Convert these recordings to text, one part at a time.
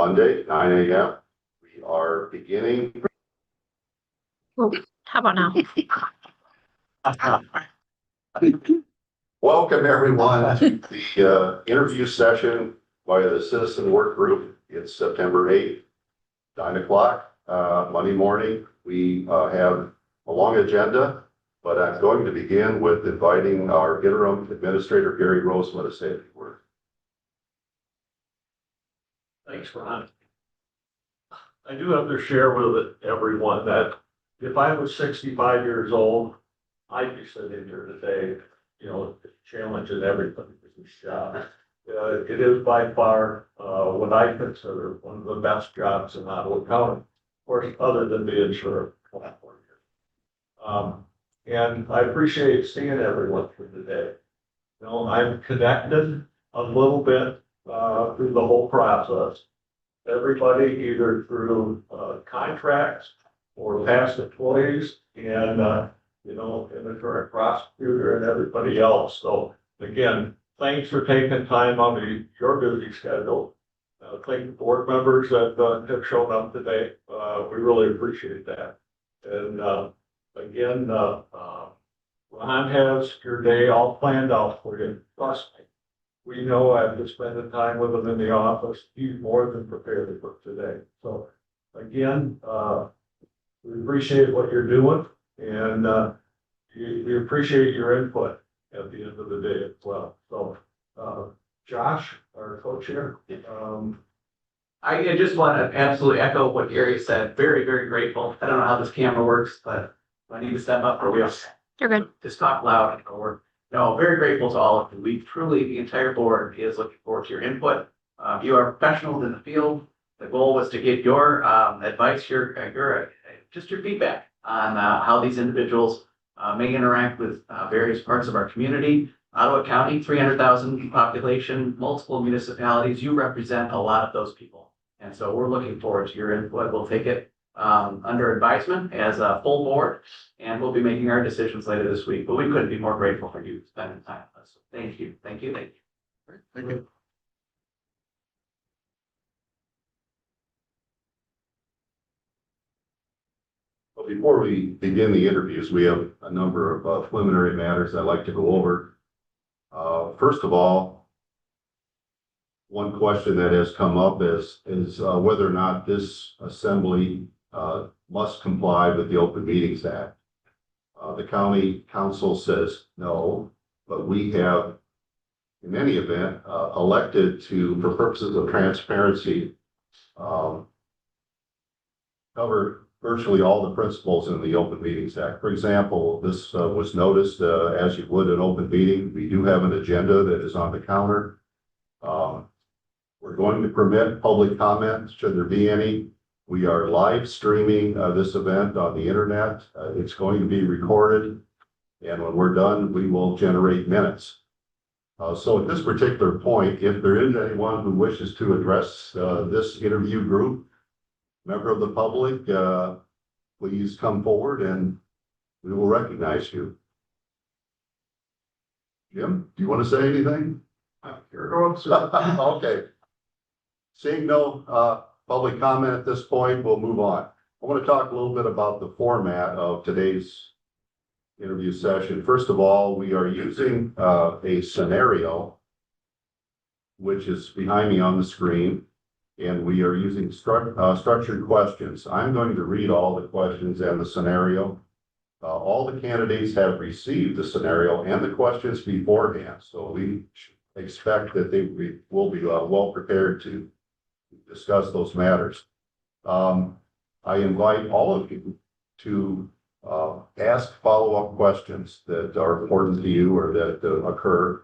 Monday, 9 a.m. We are beginning. Oh, how about now? Welcome everyone to the interview session via the Citizen Work Group. It's September 8th, 9 o'clock, Monday morning. We have a long agenda, but I'm going to begin with inviting our interim administrator, Gary Roseman, to say a few words. Thanks, Ron. I do have to share with everyone that if I was 65 years old, I'd be sitting here today, challenging everybody with this job. It is by far what I consider one of the best jobs in Ottawa County, of course, other than being sheriff. And I appreciate seeing everyone here today. I'm connected a little bit through the whole process. Everybody either through contracts or past employees and, and the current prosecutor and everybody else. So again, thanks for taking time out of your busy schedule. Thank the board members that have shown up today. We really appreciate that. And again, Ron has your day all planned out for you. Trust me. We know after spending time with him in the office, he's more than prepared for today. So again, we appreciate what you're doing, and we appreciate your input at the end of the day as well. So Josh, our co-chair. I just want to absolutely echo what Gary said. Very, very grateful. I don't know how this camera works, but I need to step up or we'll You're good. just talk loud or no, very grateful to all of you. We truly, the entire board is looking forward to your input. You are professionals in the field. The goal was to get your advice, your feedback on how these individuals may interact with various parts of our community. Ottawa County, 300,000 population, multiple municipalities. You represent a lot of those people. And so we're looking forward to your input. We'll take it under advisement as a full board, and we'll be making our decisions later this week. But we couldn't be more grateful for you spending time with us. So thank you. Thank you. Thank you. Thank you. Well, before we begin the interviews, we have a number of preliminary matters I'd like to go over. First of all, one question that has come up is whether or not this assembly must comply with the Open Meetings Act. The county council says no, but we have, in any event, elected to, for purposes of transparency, cover virtually all the principles in the Open Meetings Act. For example, this was noticed as you would an open meeting. We do have an agenda that is on the counter. We're going to permit public comment, should there be any. We are live streaming this event on the internet. It's going to be recorded. And when we're done, we will generate minutes. So at this particular point, if there is anyone who wishes to address this interview group, member of the public, please come forward and we will recognize you. Jim, do you want to say anything? Okay. Seeing no public comment at this point, we'll move on. I want to talk a little bit about the format of today's interview session. First of all, we are using a scenario, which is behind me on the screen. And we are using structured questions. I'm going to read all the questions and the scenario. All the candidates have received the scenario and the questions beforehand. So we expect that they will be well prepared to discuss those matters. I invite all of you to ask follow-up questions that are important to you or that occur.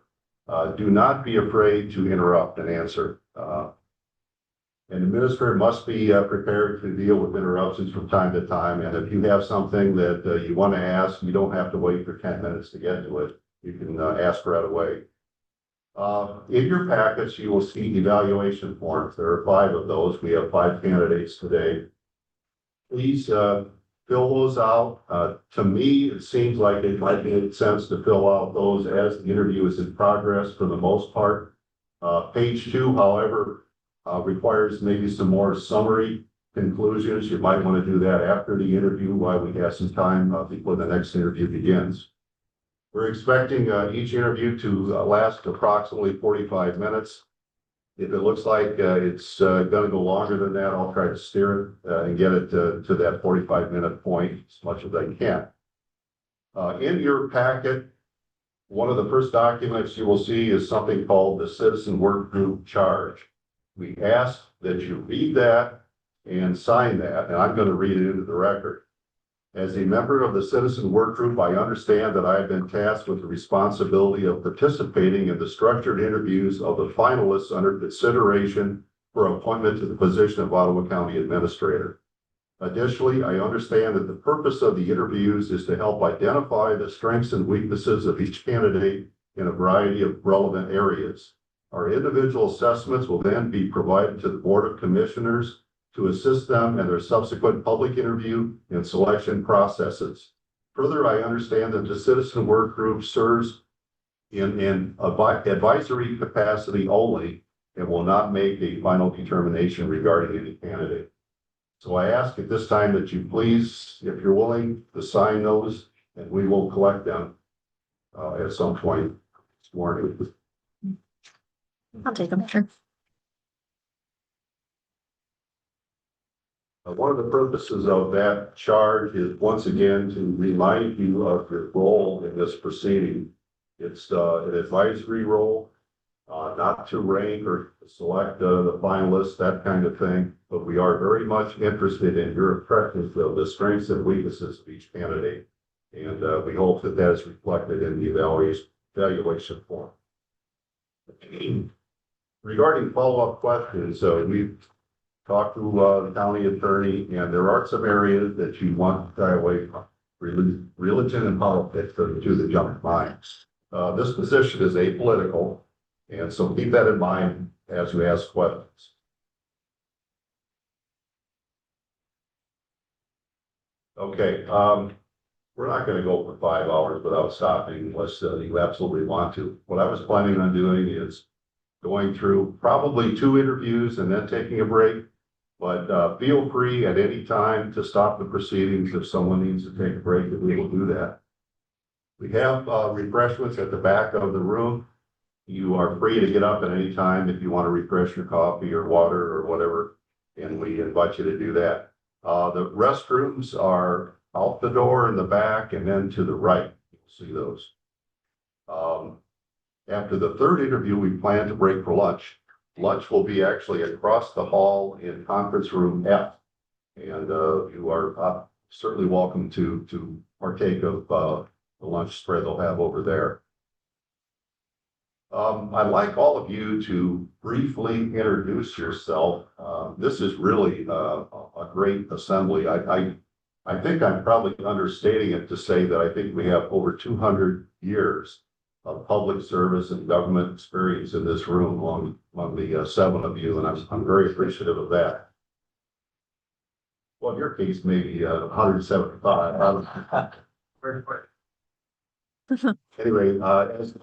Do not be afraid to interrupt and answer. An administrator must be prepared to deal with interruptions from time to time. And if you have something that you want to ask, you don't have to wait for 10 minutes to get to it. You can ask right away. In your packets, you will see evaluation forms. There are 5 of those. We have 5 candidates today. Please fill those out. To me, it seems like it might make sense to fill out those as the interview is in progress for the most part. Page 2, however, requires maybe some more summary conclusions. You might want to do that after the interview while we have some time before the next interview begins. We're expecting each interview to last approximately 45 minutes. If it looks like it's going to go longer than that, I'll try to steer it and get it to that 45-minute point as much as I can. In your packet, one of the first documents you will see is something called the Citizen Workgroup Charge. We ask that you read that and sign that, and I'm going to read it into the record. As a member of the Citizen Workgroup, I understand that I have been tasked with the responsibility of participating in the structured interviews of the finalists under consideration for appointment to the position of Ottawa County Administrator. Additionally, I understand that the purpose of the interviews is to help identify the strengths and weaknesses of each candidate in a variety of relevant areas. Our individual assessments will then be provided to the Board of Commissioners to assist them in their subsequent public interview and selection processes. Further, I understand that the Citizen Work Group serves in advisory capacity only and will not make a final determination regarding any candidate. So I ask at this time that you please, if you're willing, to sign those, and we will collect them at some point this morning. I'll take them. Sure. One of the purposes of that charge is once again to remind you of your role in this proceeding. It's an advisory role, not to rank or select the finalists, that kind of thing, but we are very much interested in your impressions of the strengths and weaknesses of each candidate. And we hope that that is reflected in the evaluation form. Regarding follow-up questions, we've talked to the county attorney, and there are some areas that you want to shy away from. Religion and politics are the two that jump to mind. This position is apolitical, and so keep that in mind as you ask questions. Okay, we're not going to go for 5 hours without stopping unless you absolutely want to. What I was planning on doing is going through probably 2 interviews and then taking a break. But feel free at any time to stop the proceedings if someone needs to take a break, and we will do that. We have refreshments at the back of the room. You are free to get up at any time if you want to refresh your coffee or water or whatever, and we invite you to do that. The restrooms are out the door in the back and then to the right. You'll see those. After the 3rd interview, we plan to break for lunch. Lunch will be actually across the hall in conference room F, and you are certainly welcome to partake of the lunch spread they'll have over there. I'd like all of you to briefly introduce yourself. This is really a great assembly. I think I'm probably understating it to say that I think we have over 200 years of public service and government experience in this room among the 7 of you, and I'm very appreciative of that. Well, in your case, maybe 175. Anyway, as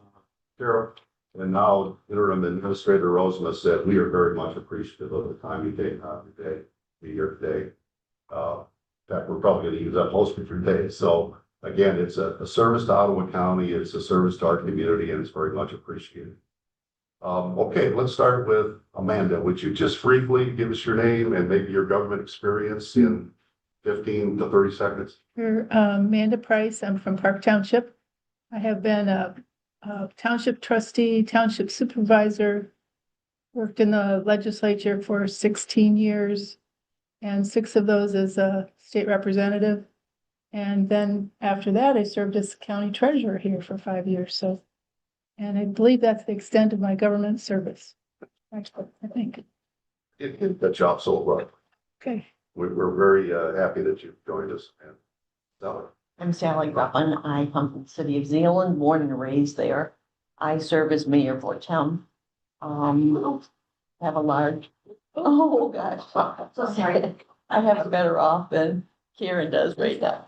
Sheriff and now Interim Administrator Rosema said, we are very much appreciative of the time you take today to be here today. In fact, we're probably going to use up most of your day. So again, it's a service to Ottawa County, it's a service to our community, and it's very much appreciated. Okay, let's start with Amanda. Would you just briefly give us your name and maybe your government experience in 15 to 30 seconds? Sure. Amanda Price, I'm from Park Township. I have been a township trustee, township supervisor, worked in the legislature for 16 years, and 6 of those as a state representative. And then after that, I served as county treasurer here for 5 years. So, and I believe that's the extent of my government service. Actually, I think. You did that job so well. Okay. We're very happy that you've joined us. And Sally. I'm Sally Gruffin. I come from the city of Zeeland, born and raised there. I serve as mayor of our town. Have a large, oh gosh, so sorry. I have it better off than Karen does right now.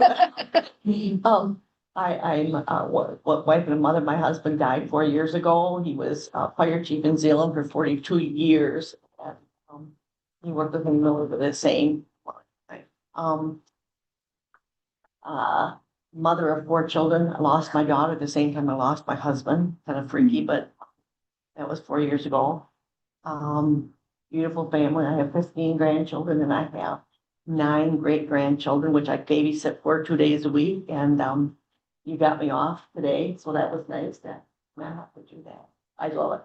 I'm wife and a mother. My husband died 4 years ago. He was fire chief in Zeeland for 42 years. And You work with him over the same. Um, Mother of 4 children. I lost my daughter at the same time I lost my husband. Kind of freaky, but that was 4 years ago. Beautiful family. I have 15 grandchildren and I have 9 great-grandchildren, which I babysit for 2 days a week. And you got me off today, so that was nice that I have to do that. I love it.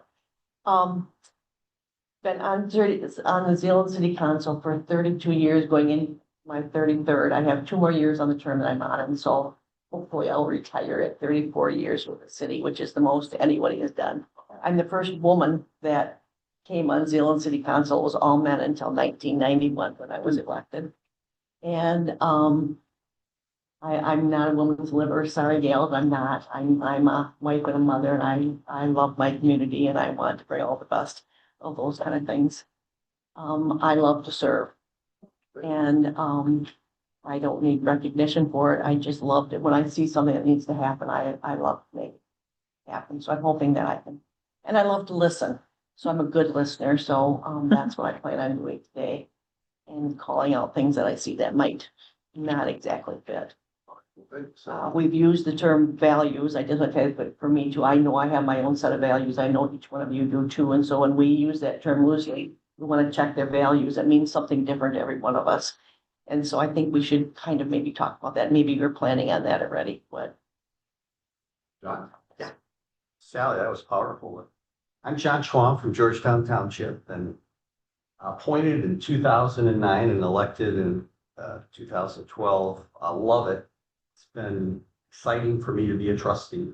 Been on the Zealand City Council for 32 years, going in my 33rd. I have 2 more years on the term that I'm on, and so hopefully I'll retire at 34 years with the city, which is the most anybody has done. I'm the first woman that came on Zealand City Council. It was all men until 1991 when I was elected. And I'm not a woman's liver, sorry, Gail, I'm not. I'm a wife and a mother, and I love my community, and I want to bring all the best of those kind of things. I love to serve, and I don't need recognition for it. I just loved it. When I see something that needs to happen, I love to make it happen. So I'm hoping that I can, and I love to listen. So I'm a good listener. So that's what I plan on doing today, and calling out things that I see that might not exactly fit. We've used the term values. I just look at it, but for me too, I know I have my own set of values. I know each one of you do too. And so when we use that term loosely, we want to check their values. That means something different to every one of us. And so I think we should kind of maybe talk about that. Maybe you're planning on that already, but. John? Yeah. Sally, that was powerful. I'm John Schwam from Georgetown Township, and appointed in 2009 and elected in 2012. I love it. It's been exciting for me to be a trustee.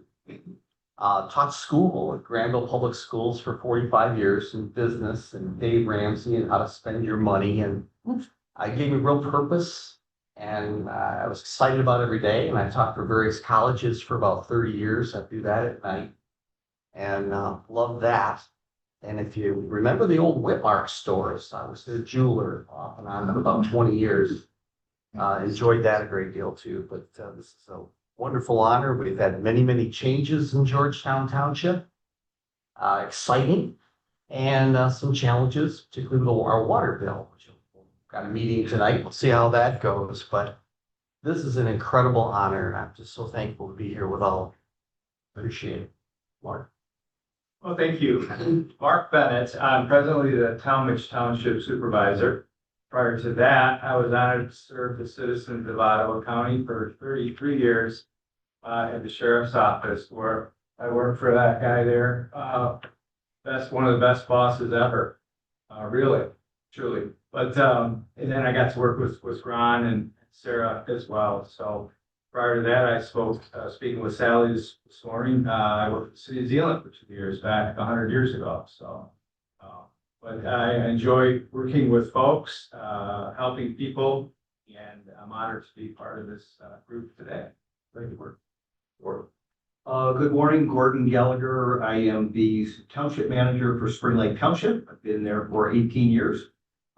Taught school at Granville Public Schools for 45 years in business, and Dave Ramsey and how to spend your money. And I gave me real purpose, and I was excited about every day. And I taught for various colleges for about 30 years. I do that at night, and love that. And if you remember the old Whitmark stores, I was their jeweler off and on for about 20 years. Enjoyed that a great deal too, but this is a wonderful honor. We've had many, many changes in Georgetown Township. Exciting, and some challenges, particularly with our water bill, which we've got a meeting tonight. We'll see how that goes, but this is an incredible honor, and I'm just so thankful to be here with all. Appreciate it. Mark. Well, thank you. Mark Bennett. I'm presently the Talmadge Township Supervisor. Prior to that, I was honored to serve the citizens of Ottawa County for 33 years at the Sheriff's Office, where I worked for that guy there. One of the best bosses ever, really, truly. But and then I got to work with Ron and Sarah as well. So prior to that, I speaking with Sally this morning. I worked for the City of Zealand for 2 years back, 100 years ago. So. But I enjoy working with folks, helping people, and I'm honored to be part of this group today. Thank you, Good morning, Gordon Gallagher. I am the Township Manager for Spring Lake Township. I've been there for 18 years.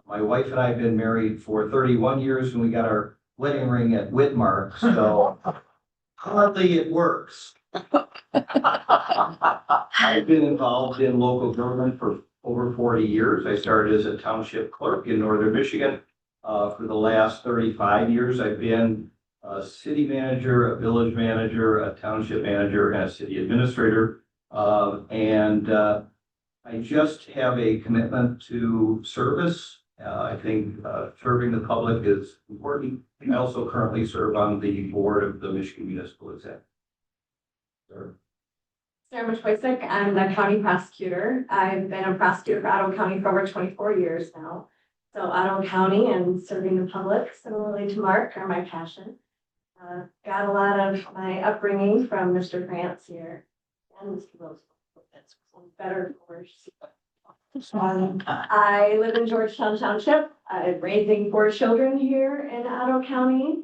My wife and I have been married for 31 years, and we got our wedding ring at Whitmark, so hardly it works. I've been involved in local government for over 40 years. I started as a township clerk in Northern Michigan. For the last 35 years, I've been a city manager, a village manager, a township manager, and a city administrator. I just have a commitment to service. I think serving the public is important. I also currently serve on the board of the Michigan Municipal Executive. Sir. Sarah Machwasik, I'm the county prosecutor. I've been a prosecutor for Ottawa County for over 24 years now. So Ottawa County and serving the public, similarly to Mark, are my passion. Got a lot of my upbringing from Mr. Grants here and Mr. Rose. That's better course. I live in Georgetown Township. I'm raising 4 children here in Ottawa County.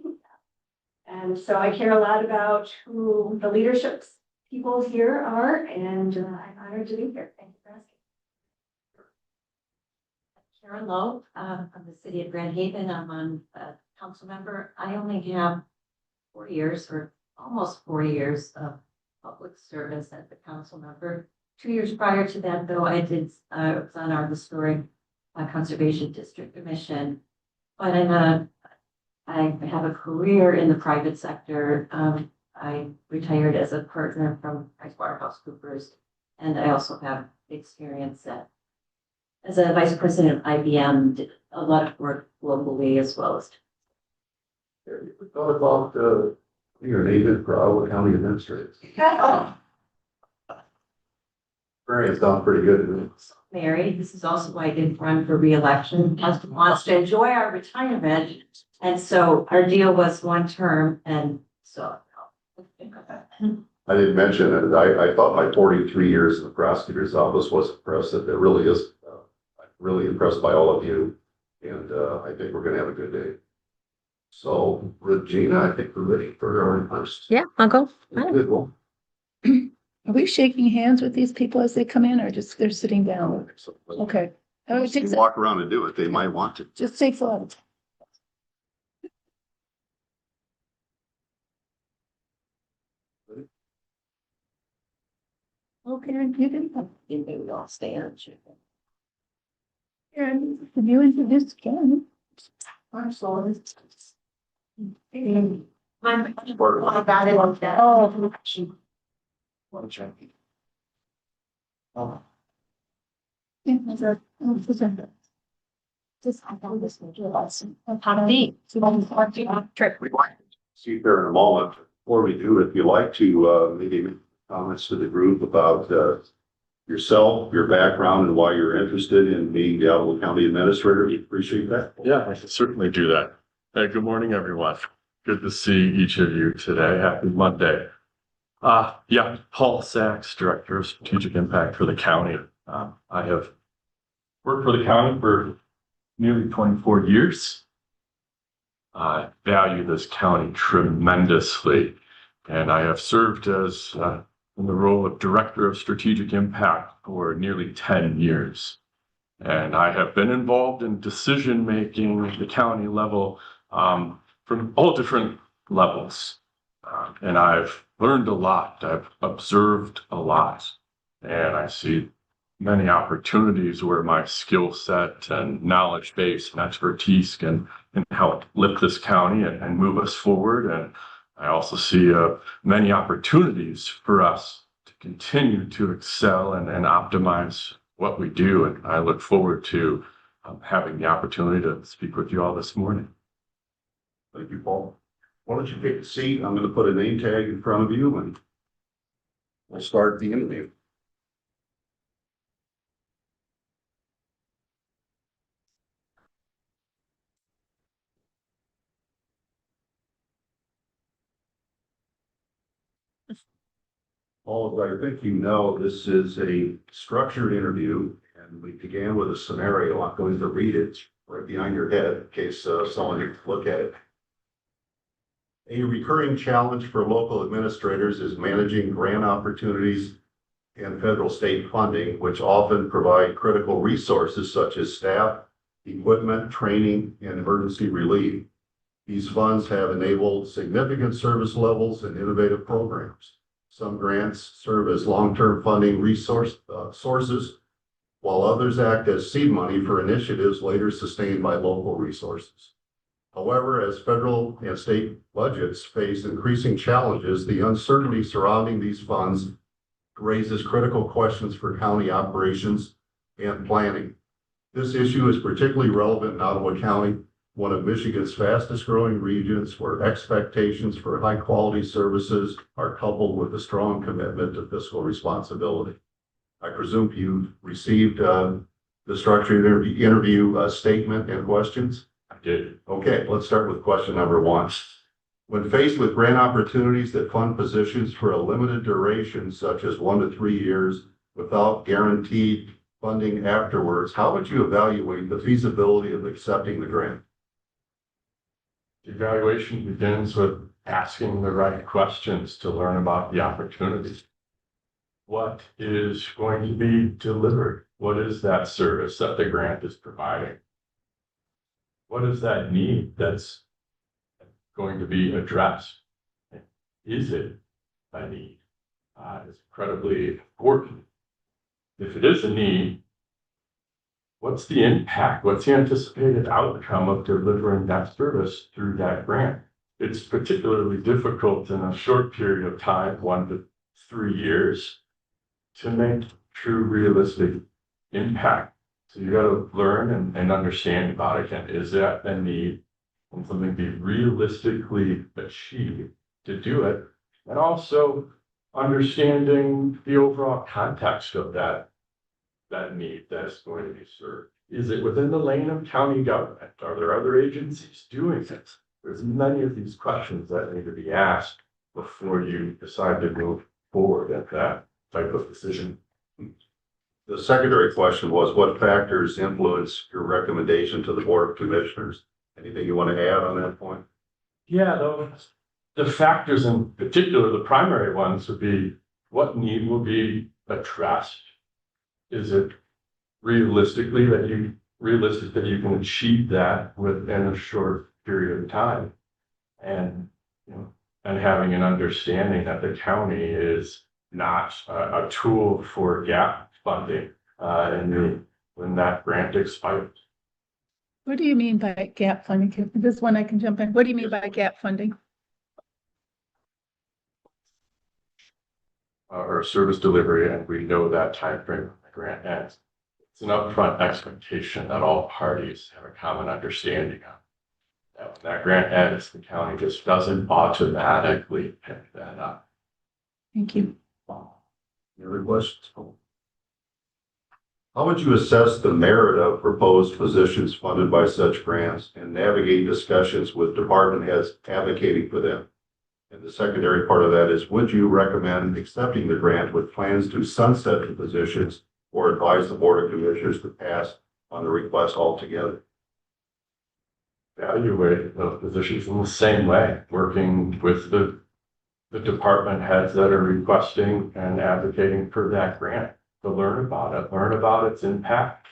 And so I care a lot about who the leaderships people here are, and I'm honored to be here. Thank you for asking. Karen Lowe, from the city of Grand Haven. I'm on a council member. I only have 4 years or almost 4 years of public service as a council member. 2 years prior to that, though, I was on our historic Conservation District Commission. But I have a career in the private sector. I retired as a partner from PricewaterhouseCoopers, and I also have experience as a vice president of IBM, did a lot of work globally as well as. You thought about, your native for Iowa County Administrator? Experience sounds pretty good to me. Married. This is also why I didn't run for reelection. Husband wants to enjoy our retirement. And so our deal was one term, and so. I didn't mention it. I thought my 43 years in the prosecutor's office was impressive. It really is. I'm really impressed by all of you. And I think we're going to have a good day. So, Regina, I think we're ready for our first. Yeah, I'll go. Good one. Are we shaking hands with these people as they come in, or just they're sitting down? Okay. Oh, it takes, Walk around and do it. They might want to. just takes a lot of time. Okay, you can. Maybe we all stand. Karen, can you introduce Ken? I'm sorry. Part of got it on that. Oh, yeah, that's a- Just, I know this will do awesome. How to be. Trip. See you there in a moment. Before we do, if you'd like to maybe make comments to the group about yourself, your background, and why you're interested in being the Iowa County Administrator, we appreciate that. Yeah, I can certainly do that. Hey, good morning, everyone. Good to see each of you today. Happy Monday. Yeah, Paul Sachs, Director of Strategic Impact for the county. I have worked for the county for nearly 24 years. I value this county tremendously, and I have served as in the role of Director of Strategic Impact for nearly 10 years. And I have been involved in decision-making at the county level from all different levels. And I've learned a lot. I've observed a lot. And I see many opportunities where my skill set and knowledge base and expertise can help lift this county and move us forward. And I also see many opportunities for us to continue to excel and optimize what we do. And I look forward to having the opportunity to speak with you all this morning. Thank you, Paul. Why don't you take a seat? I'm going to put a name tag in front of you and we'll start the interview. Paul, as I think you know, this is a structured interview, and we began with a scenario. I'm going to read it right behind your head in case someone needs to look at it. A recurring challenge for local administrators is managing grant opportunities and federal state funding, which often provide critical resources such as staff, equipment, training, and emergency relief. These funds have enabled significant service levels and innovative programs. Some grants serve as long-term funding sources, while others act as seed money for initiatives later sustained by local resources. However, as federal and state budgets face increasing challenges, the uncertainty surrounding these funds raises critical questions for county operations and planning. This issue is particularly relevant in Ottawa County, one of Michigan's fastest growing regions, where expectations for high quality services are coupled with a strong commitment to fiscal responsibility. I presume you received the structured interview statement and questions? I did. Okay, let's start with question number one. When faced with grant opportunities that fund positions for a limited duration, such as 1 to 3 years, without guaranteed funding afterwards, how would you evaluate the feasibility of accepting the grant? The evaluation begins with asking the right questions to learn about the opportunity. What is going to be delivered? What is that service that the grant is providing? What is that need that's going to be addressed? Is it a need? It's incredibly important. If it is a need, what's the impact? What's the anticipated outcome of delivering that service through that grant? It's particularly difficult in a short period of time, 1 to 3 years, to make true realistic impact. So you got to learn and understand about it. And is that the need and something be realistically achieved to do it? And also understanding the overall context of that need that's going to be served. Is it within the lane of county government? Are there other agencies doing this? There's many of these questions that need to be asked before you decide to move forward at that type of decision. The secondary question was, what factors influence your recommendation to the Board of Commissioners? Anything you want to add on that point? Yeah, the factors in particular, the primary ones would be what need will be addressed. Is it realistic that you can achieve that within a short period of time? And and having an understanding that the county is not a tool for gap funding when that grant expires. What do you mean by gap funding? This one I can jump in. What do you mean by gap funding? Or service delivery, and we know that time frame when the grant ends. It's an upfront expectation that all parties have a common understanding of. That when that grant ends, the county just doesn't automatically pick that up. Thank you. Any other questions? How would you assess the merit of proposed positions funded by such grants and navigate discussions with department heads advocating for them? And the secondary part of that is, would you recommend accepting the grant with plans to sunset the positions or advise the Board of Commissioners to pass on the request altogether? Evaluate those positions in the same way, working with the department heads that are requesting and advocating for that grant to learn about its impact.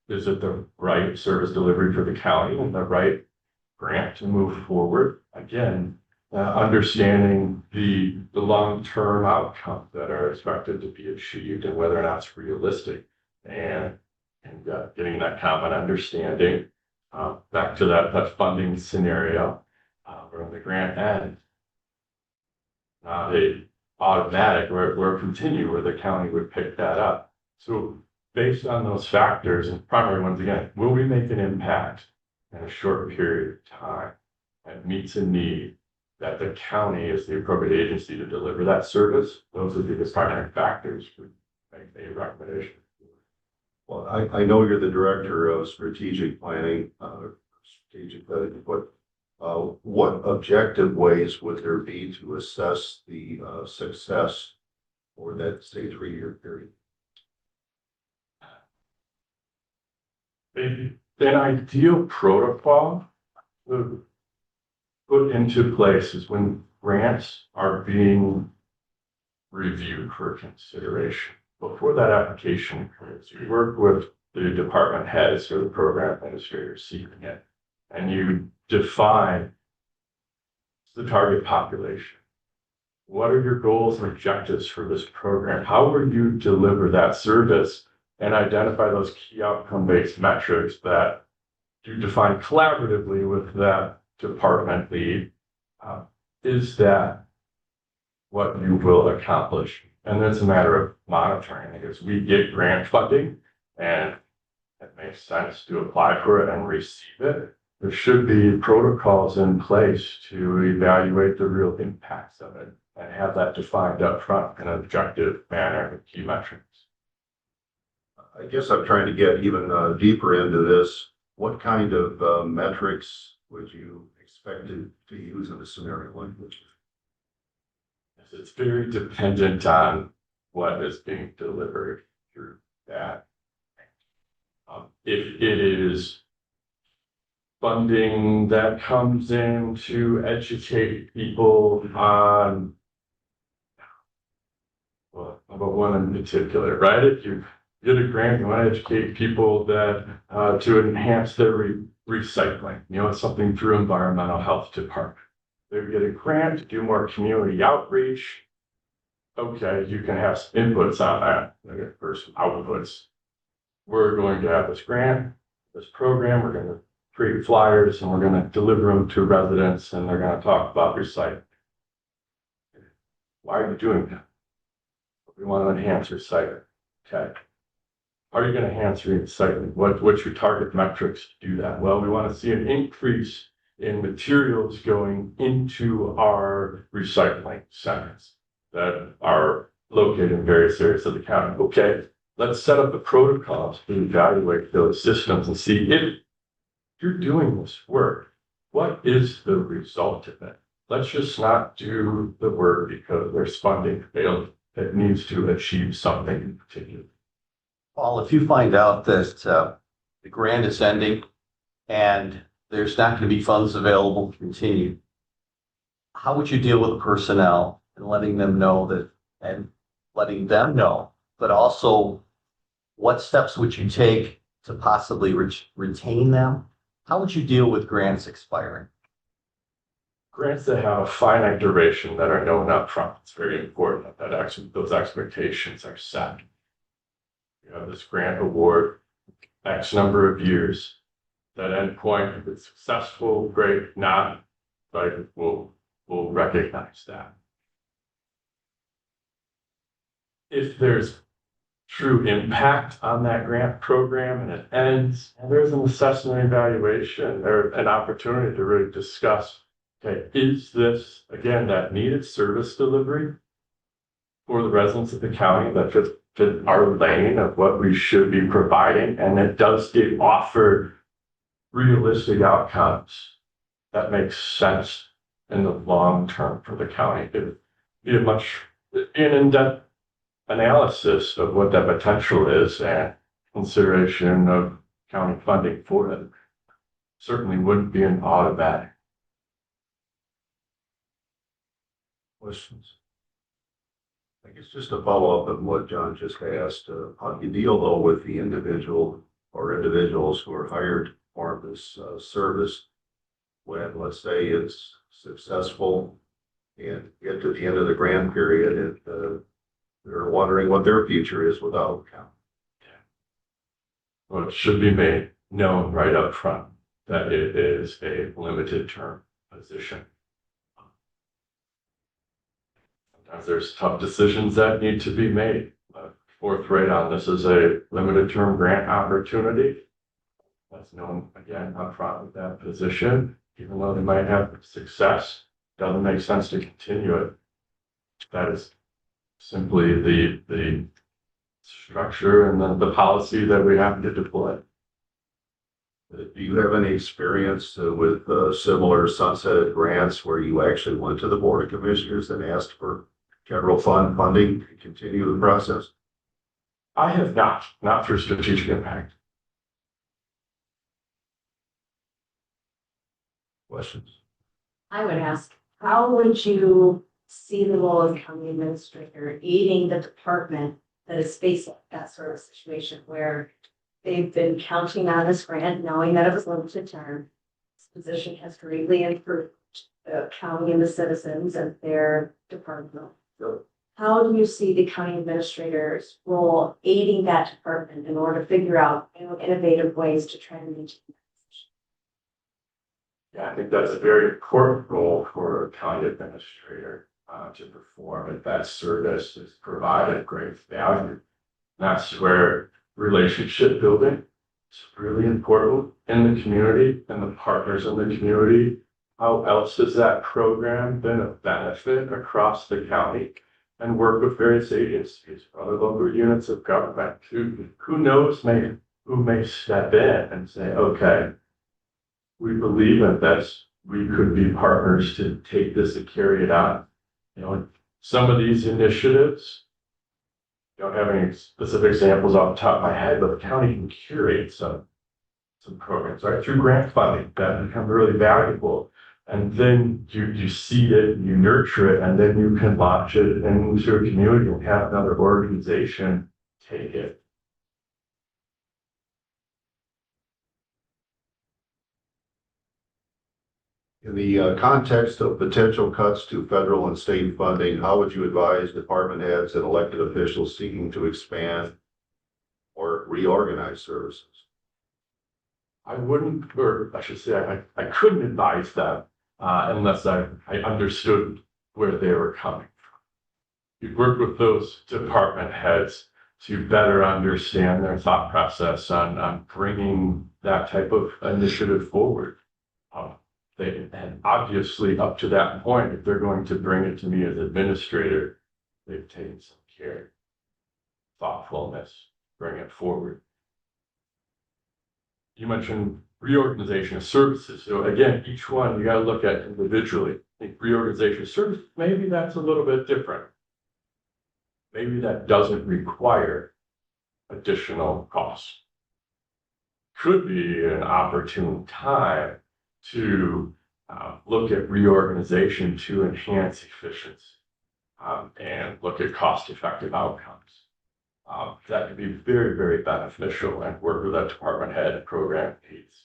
Is it the right service delivery for the county and the right grant to move forward? Again, understanding the long-term outcomes that are expected to be achieved and whether or not it's realistic, and getting that common understanding. Back to that funding scenario where the grant ends, not a automatic or continue where the county would pick that up. So based on those factors and primary ones, again, will we make an impact in a short period of time that meets a need that the county is the appropriate agency to deliver that service? Those would be the primary factors for making a recommendation. Well, I know you're the director of strategic planning, but what objective ways would there be to assess the success for that, say, 3-year period? An ideal protocol put into place is when grants are being reviewed for consideration. Before that application occurs, you work with the department heads or the program administrators seeking it, and you define the target population. What are your goals and objectives for this program? How will you deliver that service, and identify those key outcome-based metrics that you define collaboratively with that department lead? Is that what you will accomplish? And that's a matter of monitoring, because we get grant funding and it makes sense to apply for it and receive it. There should be protocols in place to evaluate the real impacts of it and have that defined up front in an objective manner with key metrics. I guess I'm trying to get even deeper into this. What kind of metrics would you expect to use in a scenario like this? It's very dependent on what is being delivered through that. If it is funding that comes in to educate people on, well, about one in particular, right? If you get a grant, you want to educate people that to enhance their recycling, it's something through environmental health department. They get a grant to do more community outreach. Okay, you can have some inputs on that, or some outputs. we're going to have this grant, this program, we're gonna create flyers and we're gonna deliver them to residents and they're gonna talk about recycling. Why are you doing that? We want to enhance recycling. Okay. How are you going to enhance recycling? What's your target metrics to do that? Well, we want to see an increase in materials going into our recycling centers that are located in various areas of the county. Okay, let's set up the protocols to evaluate those systems and see if you're doing this work, what is the result of it? Let's just not do the work because there's funding available that needs to achieve something in particular. Paul, if you find out that the grant is ending and there's not going to be funds available to continue, how would you deal with the personnel and letting them know that, and letting them know, but also what steps would you take to possibly retain them? How would you deal with grants expiring? Grants that have a finite duration that are known upfront. It's very important that those expectations are set. You have this grant award, X number of years. That endpoint, if it's successful, great, not, but we'll recognize that. If there's true impact on that grant program and it ends, and there's an assessment and evaluation, there's an opportunity to really discuss, okay, is this, again, that needed service delivery for the residents of the county that fit our lane of what we should be providing, and it does offer realistic outcomes that makes sense in the long term for the county. It'd be a much in-depth analysis of what that potential is and consideration of county funding for it. Certainly wouldn't be an automatic. Questions? I guess just to follow up on what John just asked, how do you deal though with the individual or individuals who are hired for this service when, let's say, it's successful and get to the end of the grant period and they're wondering what their future is without account? Well, it should be made known right up front that it is a limited term position. Sometimes there's tough decisions that need to be made. Forthright on this is a limited term grant opportunity. That's known again up front with that position. Even though they might have success, doesn't make sense to continue it. That is simply the structure and the policy that we have to deploy. Do you have any experience with similar sunset grants where you actually went to the Board of Commissioners and asked for general fund funding to continue the process? I have not through strategic impact. Questions? I would ask, how would you see the role of county administrator aiding the department that is facing that sort of situation where they've been counting on this grant, knowing that it was limited term? This position has greatly improved the county and the citizens and their department. How do you see the county administrator's role aiding that department in order to figure out innovative ways to try to maintain? Yeah, I think that's a very important role for a county administrator to perform. If that service is provided great value, that's where relationship building is really important in the community and the partners in the community. How else has that program been a benefit across the county? And work with various agencies, other local units of government who knows who may step in and say, okay, we believe in this. We could be partners to take this and carry it out. You know, some of these initiatives, don't have any specific examples off the top of my head, but the county can curate some programs, right, through grant funding that become really valuable. And then you seed it, you nurture it, and then you can launch it into a community and have another organization take it. In the context of potential cuts to federal and state funding, how would you advise department heads and elected officials seeking to expand or reorganize services? I wouldn't, or I should say, I couldn't advise them unless I understood where they were coming from. You work with those department heads to better understand their thought process on bringing that type of initiative forward. And obviously, up to that point, if they're going to bring it to me as administrator, they've taken some care, thoughtfulness, bring it forward. You mentioned reorganization of services. So again, each one you got to look at individually. I think reorganization of services, maybe that's a little bit different. Maybe that doesn't require additional costs. Could be an opportune time to look at reorganization to enhance efficiency and look at cost-effective outcomes. That could be very, very beneficial and work with that department head and program needs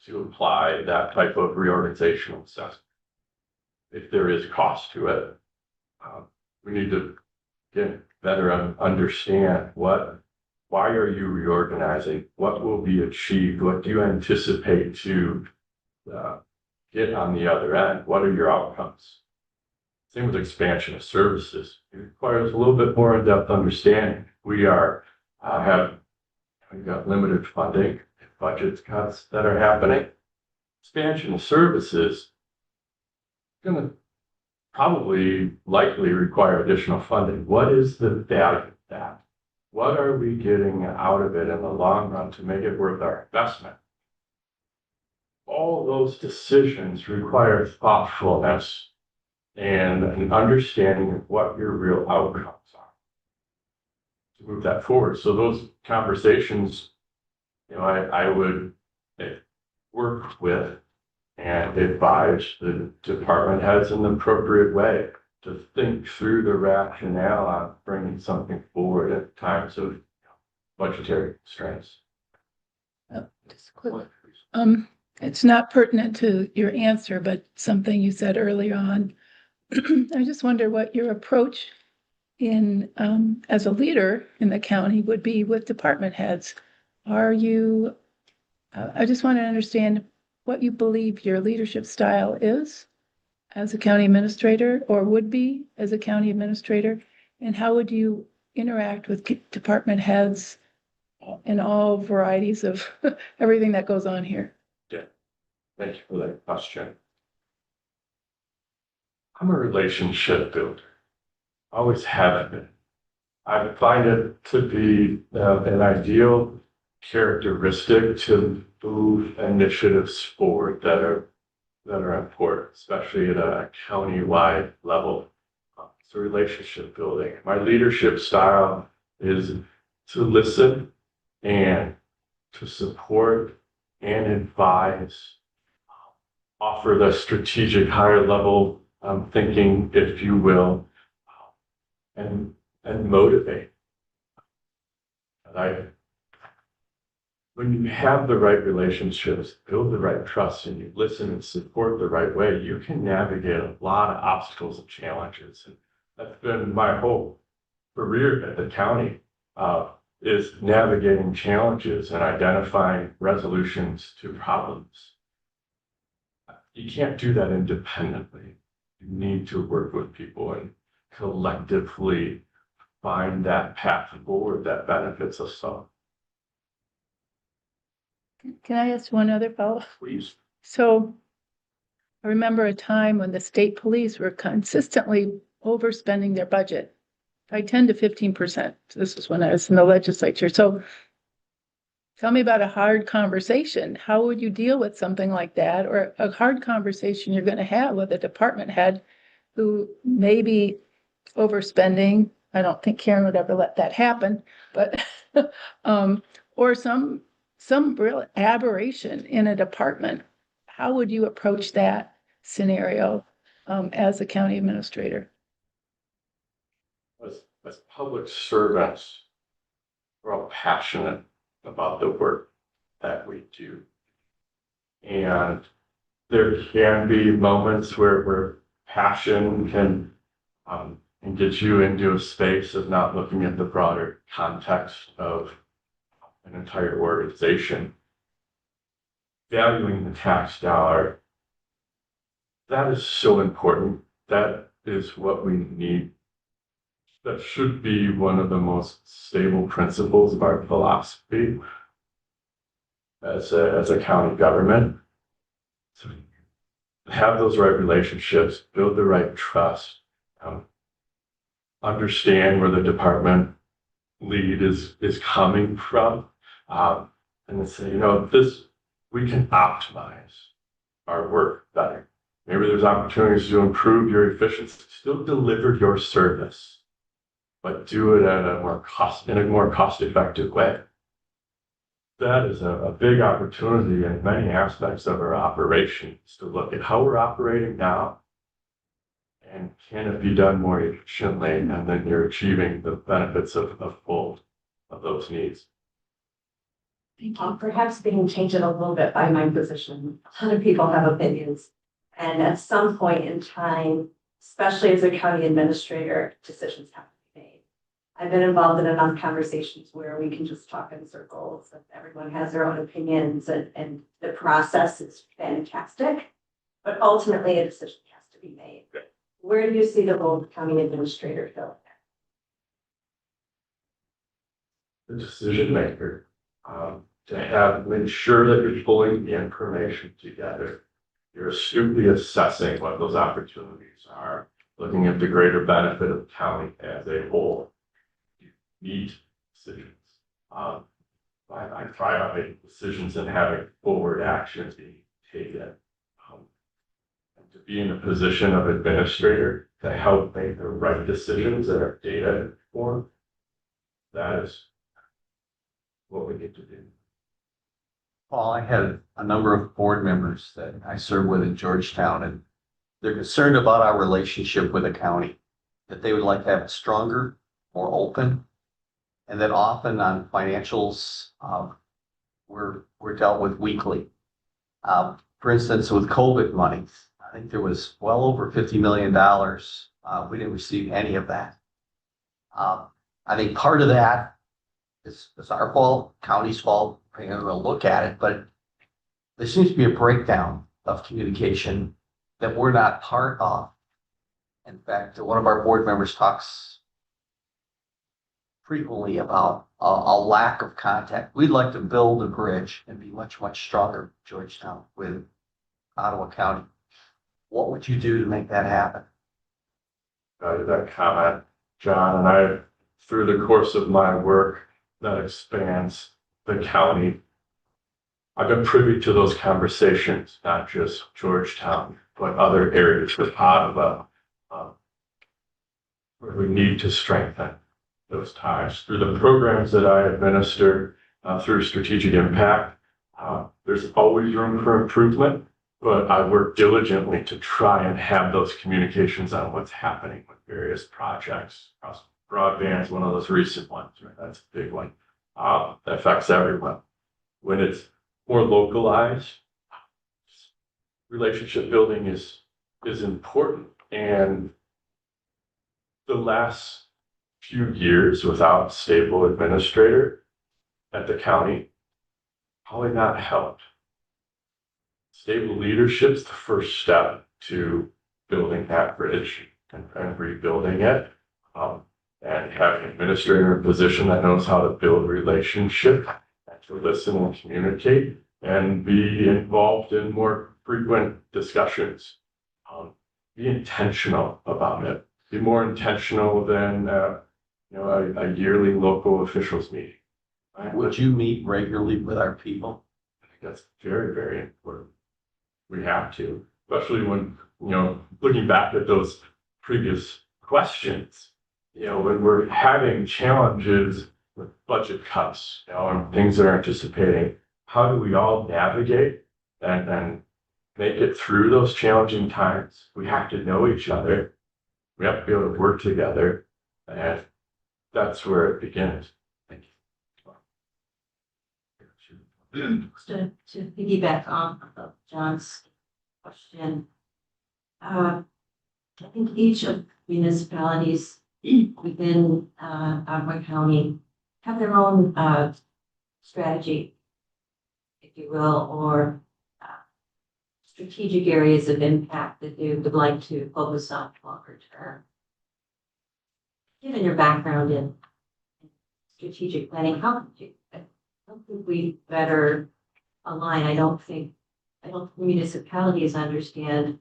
to apply that type of reorganizational assessment. If there is cost to it, we need to again better understand why are you reorganizing? What will be achieved? What do you anticipate to get on the other end? What are your outcomes? Same with expansion of services. It requires a little bit more in-depth understanding. We've got limited funding, budget cuts that are happening. Expansion of services is going to probably likely require additional funding. What is the value of that? What are we getting out of it in the long run to make it worth our investment? All those decisions require thoughtfulness and an understanding of what your real outcomes are to move that forward. So those conversations, I would work with and advise the department heads in the appropriate way to think through the rationale on bringing something forward at times of budgetary strains. Just quick. It's not pertinent to your answer, but something you said earlier on. I just wonder what your approach in as a leader in the county would be with department heads. Are you? I just want to understand what you believe your leadership style is as a county administrator, or would be as a county administrator, and how would you interact with department heads in all varieties of everything that goes on here? Yeah, thank you for that question. I'm a relationship builder. Always have been. I find it to be an ideal characteristic to move initiatives forward that are important, especially at a county-wide level. So relationship building. My leadership style is to listen and to support and advise, offer the strategic higher level thinking, if you will, and motivate. When you have the right relationships, build the right trust, and you listen and support the right way, you can navigate a lot of obstacles and challenges. And that's been my whole career at the county, is navigating challenges and identifying resolutions to problems. You can't do that independently. You need to work with people and collectively find that path forward that benefits us all. Can I ask one other follow-up? Please. So I remember a time when the state police were consistently overspending their budget by 10 to 15%. This was when I was in the legislature. So tell me about a hard conversation. How would you deal with something like that, or a hard conversation you're going to have with a department head who may be overspending? I don't think Karen would ever let that happen, but or some real aberration in a department. How would you approach that scenario as a county administrator? As public servants, we're all passionate about the work that we do. And there can be moments where passion can get you into a space of not looking at the broader context of an entire organization. Valuing the tax dollar, that is so important. That is what we need. That should be one of the most stable principles of our philosophy as a county government. So have those right relationships, build the right trust, understand where the department lead is coming from, and then say, we can optimize our work better. Maybe there's opportunities to improve your efficiency, still deliver your service, but do it at in a more cost-effective way. That is a big opportunity in many aspects of our operations to look at how we're operating now and can it be done more efficiently, and then you're achieving the benefits of both of those needs. Thank you. Perhaps we can change it a little bit by my position. A ton of people have opinions. And at some point in time, especially as a county administrator, decisions have to be made. I've been involved in enough conversations where we can just talk in circles and everyone has their own opinions and the process is fantastic. But ultimately a decision has to be made. Where do you see the role of the county administrator filling The decision maker, to ensure that you're pulling the information together. You're astutely assessing what those opportunities are, looking at the greater benefit of the county as a whole. You need decisions. I thrive on making decisions and having forward actions being taken. And to be in a position of administrator to help make the right decisions that are data informed, that is what we need to do. Paul, I had a number of board members that I served with in Georgetown, and they're concerned about our relationship with the county, that they would like to have it stronger, more open, and that often on financials, we're dealt with weekly. For instance, with COVID money, I think there was well over $50 million. We didn't receive any of that. I think part of that is our fault, county's fault. We're going to look at it, but there seems to be a breakdown of communication that we're not part of. In fact, one of our board members talks frequently about a lack of contact. We'd like to build a bridge and be much, much stronger, Georgetown, with Ottawa County. What would you do to make that happen? That comment, John, and through the course of my work that expands the county, I've been privy to those conversations, not just Georgetown, but other areas with Ottawa, where we need to strengthen those ties. Through the programs that I administer through Strategic Impact, there's always room for improvement, but I work diligently to try and have those communications on what's happening with various projects. Broadband's one of those recent ones, right? That's a big one. That affects everyone. When it's more localized, relationship building is important. And the last few years without stable administrator at the county probably not helped. Stable leadership's the first step to building that bridge and rebuilding it. And having an administrator in a position that knows how to build relationship and to listen and communicate and be involved in more frequent discussions. Be intentional about it. Be more intentional than a yearly local officials meeting. Right? Would you meet regularly with our people? I think that's very, very important. We have to, especially when, looking back at those previous questions, when we're having challenges with budget cuts, and things that are anticipating, how do we all navigate and make it through those challenging times? We have to know each other. We have to be able to work together, and that's where it begins. Thank you. To piggyback on John's question, I think each of municipalities within Ottawa County have their own strategy, if you will, or strategic areas of impact that you would like to focus on longer term? Given your background in strategic planning, how could we better align? I don't think municipalities understand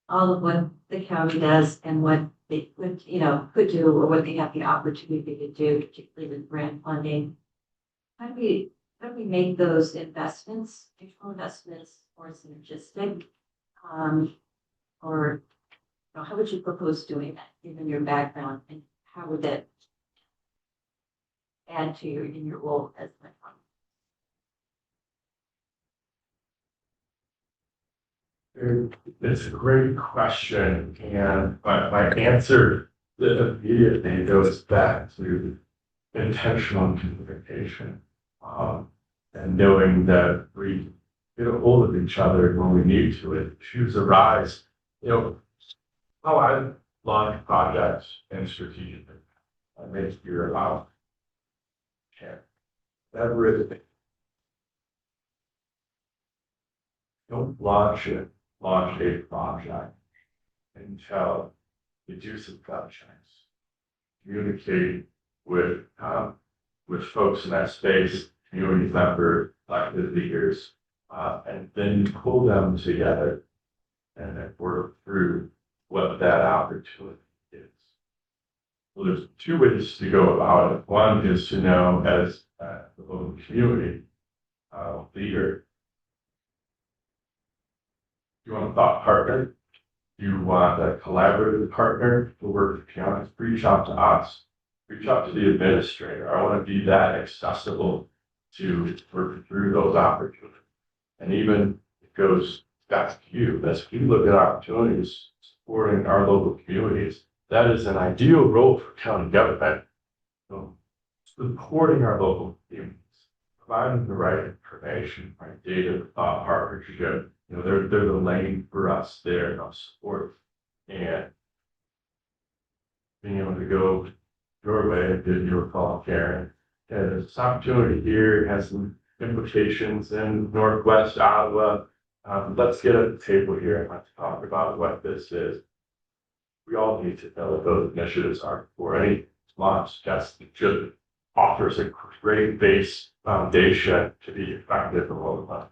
all of what the county does and what they could do, or what they have the opportunity to do, particularly with grant funding. How do we make those investments, mutual investments, more synergistic? Or how would you propose doing that, given your background, and how would that add to your role as an It's a great question, and my answer immediately goes back to intentional communication, and knowing that we get a hold of each other when we need to. If issues arise, how I launch projects and strategically, I make sure about everything. Don't launch a project until you do some gut checks. Communicate with folks in that space, community members, elected leaders, and then pull them together and then work through what that opportunity is. Well, there's two ways to go about it. One is to know, as the local community leader, you want a thought partner, you want a collaborative partner to work with counties, reach out to us, reach out to the administrator. I want to be that accessible to work through those opportunities. And even it goes back to you, as we look at opportunities supporting our local communities, that is an ideal role for county government. Supporting our local communities, providing the right information, right data, partnership. They're the lane for us there of support, and being able to go your way, did you recall, Karen? And this opportunity here has some implications in Northwest Iowa. Let's get at the table here and let's talk about what this is. We all need to know what those initiatives are for. Any launch just offers a great base foundation to be effective and well done.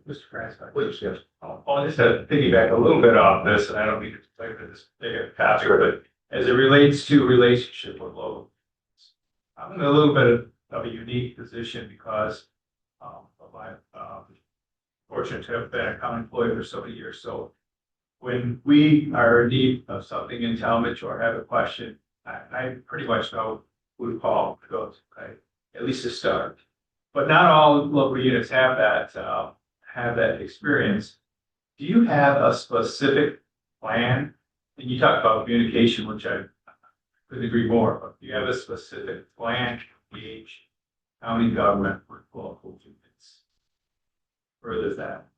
Mr. France, please, yes. I just to piggyback a little bit off this, and I don't mean to play for this big pastor, but as it relates to relationship with local, I'm in a little bit of a unique position because of my fortunate to have been a county employee for so many years. So when we are in need of something in Talmadge or have a question, I pretty much know who to call to go to, okay? At least to start. But not all local units have that experience. Do you have a specific plan? And you talked about communication, which I couldn't agree more, but do you have a specific plan to engage county government with local units? Further that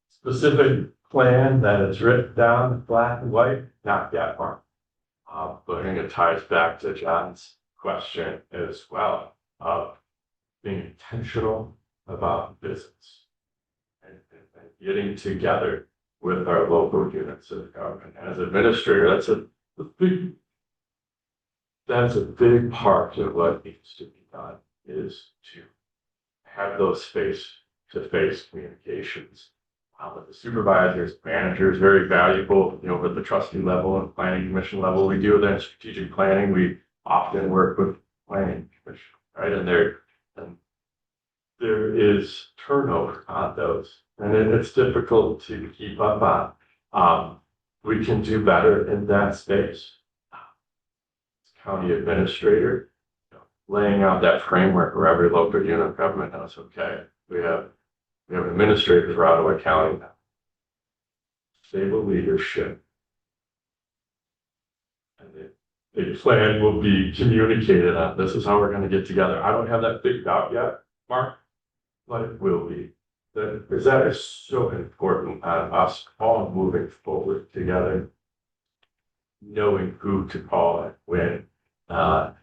specific plan that is written down black and white, not yet, Mark. But I think it ties back to John's question as well, of being intentional about business and getting together with our local units of government. As administrator, that's a big part of what needs to be done, is to have those face-to-face communications with the supervisors, managers, very valuable, at the trustee level and planning commission level. We do that in strategic planning. We often work with planning commission, right? And there is turnover on those, and it's difficult to keep up on. We can do better in that space. County administrator, laying out that framework where every local unit of government knows, okay, we have administrators for Ottawa County now. Stable leadership. And the plan will be communicated on. This is how we're going to get together. I don't have that figured out yet, Mark, but it will be. Because that is so important on us all moving forward together. knowing who to call and when. I've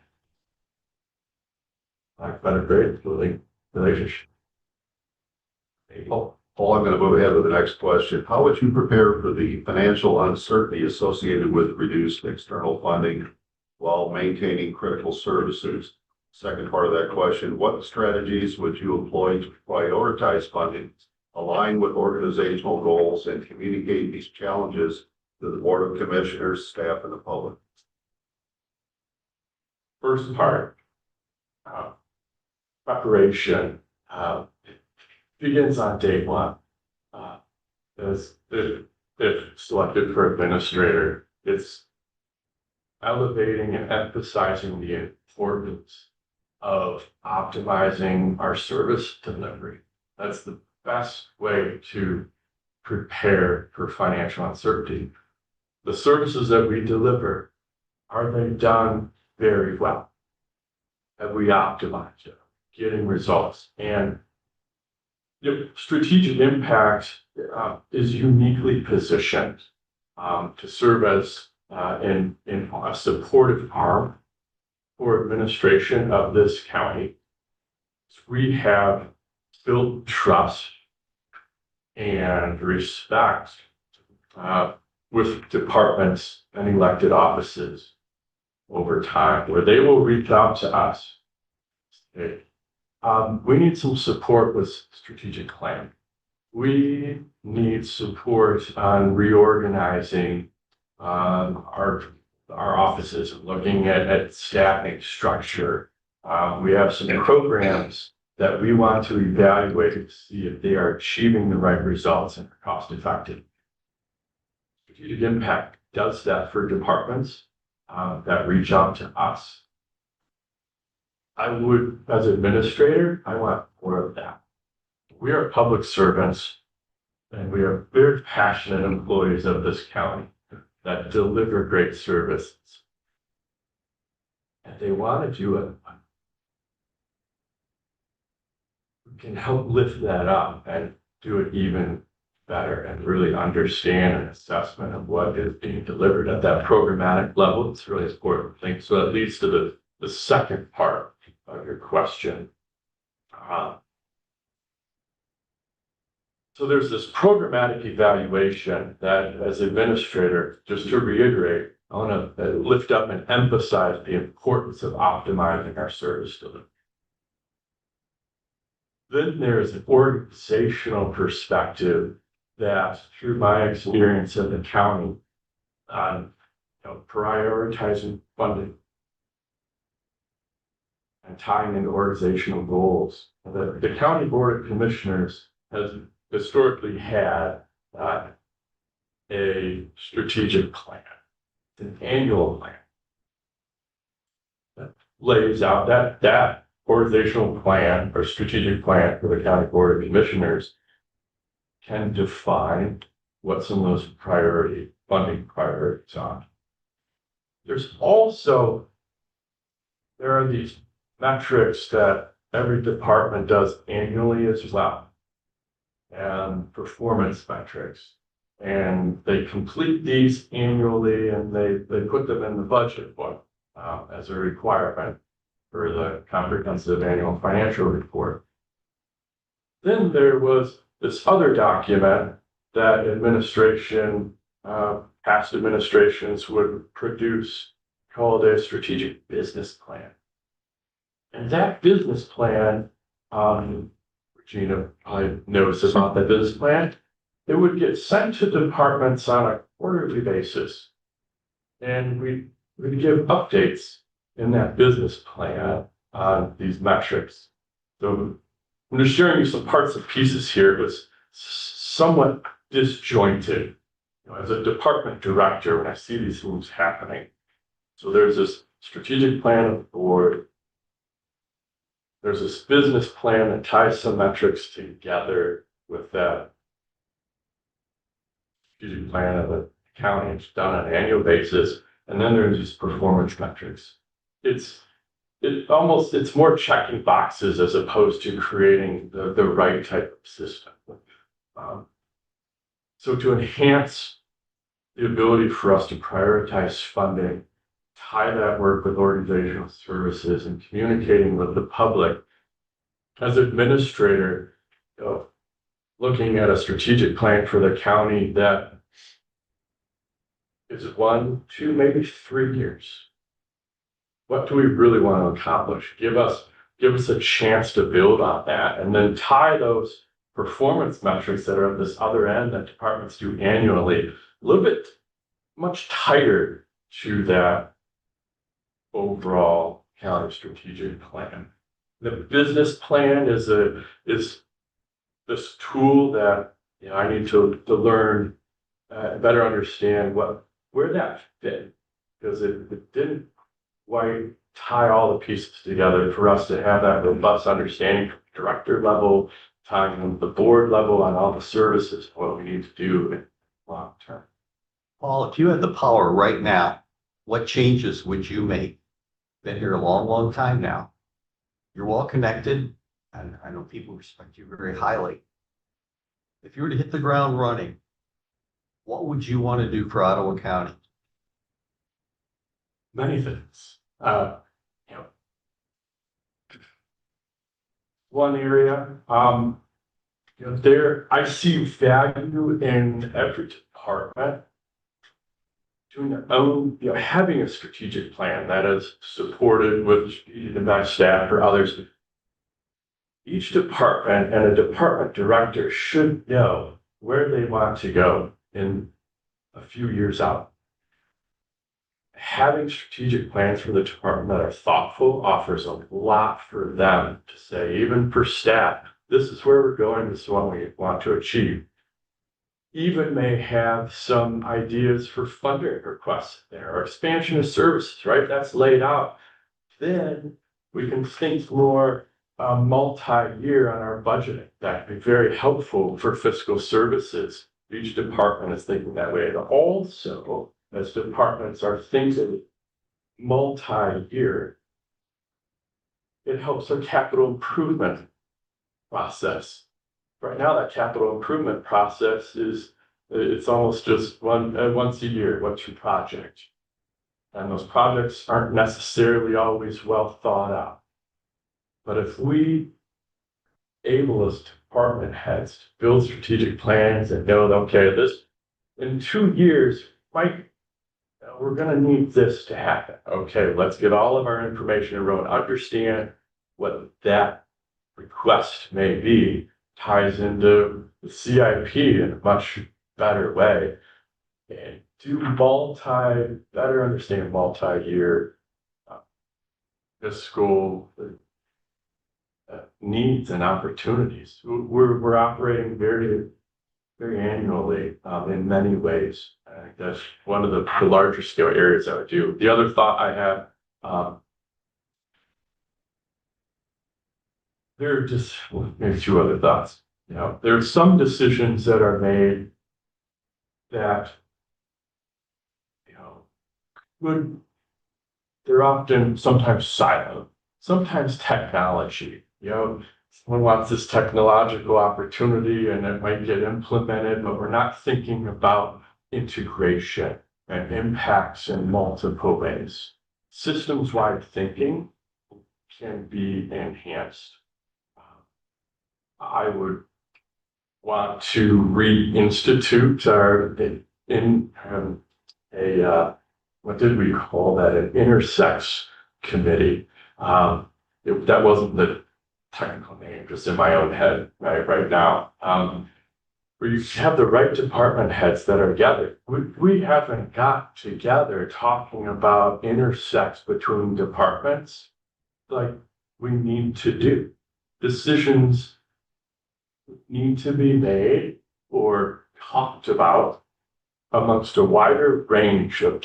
got a great building relationship. Paul, I'm going to move ahead with the next question. How would you prepare for the financial uncertainty associated with reduced external funding while maintaining critical services? Second part of that question, what strategies would you employ to prioritize funding, align with organizational goals, and communicate these challenges to the Board of Commissioners, staff, and the public? First part, preparation, begins on day one. As if selected for administrator, it's elevating and emphasizing the importance of optimizing our service delivery. That's the best way to prepare for financial uncertainty. The services that we deliver, are they done very well? Have we optimized it, getting results? And strategic impact is uniquely positioned to serve as in a supportive arm for administration of this county. We have built trust and respect with departments and elected offices over time, where they will reach out to us. We need some support with strategic planning. We need support on reorganizing our offices and looking at staffing structure. We have some programs that we want to evaluate to see if they are achieving the right results and are cost effective. Strategic impact does that for departments that reach out to us. I would, as administrator, I want more of that. We are public servants, and we are very passionate employees of this county that deliver great services. And they want to do it. We can help lift that up and do it even better and really understand an assessment of what is being delivered at that programmatic level. It's a really important thing. So that leads to the second part of your question. So there's this programmatic evaluation that, as administrator, just to reiterate, I want to lift up and emphasize the importance of optimizing our service delivery. Then there's an organizational perspective that, through my experience in the county, prioritizing funding and tying into organizational goals. The County Board of Commissioners has historically had a strategic plan, an annual plan that lays out that organizational plan or strategic plan for the County Board of Commissioners can define what some of those funding priorities are. There are these metrics that every department does annually as well, and performance metrics. And they complete these annually, and they put them in the budget book as a requirement for the comprehensive annual financial report. Then there was this other document that past administrations would produce, called a strategic business plan. And that business plan, Regina probably knows about that business plan, it would get sent to departments on a quarterly basis. And we'd give updates in that business plan on these metrics. So I'm just sharing you some parts and pieces here. It was somewhat disjointed. As a department director, when I see these things happening, so there's this strategic plan of the board. There's this business plan that ties some metrics together with that strategic plan of the county. It's done on an annual basis. And then there's these performance metrics. It's more checking boxes as opposed to creating the right type of system. So to enhance the ability for us to prioritize funding, tie that work with organizational services and communicating with the public. As administrator, you know, looking at a strategic plan for the county that is 1, 2, maybe 3 years. What do we really want to accomplish? Give us a chance to build on that and then tie those performance metrics that are at this other end that departments do annually, a little bit much tighter to that overall county strategic plan. The business plan is this tool that, you know, I need to learn, better understand where that fit, because it didn't quite tie all the pieces together for us to have that robust understanding from the director level, tying them to the board level on all the services, what we need to do in long term. Paul, if you had the power right now, what changes would you make? Been here a long, long time now. You're well connected, and I know people respect you very highly. If you were to hit the ground running, what would you want to do for Ottawa County? Many things. You know, one area, you know, I see value in every department doing their own, you know, having a strategic plan that is supported with by staff or others. Each department and a department director should know where they want to go in a few years out. Having strategic plans for the department that are thoughtful offers a lot for them to say, even for staff, this is where we're going, this is what we want to achieve. Even may have some ideas for funding requests there, or expansion of services, right? That's laid out. Then we can think more multi-year on our budgeting. That would be very helpful for fiscal services. Each department is thinking that way. And also, as departments are thinking multi-year, it helps our capital improvement process. Right now, that capital improvement process it's almost just once a year, what's your project? And those projects aren't necessarily always well thought out. But if we able as department heads to build strategic plans and know that, okay, this in 2 years, we're going to need this to happen. Okay, let's get all of our information in a row and understand what that request may be, ties into the CIP in a much better way, and better understand multi-year fiscal needs and opportunities. We're operating very, very annually in many ways. I think that's one of the larger scale areas I would do. The other thought I have, there are just maybe 2 other thoughts. You know, there are some decisions that are made that, you know, they're often sometimes siloed, sometimes technology. You know, someone wants this technological opportunity and it might get implemented, but we're not thinking about integration and impacts in multiple ways. Systems-wide thinking can be enhanced. I would want to reinstitute what did we call that? An intersex committee. That wasn't the technical name, just in my own head right now. Where you have the right department heads that are together. We haven't got together talking about intersex between departments like we need to do. Decisions need to be made or talked about amongst a wider range of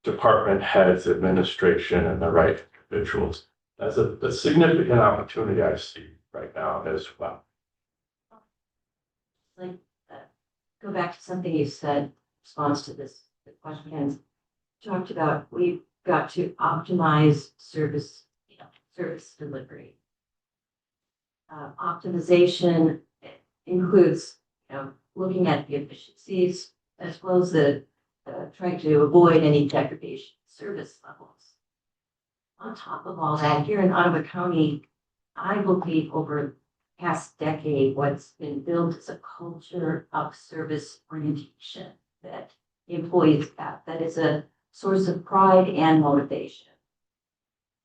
department heads, administration, and the right individuals. That's a significant opportunity I see right now as well. Like, go back to something you said in response to this question. Talked about we've got to optimize service delivery. Optimization includes, looking at the efficiencies as well as the trying to avoid any degradation in service levels. On top of all that, here in Ottawa County, I believe over the past decade, what's been built is a culture of service orientation that employees have, that is a source of pride and motivation.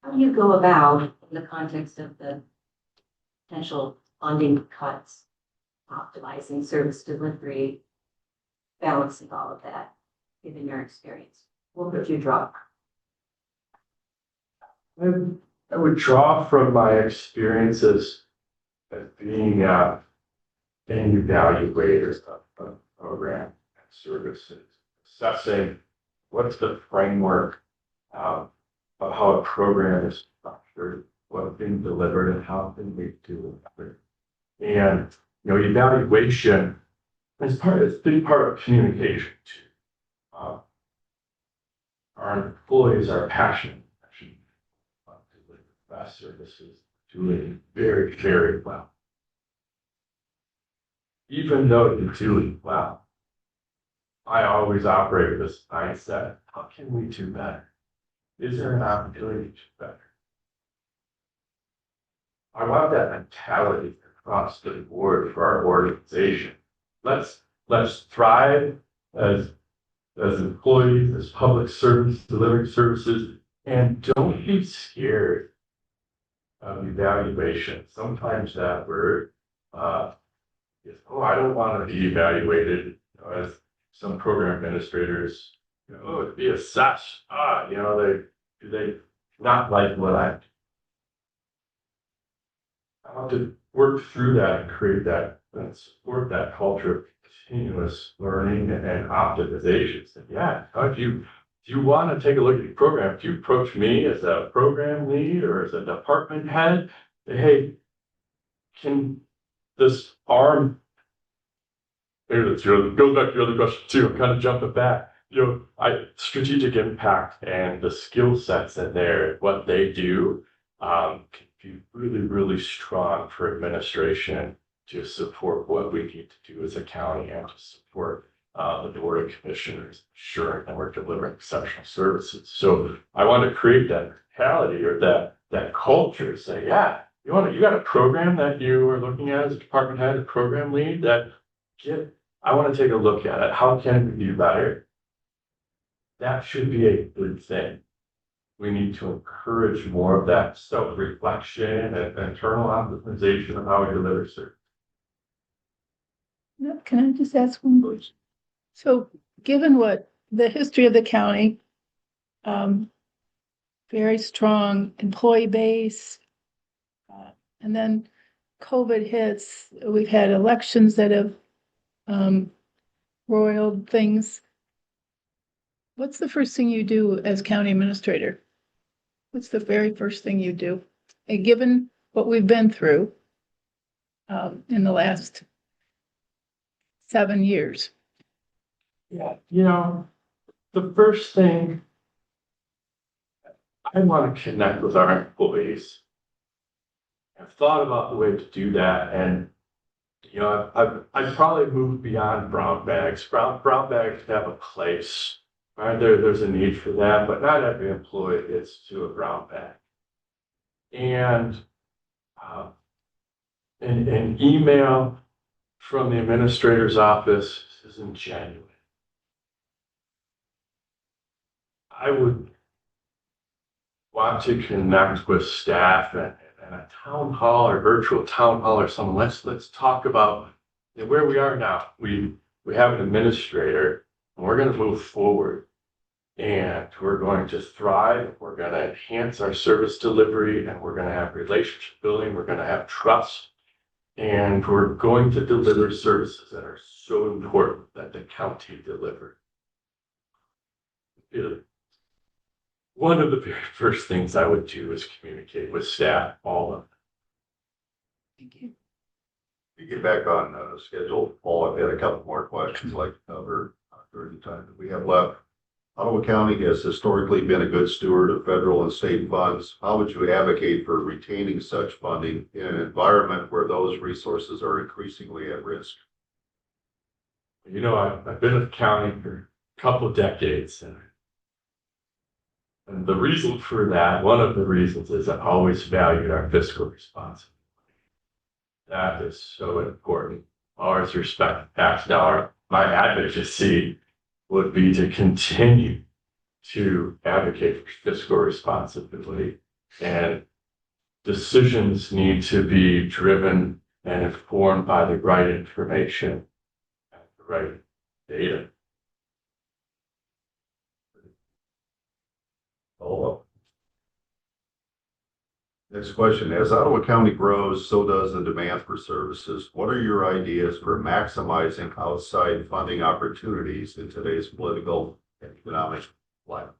How do you go about, in the context of the potential funding cuts, optimizing service delivery, balancing all of that, given your experience? What would you draw? I would draw from my experiences as being an evaluator of program and services, assessing what's the framework of how a program is structured, what's being delivered, and how can we do it. And evaluation is a big part of communication too. Our employees are passionate about delivering the best services, doing very, very well. Even though you're doing well, I always operate with this mindset: how can we do better? Is there an opportunity to do better? I want that mentality across the board for our organization. Let's thrive as employees, as public servants delivering services, and don't be scared of evaluation. Sometimes that word is, I don't want to be evaluated, as some program administrators, to be assessed. They not like what I do. I want to work through that and create that and support that culture of continuous learning and optimizations. And if you want to take a look at your program, if you approach me as a program lead or as a department head, say, hey, can this arm, maybe that's goes back to your other question too, I'm kind of jumping back. Strategic impact and the skill sets in there, what they do, can be really, really strong for administration to support what we need to do as a county and to support the board of commissioners, ensuring that we're delivering exceptional services. So I want to create that mentality or that culture. Say, you got a program that you are looking at as a department head, a program lead. I want to take a look at it. How can we do better? That should be a good thing. We need to encourage more of that self-reflection and internal optimization of how we deliver service. Can I just ask one question? So given what the history of the county, very strong employee base, and then COVID hits, we've had elections that have roiled things. What's the first thing you do as county administrator? What's the very first thing you do? And given what we've been through in the last 7 years. The first thing, I want to connect with our employees. I've thought about the way to do that, and I've probably moved beyond brown bags. Brown bags have a place. Right? There's a need for that, but not every employee gets to a brown bag. And an email from the administrator's office isn't genuine. I would want to connect with staff and a town hall or virtual town hall or something. Let's talk about where we are now. We have an administrator, and we're going to move forward, and we're going to thrive. We're going to enhance our service delivery, and we're going to have relationship building. We're going to have trust, and we're going to deliver services that are so important that the county deliver. One of the very first things I would do is communicate with staff, all of them. Thank you. To get back on schedule, Paul, I've had a couple more questions I'd like to cover during the time that we have left. Ottawa County has historically been a good steward of federal and state funds. How would you advocate for retaining such funding in an environment where those resources are increasingly at risk? I've been at the county for couple decades. And the reason for that, one of the reasons is I always valued our fiscal responsibility. That is so important. Always respect the tax dollar. My advocacy would be to continue to advocate for fiscal responsibility, and decisions need to be driven and informed by the right information and the right data. Next question, as Ottawa County grows, so does the demand for services. What are your ideas for maximizing outside funding opportunities in today's political and economic climate?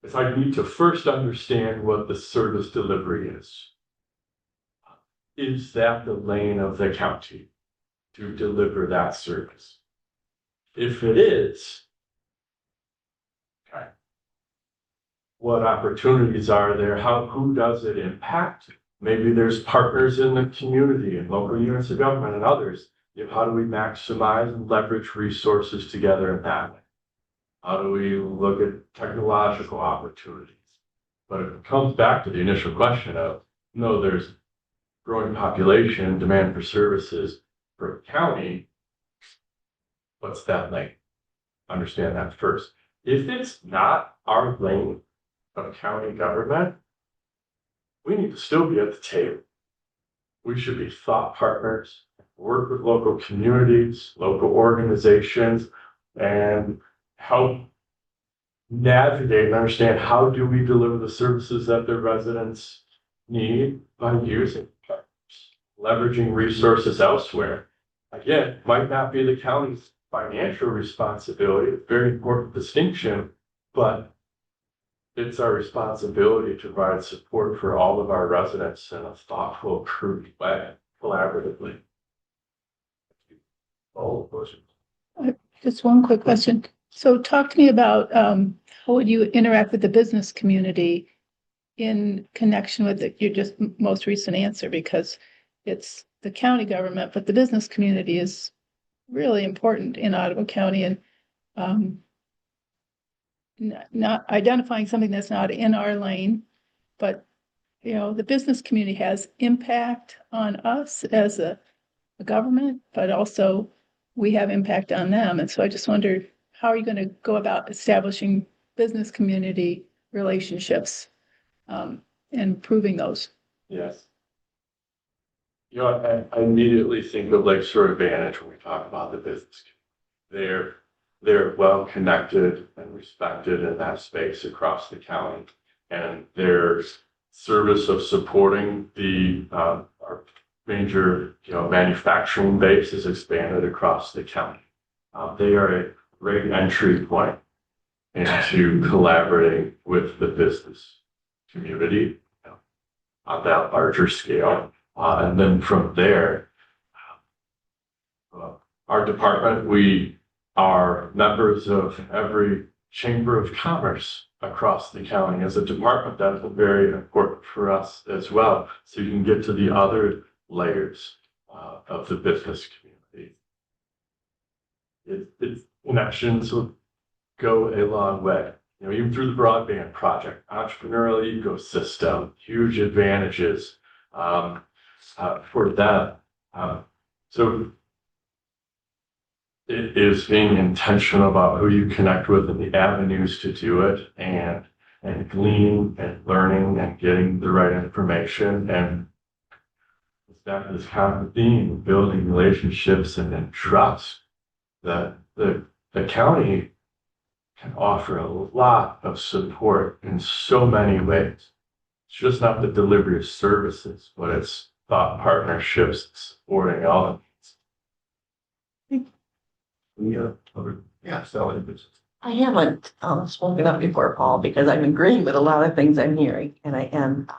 If I need to first understand what the service delivery is that the lane of the county to deliver that service? If it is, okay, what opportunities are there? Who does it impact? Maybe there's partners in the community and local units of government and others. How do we maximize and leverage resources together in that way? How do we look at technological opportunities? But it comes back to the initial question of, no, there's growing population, demand for services for a county. What's that lane? Understand that first. If it's not our lane of county government, we need to still be at the table. We should be thought partners, work with local communities, local organizations, and help navigate and understand how do we deliver the services that the residents need by using partners, leveraging resources elsewhere. Again, might not be the county's financial responsibility, very important distinction, but it's our responsibility to provide support for all of our residents in a thoughtful, prudent way, collaboratively. All questions. Just one quick question. So talk to me about how would you interact with the business community in connection with your just most recent answer, because it's the county government, but the business community is really important in Ottawa County, and not identifying something that's not in our lane, but the business community has impact on us as a government, but also we have impact on them. And so I just wonder, how are you going to go about establishing business community relationships and improving those? Yes. I immediately think of Lakeshore Advantage when we talk about the business community. They're well connected and respected in that space across the county, and their service of supporting our major manufacturing base is expanded across the county. They are a great entry point into collaborating with the business community on that larger scale. And then from there, our department, we are members of every chamber of commerce across the county. As a department, that's very important for us as well. So you can get to the other layers of the business community. Its connections will go a long way. Even through the broadband project, entrepreneurial ecosystem, huge advantages for them. So it is being intentional about who you connect with and the avenues to do it, and gleaning and learning and getting the right information. And it's back to this common theme of building relationships and then trust that the county can offer a lot of support in so many ways. It's just not the delivery of services, but it's thought partnerships supporting all of these. Yeah, Sally. I haven't spoken up before, Paul, because I'm agreeing with a lot of things I'm hearing, and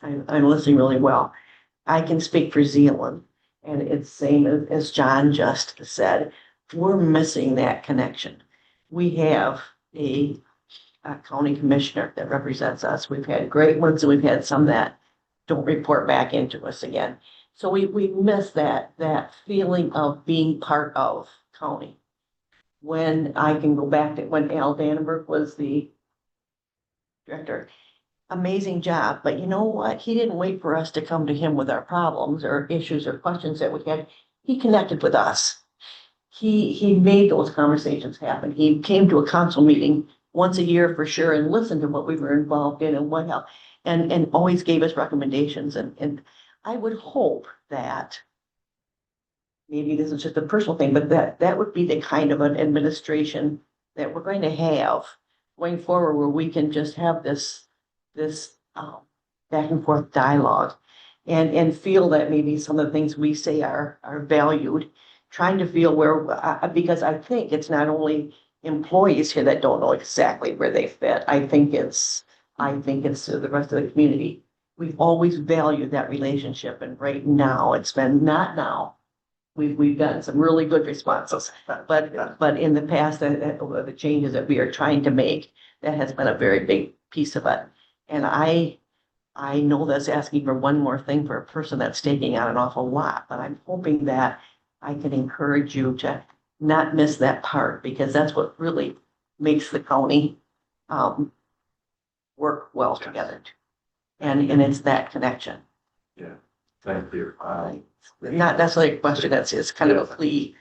I'm listening really well. I can speak for Zealand, and it's same as John just said. We're missing that connection. We have a county commissioner that represents us. We've had great ones, and we've had some that don't report back into us again. So we miss that feeling of being part of county. When I can go back to when Al Dannenberg was the director, amazing job, but you know what? He didn't wait for us to come to him with our problems or issues or questions that we had. He connected with us. He made those conversations happen. He came to a council meeting once a year for sure and listened to what we were involved in and what helped, and always gave us recommendations. And I would hope that maybe this is just a personal thing, but that would be the kind of an administration that we're going to have going forward, where we can just have this back and forth dialogue and feel that maybe some of the things we say are valued, trying to feel where, because I think it's not only employees here that don't know exactly where they fit. I think it's the rest of the community. We've always valued that relationship, and right now it's been not now. We've gotten some really good responses, but in the past, the changes that we are trying to make, that has been a very big piece of it. And I know that's asking for one more thing for a person that's taking on an awful lot, but I'm hoping that I can encourage you to not miss that part, because that's what really makes the county work well together. And it's that connection. Yeah, thank you. Not necessarily a question, it's kind of a plea.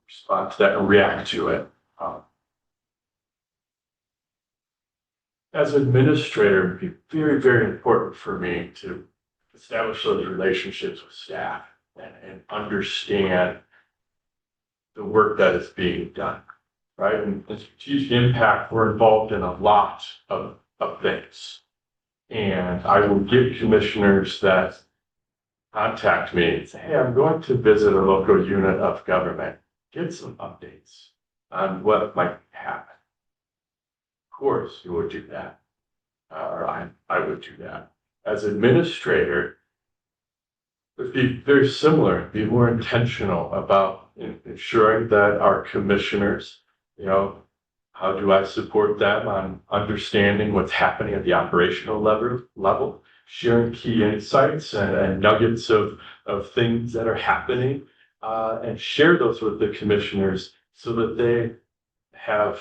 Respond to that and react to it. As administrator, it'd be very, very important for me to establish those relationships with staff and understand the work that is being done, right? And the strategic impact, we're involved in a lot of things. And I will give commissioners that contact me and say, hey, I'm going to visit a local unit of government, get some updates on what might happen. Of course, you would do that, or I would do that. As administrator, it would be very similar, be more intentional about ensuring that our commissioners, how do I support them on understanding what's happening at the operational level, sharing key insights and nuggets of things that are happening, and share those with the commissioners so that they have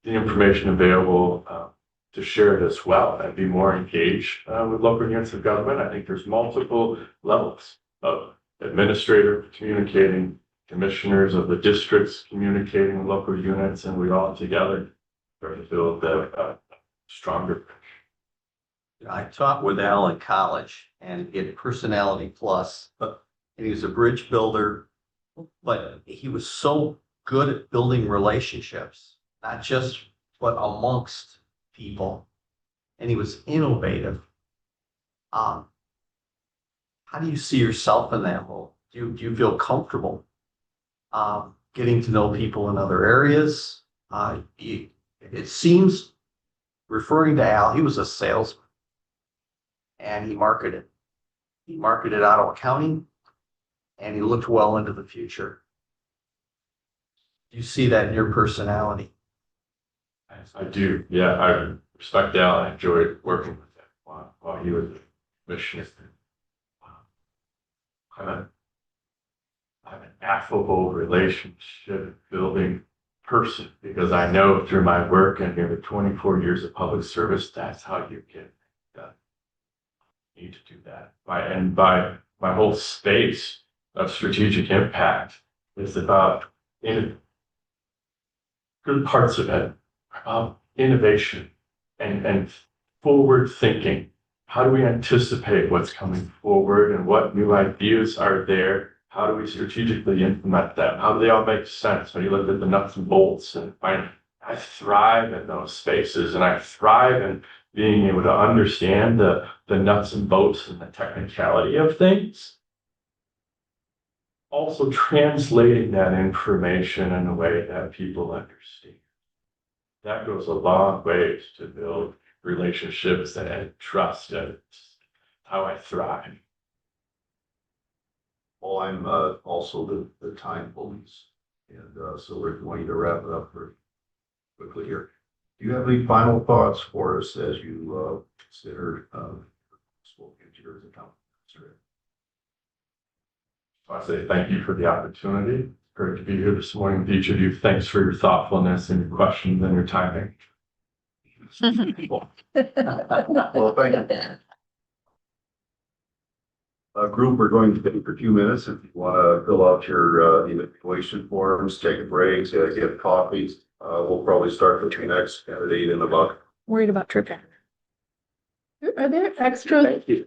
the information available to share it as well and be more engaged with local units of government. I think there's multiple levels of administrator communicating, commissioners of the districts communicating with local units, and we all together start to build a stronger. I taught with Al in college, and he had personality plus, and he was a bridge builder, but he was so good at building relationships, not just but amongst people, and he was innovative. How do you see yourself in that role? Do you feel comfortable getting to know people in other areas? It seems, referring to Al, he was a salesman, and he marketed. He marketed Ottawa County, and he looked well into the future. Do you see that in your personality? I do. Yeah, I respect Al. I enjoyed working with him while he was a commissioner. I'm an affable relationship building person, because I know through my work and nearly 24 years of public service, that's how you get done. You need to do that. By my whole space of strategic impact is about good parts of it, innovation and forward thinking. How do we anticipate what's coming forward and what new ideas are there? How do we strategically implement them? How do they all make sense when you look at the nuts and bolts? And I thrive in those spaces, and I thrive in being able to understand the nuts and bolts and the technicality of things. Also translating that information in a way that people understand. That goes a long way to build relationships and trust, and how I thrive. Well, I'm also the time police, and so we're going to wrap it up very quickly here. Do you have any final thoughts for us as you consider school future as a town administrator. So I say thank you for the opportunity. It's great to be here this morning with each of you. Thanks for your thoughtfulness and your questions and your timing. Well, thank you. Group, we're going to take for 2 minutes. If you want to fill out your evaluation forms, take a break, get coffee. We'll probably start with the next candidate in about. Worried about trip. Are there extra Thank you.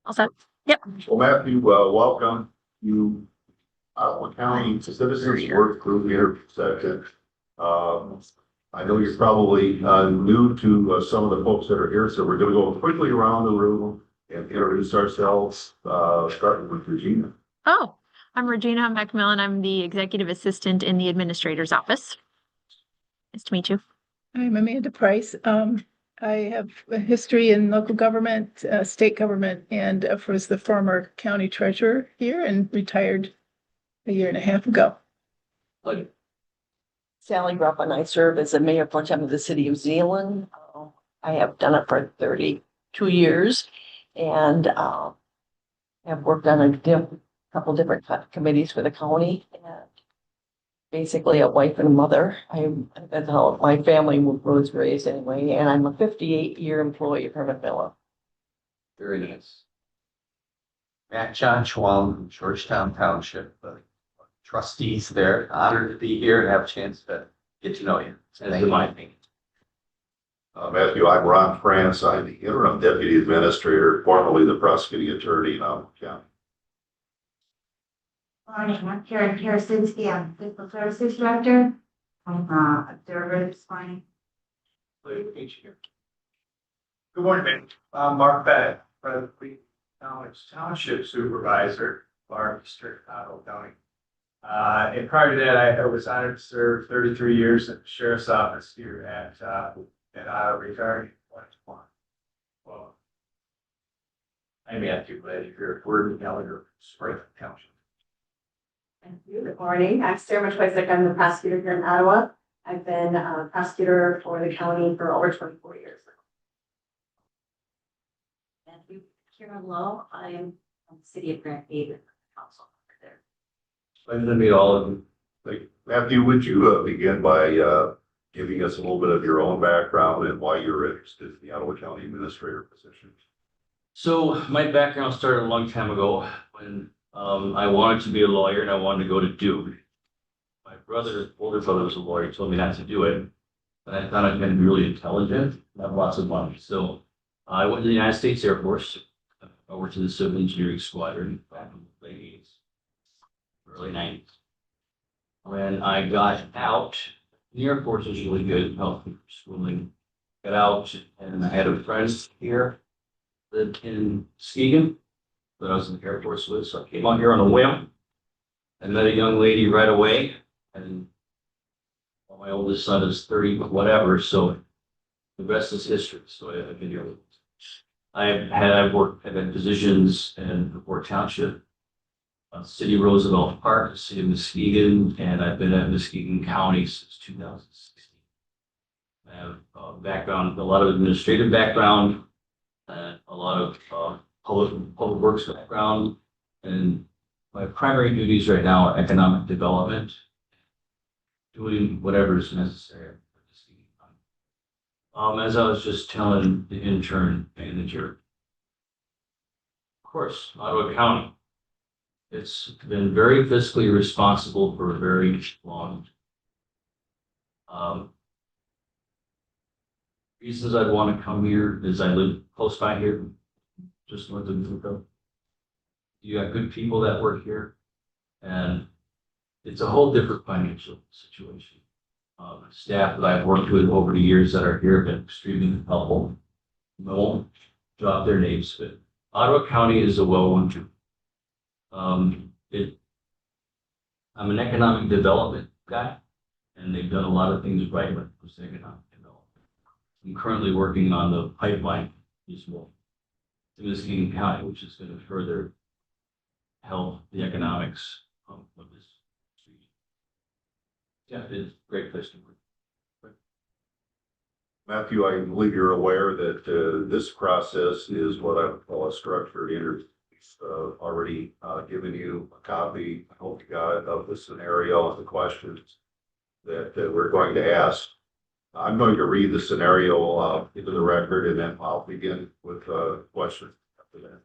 All set. Well, Matthew, welcome. You, Ottawa County Citizens Workgroup interview session. I know you're probably new to some of the folks that are here, so we're going to go quickly around the room and introduce ourselves, starting with Regina. Oh, I'm Regina Macmillan. I'm the executive assistant in the administrator's office. Nice to meet you. I'm Amanda Price. I have a history in local government, state government, and was the former county treasurer here and retired a year and a half ago. Sally Grupp, and I serve as a mayor pro tem of the city of Zeeland. I have done it for 32 years and have worked on a couple different committees for the county, and basically a wife and a mother. That's how my family was raised anyway, and I'm a 58-year employee of Herman Miller. Very nice. John Schwam from Georgetown Township, trustees there. Honored to be here and have a chance to get to know you. Thank you. Matthew, I'm Ron France. I'm the interim deputy administrator, formerly the prosecuting attorney in Ottawa County. Morning, I'm Karen Karasinski. I'm Fiscal Services Director. I'm observer this morning. Good morning, man. I'm Mark Bennett, presently Township Supervisor, Bar District, Ottawa County. And prior to that, I was honored to serve 33 years in the Sheriff's Office here at Ottawa, retiring in 2021. Well, I'm Matthew, glad you're here. Gallagher, Spring Township. Thank you. Good morning. I'm Sarah Machwisick. I'm the prosecutor here in Ottawa. I've been a prosecutor for the county for over 24 years. Matthew, Karen Lowe, I am from the city of Grand Haven, council there. Pleasure to meet all of you. Matthew, would you begin by giving us a little bit of your own background and why you're interested in the Ottawa County Administrator position? So my background started a long time ago when I wanted to be a lawyer and I wanted to go to Duke. My older brother was a lawyer, he told me not to do it, but I thought I'd been really intelligent and have lots of money. So I went to the United States Air Force. I worked in the Civil Engineering Squadron back in the late 80s, early 90s. When I got out, the Air Force was really good, helped me for schooling. Got out and I had a friend here, lived in Muskegon, that I was in the Air Force with. So I came out here on a whim. I met a young lady right away, and well, my oldest son is 30, but whatever. So the rest is history. So I've been here. I've had positions in Fort Township, City Roosevelt Park, the city of Muskegon, and I've been at Muskegon County since 2016. I have background, a lot of administrative background, and a lot of public works background, and my primary duties right now are economic development, doing whatever is necessary. As I was just telling the intern manager, of course, Ottawa County, it's been very fiscally responsible for a very long time. Reasons I'd want to come here is I live close by here, just north of Newcomb. You got good people that work here, and it's a whole different financial situation. Staff that I've worked with over the years that are here have been extremely helpful. I won't drop their names, but Ottawa County is a well-known group. I'm an economic development guy, and they've done a lot of things right when it comes to economic development. I'm currently working on the pipeline as well to Muskegon County, which is going to further help the economics of this region. Yeah, it's a great place to work. Matthew, I believe you're aware that this process is what I would call a structured interview. Already given you a copy, I hope you got it, of the scenario and the questions that we're going to ask. I'm going to read the scenario into the record, and then I'll begin with questions after that.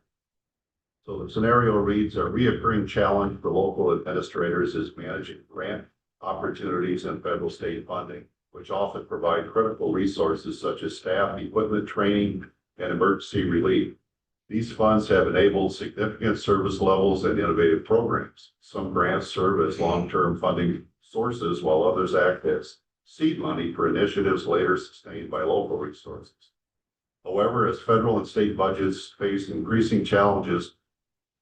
So the scenario reads, a reoccurring challenge for local administrators is managing grant opportunities and federal state funding, which often provide critical resources such as staff, equipment, training, and emergency relief. These funds have enabled significant service levels and innovative programs. Some grants serve as long-term funding sources, while others act as seed money for initiatives later sustained by local resources. However, as federal and state budgets face increasing challenges,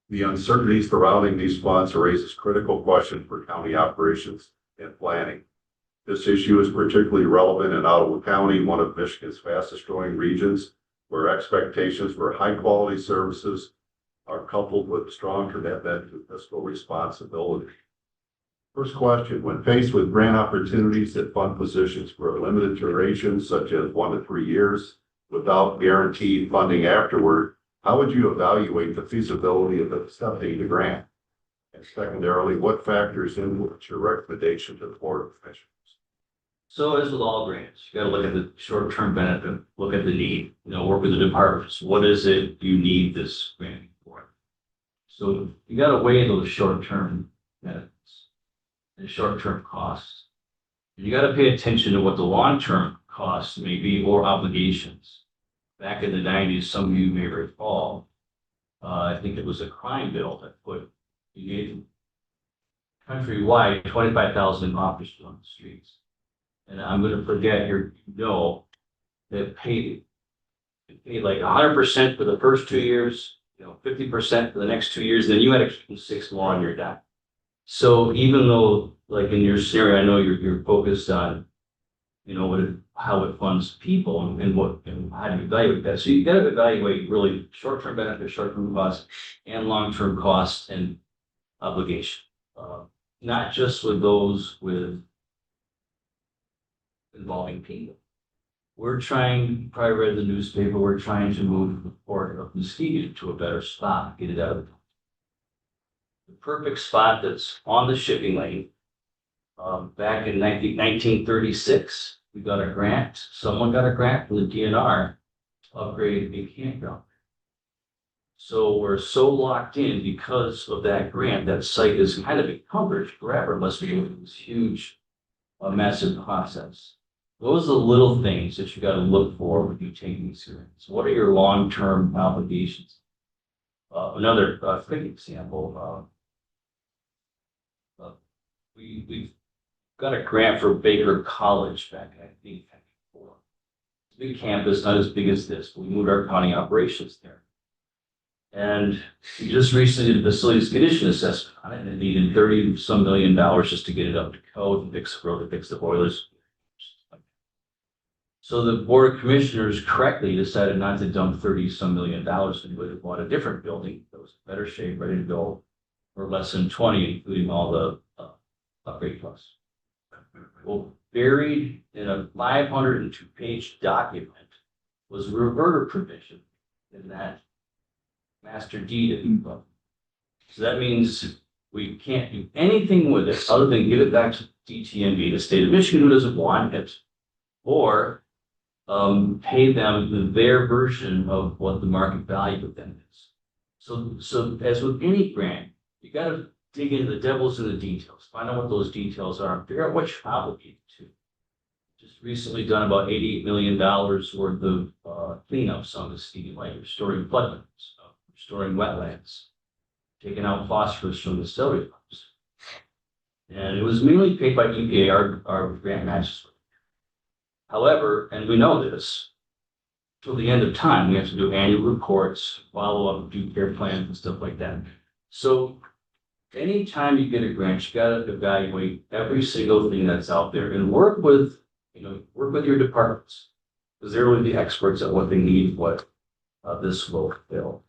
the uncertainty surrounding these funds raises critical questions for county operations and planning. This issue is particularly relevant in Ottawa County, one of Michigan's fastest growing regions, where expectations for high quality services are coupled with strong commitment to fiscal responsibility. First question, when faced with grant opportunities that fund positions for a limited duration, such as 1 to 3 years, without guaranteed funding afterward, how would you evaluate the feasibility of accepting the grant? And secondarily, what factors influence your recommendation to the Board of Commissioners? So as with all grants, you gotta look at the short-term benefit, look at the need, work with the departments. What is it you need this grant for? So you gotta weigh those short-term benefits and short-term costs. You gotta pay attention to what the long-term costs may be or obligations. Back in the 90s, some of you may recall, I think it was a crime bill that you gave countrywide 25,000 officers on the streets. And I'm going to forget here, that paid like 100% for the first 2 years, 50% for the next 2 years, then you had to keep 6 more on your dime. So even though, like in your scenario, I know you're focused on, how it funds people and how do you evaluate that. So you got to evaluate really short-term benefits, short-term costs, and long-term costs and obligation. Not just with those involving people. We're trying, you probably read the newspaper, we're trying to move the port of Muskegon to a better spot, get it out of the perfect spot that's on the shipping lane. Back in 1936, we got a grant, someone got a grant from the DNR to upgrade a campground. So we're so locked in because of that grant, that site is kind of encumbered forever, must be this huge, massive process. Those are the little things that you got to look for when you take these grants. What are your long-term obligations? Another quick example, we've got a grant for Baker College back in, I think, 1994. It's a big campus, not as big as this, but we moved our county operations there. And we just recently did a facilities condition assessment on it, and it needed $30-some million just to get it up to code and fix the road, and fix the boilers. So the Board of Commissioners correctly decided not to dump $30-some million and would have bought a different building that was in better shape, ready to go for less than 20, including all the upgrade costs. Well, buried in a 502-page document was a reverter provision in that master deed of income. So that means we can't do anything with it other than give it back to DTNB, the state of Michigan, who doesn't want it, or pay them their version of what the market value of them is. So as with any grant, you got to dig into the devil's in the details, find out what those details are, figure out what you're obligated to. Just recently done about $88 million worth of cleanups on the Muskegon Lake, restoring floodlands, restoring wetlands, taking out phosphorus from the celery pumps. And it was mainly paid by EPA, our grant matches. However, and we know this, till the end of time, we have to do annual reports, follow up, do care plans and stuff like that. So anytime you get a grant, you got to evaluate every single thing that's out there and work with your departments, because they're really the experts at what they need, what this will fulfill.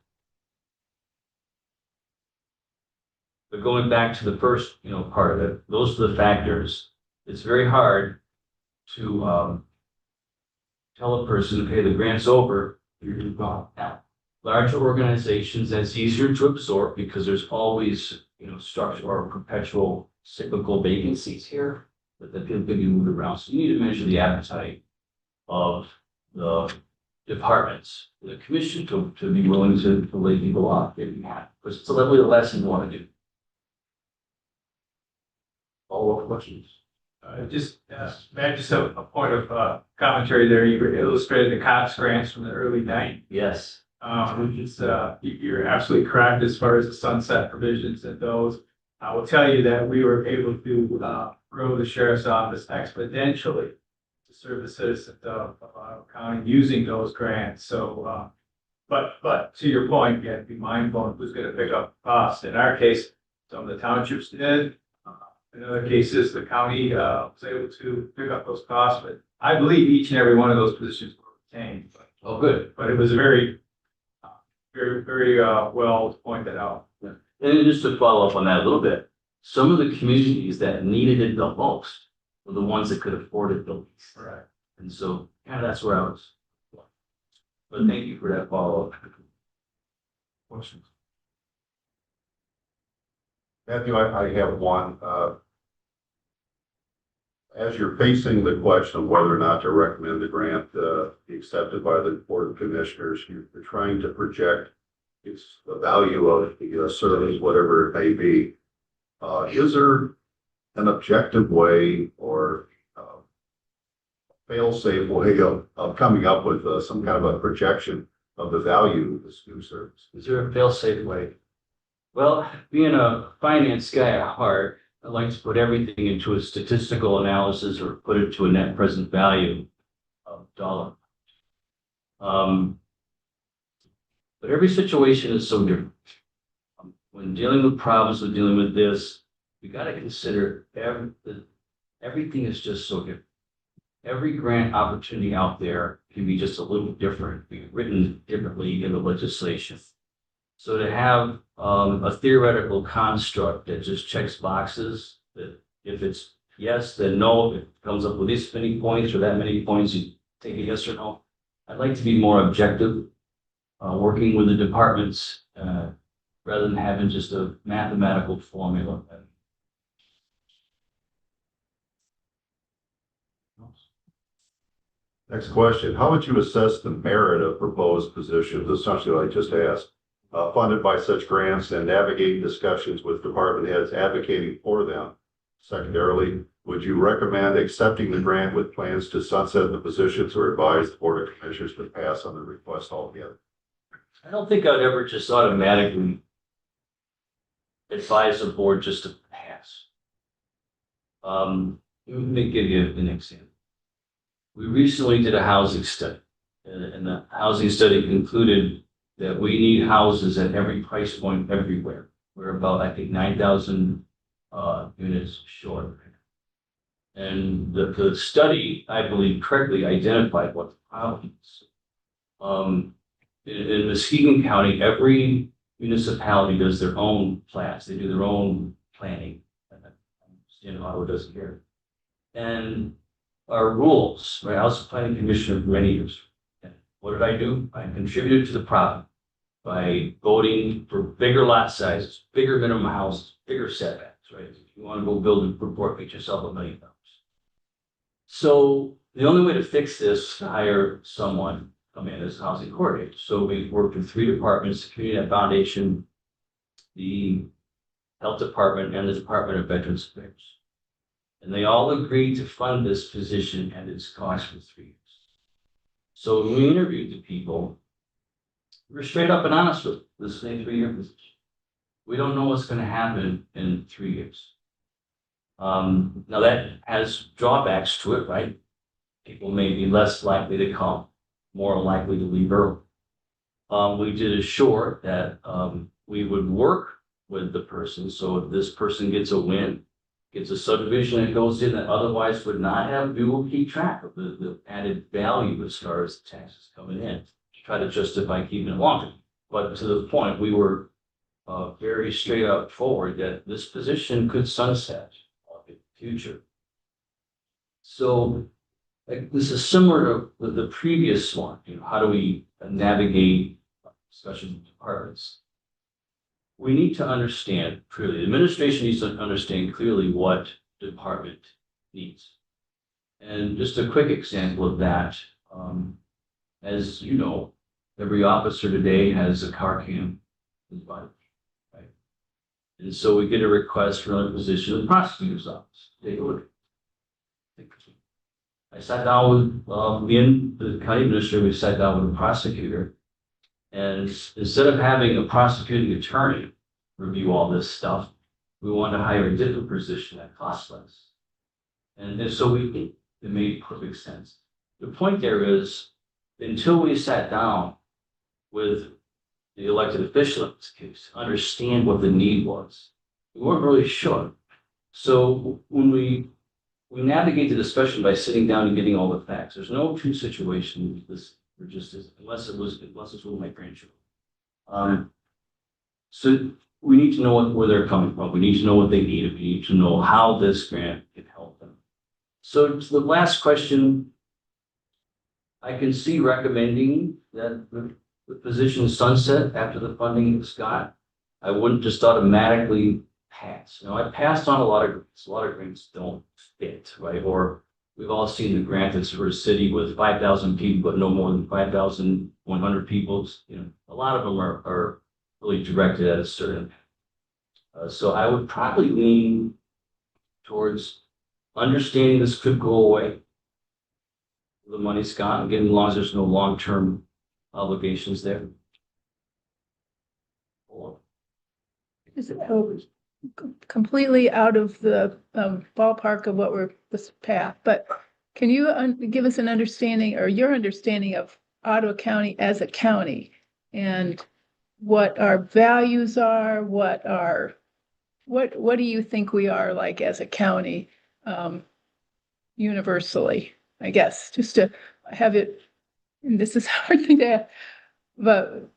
But going back to the first, part of it, those are the factors. It's very hard to tell a person, okay, the grant's over, you're gone. Now, larger organizations, that's easier to absorb because there's always, structural or perpetual cyclical vacancies here that can be moved around. So you need to measure the appetite of the departments, the commission to be willing to lay people off if you have, because it's a level of the lesson you want to do. Follow-up questions? Matt, just a point of commentary there. You illustrated the COPS grants from the early 90s. Yes. which is, you're absolutely correct as far as the sunset provisions and those. I will tell you that we were able to, grow the sheriff's office exponentially to serve the citizens of Ottawa County using those grants. So, but to your point, you have to be mindful of who's gonna pick up the cost. In our case, some of the townships did. In other cases, the county, was able to pick up those costs, but I believe each and every one of those positions were retained. Oh, good. But it was very, very well pointed out. And just to follow up on that a little bit, some of the communities that needed it the most were the ones that could afford it the least. Right. And so, kind of that's where I was. But thank you for that follow-up. Questions? Matthew, I have one. As you're facing the question of whether or not to recommend the grant be accepted by the Board of Commissioners, you're trying to project the value of the service, whatever it may be. Is there an objective way or fail-safe way of coming up with some kind of a projection of the value of this new service? Is there a fail-safe way? Well, being a finance guy at heart, I like to put everything into a statistical analysis or put it to a net present value of dollar. But every situation is so different. When dealing with problems, when dealing with this, we got to consider everything is just so different. Every grant opportunity out there can be just a little different, be written differently in the legislation. So to have a theoretical construct that just checks boxes, that if it's yes, then no, if it comes up with this many points or that many points, you take a yes or no. I'd like to be more objective, working with the departments rather than having just a mathematical formula. Next question. How would you assess the merit of proposed positions, essentially what I just asked, funded by such grants and navigate discussions with department heads advocating for them? Secondarily, would you recommend accepting the grant with plans to sunset the positions or advise the Board of Commissioners to pass on the request altogether? I don't think I'd ever just automatically advise the board just to pass. Let me give you an example. We recently did a housing study, and the housing study concluded that we need houses at every price point everywhere. We're about, I think, 9,000 units short. And the study, I believe, correctly identified what the problem is. In Muskegon County, every municipality does their own plans. They do their own planning. And Ottawa doesn't here. And our rules, right? I was a planning commissioner for many years. And what did I do? I contributed to the problem by voting for bigger lot sizes, bigger minimum houses, bigger setbacks, right? If you want to go build a report, make yourself $1 million. So the only way to fix this is to hire someone come in as a housing coordinator. So we worked with 3 departments, the Community Foundation, the Health Department, and the Department of Veterans Affairs. And they all agreed to fund this position at its cost for 3 years. So when we interviewed the people, we were straight up and honest with them. This is a 3-year position. We don't know what's going to happen in 3 years. Now that has drawbacks to it, right? People may be less likely to come, more likely to leave early. We did assure that we would work with the person. So if this person gets a win, gets a subdivision that goes in that otherwise would not have, we will keep track of the added value as far as the taxes coming in to try to justify keeping it longer. But to the point, we were very straight up forward that this position could sunset in the future. So this is similar to the previous one. How do we navigate discussions with departments? We need to understand clearly, the administration needs to understand clearly what the department needs. And just a quick example of that, as you know, every officer today has a car cam in his body, right? And so we get a request for another position in the prosecutor's office. Take a look. I sat down with the county administrator, we sat down with the prosecutor, And instead of having a prosecuting attorney review all this stuff, we wanted to hire a different position that costs less. And so it made perfect sense. The point there is, until we sat down with the elected official in this case, to understand what the need was, we weren't really sure. So when we navigate the discussion by sitting down and getting all the facts, there's no true situation with this, or just is, unless it's with my grandchildren. So we need to know where they're coming from. We need to know what they need. We need to know how this grant can help them. So to the last question, I can see recommending that the position sunset after the funding is gone. I wouldn't just automatically pass. You know, I passed on a lot of grants. A lot of grants don't fit, right? Or we've all seen the grant that's for a city with 5,000 people, but no more than 5,100 people. You know, a lot of them are really directed at a certain. So I would probably lean towards understanding this could go away. The money's gone, again, as long as there's no long-term obligations there. Is it completely out of the ballpark of what we're this path, but can you give us an understanding or your understanding of Ottawa County as a county and what our values are, what do you think we are like as a county universally, I guess, just to have it, and this is hard thing to ask, but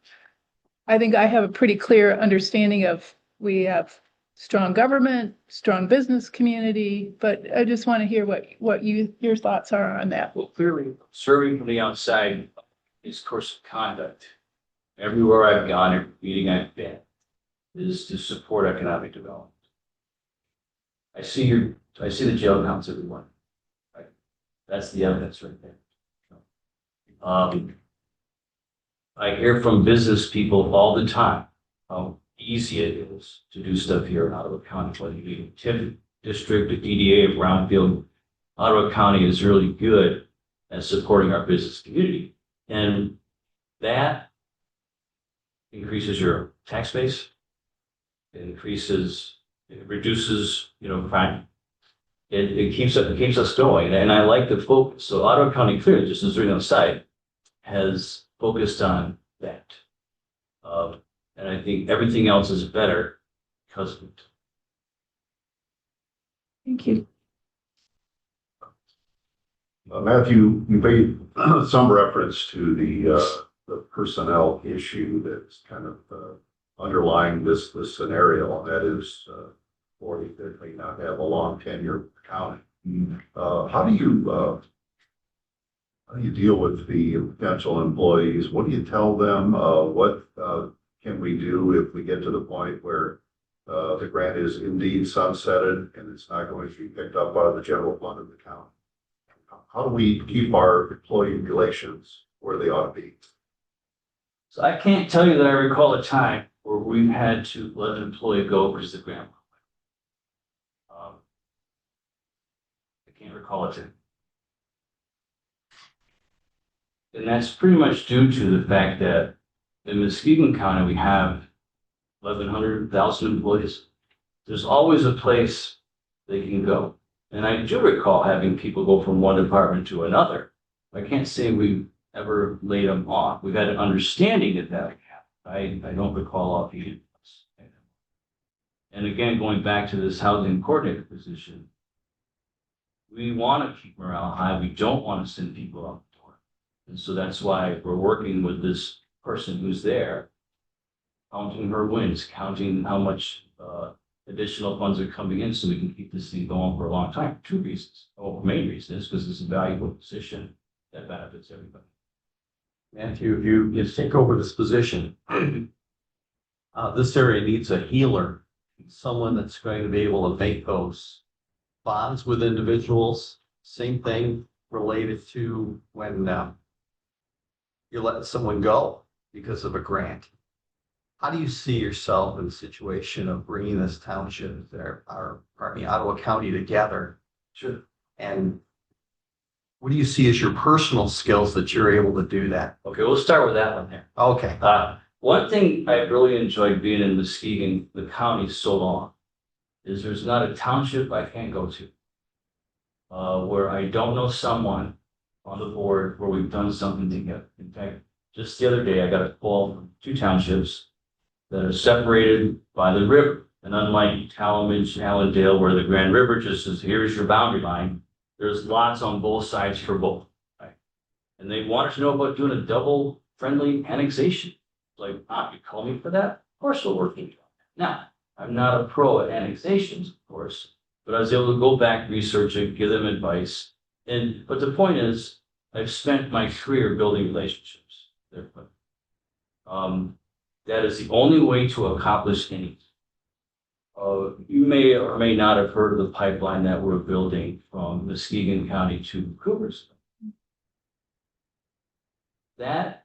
I think I have a pretty clear understanding of we have strong government, strong business community, but I just want to hear what your thoughts are on that. Well, clearly, serving from the outside is course of conduct. Everywhere I've gone, every meeting I've been, is to support economic development. I see the jail counts, everyone. Right? That's the evidence right there. I hear from business people all the time how easy it is to do stuff here in Ottawa County, whether you be TIF district, the DDA of Brownfield. Ottawa County is really good at supporting our business community. And that increases your tax base. It reduces, crime. It keeps us going. And I like the focus. So Ottawa County clearly, just as on the side, has focused on that. And I think everything else is better because of it. Thank you. Matthew, you made some reference to the personnel issue that's kind of underlying this scenario, and that is that may not have a long tenure accounting. How do you deal with the potential employees? What do you tell them? What can we do if we get to the point where the grant is indeed sunsetted and it's not going to be picked up out of the general fund of the county? How do we keep our employee relations where they ought to be? So I can't tell you that I recall a time where we've had to let an employee go because the grant. I can't recall it. And that's pretty much due to the fact that in Muskegon County, we have 1,100,000 employees. There's always a place they can go. And I do recall having people go from one department to another. I can't say we've ever laid them off. We've had an understanding that would happen. I don't recall offhand. And again, going back to this housing coordinator position, we want to keep morale high. We don't want to send people out the door. And so that's why we're working with this person who's there, counting her wins, counting how much additional funds are coming in so we can keep this thing going for a long time. For 2 reasons. The main reason is because it's a valuable position that benefits everybody. Matthew, if you take over this position, this area needs a healer, someone that's going to be able to make those bonds with individuals. Same thing related to when you let someone go because of a grant. How do you see yourself in the situation of bringing this township, Ottawa County together? Sure. And what do you see as your personal skills that you're able to do that? Okay, we'll start with that one there. Okay. One thing I really enjoyed being in Muskegon, the county so long, is there's not a township I can't go to. Where I don't know someone on the board where we've done something together. In fact, just the other day, I got a call from 2 townships that are separated by the river. And unlike Talmadge, Allendale, where the Grand River just says, here's your boundary line, there's lots on both sides for both. Right? And they wanted to know about doing a double friendly annexation. Like, you call me for that? Of course we'll work with you. Now, I'm not a pro at annexations, of course, but I was able to go back, research it, give them advice. But the point is, I've spent my career building relationships. That is the only way to accomplish anything. You may or may not have heard of the pipeline that we're building from Muskegon County to Coopersville. That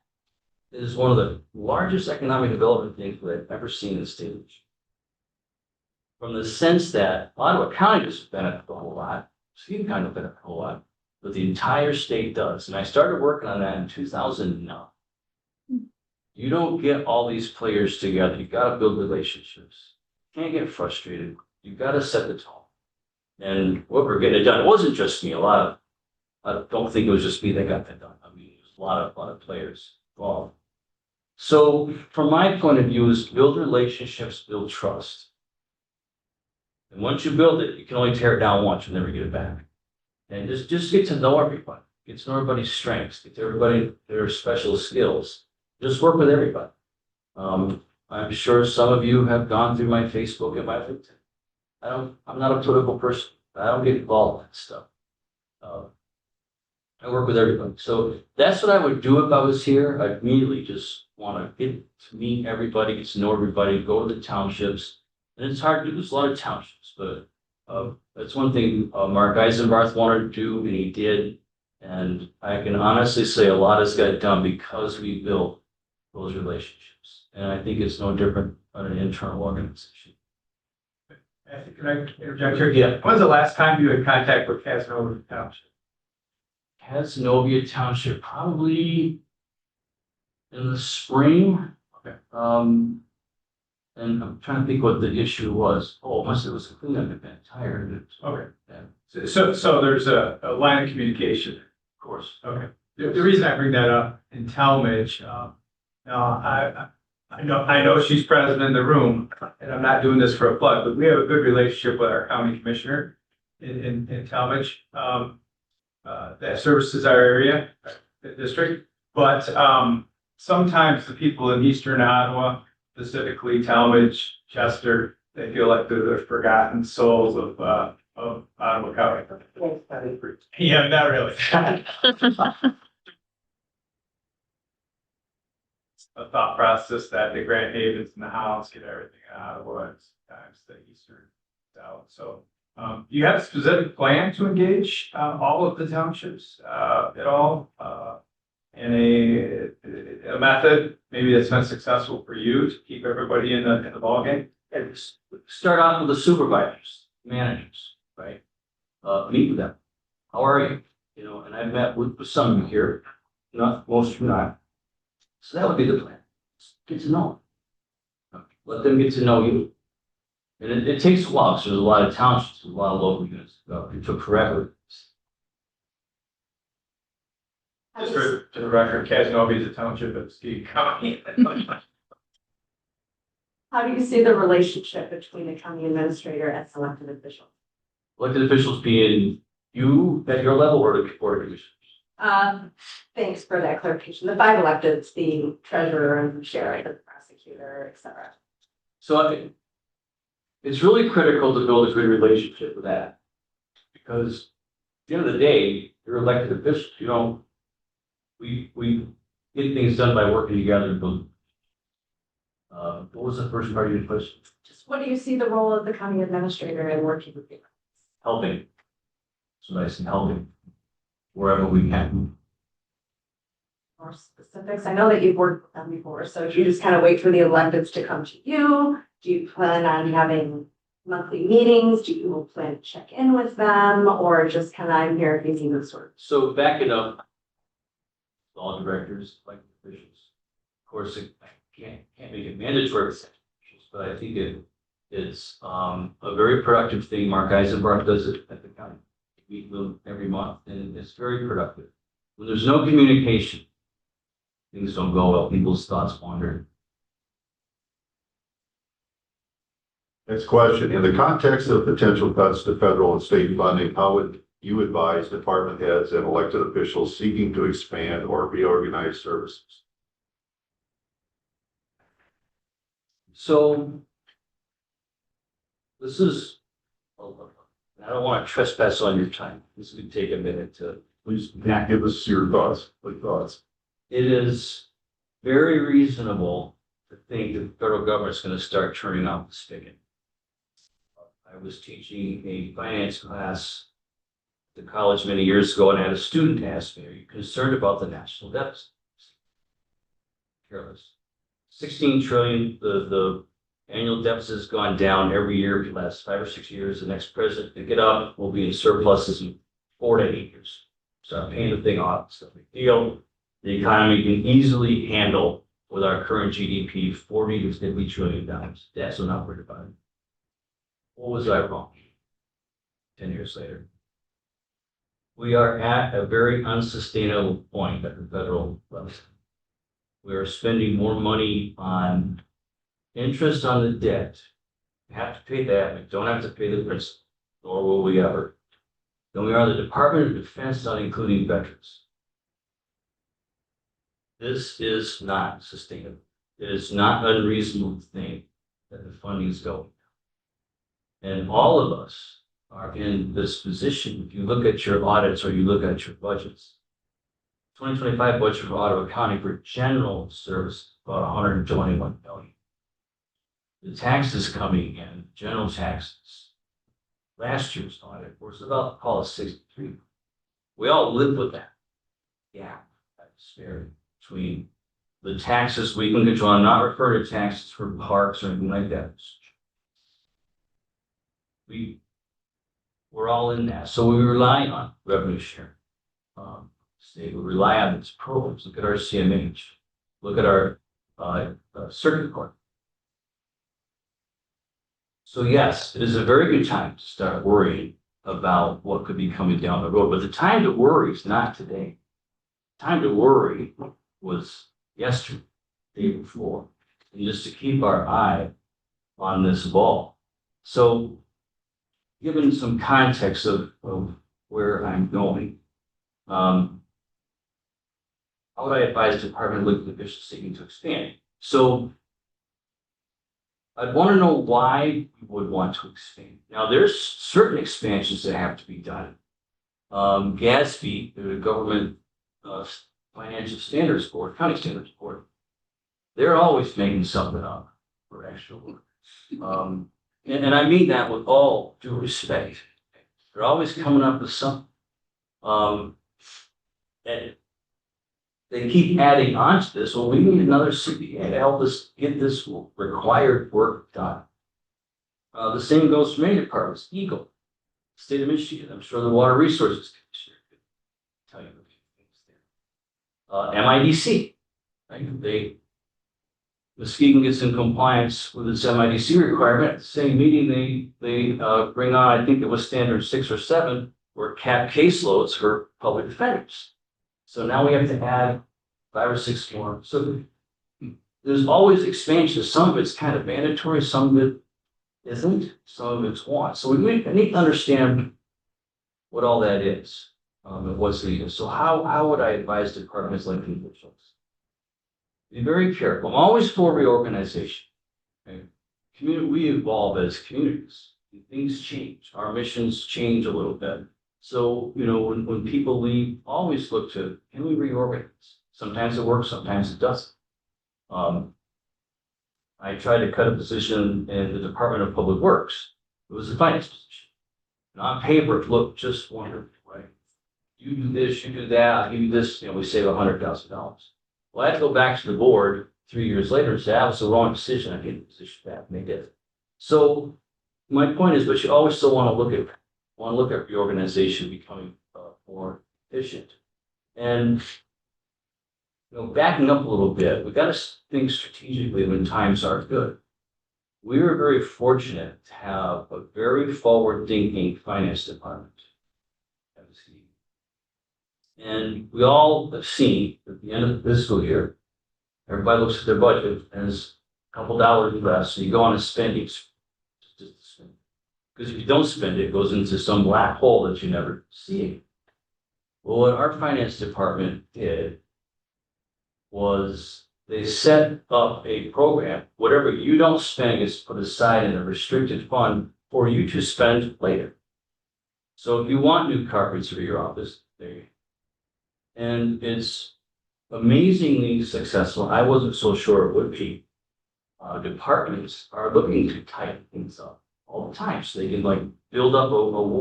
is one of the largest economic development things that I've ever seen in the state of Michigan. From the sense that Ottawa County doesn't benefit a whole lot, Muskegon County doesn't benefit a whole lot, but the entire state does. And I started working on that in 2009. You don't get all these players together. You've got to build relationships. You can't get frustrated. You've got to set the tone. And what we're getting done, it wasn't just me. I don't think it was just me that got that done. I mean, it was a lot of players involved. So from my point of view is build relationships, build trust. And once you build it, you can only tear it down once, you'll never get it back. And just get to know everybody, get to know everybody's strengths, get to everybody their special skills. Just work with everybody. I'm sure some of you have gone through my Facebook and my LinkedIn. I'm not a political person. I don't get involved in that stuff. I work with everybody. So that's what I would do if I was here. I'd immediately just want to get to meet everybody, get to know everybody, go to the townships. And it's hard to do. There's a lot of townships, but that's one thing Mark Eisenbarth wanted to do, and he did. And I can honestly say a lot has got done because we built those relationships. And I think it's no different on an internal organization. Can I interject here? Yeah. When's the last time you had contact with Casanova Township? Casanova Township, probably in the spring. Okay. And I'm trying to think what the issue was. Oh, it was a cleanup event, tired. Okay. Yeah. So there's a line of communication. Of course. Okay. The reason I bring that up in Talmadge, now I know she's present in the room, and I'm not doing this for a plug, but we have a good relationship with our county commissioner in Talmadge. That services our area, the district, but sometimes the people in eastern Ottawa, specifically Talmadge, Chester, they feel like they're the forgotten souls of Ottawa County. Yeah, not really. A thought process that the Grand Havens and the Hounds get everything in Ottawa, and sometimes the eastern South. So you have a specific plan to engage all of the townships at all in a method maybe that's been successful for you to keep everybody in the ballgame? And start out with the supervisors, managers, right? Meet with them. How are you? You know, and I've met with some of you here, not most of you not. So that would be the plan. Get to know them. Let them get to know you. And it takes a while, because there's a lot of townships, there's a lot of local units. It took forever. Just for the record, Casanova is a township of Muskegon County. How do you see the relationship between the county administrator and elected officials? Elected officials being you at your level or the board of commissioners? Thanks for that clarification. The 5 electeds being treasurer and sheriff and prosecutor, et cetera. So it's really critical to build a good relationship with that. Because at the end of the day, you're elected officials. You don't, we get things done by working together and building. What was the first part of your question? Just what do you see the role of the county administrator in working with you? Helping. So I say helping wherever we can. More specifics. I know that you've worked with them before, so do you just kind of wait for the electeds to come to you? Do you plan on having monthly meetings? Do you plan to check in with them or just kind of I'm here if you need the sort? So back it up. All directors, like officials. Of course, it can't make it mandatory, for officials, but I think it's a very productive thing. Mark Eisenbach does it at the county. We meet with them every month, and it's very productive. When there's no communication, things don't go well. People's thoughts wander. Next question, in the context of potential cuts to federal and state funding, how would you advise department heads and elected officials seeking to expand or reorganize services? So this is, I don't want to trespass on your time. This could take a minute to. Please give us your thoughts. Quick thoughts. It is very reasonable to think that the federal government's going to start turning off the spigot. I was teaching a finance class at the college many years ago, and I had a student ask me, "Are you concerned about the national deficit?" Careless. 16 trillion, the annual deficit has gone down every year for the last 5 or 6 years. The next president to get up will be in surpluses in 4 to 8 years. Start paying the thing off. It's no big deal. The economy can easily handle, with our current GDP, $40 to $50 trillion. That's what I'm worried about. What was I wrong? 10 years later. We are at a very unsustainable point at the federal level. We are spending more money on interest on the debt. We have to pay that. We don't have to pay the principal, nor will we ever. Then we are the Department of Defense, not including veterans. This is not sustainable. It is not unreasonable to think that the funding is going down. And all of us are in this position. If you look at your audits or you look at your budgets, 2025 budget for Ottawa County for general service, about 121 million. The taxes coming in, general taxes, last year's audit was about, call it 63. We all live with that gap, that disparity between the taxes we can control. I'm not referring to taxes for parks or anything like that. We're all in that. So we rely on revenue share. We rely on these programs. Look at our CMH. Look at our circuit court. So yes, it is a very good time to start worrying about what could be coming down the road. But the time to worry is not today. Time to worry was yesterday, the day before, and just to keep our eye on this ball. So, given some context of where I'm going, how would I advise department elected officials seeking to expand? So, I'd want to know why you would want to expand. Now, there's certain expansions that have to be done. GASB, the Government Financial Standards Board, County Standards Board, they're always making something up for extra work. And I mean that with all due respect. They're always coming up with something. And they keep adding on to this. Well, we need another CPA to help us get this required work done. The same goes for many departments. Eagle, State of Michigan. I'm sure the Water Resources Commissioner could tell you a few things there. MIDC, right? Muskegon gets in compliance with its MIDC requirement. At the same meeting, they bring on, I think it was standard 6 or 7, were cap caseloads for public defenders. So now we have to add 5 or 6 more. So there's always expansion. Some of it's kind of mandatory, some of it isn't, some of it's want. So we need to understand what all that is and what's needed. So how would I advise departments like officials? Be very careful. I'm always for reorganization. Okay? We evolve as communities. Things change. Our missions change a little bit. So, when people leave, always look to, can we reorganize? Sometimes it works, sometimes it doesn't. I tried to cut a position in the Department of Public Works. It was a finance position. And on paper, it looked just wonderful, right? You do this, you do that, I'll give you this, we save $100,000. Well, I had to go back to the board 3 years later and say, that was the wrong decision. I gave the position back, and they did. So my point is, but you always still want to look at reorganization becoming more efficient. And backing up a little bit, we got to think strategically when times are good. We were very fortunate to have a very forward-thinking finance department. And we all have seen at the end of the fiscal year, everybody looks at their budget and there's a couple dollars less, so you go on a spending. Because if you don't spend it, it goes into some black hole that you never see. Well, what our finance department did was they set up a program. Whatever you don't spend is put aside in a restricted fund for you to spend later. So if you want new carpets for your office, there you go. And it's amazingly successful. I wasn't so sure it would be. Departments are looking to tighten things up all the time, so they can build up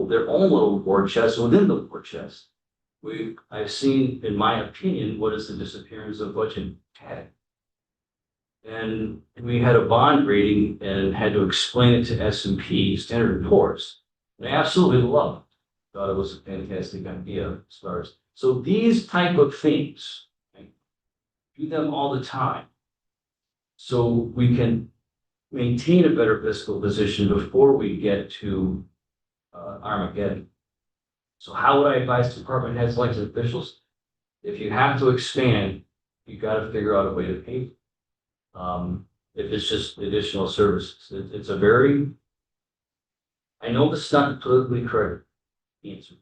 their own little war chest within the war chest. I've seen, in my opinion, what is the disappearance of budget tag. And we had a bond rating and had to explain it to S&P, Standard & Poor's. And I absolutely loved it. Thought it was a fantastic idea as far as. So these type of things, do them all the time. So we can maintain a better fiscal position before we get to Armageddon. So how would I advise department heads, elected officials? If you have to expand, you got to figure out a way to pay. If it's just additional services, it's a very. I know it's not politically correct answer,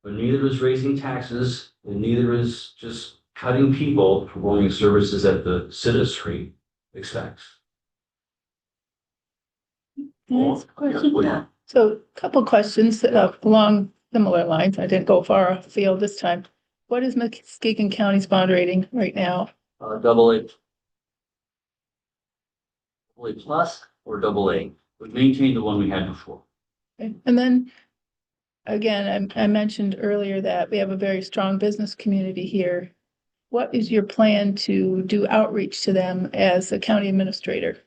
but neither is raising taxes, and neither is just cutting people performing services that the citizenry expects. Can I ask a question? please. So a couple questions along similar lines. I didn't go far afield this time. What is Muskegon County's bond rating right now? Double A. Double A plus or double A. We maintain the one we had before. Okay. And then, again, I mentioned earlier that we have a very strong business community here. What is your plan to do outreach to them as a county administrator?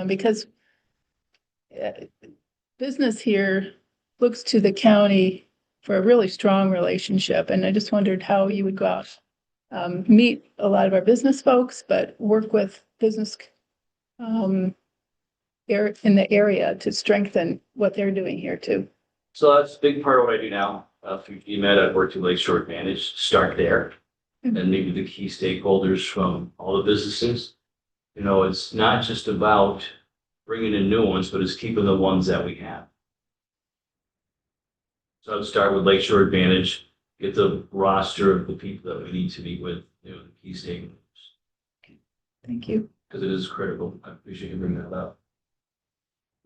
Because business here looks to the county for a really strong relationship. And I just wondered how you would go out, meet a lot of our business folks, but work with business in the area to strengthen what they're doing here too. So that's a big part of what I do now. Through GMED, I've worked with Lakeshore Advantage, start there. And maybe the key stakeholders from all the businesses. It's not just about bringing in new ones, but it's keeping the ones that we have. So I would start with Lakeshore Advantage, get the roster of the people that we need to meet with, the key stakeholders. Thank you. Because it is critical. I appreciate you bringing that up.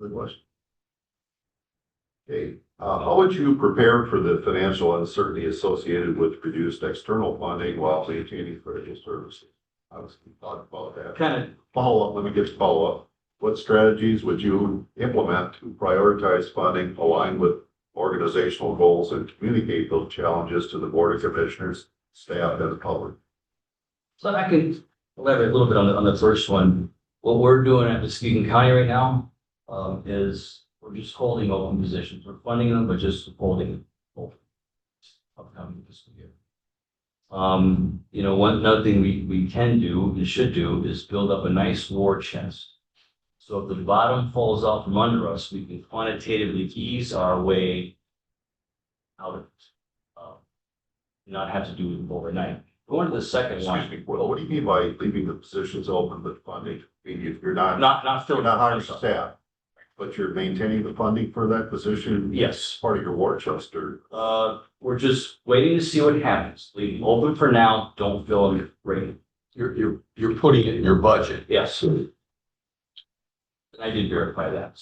Good question. Okay, how would you prepare for the financial uncertainty associated with reduced external funding while maintaining critical services? I was thought about that. Kind of Follow up, let me get to follow up. What strategies would you implement to prioritize funding aligned with organizational goals and communicate those challenges to the Board of Commissioners, staff, and the public? So I can elaborate a little bit on the first one. What we're doing at Muskegon County right now is we're just holding open positions. We're funding them, but just holding them open upcoming fiscal year. Another thing we can do and should do is build up a nice war chest. So if the bottom falls out from under us, we can quantitatively ease our way out of it. Not have to do it overnight. Going to the second one. Excuse me, what do you mean by leaving the positions open but funding? I mean, if you're not filling hiring staff, but you're maintaining the funding for that position? Yes. Part of your war chest, or? We're just waiting to see what happens. Leave them open for now. Don't fill them right. You're putting it in your budget. Yes. And I did verify that.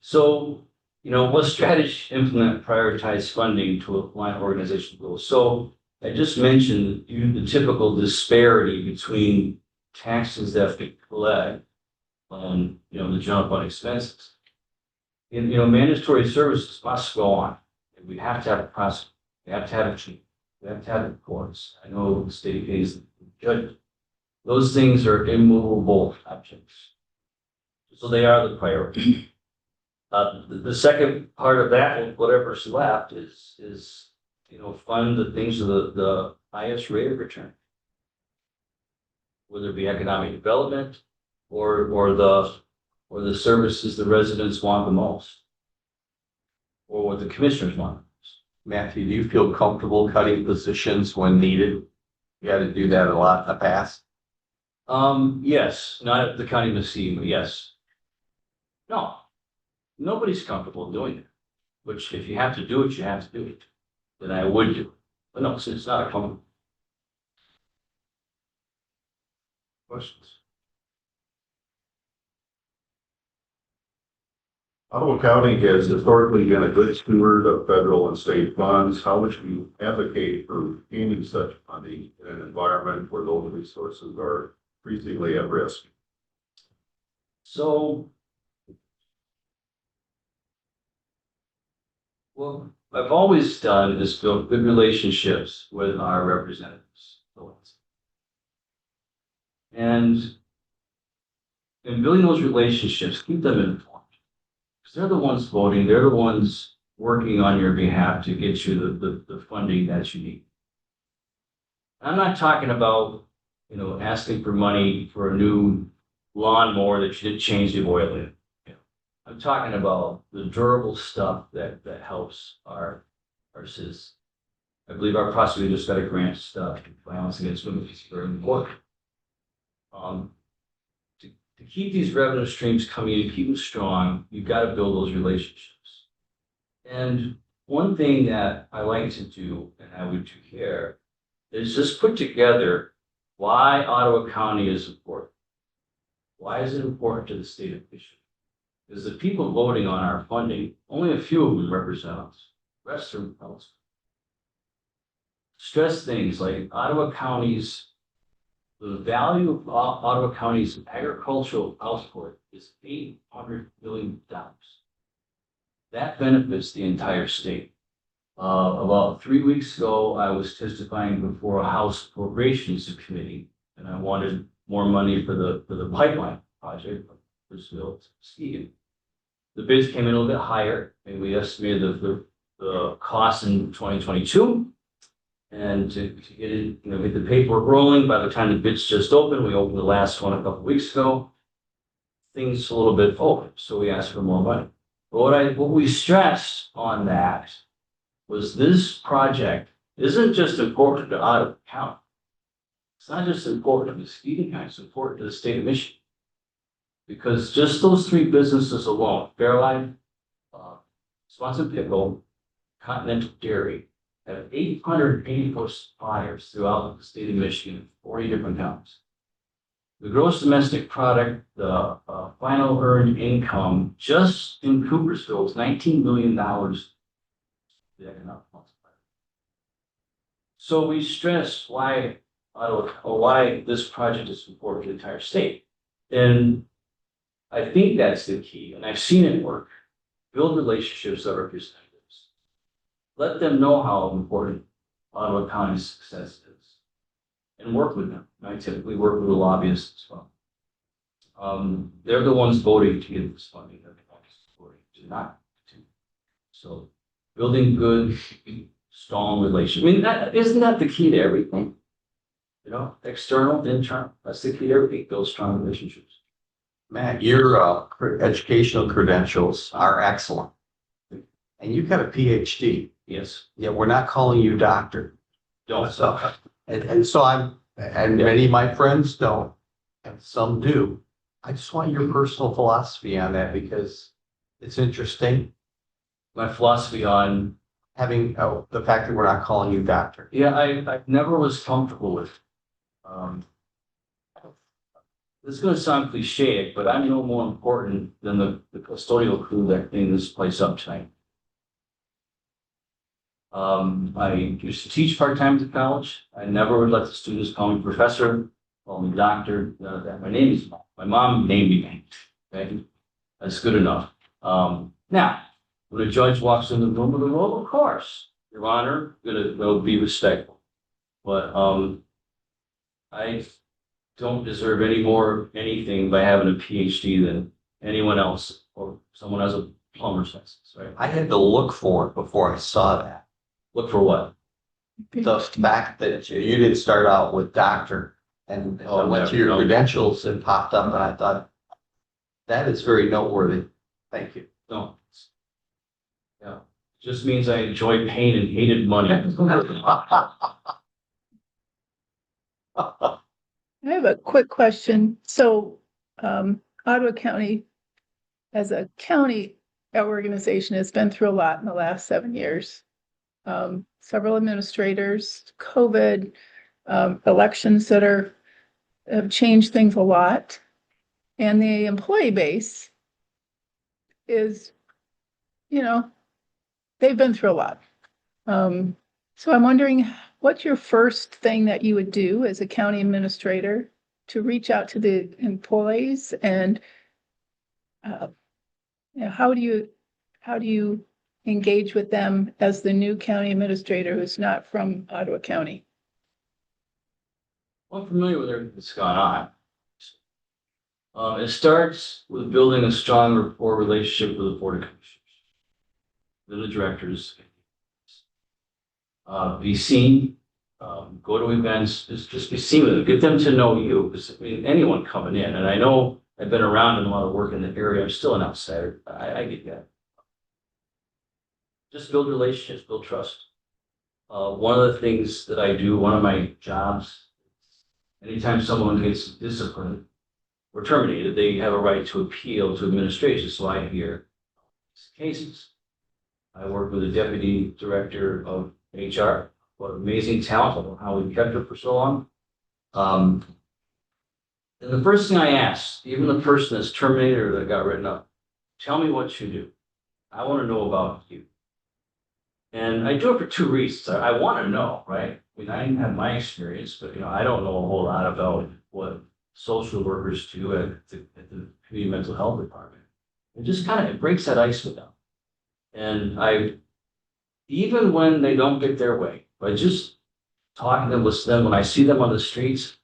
So, what strategy implement prioritize funding to align organizational goals? So I just mentioned the typical disparity between taxes that we collect on, the general fund expenses. And, mandatory services must go on. We have to have a process. We have to have a chief. We have to have reports. I know the state pays the judge. Those things are immovable objects. So they are the priority. The second part of that, whatever's left is, fund the things of the highest rate of return. Whether it be economic development or the services the residents want the most. Or what the commissioners want. Matthew, do you feel comfortable cutting positions when needed? You had to do that a lot in the past. Yes, not at the county of Messina, but yes. No, nobody's comfortable doing it. Which if you have to do it, you have to do it. Then I would do it. But no, it's not a comfortable. Questions? Ottawa County has historically been a good steward of federal and state funds. How would you advocate for gaining such funding in an environment where those resources are increasingly at risk? So, what I've always done is build good relationships with our representatives. And in building those relationships, keep them informed. Because they're the ones voting, they're the ones working on your behalf to get you the funding that you need. I'm not talking about, asking for money for a new lawnmower that you didn't change the oil in. I'm talking about the durable stuff that helps our citizens. I believe our prosecutor just got a grant stuff, violence against women is very important. To keep these revenue streams coming in, keep them strong, you've got to build those relationships. And one thing that I like to do, and I would do here, is just put together why Ottawa County is important. Why is it important to the state of Michigan? Because the people voting on our funding, only a few of them represent us. The rest are else. Stress things like the value of Ottawa County's agricultural output is $800 million. That benefits the entire state. About 3 weeks ago, I was testifying before a House Appropriations Committee, and I wanted more money for the pipeline project for Brazil to Muskegon. The bids came in a little bit higher, and we estimated the cost in 2022. And to get it, get the paperwork rolling, by the time the bids just opened, we opened the last one a couple weeks ago. Things a little bit over, so we asked for more money. But what we stressed on that was this project isn't just important to Ottawa County. It's not just important to Muskegon County, it's important to the state of Michigan. Because just those three businesses alone, Fairline, Swanson Pickle, Continental Dairy, have 884 suppliers throughout the state of Michigan, 40 different counties. The gross domestic product, the final earned income, just in Coopersville is $19 million. The economic multiplier. So we stress why this project is important to the entire state. And I think that's the key, and I've seen it work. Build relationships with representatives. Let them know how important Ottawa County's success is, and work with them. I typically work with the lobbyists as well. They're the ones voting to get this funding. They're the ones voting to not to. So, building good, strong relationships. I mean, isn't that the key to everything? External, internal. That's the key to everything. Build strong relationships. Matt, your educational credentials are excellent. And you've got a PhD. Yes. Yeah, we're not calling you doctor. Don't. So, and so and many of my friends don't, and some do. I just want your personal philosophy on that because it's interesting. My philosophy on having the fact that we're not calling you doctor. Yeah, I never was comfortable with. This is going to sound cliche, but I'm no more important than the custodial crew that cleaned this place up tonight. I used to teach part-time at college. I never would let the students call me professor, call me doctor, none of that. My mom named me. Okay? That's good enough. Now, when a judge walks in the room with a robe, of course, Your Honor, gonna be respectful. But I don't deserve any more anything by having a PhD than anyone else or someone has a plumber's license, right? I had to look for it before I saw that. Look for what? The fact that you didn't start out with doctor and I went to your credentials and popped up and I thought, that is very noteworthy. Thank you. No. Yeah, just means I enjoy pain and hated money. I have a quick question. So, Ottawa County, as a county organization, has been through a lot in the last 7 years. Several administrators, COVID, elections that have changed things a lot. And the employee base is, they've been through a lot. So I'm wondering, what's your first thing that you would do as a county administrator to reach out to the employees and how do you engage with them as the new county administrator who's not from Ottawa County? I'm familiar with everything that's gone on. It starts with building a strong rapport relationship with the Board of Commissioners, with the directors. Be seen, go to events, just be seen with them, get them to know you, because I mean, anyone coming in, and I know I've been around and a lot of work in the area, I'm still an outsider, I get that. Just build relationships, build trust. One of the things that I do, one of my jobs, anytime someone gets disciplined or terminated, they have a right to appeal to administration, so I hear cases. I work with the deputy director of HR, what amazing talent, I don't know how we kept her for so long. And the first thing I ask, even the person that's terminated or that got written up, tell me what you do. I want to know about you. And I do it for two reasons. I want to know, right? I mean, I have my experience, but I don't know a whole lot about what social workers do at the community mental health department. It just it breaks that ice with them. And even when they don't get their way, by just talking to them, listening to them, when I see them on the streets,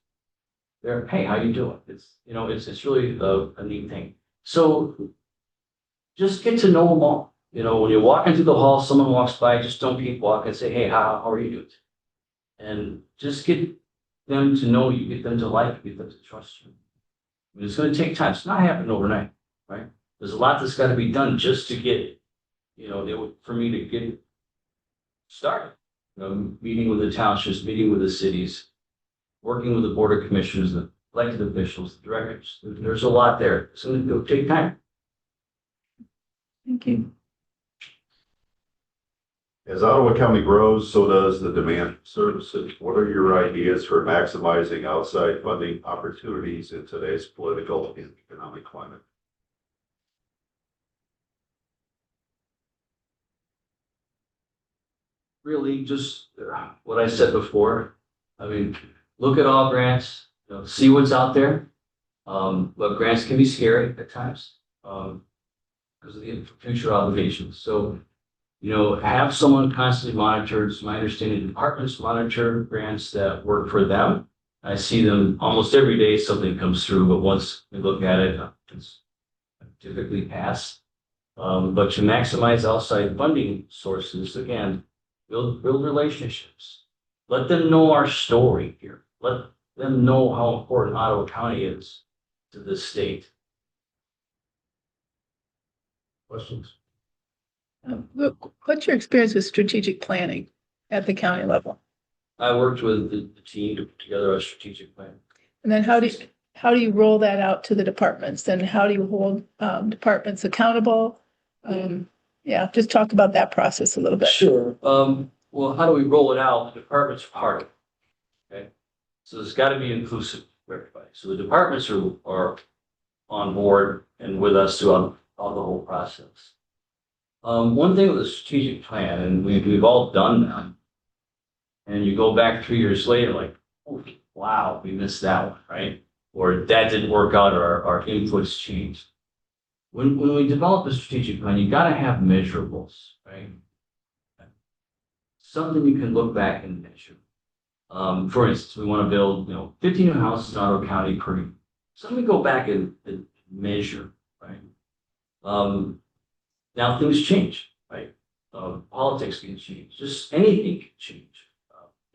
they're, hey, how you doing? It's really a neat thing. So just get to know them all. When you're walking through the hall, someone walks by, just don't keep walking, say, hey, how are you doing? And just get them to know you, get them to like you, get them to trust you. I mean, it's going to take time. It's not happening overnight, right? There's a lot that's got to be done just to get, for me to get started. Meeting with the townships, meeting with the cities, working with the Board of Commissioners, the elected officials, the directors. There's a lot there. It's going to take time. Thank you. As Ottawa County grows, so does the demand for services. What are your ideas for maximizing outside funding opportunities in today's political and economic climate? Really, just what I said before. I mean, look at all grants, see what's out there. But grants can be scary at times because of the future obligations. So, have someone constantly monitor. It's my understanding departments monitor grants that work for them. I see them almost every day, something comes through, but once we look at it, it's typically pass. But to maximize outside funding sources, again, build relationships. Let them know our story here. Let them know how important Ottawa County is to the state. Questions? Look, what's your experience with strategic planning at the county level? I worked with the team to put together a strategic plan. And then how do you roll that out to the departments? And how do you hold departments accountable? Just talk about that process a little bit. Sure. Well, how do we roll it out? The departments are part of it. Okay. So it's got to be inclusive for everybody. So the departments are on board and with us throughout the whole process. One thing with a strategic plan, and we've all done that, and you go back 3 years later, like, oh, wow, we missed that one, right? Or that didn't work out, or our inputs changed. When we develop a strategic plan, you got to have measurables, right? Something you can look back and measure. For instance, we want to build, 50 new houses in Ottawa County per year. So we go back and measure right? Now things change, right? Politics can change, just anything can change,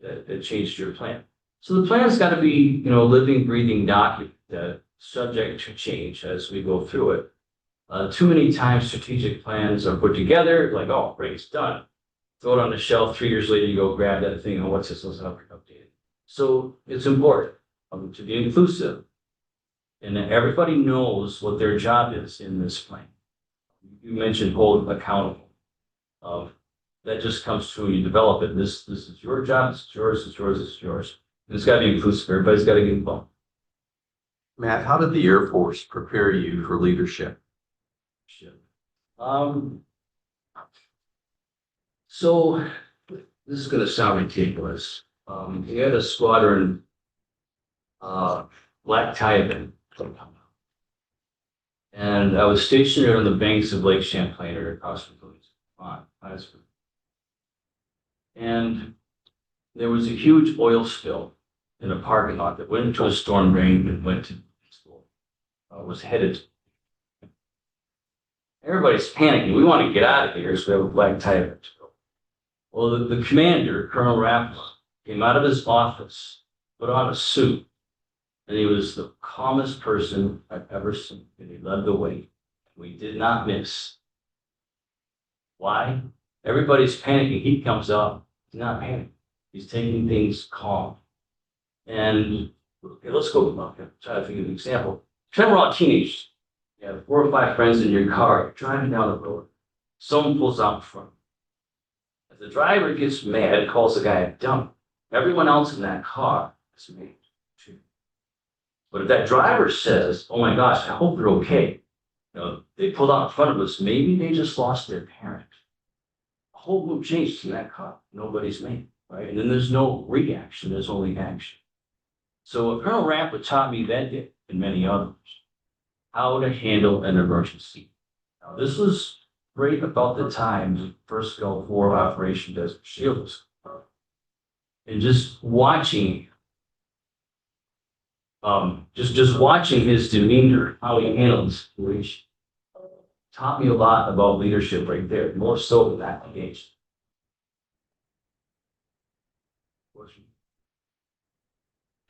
that changed your plan. So the plan's got to be, you know, a living, breathing document that subject to change as we go through it. Too many times strategic plans are put together, like, oh, great, it's done. Throw it on the shelf, 3 years later, you go grab that thing, and what's this, let's update it. So it's important to be inclusive. And that everybody knows what their job is in this plan. You mentioned hold accountable. That just comes through, you develop it. This is your job, it's yours, it's yours, it's yours. And it's got to be inclusive, everybody's got to get involved. Matt, how did the Air Force prepare you for leadership? So this is going to sound ridiculous. We had a squadron, black tie event. And I was stationed on the banks of Lake Champlain or across from Phillies. And there was a huge oil spill in a parking lot that went into a storm drain and went to school. Was headed. Everybody's panicking. We want to get out of here, so we have a black tie event to go. Well, the commander, Colonel Rappler, came out of his office, put on a suit, and he was the calmest person I've ever seen. And he led the way. We did not miss. Why? Everybody's panicking. He comes up. He's not panicking. He's taking things calm. And okay, let's go. Try to think of an example. Pretend we're all teenagers. You have 4 or 5 friends in your car. You're driving down the road. Someone pulls out in front. If the driver gets mad and calls the guy a dump, everyone else in that car is mad too. But if that driver says, "Oh my gosh, I hope they're okay," you know, they pulled out in front of us, maybe they just lost their parent. A whole mood changes in that car. Nobody's mad, right? And then there's no reaction, there's only action. So Colonel Rampart taught me that day, and many others, how to handle an emergency. Now, this was right about the time the first Gulf War Operation Desert Shield was. And just watching just watching his demeanor, how he handled the situation, taught me a lot about leadership right there, more so than that engaged.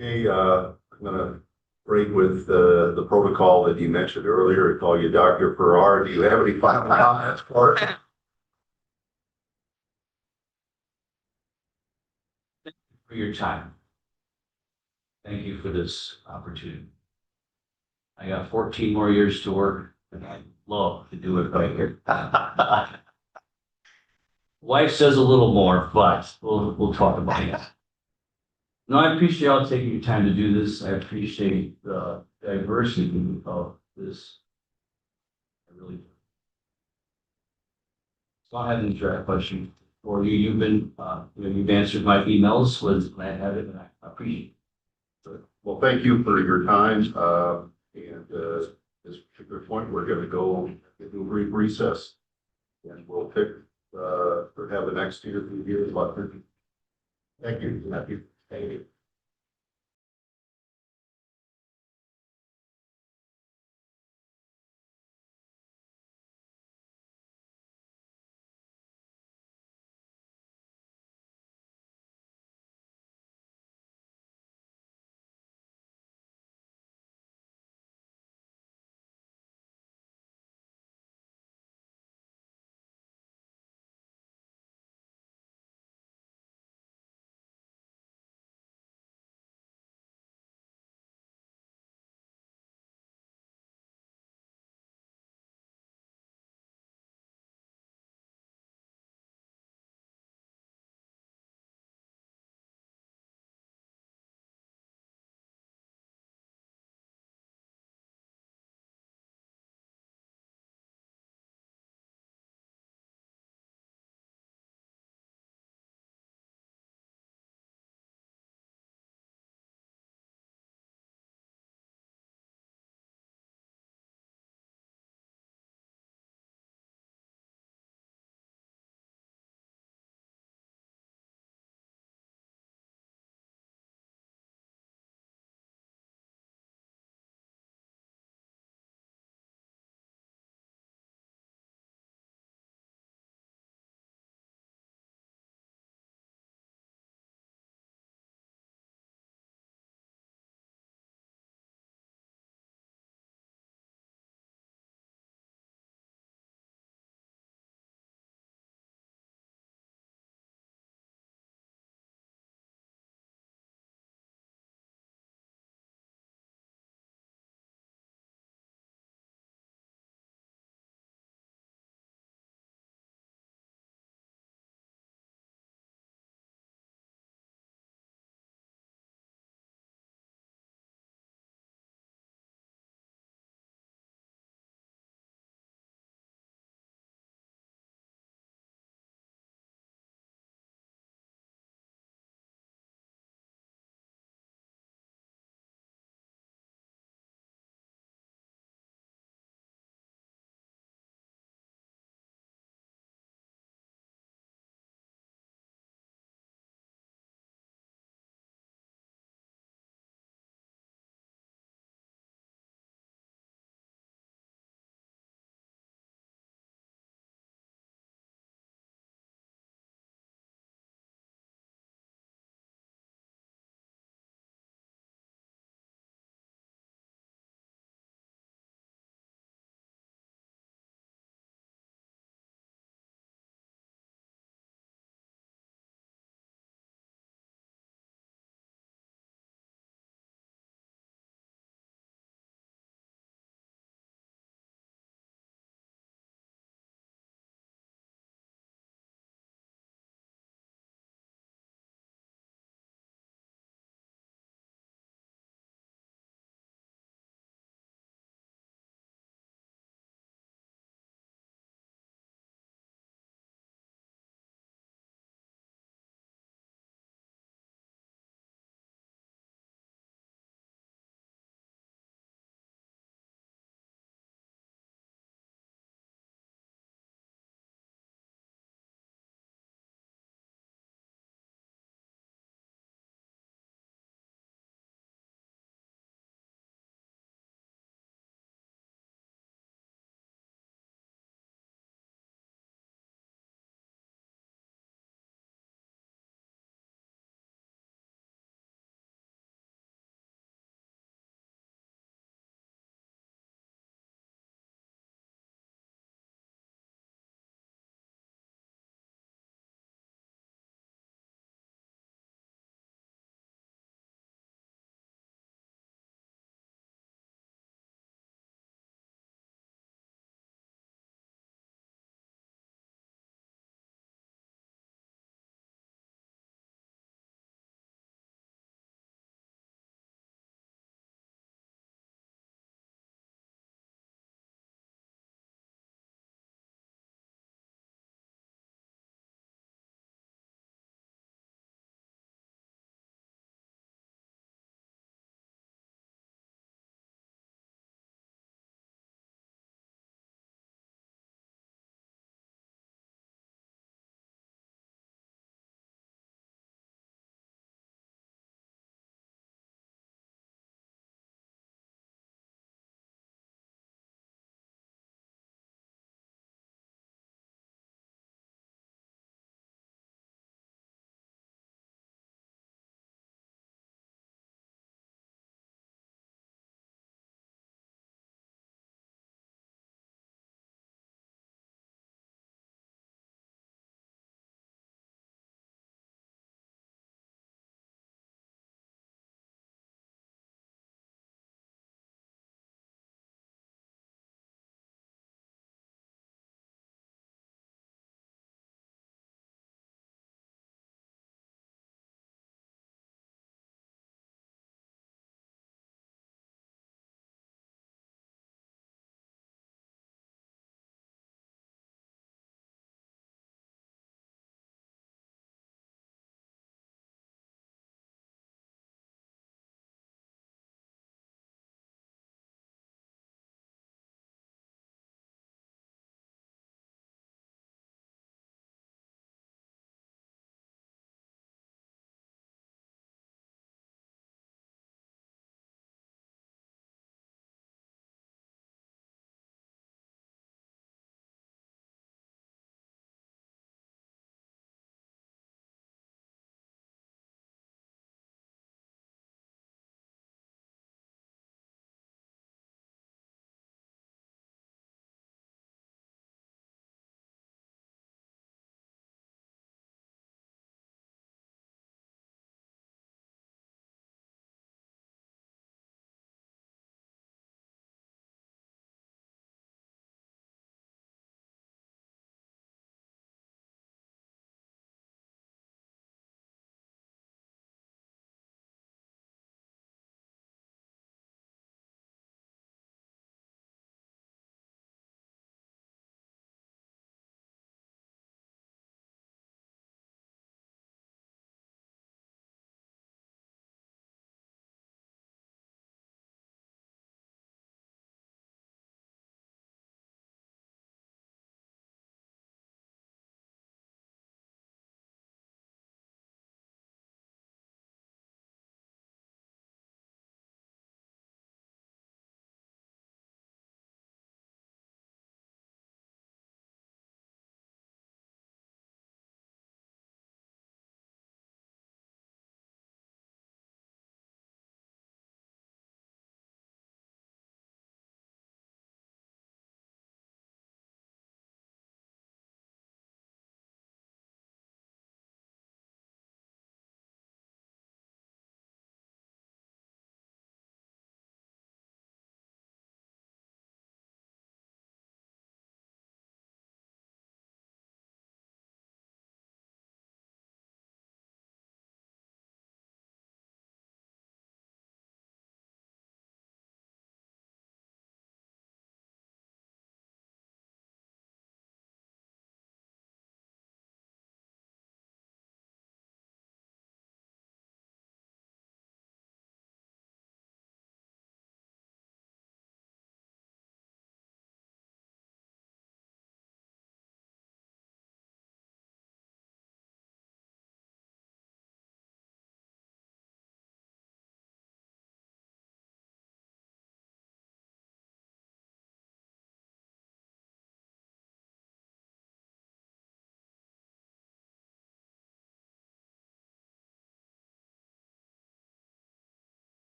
Okay, I'm gonna break with the protocol that you mentioned earlier. I call you Dr. Farrar. Do you have any final comments for us? Thank you for your time. Thank you for this opportunity. I got 14 more years to work, and I'd love to do it right here. Wife says a little more, but we'll talk about it. No, I appreciate y'all taking your time to do this. I appreciate the diversity of this. I really do. So I have a direct question for you. You've been, you've answered my emails when I have it, and I appreciate it. Well, thank you for your time. And this particular point, we're going to go into a brief recess, and we'll pick or have the next 2 to 3 years about 30. Thank you. Thank you.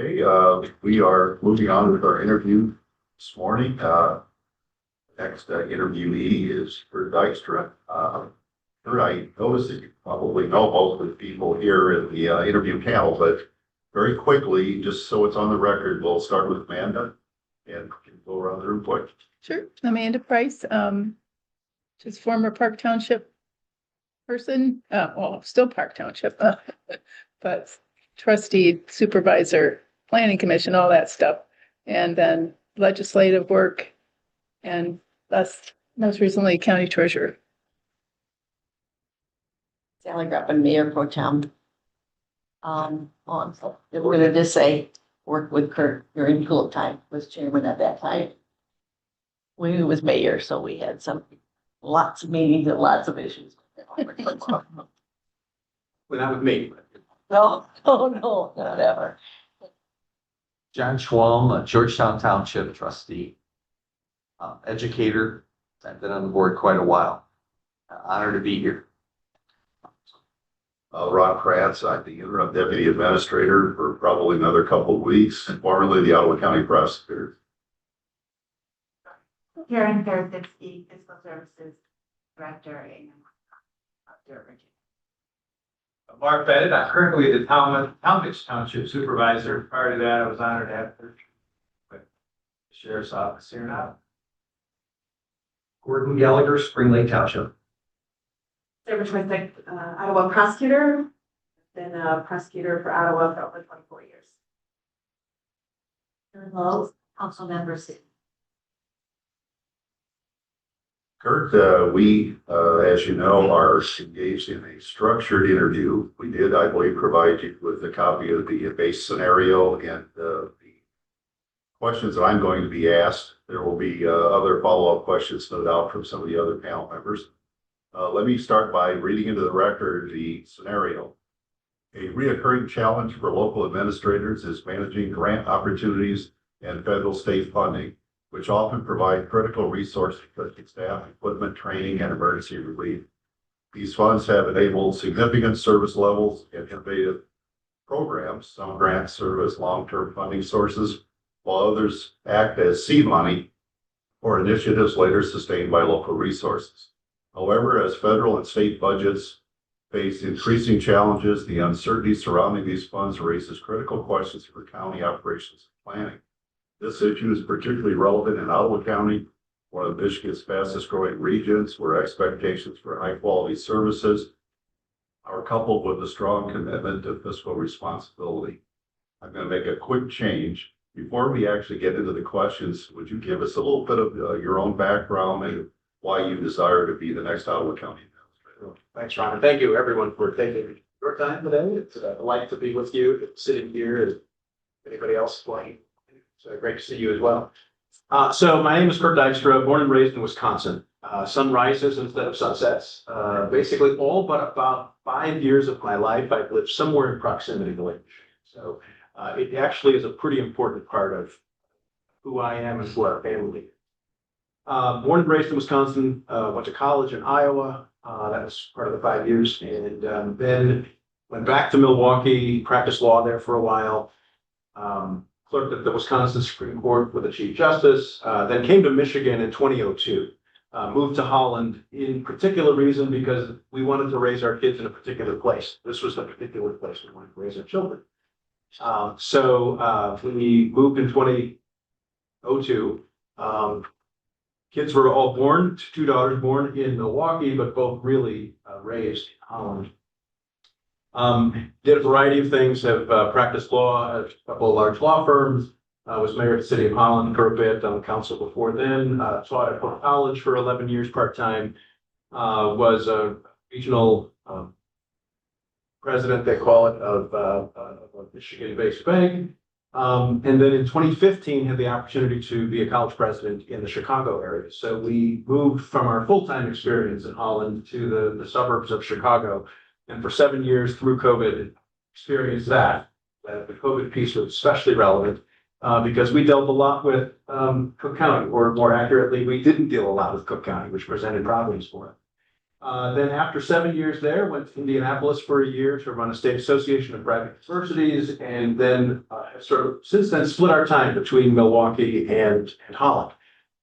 Okay, we are moving on with our interview this morning. Next interviewee is Kurt Dykstra. Kurt, I noticed that you probably know most of the people here in the interview panel, but very quickly, just so it's on the record, we'll start with Amanda and go around the room quick. Sure. Amanda Price, just former Park Township person, well, still Park Township, but trustee, supervisor, planning commission, all that stuff. And then legislative work and most recently county treasurer. Sally Grappin, Mayor Pro Tem. So we're gonna just say, worked with Kurt during tulip time, was chairman at that time. We was mayor, so we had lots of meetings and lots of issues. Well, not with me. No, no, not ever. John Schwalm, a Georgetown Township trustee, educator. I've been on the board quite a while. Honored to be here. Ron Kratz, I'm the interim deputy administrator for probably another couple of weeks, and formerly the Ottawa County prosecutor. Karen Fairfitzky, Fiscal Services Director in Virginia. Mark Bennett, I'm currently the Talmadge Township Supervisor. Prior to that, I was honored to have the Sheriff's Office here now. Gordon Gallagher, Spring Lake Township. Sarah Schweitzik, Ottawa prosecutor, been a prosecutor for Ottawa for over 24 years. Hello, council member Sid. Kurt, we, as you know, are engaged in a structured interview. We did, I believe, provide you with a copy of the base scenario and the questions that I'm going to be asked. There will be other follow-up questions, no doubt, from some of the other panel members. Let me start by reading into the record the scenario. A reoccurring challenge for local administrators is managing grant opportunities and federal state funding, which often provide critical resources such as staff, equipment, training, and emergency relief. These funds have enabled significant service levels and innovative programs. Some grants serve as long-term funding sources, while others act as seed money for initiatives later sustained by local resources. However, as federal and state budgets face increasing challenges, the uncertainty surrounding these funds raises critical questions for county operations and planning. This issue is particularly relevant in Ottawa County, one of Michigan's fastest growing regions, where expectations for high quality services are coupled with a strong commitment to fiscal responsibility. I'm going to make a quick change. Before we actually get into the questions, would you give us a little bit of your own background and why you desire to be the next Ottawa County administrator? Thanks, Ron. And thank you, everyone, for taking your time today. It's a delight to be with you, sitting here. Is anybody else playing? It's great to see you as well. So my name is Kurt Dykstra, born and raised in Wisconsin. Sun rises instead of sunsets. Basically all but about 5 years of my life, I've lived somewhere in proximity to Lake Michigan. So it actually is a pretty important part of who I am and who our family is. Born and raised in Wisconsin, went to college in Iowa. That was part of the 5 years. And then went back to Milwaukee, practiced law there for a while. Clerked at the Wisconsin Supreme Court with the Chief Justice, then came to Michigan in 2002. Moved to Holland in particular reason because we wanted to raise our kids in a particular place. This was the particular place we wanted to raise our children. So we moved in 2002. Kids were all born, 2 daughters born in Milwaukee, but both really raised in Holland. Did a variety of things, have practiced law at a couple of large law firms, was mayor of the city of Holland for a bit, on the council before then, taught at Hope College for 11 years part-time, was a regional president, they call it, of a Michigan-based bank. And then in 2015, had the opportunity to be a college president in the Chicago area. So we moved from our full-time experience in Holland to the suburbs of Chicago. And for 7 years through COVID, experienced that. The COVID piece was especially relevant because we dealt a lot with Cook County, or more accurately, we didn't deal a lot with Cook County, which presented problems for us. Then after 7 years there, went to Indianapolis for a year to run a state association of private universities, and then have sort of since then split our time between Milwaukee and Holland.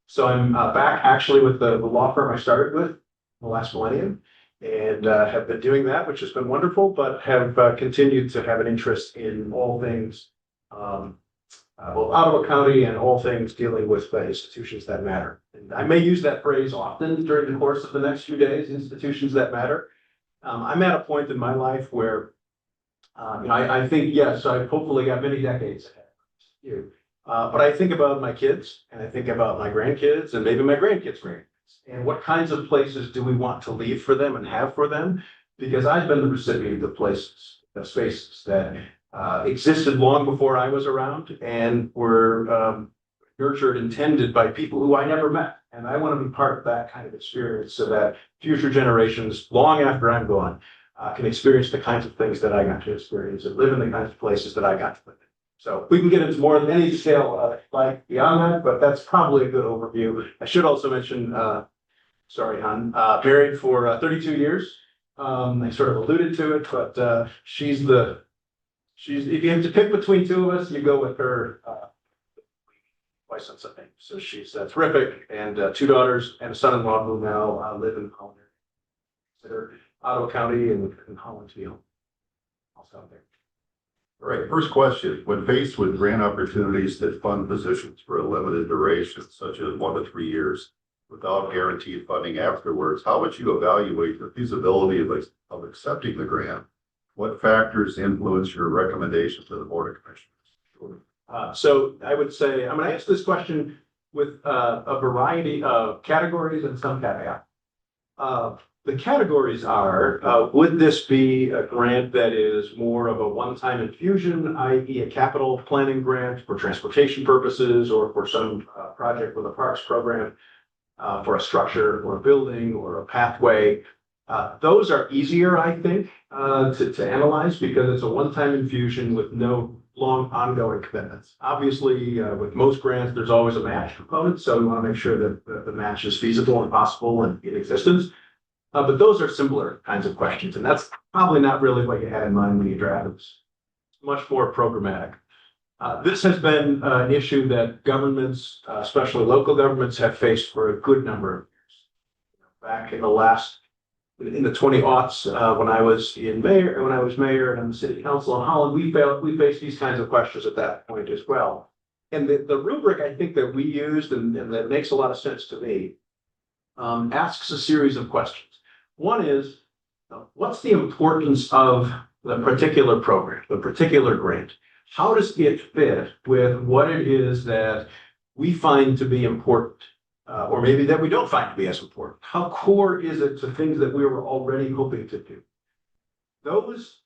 So I'm back actually with the law firm I started with the last millennium, and have been doing that, which has been wonderful, but have continued to have an interest in all things well, Ottawa County and all things dealing with the institutions that matter. And I may use that phrase often during the course of the next few days, institutions that matter. I'm at a point in my life where, I think, yes, I've hopefully got many decades ahead of you. But I think about my kids, and I think about my grandkids, and maybe my grandkids' grandkids. And what kinds of places do we want to leave for them and have for them? Because I've been the recipient of places, of spaces that existed long before I was around and were nurtured and tended by people who I never met. And I want to be part of that kind of experience so that future generations, long after I'm gone, can experience the kinds of things that I got to experience and live in the kinds of places that I got to live in. So we can get into more than any detail like beyond that, but that's probably a good overview. I should also mention, sorry, hon, married for 32 years. I sort of alluded to it, but she's if you have to pick between two of us, you go with her. My son's name. So she's terrific, and two daughters and a son-in-law who now live in Holland. Consider Ottawa County and Holland to be home. Also out there. All right, first question. When faced with grant opportunities that fund positions for a limited duration, such as 1 to 3 years, without guaranteed funding afterwards, how would you evaluate the feasibility of accepting the grant? What factors influence your recommendation to the Board of Commissioners? So I would say, I'm going to answer this question with a variety of categories and some caveat. The categories are, would this be a grant that is more of a one-time infusion, i.e. a capital planning grant for transportation purposes or for some project with a parks program, for a structure or a building or a pathway? Those are easier, I think, to analyze because it's a one-time infusion with no long ongoing commitments. Obviously, with most grants, there's always a match component, so we want to make sure that the match is feasible and possible and in existence. But those are simpler kinds of questions, and that's probably not really what you had in mind when you drafted this. It's much more programmatic. This has been an issue that governments, especially local governments, have faced for a good number of years. Back in the 20-aughts, when I was mayor and on the city council in Holland, we faced these kinds of questions at that point as well. And the rubric I think that we used and that makes a lot of sense to me asks a series of questions. One is, what's the importance of the particular program, the particular grant? How does it fit with what it is that we find to be important? Or maybe that we don't find to be as important. How core is it to things that we were already hoping to do? Those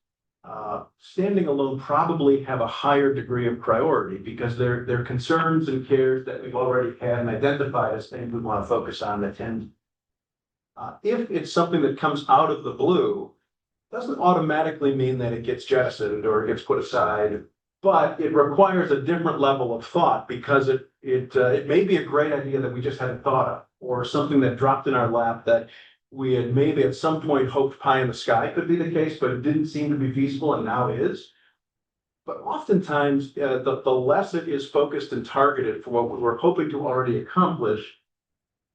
standing alone probably have a higher degree of priority because they're concerns and cares that we've already had and identified as things we want to focus on and attend. If it's something that comes out of the blue, doesn't automatically mean that it gets jettisoned or gets put aside, but it requires a different level of thought because it may be a great idea that we just hadn't thought of, or something that dropped in our lap that we had maybe at some point hoped pie in the sky could be the case, but it didn't seem to be feasible and now is. But oftentimes, the less it is focused and targeted for what we were hoping to already accomplish,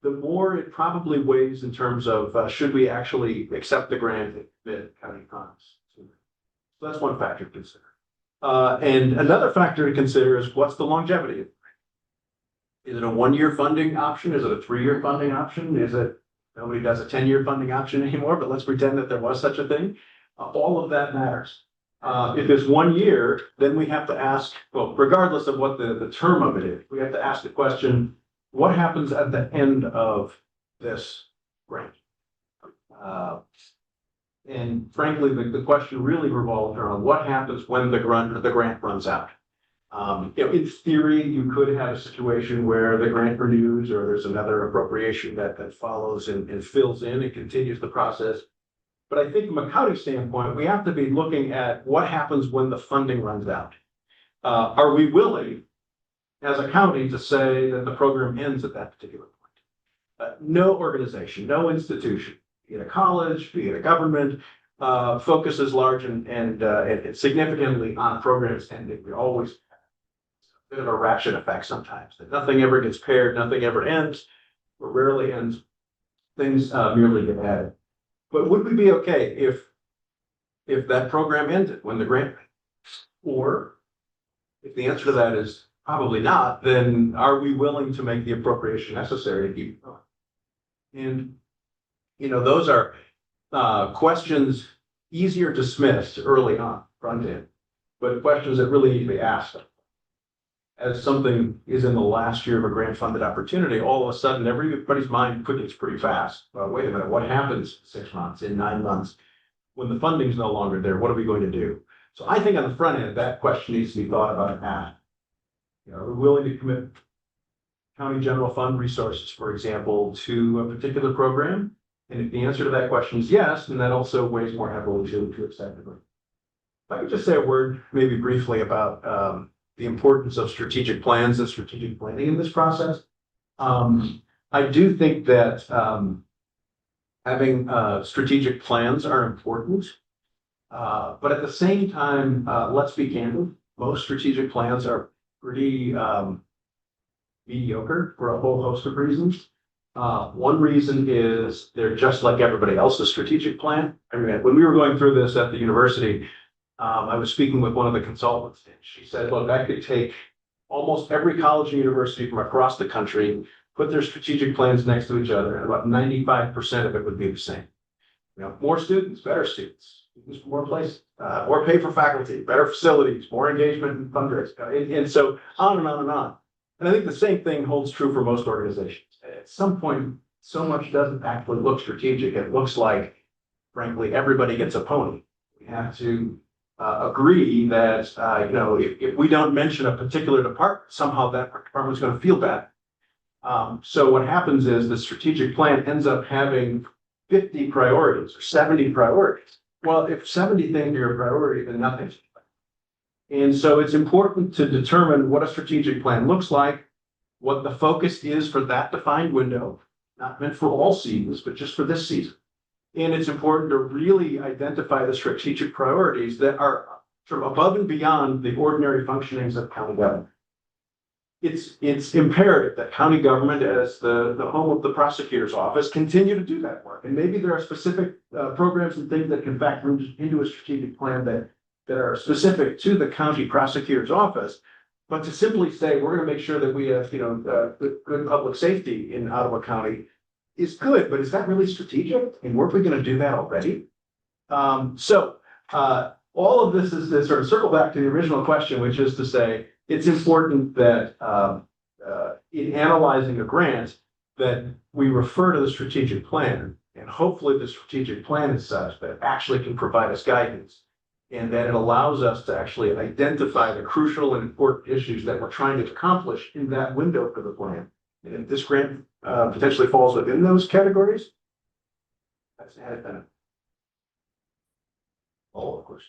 the more it probably weighs in terms of should we actually accept the grant and commit county funds. So that's one factor to consider. And another factor to consider is what's the longevity of the grant? Is it a 1-year funding option? Is it a 3-year funding option? Is it, nobody does a 10-year funding option anymore, but let's pretend that there was such a thing. All of that matters. If it's 1 year, then we have to ask, well, regardless of what the term of it is, we have to ask the question, what happens at the end of this grant? And frankly, the question really revolves around what happens when the grant runs out. In theory, you could have a situation where the grant renews or there's another appropriation that follows and fills in and continues the process. But I think from a county standpoint, we have to be looking at what happens when the funding runs out. Are we willing as a county to say that the program ends at that particular point? No organization, no institution be it a college, be it a government, focuses large and significantly on programs, and we always a bit of a ratchet effect sometimes, that nothing ever gets paired, nothing ever ends, or rarely ends. Things merely get added. But would we be okay if that program ended when the grant, or if the answer to that is probably not, then are we willing to make the appropriation necessary to keep it going? And, you know, those are questions easier dismissed early on, front end, but questions that really need to be asked. As something is in the last year of a grant funded opportunity, all of a sudden everybody's mind quickens pretty fast. Well, wait a minute, what happens in 6 months, in 9 months, when the funding's no longer there? What are we going to do? So I think on the front end, that question needs to be thought about and asked. You know, are we willing to commit county general fund resources, for example, to a particular program? And if the answer to that question is yes, then that also weighs more heavily to acceptably. If I could just say a word, maybe briefly, about the importance of strategic plans and strategic planning in this process. I do think that having strategic plans are important, but at the same time, let's be candid, most strategic plans are pretty mediocre for a whole host of reasons. One reason is they're just like everybody else's strategic plan. I mean, when we were going through this at the university, I was speaking with one of the consultants, and she said, look, I could take almost every college and university from across the country, put their strategic plans next to each other, and about 95% of it would be the same. You know, more students, better students, more places, more pay for faculty, better facilities, more engagement and fundraising, and so on and on and on. And I think the same thing holds true for most organizations. At some point, so much doesn't actually look strategic. It looks like, frankly, everybody gets a pony. We have to agree that, you know, if we don't mention a particular department, somehow that department's going to feel bad. So what happens is the strategic plan ends up having 50 priorities or 70 priorities. Well, if 70 things are a priority, then nothing's. And so it's important to determine what a strategic plan looks like, what the focus is for that defined window, not meant for all seasons, but just for this season. And it's important to really identify the strategic priorities that are sort of above and beyond the ordinary functionings of county government. It's imperative that county government, as the home of the prosecutor's office, continue to do that work. And maybe there are specific programs and things that can factor into a strategic plan that are specific to the county prosecutor's office. But to simply say, we're going to make sure that we have, you know, good public safety in Ottawa County is good, but is that really strategic? And weren't we going to do that already? So all of this is to sort of circle back to the original question, which is to say, it's important that in analyzing a grant, that we refer to the strategic plan, and hopefully the strategic plan is such that it actually can provide us guidance, and that it allows us to actually identify the crucial and important issues that we're trying to accomplish in that window for the plan. And if this grant potentially falls within those categories, that's an added benefit. All of course.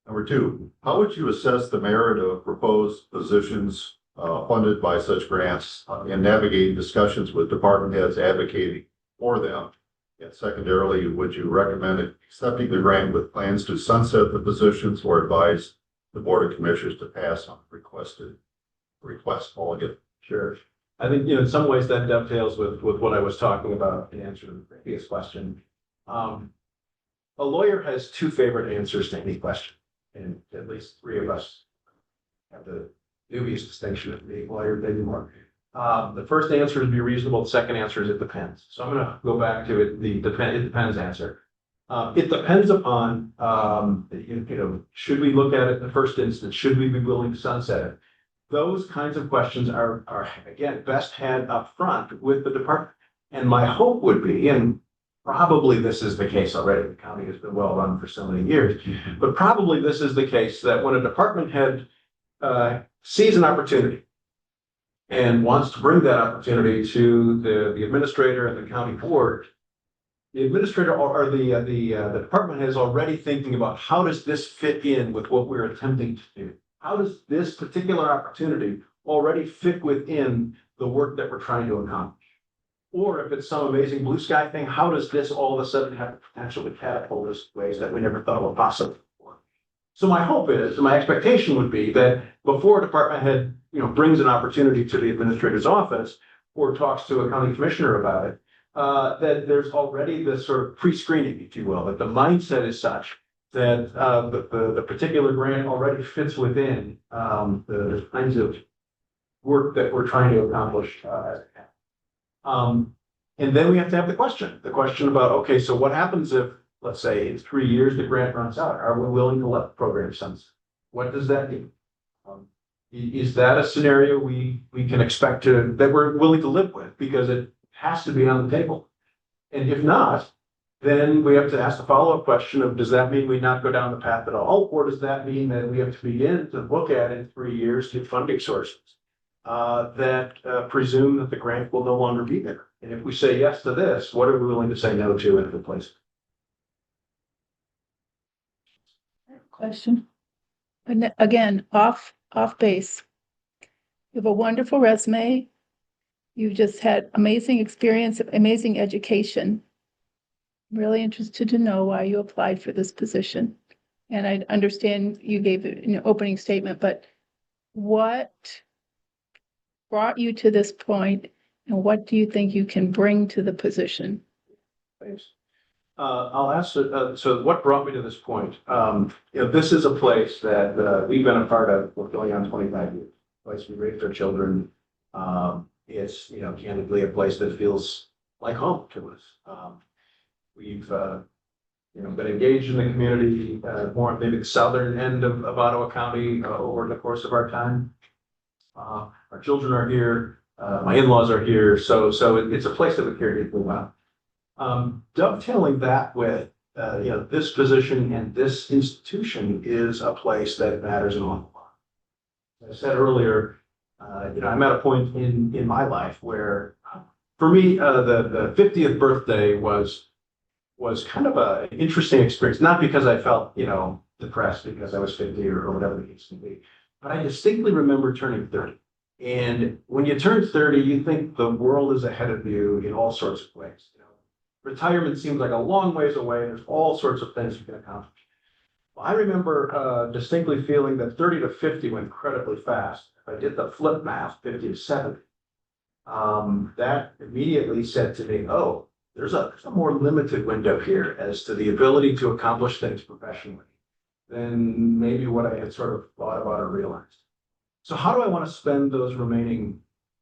Number 2, how would you assess the merit of proposed positions funded by such grants and navigate discussions with department heads advocating for them? And secondarily, would you recommend accepting the grant with plans to sunset the positions or advise the Board of Commissioners to pass on request altogether? Sure. I think, you know, in some ways that dovetails with what I was talking about in answer to the previous question. A lawyer has 2 favorite answers to any question, and at least 3 of us have the dubious distinction of being lawyers, maybe more. The first answer is be reasonable. The second answer is it depends. So I'm going to go back to it. It depends answer. It depends upon, you know, should we look at it in the first instance? Should we be willing to sunset it? Those kinds of questions are again, best had up front with the department. And my hope would be, and probably this is the case already, the county has been well run for so many years, but probably this is the case that when a department head sees an opportunity and wants to bring that opportunity to the administrator and the county board, the administrator or the department head is already thinking about how does this fit in with what we're attempting to do? How does this particular opportunity already fit within the work that we're trying to accomplish? or if it's some amazing blue sky thing, how does this all of a sudden have the potential to catapult us ways that we never thought were possible before? So my hope is, and my expectation would be that before a department head, brings an opportunity to the administrator's office or talks to a county commissioner about it, that there's already this sort of pre-screening, if you will, that the mindset is such that the particular grant already fits within the kinds of work that we're trying to accomplish as a county. And then we have to have the question about, okay, so what happens if, let's say, in 3 years, the grant runs out? Are we willing to let the program sunset? What does that mean? Is that a scenario we can expect that we're willing to live with? Because it has to be on the table. And if not, then we have to ask the follow-up question of, does that mean we not go down the path at all? Or does that mean that we have to begin to look at in 3 years new funding sources that presume that the grant will no longer be there? And if we say yes to this, what are we willing to say no to in replacement? Question. And again, off base. You have a wonderful resume. You just had amazing experience, amazing education. I'm really interested to know why you applied for this position. And I understand you gave an opening statement, but what brought you to this point, and what do you think you can bring to the position? Thanks. I'll ask, so what brought me to this point? This is a place that we've been a part of for going on 25 years. A place we raised our children. It's, candidly a place that feels like home to us. We've, been engaged in the community, more maybe the southern end of Ottawa County over the course of our time. Our children are here. My in-laws are here. So it's a place that we care deeply about. Dovetailing that with, this position and this institution is a place that matters an awful lot. As I said earlier, I'm at a point in my life where, for me, the 50th birthday was kind of an interesting experience. Not because I felt, depressed because I was 50 or whatever the case may be, but I distinctly remember turning 30. And when you turn 30, you think the world is ahead of you in all sorts of ways. Retirement seems like a long ways away. There's all sorts of things you can accomplish. Well, I remember distinctly feeling that 30 to 50 went incredibly fast. If I did the flip math, 50 to 70, that immediately said to me, oh, there's a more limited window here as to the ability to accomplish things professionally than maybe what I had sort of thought about or realized. So how do I want to spend those remaining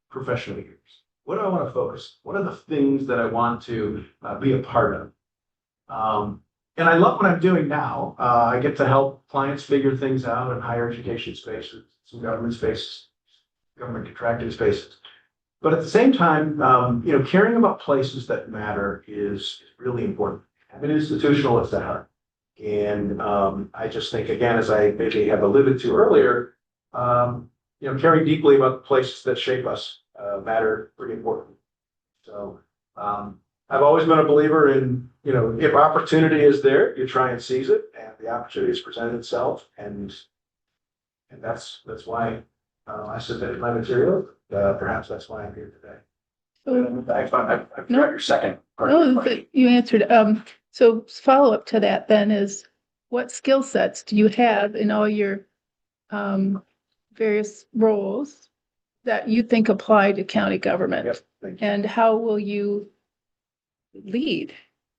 professional years? What do I want to focus? What are the things that I want to be a part of? And I love what I'm doing now. I get to help clients figure things out in higher education spaces, some government spaces, government contracting spaces. But at the same time, caring about places that matter is really important. I'm an institutionalist at heart. And I just think, again, as I maybe have alluded to earlier, caring deeply about the places that shape us matter pretty important. So I've always been a believer in, if opportunity is there, you try and seize it, and the opportunity has presented itself, and that's why I submitted my material. Perhaps that's why I'm here today. I forgot your second part of the question. You answered. So follow up to that then is, what skill sets do you have in all your various roles that you think apply to county government? Yep, thank you. And how will you lead?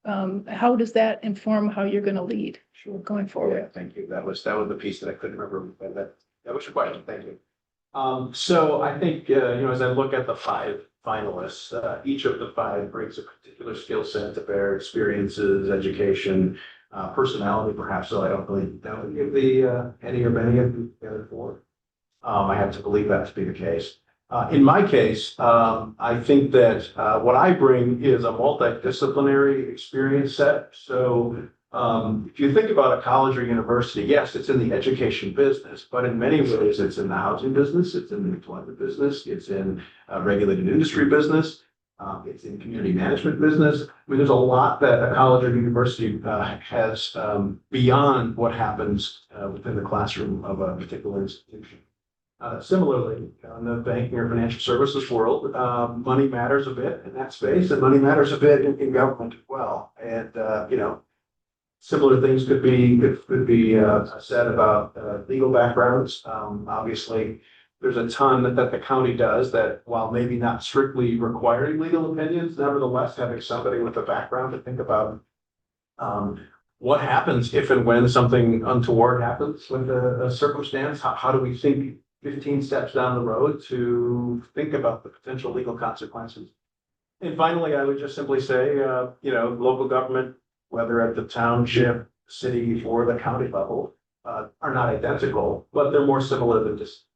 How does that inform how you're going to lead going forward? Yeah, thank you. That was the piece that I couldn't remember, but that was your question. Thank you. So I think, as I look at the 5 finalists, each of the 5 brings a particular skill set to bear: experiences, education, personality, perhaps. So I don't really know any of any or many of the other 4. I have to believe that to be the case. In my case, I think that what I bring is a multidisciplinary experience set. So if you think about a college or university, yes, it's in the education business, but in many ways it's in the housing business, it's in the employment business, it's in regulated industry business, it's in community management business. I mean, there's a lot that a college or university has beyond what happens within the classroom of a particular institution. Similarly, in the banking or financial services world, money matters a bit in that space, and money matters a bit in government as well. And similar things could be said about legal backgrounds. Obviously, there's a ton that the county does that, while maybe not strictly requiring legal opinions, nevertheless having somebody with a background to think about what happens if and when something untoward happens with a circumstance. How do we think 15 steps down the road to think about the potential legal consequences? And finally, I would just simply say, local government, whether at the township, city, or the county level, are not identical, but they're more similar than just.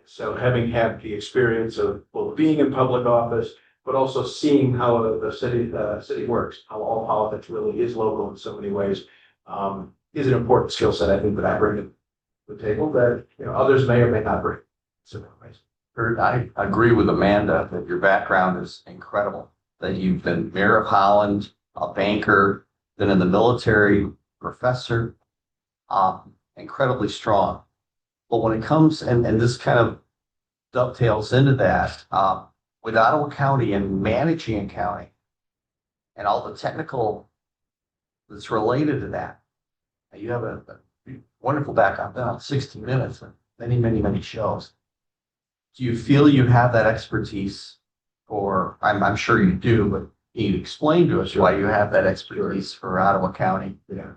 So having had the experience of both being in public office, but also seeing how the city works, how all politics really is local in so many ways, is an important skill set, I think, that I bring to the table that others may or may not bring. So anyways. Kurt, I agree with Amanda that your background is incredible, that you've been mayor of Holland, a banker, been in the military, professor, incredibly strong. But when it comes, and this kind of dovetails into that, with Ottawa County and managing a county and all the technical that's related to that, you have a wonderful background, been on 60 Minutes and many, many, many shows. Do you feel you have that expertise, or I'm sure you do, but can you explain to us why you have that expertise for Ottawa County? Yeah.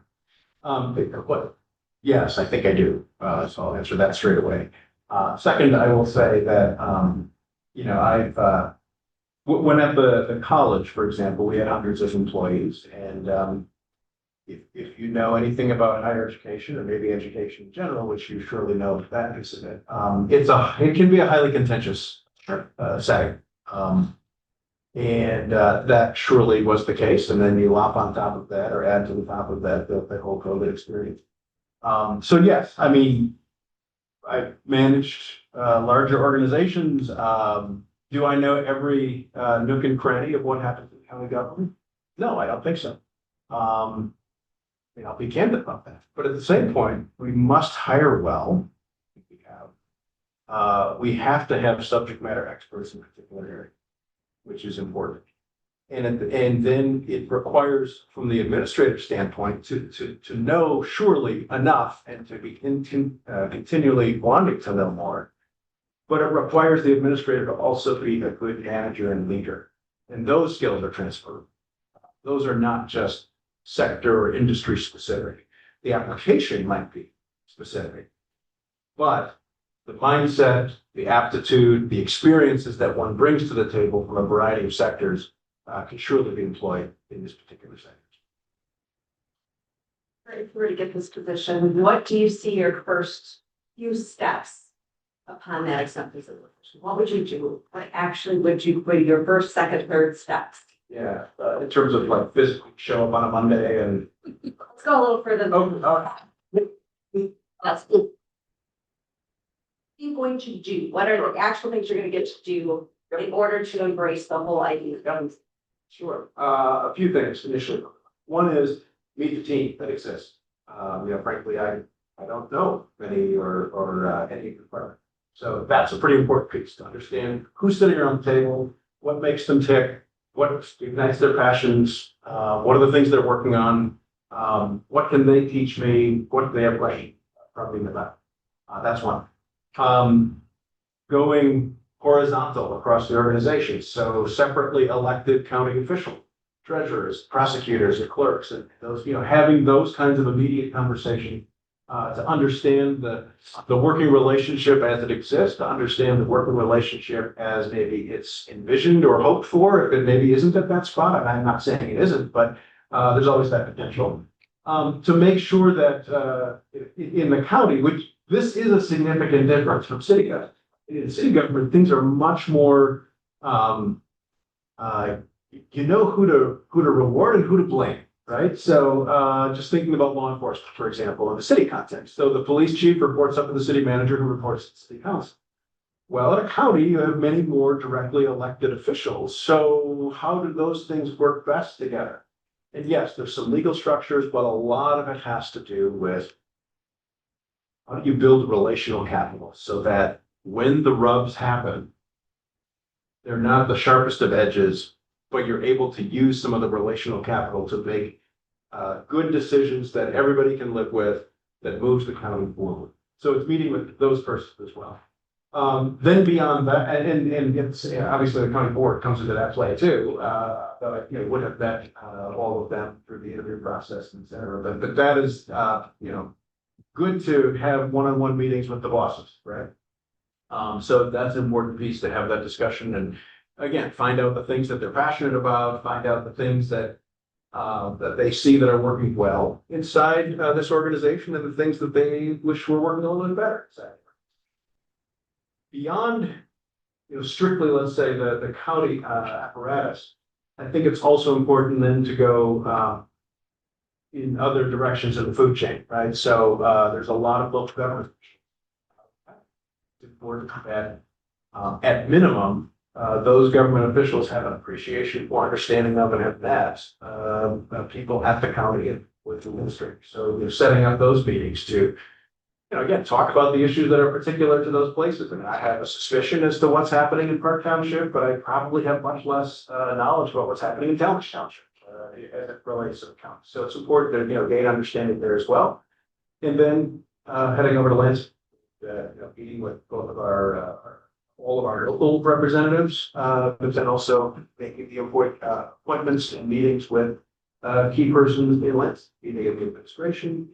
Yes, I think I do. So I'll answer that straight away. Second, I will say that, I've, when at the college, for example, we had hundreds of employees, and if you know anything about higher education, or maybe education in general, which you surely know that piece of it, it can be a highly contentious setting. And that surely was the case. And then you lop on top of that, or add to the top of that, the whole COVID experience. So yes, I mean, I've managed larger organizations. Do I know every nook and cranny of what happens in county government? No, I don't think so. I'll be candid about that. But at the same point, we must hire well. We have to have subject matter experts in a particular area, which is important. And then it requires, from the administrative standpoint, to know surely enough and to be continually wanting to know more. But it requires the administrator to also be a good manager and leader. And those skills are transferable. Those are not just sector or industry specific. The application might be specific, but the mindset, the aptitude, the experiences that one brings to the table from a variety of sectors can surely be employed in this particular sector. If you were to get this position, what do you see your first few steps upon that acceptance of the position? What would you do? What actually would your first, second, third steps? Yeah, in terms of like physically show up on a Monday and. Let's go a little further. That's it. What are you going to do? What are the actual things you're going to get to do in order to embrace the whole idea? Sure. A few things initially. One is meet the team that exists. Frankly, I don't know many or any department. So that's a pretty important piece to understand who's sitting around the table, what makes them tick, what ignites their passions, what are the things they're working on, what can they teach me, what do they have questions from me about. That's one. Going horizontal across the organization. So separately elected county officials, treasurers, prosecutors, and clerks, and those, having those kinds of immediate conversation to understand the working relationship as it exists, to understand the working relationship as maybe it's envisioned or hoped for, if it maybe isn't at that spot. And I'm not saying it isn't, but there's always that potential. To make sure that in the county, which this is a significant difference from city government. In city government, things are much more, who to reward and who to blame, right? So just thinking about law enforcement, for example, in the city context. So the police chief reports up to the city manager, who reports to the city council. Well, in a county, you have many more directly elected officials. So how do those things work best together? And yes, there's some legal structures, but a lot of it has to do with how do you build relational capital so that when the rubs happen, they're not the sharpest of edges, but you're able to use some of the relational capital to make good decisions that everybody can live with, that moves the county forward. So it's meeting with those persons as well. Then beyond that, and it's obviously the county board comes into that play too. But would have met all of them through the interview process, et cetera. But that is good to have one-on-one meetings with the bosses, right? So that's an important piece to have that discussion, and again, find out the things that they're passionate about, find out the things that they see that are working well inside this organization, and the things that they wish were working a little bit better. Beyond, strictly, let's say the county apparatus, I think it's also important then to go in other directions in the food chain, right? So there's a lot of local government. It's important that at minimum, those government officials have an appreciation for, understanding of, and have met people at the county and with the administrators. So setting up those meetings to, again, talk about the issues that are particular to those places. I mean, I have a suspicion as to what's happening in Park Township, but I probably have much less knowledge about what's happening in Talmadge Township as it relates to the county. So it's important to gain understanding there as well. And then heading over to Lance, meeting with both of all of our local representatives, but then also making the appointments and meetings with key persons in Lance, either in the administration.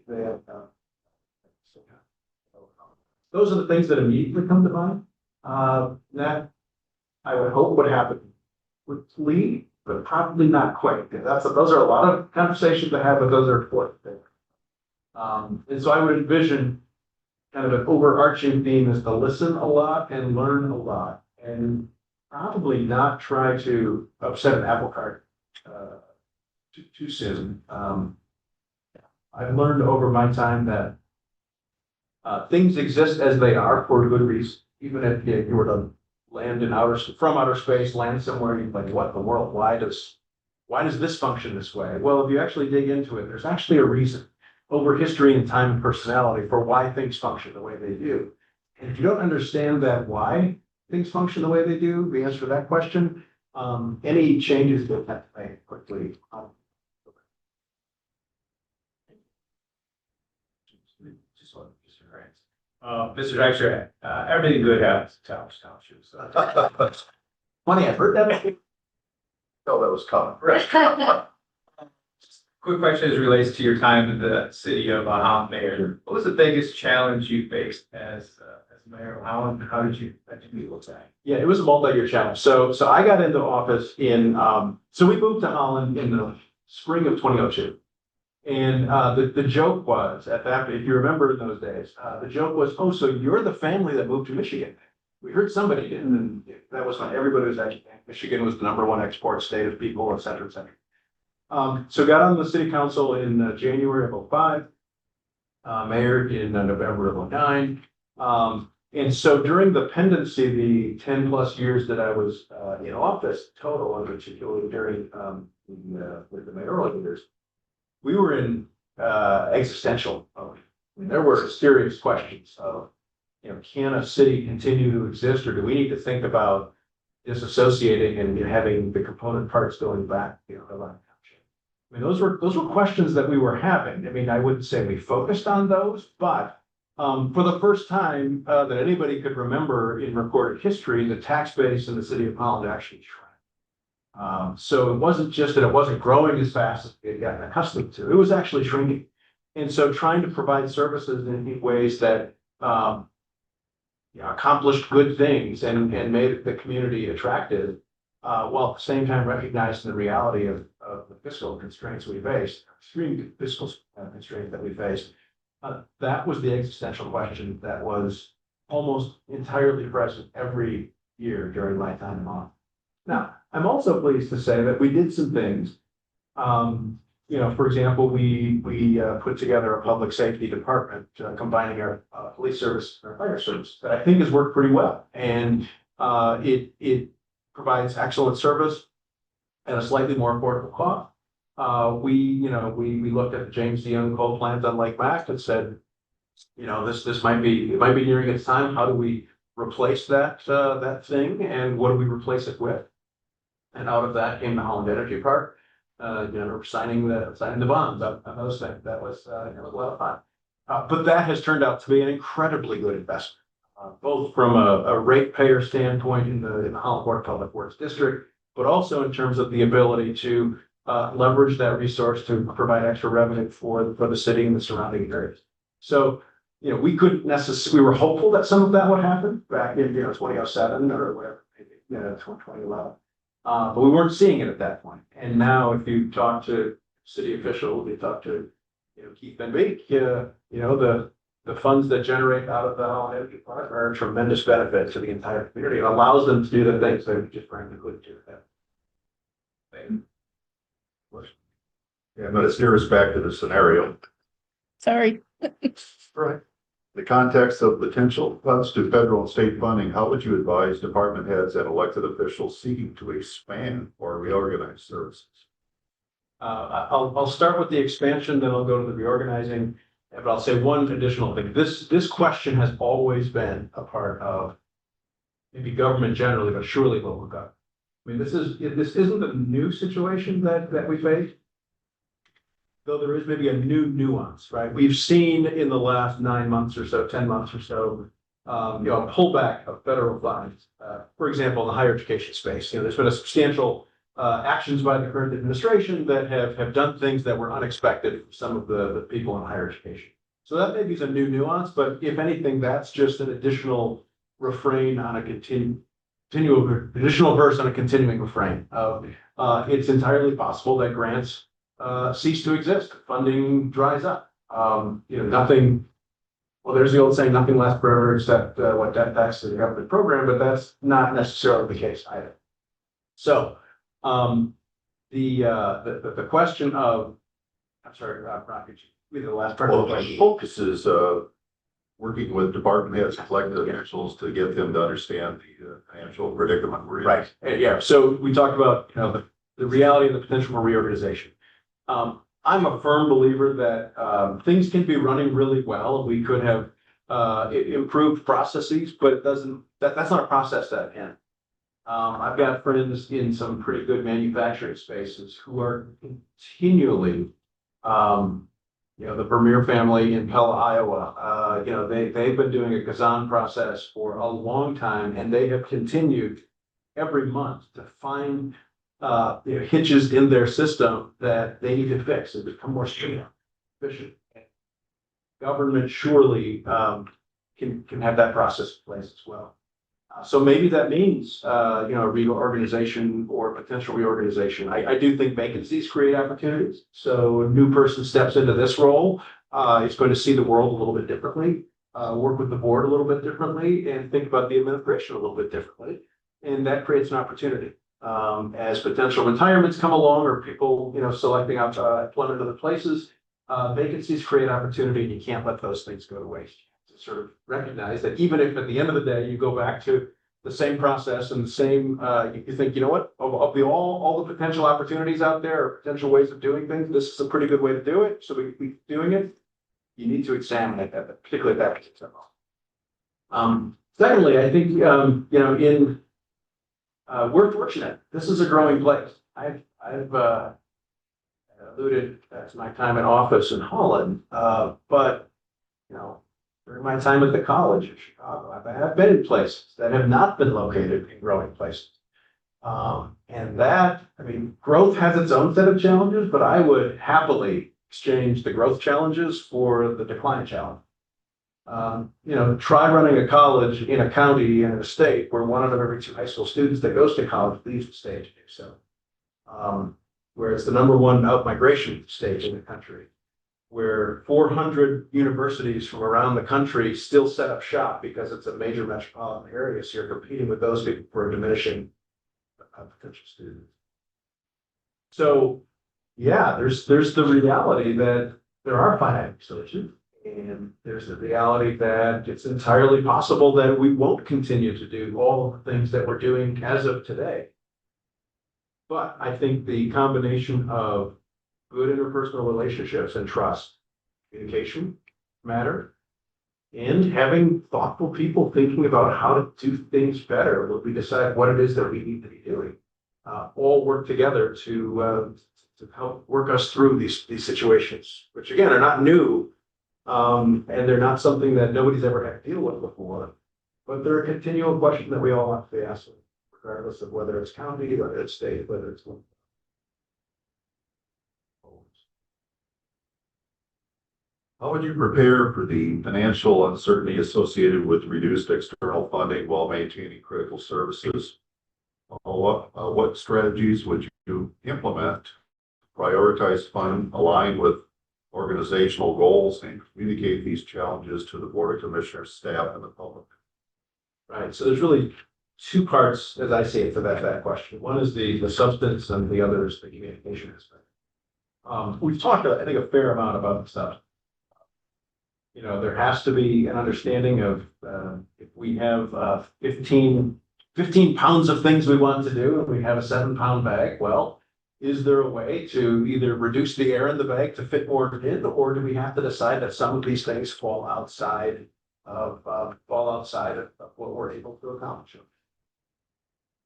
Those are the things that immediately come to mind. That I would hope would happen with Lee, but probably not quite. Those are a lot of conversations to have, but those are important things. And so I would envision kind of an overarching theme is to listen a lot and learn a lot, and probably not try to upset an apple cart too soon. I've learned over my time that things exist as they are for a good reason. Even if you were to land from outer space, land somewhere, and you're like, what in the world? Why does this function this way? Well, if you actually dig into it, there's actually a reason over history and time and personality for why things function the way they do. And if you don't understand that why things function the way they do, the answer to that question, any changes that have to make quickly. Mr. Dykstra, everything good happens in Talmadge Township. So. Funny, I've heard that. Oh, that was coming. Right. Quick question as it relates to your time in the city of Holland mayor. What was the biggest challenge you faced as mayor of Holland? How did you deal with that? Yeah, it was a multi-year challenge. So I got into office in, so we moved to Holland in the spring of 2002. And the joke was, at that, if you remember in those days, the joke was, oh, so you're the family that moved to Michigan. We heard somebody did, and that was when everybody was actually, Michigan was the #1 export state of people, et cetera, et cetera. So got on the city council in January of 2005, mayor in November of 2009. And so during the pendency, the 10 plus years that I was in office total, and particularly during with the mayoral years, we were in existential mode. I mean, there were serious questions of, can a city continue to exist, or do we need to think about disassociating and having the component parts going back, around township? I mean, those were questions that we were having. I mean, I wouldn't say we focused on those, but for the first time that anybody could remember in recorded history, the tax base in the city of Holland actually shrank. So it wasn't just that it wasn't growing as fast as we had gotten accustomed to, it was actually shrinking. And so trying to provide services in ways that accomplished good things and made the community attractive, while at the same time recognizing the reality of the fiscal constraints we faced, extreme fiscal constraints that we faced. That was the existential question that was almost entirely present every year during my time in office. Now, I'm also pleased to say that we did some things. For example, we put together a public safety department, combining our police service and our fire service, that I think has worked pretty well. And it provides excellent service at a slightly more affordable cost. We looked at the James D. Young coal plant on Lake Mac and said, this might be nearing its time. How do we replace that thing, and what do we replace it with? And out of that came the Holland Energy Park. We're signing the bonds on those things. That was a lot of fun. But that has turned out to be an incredibly good investment, both from a ratepayer standpoint in the Holland Park Public Works District, but also in terms of the ability to leverage that resource to provide extra revenue for the city and the surrounding areas. So, we couldn't necessarily, we were hopeful that some of that would happen back in, 2007 or whatever, maybe, 2011. But we weren't seeing it at that point. And now if you talk to city officials, you talk to, Keith Van Beek, the funds that generate out of the Holland Energy Park are a tremendous benefit to the entire community. It allows them to do the things that we just frankly couldn't do with that. Yeah, but it steers us back to the scenario. Sorry. Right. The context of potential cuts to federal and state funding, how would you advise department heads and elected officials seeking to expand or reorganize services? I'll start with the expansion, then I'll go to the reorganizing. But I'll say one additional thing. This question has always been a part of maybe government generally, but surely local government. I mean, this isn't a new situation that we face, though there is maybe a new nuance, right? We've seen in the last 9 months or so, 10 months or so, a pullback of federal funds. For example, in the higher education space, there's been a substantial actions by the current administration that have done things that were unexpected for some of the people in higher education. So that maybe is a new nuance, but if anything, that's just an additional refrain on a additional verse on a continuing refrain of it's entirely possible that grants cease to exist, funding dries up. Nothing. Well, there's the old saying, nothing lasts forever except what death tax to the government program, but that's not necessarily the case either. So the question of, I'm sorry, Rob, could you read the last part of the question? The focus is working with department heads, elected officials to get them to understand the financial predicament we're in. Right. Yeah. So we talked about the reality and the potential for reorganization. I'm a firm believer that things can be running really well. We could have improved processes, but it doesn't. That's not a process that ends. I've got friends in some pretty good manufacturing spaces who are continually, the Vermeer family in Pella, Iowa. They've been doing a Kazan process for a long time, and they have continued every month to find hitches in their system that they need to fix and become more efficient. Government surely can have that process in place as well. So maybe that means reorganization or potential reorganization. I do think vacancies create opportunities. So a new person steps into this role, is going to see the world a little bit differently, work with the board a little bit differently, and think about the administration a little bit differently. And that creates an opportunity. As potential retirements come along or people, selecting out employment other places, vacancies create opportunity, and you can't let those things go to waste. To sort of recognize that even if at the end of the day you go back to the same process and the same, you think, of all the potential opportunities out there or potential ways of doing things, this is a pretty good way to do it. So we keep doing it. You need to examine it, particularly at that particular moment. Secondly, I think we're fortunate. This is a growing place. I've alluded to my time in office in Holland, but during my time at the college in Chicago, I've been in places that have not been located in growing places. And growth has its own set of challenges, but I would happily exchange the growth challenges for the decline challenge. Try running a college in a county and in a state where 1 out of every 2 high school students that goes to college leaves the state to do so. Where it's the #1 out-migration state in the country, where 400 universities from around the country still set up shop because it's a major metropolitan area. So you're competing with those people for diminishing potential students. So yeah, there's the reality that there are finite resources. And there's the reality that it's entirely possible that we won't continue to do all of the things that we're doing as of today. But I think the combination of good interpersonal relationships and trust, communication matter, and having thoughtful people thinking about how to do things better when we decide what it is that we need to be doing. All work together to help work us through these situations, which again are not new. And they're not something that nobody's ever had to deal with before, but they're a continual question that we all have to ask, regardless of whether it's county, whether it's state, whether it's. How would you prepare for the financial uncertainty associated with reduced external funding while maintaining critical services? What strategies would you implement, prioritize fund, align with organizational goals, and communicate these challenges to the Board of Commissioners, staff, and the public? Right, so there's really two parts, as I see it, to that question. One is the substance, and the other is the communication aspect. We've talked, I think, a fair amount about the substance. You know, there has to be an understanding of if we have 15 pounds of things we want to do and we have a 7-pound bag, well, is there a way to either reduce the air in the bag to fit more in, or do we have to decide that some of these things fall outside of what we're able to accomplish?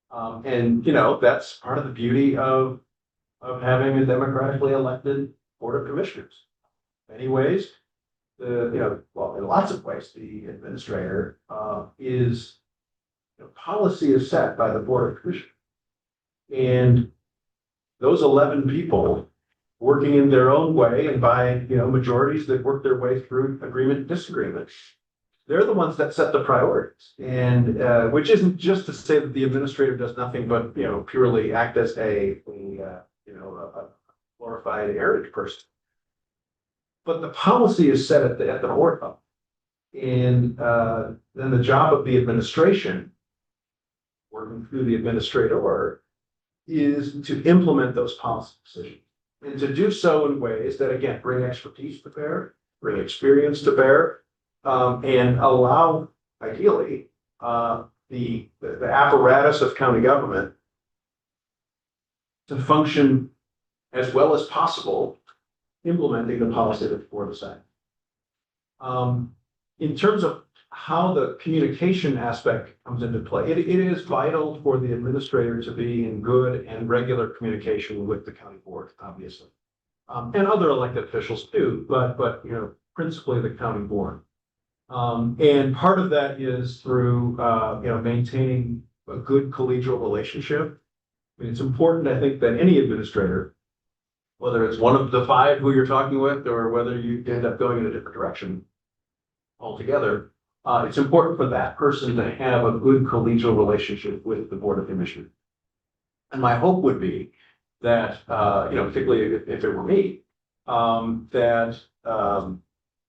And you know, that's part of the beauty of having a democratically elected Board of Commissioners. In many ways, in lots of ways, the administrator policy is set by the Board of Commissioners. And those 11 people working in their own way and by, majorities that work their way through agreement and disagreement, they're the ones that set the priorities. And which isn't just to say that the administrator does nothing but, purely act as a glorified errand person. But the policy is set at the board level. And then the job of the administration, working through the administrator, is to implement those policy decisions. And to do so in ways that, again, bring expertise to bear, bring experience to bear, and allow, ideally, the apparatus of county government to function as well as possible, implementing the policy that the board decided. In terms of how the communication aspect comes into play, it is vital for the administrator to be in good and regular communication with the county board, obviously, and other elected officials too, but principally the county board. And part of that is through maintaining a good collegial relationship. I mean, it's important, I think, that any administrator, whether it's one of the 5 who you're talking with, or whether you end up going in a different direction altogether, it's important for that person to have a good collegial relationship with the Board of Commissioners. And my hope would be that, particularly if it were me, that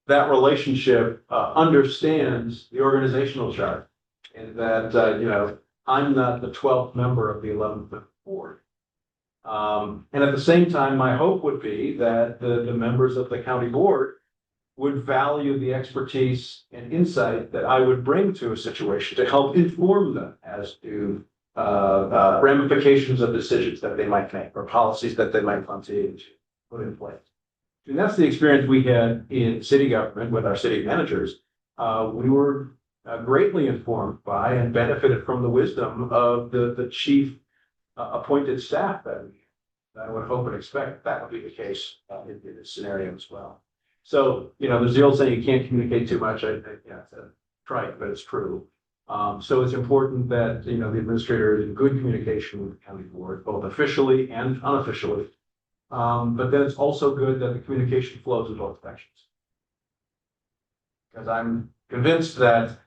relationship understands the organizational chart, and that, I'm not the 12th member of the 11th board. And at the same time, my hope would be that the members of the county board would value the expertise and insight that I would bring to a situation to help inform them as to ramifications of decisions that they might make or policies that they might want to put in place. And that's the experience we had in city government with our city managers. We were greatly informed by and benefited from the wisdom of the chief appointed staff that I would hope and expect that would be the case in this scenario as well. So, there's the old saying, you can't communicate too much. It's trite, but it's true. So it's important that, the administrator is in good communication with the county board, both officially and unofficially. But then it's also good that the communication flows in both directions. Because I'm convinced that,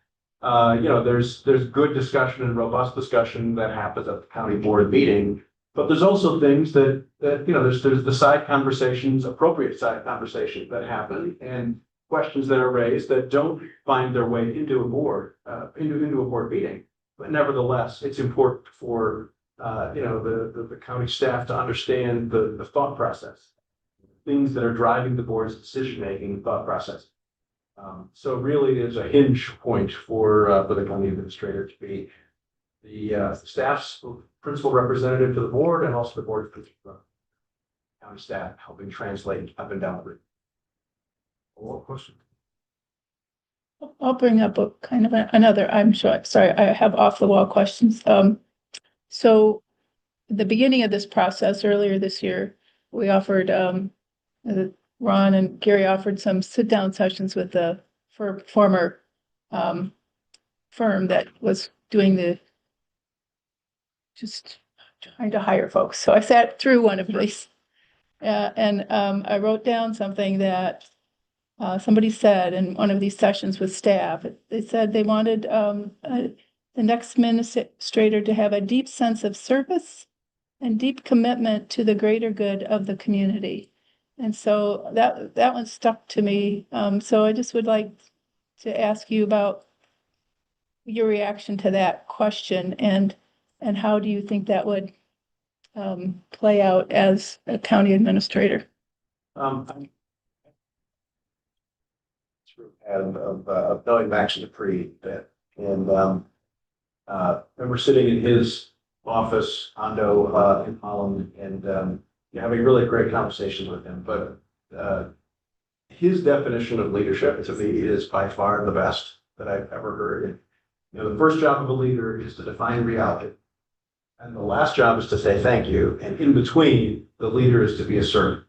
there's good discussion and robust discussion that happens at the county board meeting. But there's also things that there's the side conversations, appropriate side conversations that happen, and questions that are raised that don't find their way into a board, into a board meeting. But nevertheless, it's important for the county staff to understand the thought process, things that are driving the board's decision-making thought process. So really, there's a hinge point for the county administrator to be the staff's principal representative to the board, and also the board's county staff helping translate up and down the route. One more question. I'll bring up a kind of another, I'm sure, sorry, I have off the wall questions. So at the beginning of this process earlier this year, we offered, Ron and Gary offered some sit-down sessions with the former firm that was doing just trying to hire folks. So I sat through one of these. And I wrote down something that somebody said in one of these sessions with staff. They said they wanted the next administrator to have a deep sense of service and deep commitment to the greater good of the community. And so that one stuck to me. So I just would like to ask you about your reaction to that question and how do you think that would play out as a county administrator? Of knowing Max is a pretty bit. And remember sitting in his office, condo in Holland, and having really great conversations with him. But his definition of leadership to me is by far the best that I've ever heard. The first job of a leader is to define reality. And the last job is to say thank you. And in between, the leader is to be a servant.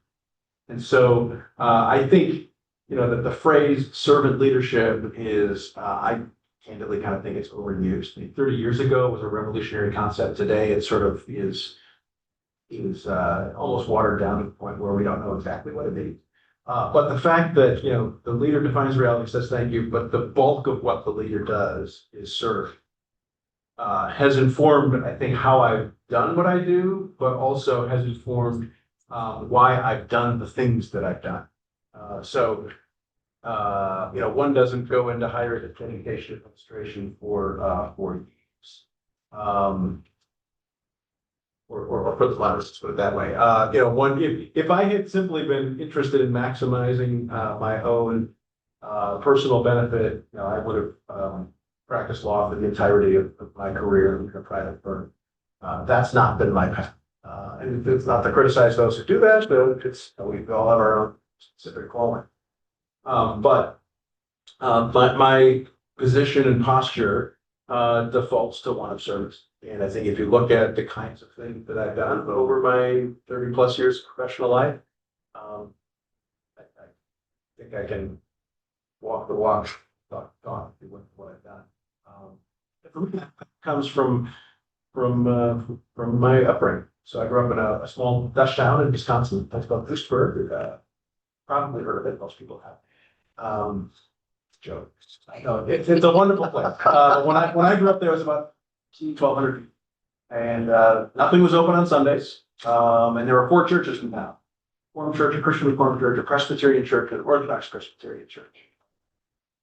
And so I think, that the phrase servant leadership is, I candidly kind of think it's overused. 30 years ago it was a revolutionary concept. Today it sort of is almost watered down to the point where we don't know exactly what it means. But the fact that, the leader defines reality, says thank you, but the bulk of what the leader does is serve. Has informed, I think, how I've done what I do, but also has informed why I've done the things that I've done. One doesn't go into higher education administration for years. Or put the letters, let's put it that way. If I had simply been interested in maximizing my own personal benefit, I would have practiced law for the entirety of my career in a private firm. That's not been my path. And it's not to criticize those who do that, but we all have our own specific calling. But my position and posture defaults to one of service. And I think if you look at the kinds of things that I've done over my 30 plus years of professional life, I think I can walk the walk, talk with what I've done. It comes from my upbringing. So I grew up in a small Dutch town in Wisconsin. It's called Oostburg. Probably heard of it. Most people have. Joke. No, it's a wonderful place. When I grew up there, it was about 1,200 people, and nothing was open on Sundays. And there were 4 churches in town: Reformed Church, a Christian Reformed Church, a Presbyterian Church, and an Orthodox Presbyterian Church.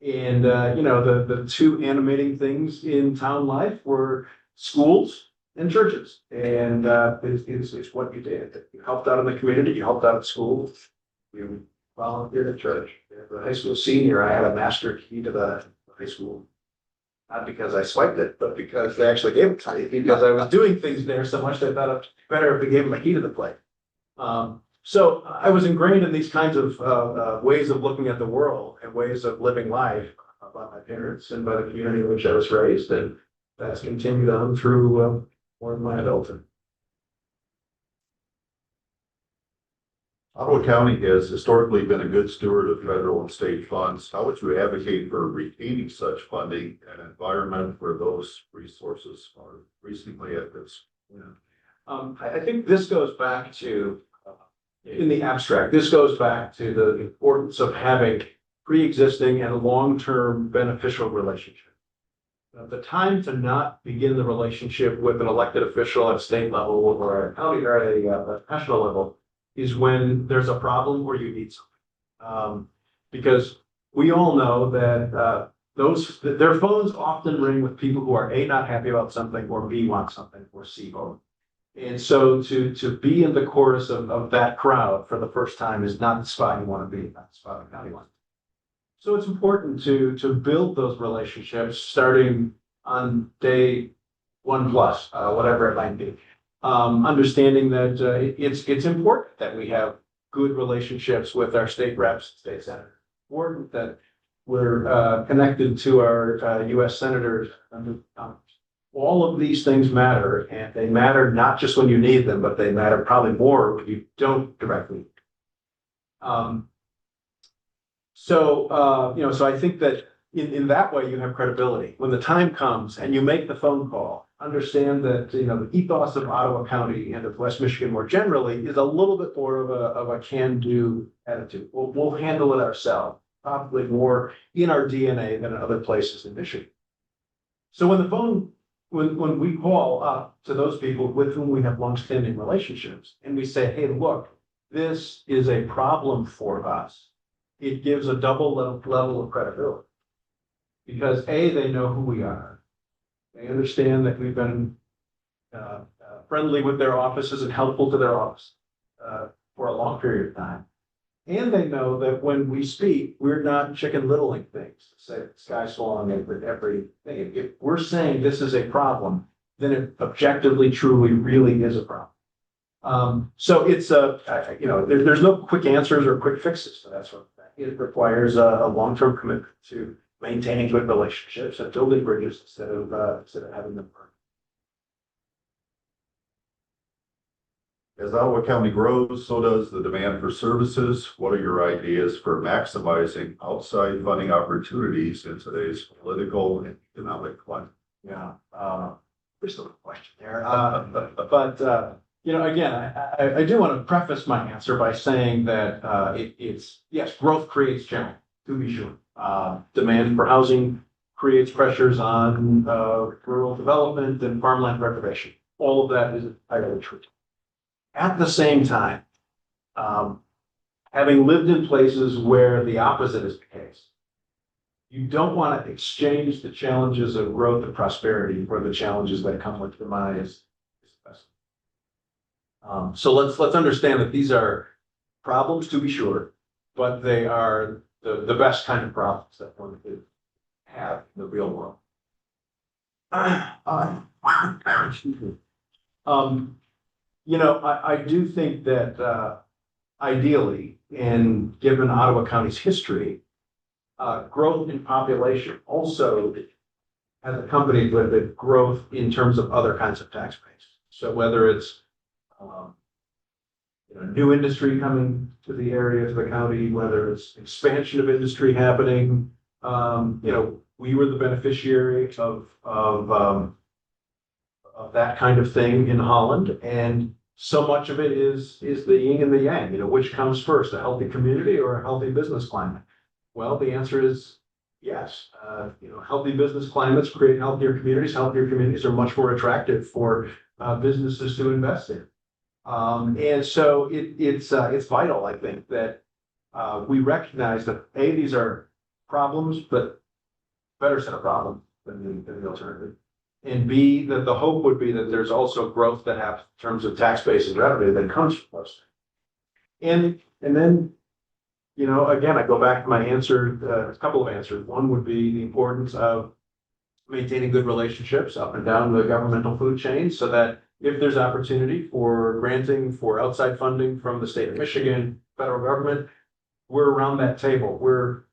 And the 2 animating things in town life were schools and churches. And it's what you did. You helped out in the community. You helped out at school. You volunteered at church. As a high school senior, I had a master key to the high school. Not because I swiped it, but because they actually gave it to me, because I was doing things there so much that I thought it'd be better if they gave them a key to the place. So I was ingrained in these kinds of ways of looking at the world and ways of living life by my parents and by the community in which I was raised. And that's continued on through more of my adulthood. Ottawa County has historically been a good steward of federal and state funds. How would you advocate for retaining such funding and an environment where those resources are reasonably at risk? I think this goes back to, in the abstract, this goes back to the importance of having pre-existing and long-term beneficial relationship. The time to not begin the relationship with an elected official at a state level or a county or a national level is when there's a problem or you need something. Because we all know that their phones often ring with people who are A, not happy about something, or B, want something, or C, both. And so to be in the chorus of that crowd for the first time is not the spot you want to be, not the spot the county wants. So it's important to build those relationships starting on day 1+, whatever it might be. Understanding that it's important that we have good relationships with our state reps, state senators. Important that we're connected to our US senators. All of these things matter, and they matter not just when you need them, but they matter probably more when you don't directly. So I think that in that way, you have credibility. When the time comes and you make the phone call, understand that, the ethos of Ottawa County and of West Michigan more generally is a little bit more of a can-do attitude. We'll handle it ourselves, probably more in our DNA than in other places in Michigan. So when we call up to those people with whom we have longstanding relationships and we say, hey, look, this is a problem for us, it gives a double level of credibility. Because A, they know who we are. They understand that we've been friendly with their offices and helpful to their office for a long period of time. And they know that when we speak, we're not chicken littling things, say the sky's falling over everything. If we're saying this is a problem, then it objectively, truly, really is a problem. So it's there's no quick answers or quick fixes to that sort of thing. It requires a long-term commitment to maintaining good relationships and building bridges instead of having them burn. As Ottawa County grows, so does the demand for services. What are your ideas for maximizing outside funding opportunities in today's political and economic climate? Yeah, there's still a question there. But again, I do want to preface my answer by saying that it's yes, growth creates challenge, to be sure. Demand for housing creates pressures on rural development and farmland preservation. All of that is entirely true. At the same time, having lived in places where the opposite is the case, you don't want to exchange the challenges of growth and prosperity for the challenges that come with demise. So let's understand that these are problems, to be sure, but they are the best kind of problems that one could have in the real world. Excuse me. I do think that ideally, and given Ottawa County's history, growth in population also has accompanied with it growth in terms of other kinds of tax base. So whether it's new industry coming to the area, to the county, whether it's expansion of industry happening, we were the beneficiary of that kind of thing in Holland, and so much of it is the yin and the yang. Which comes first, a healthy community or a healthy business climate? Well, the answer is yes. Healthy business climates create healthier communities. Healthier communities are much more attractive for businesses to invest in. And so it's vital, I think, that we recognize that A, these are problems, but better set of problems than the alternative. And B, that the hope would be that there's also growth that happens in terms of tax base and revenue that comes from those things. And then, again, I go back to my answer, a couple of answers. One would be the importance of maintaining good relationships up and down the governmental food chain so that if there's opportunity for granting for outside funding from the state of Michigan, federal government, we're around that table. We're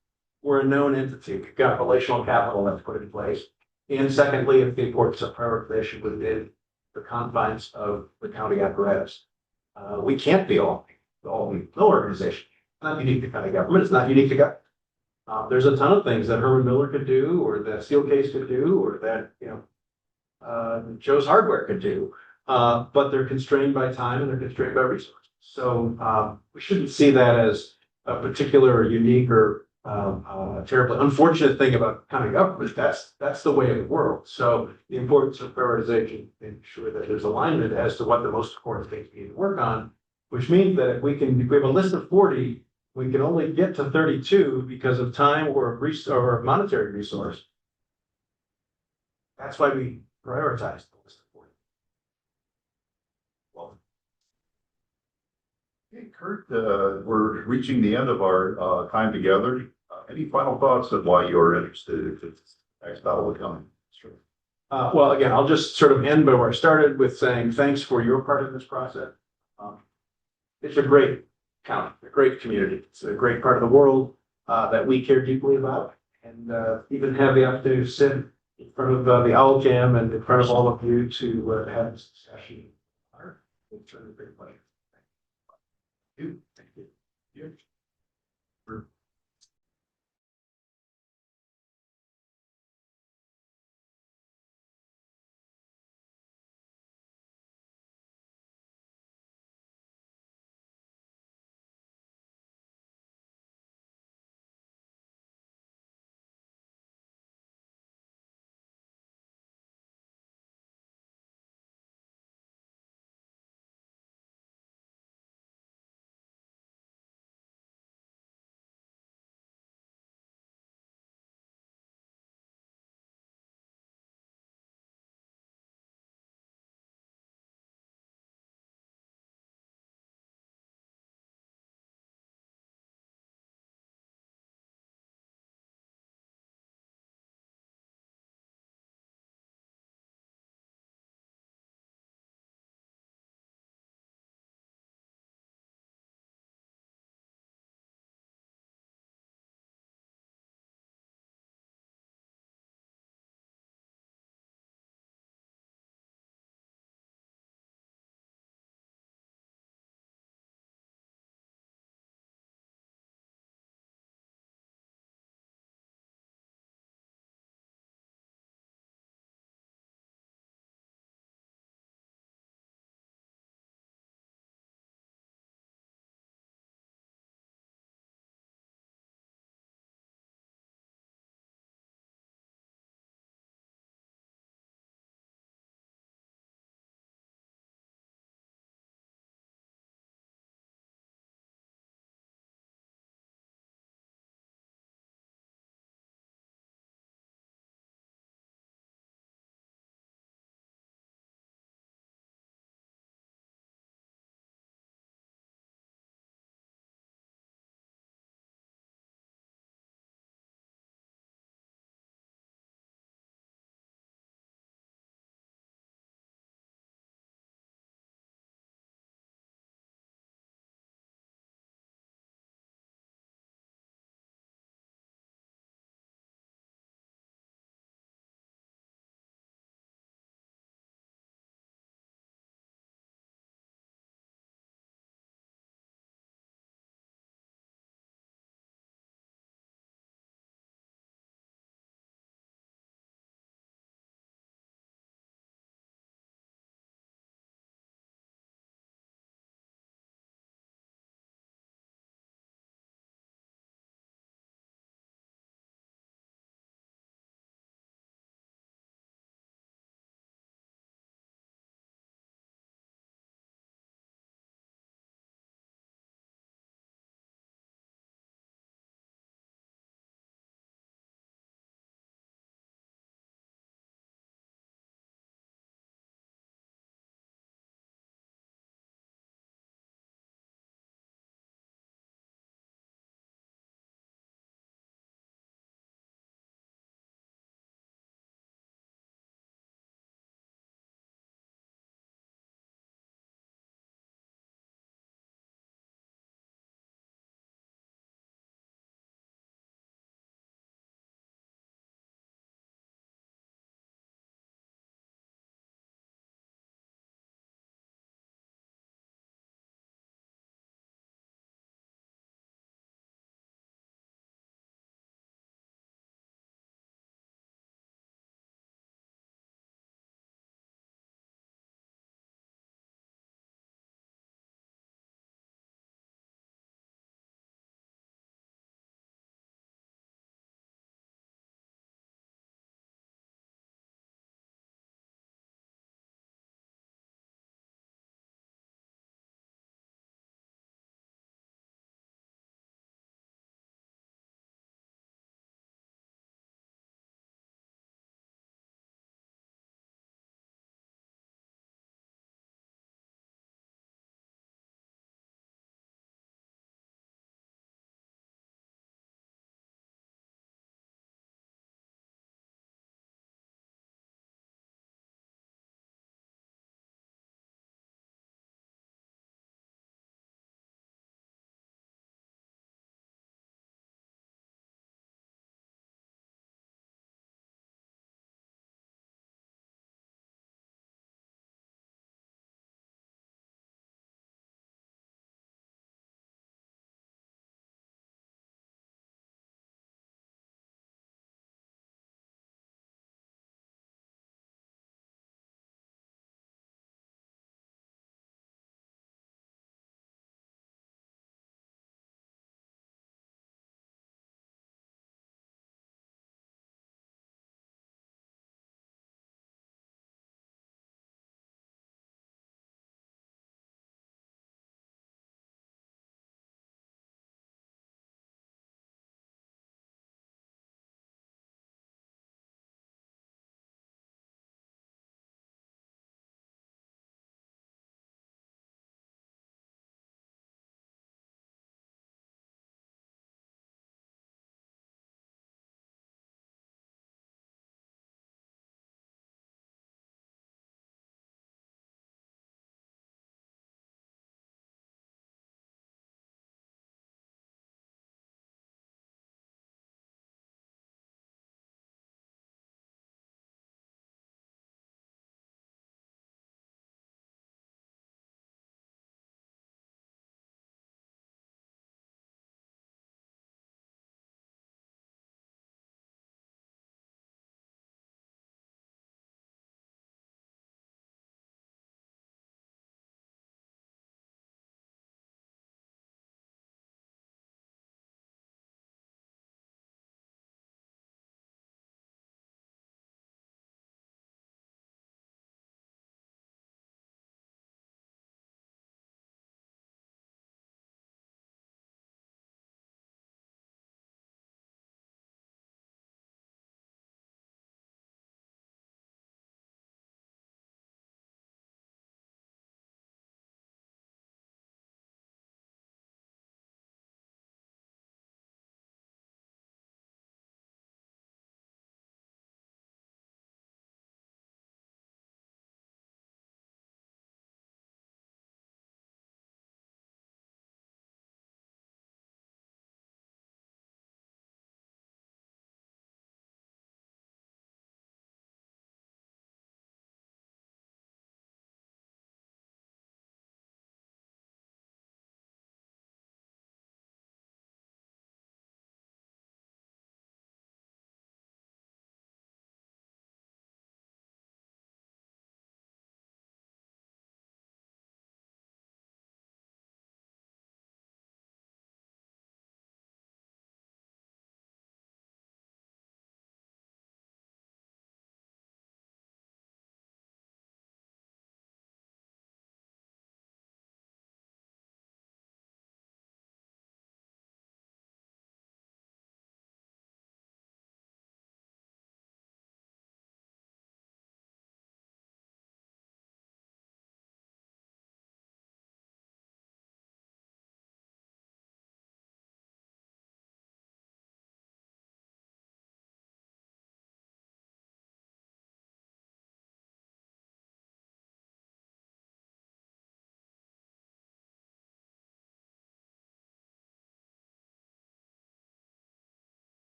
a known entity. We've got relational capital that's put in place. And secondly, it's the importance of prioritization within the confines of the county apparatus. We can't be all no organization. It's not unique to county government. It's not unique to government. There's a ton of things that Herman Miller could do, or that Steelcase could do, or that Joe's Hardware could do. But they're constrained by time and they're constrained by resources. So we shouldn't see that as a particular or unique or terribly unfortunate thing about county government. That's the way of the world. So the importance of prioritization, making sure that there's alignment as to what the most important things we need to work on, which means that if we have a list of 40, we can only get to 32 because of time or monetary resource. That's why we prioritize the list of 40. Well, Hey, Kurt, we're reaching the end of our time together. Any final thoughts on why you're interested in Ottawa County? Sure. Well, again, I'll just sort of end by where I started with saying thanks for your part of this process. It's a great county, a great community. It's a great part of the world that we care deeply about. and even have the opportunity to sit in front of the Owl Jam and in front of all of you to have this discussion. It's a great pleasure. Thank you. Thank you.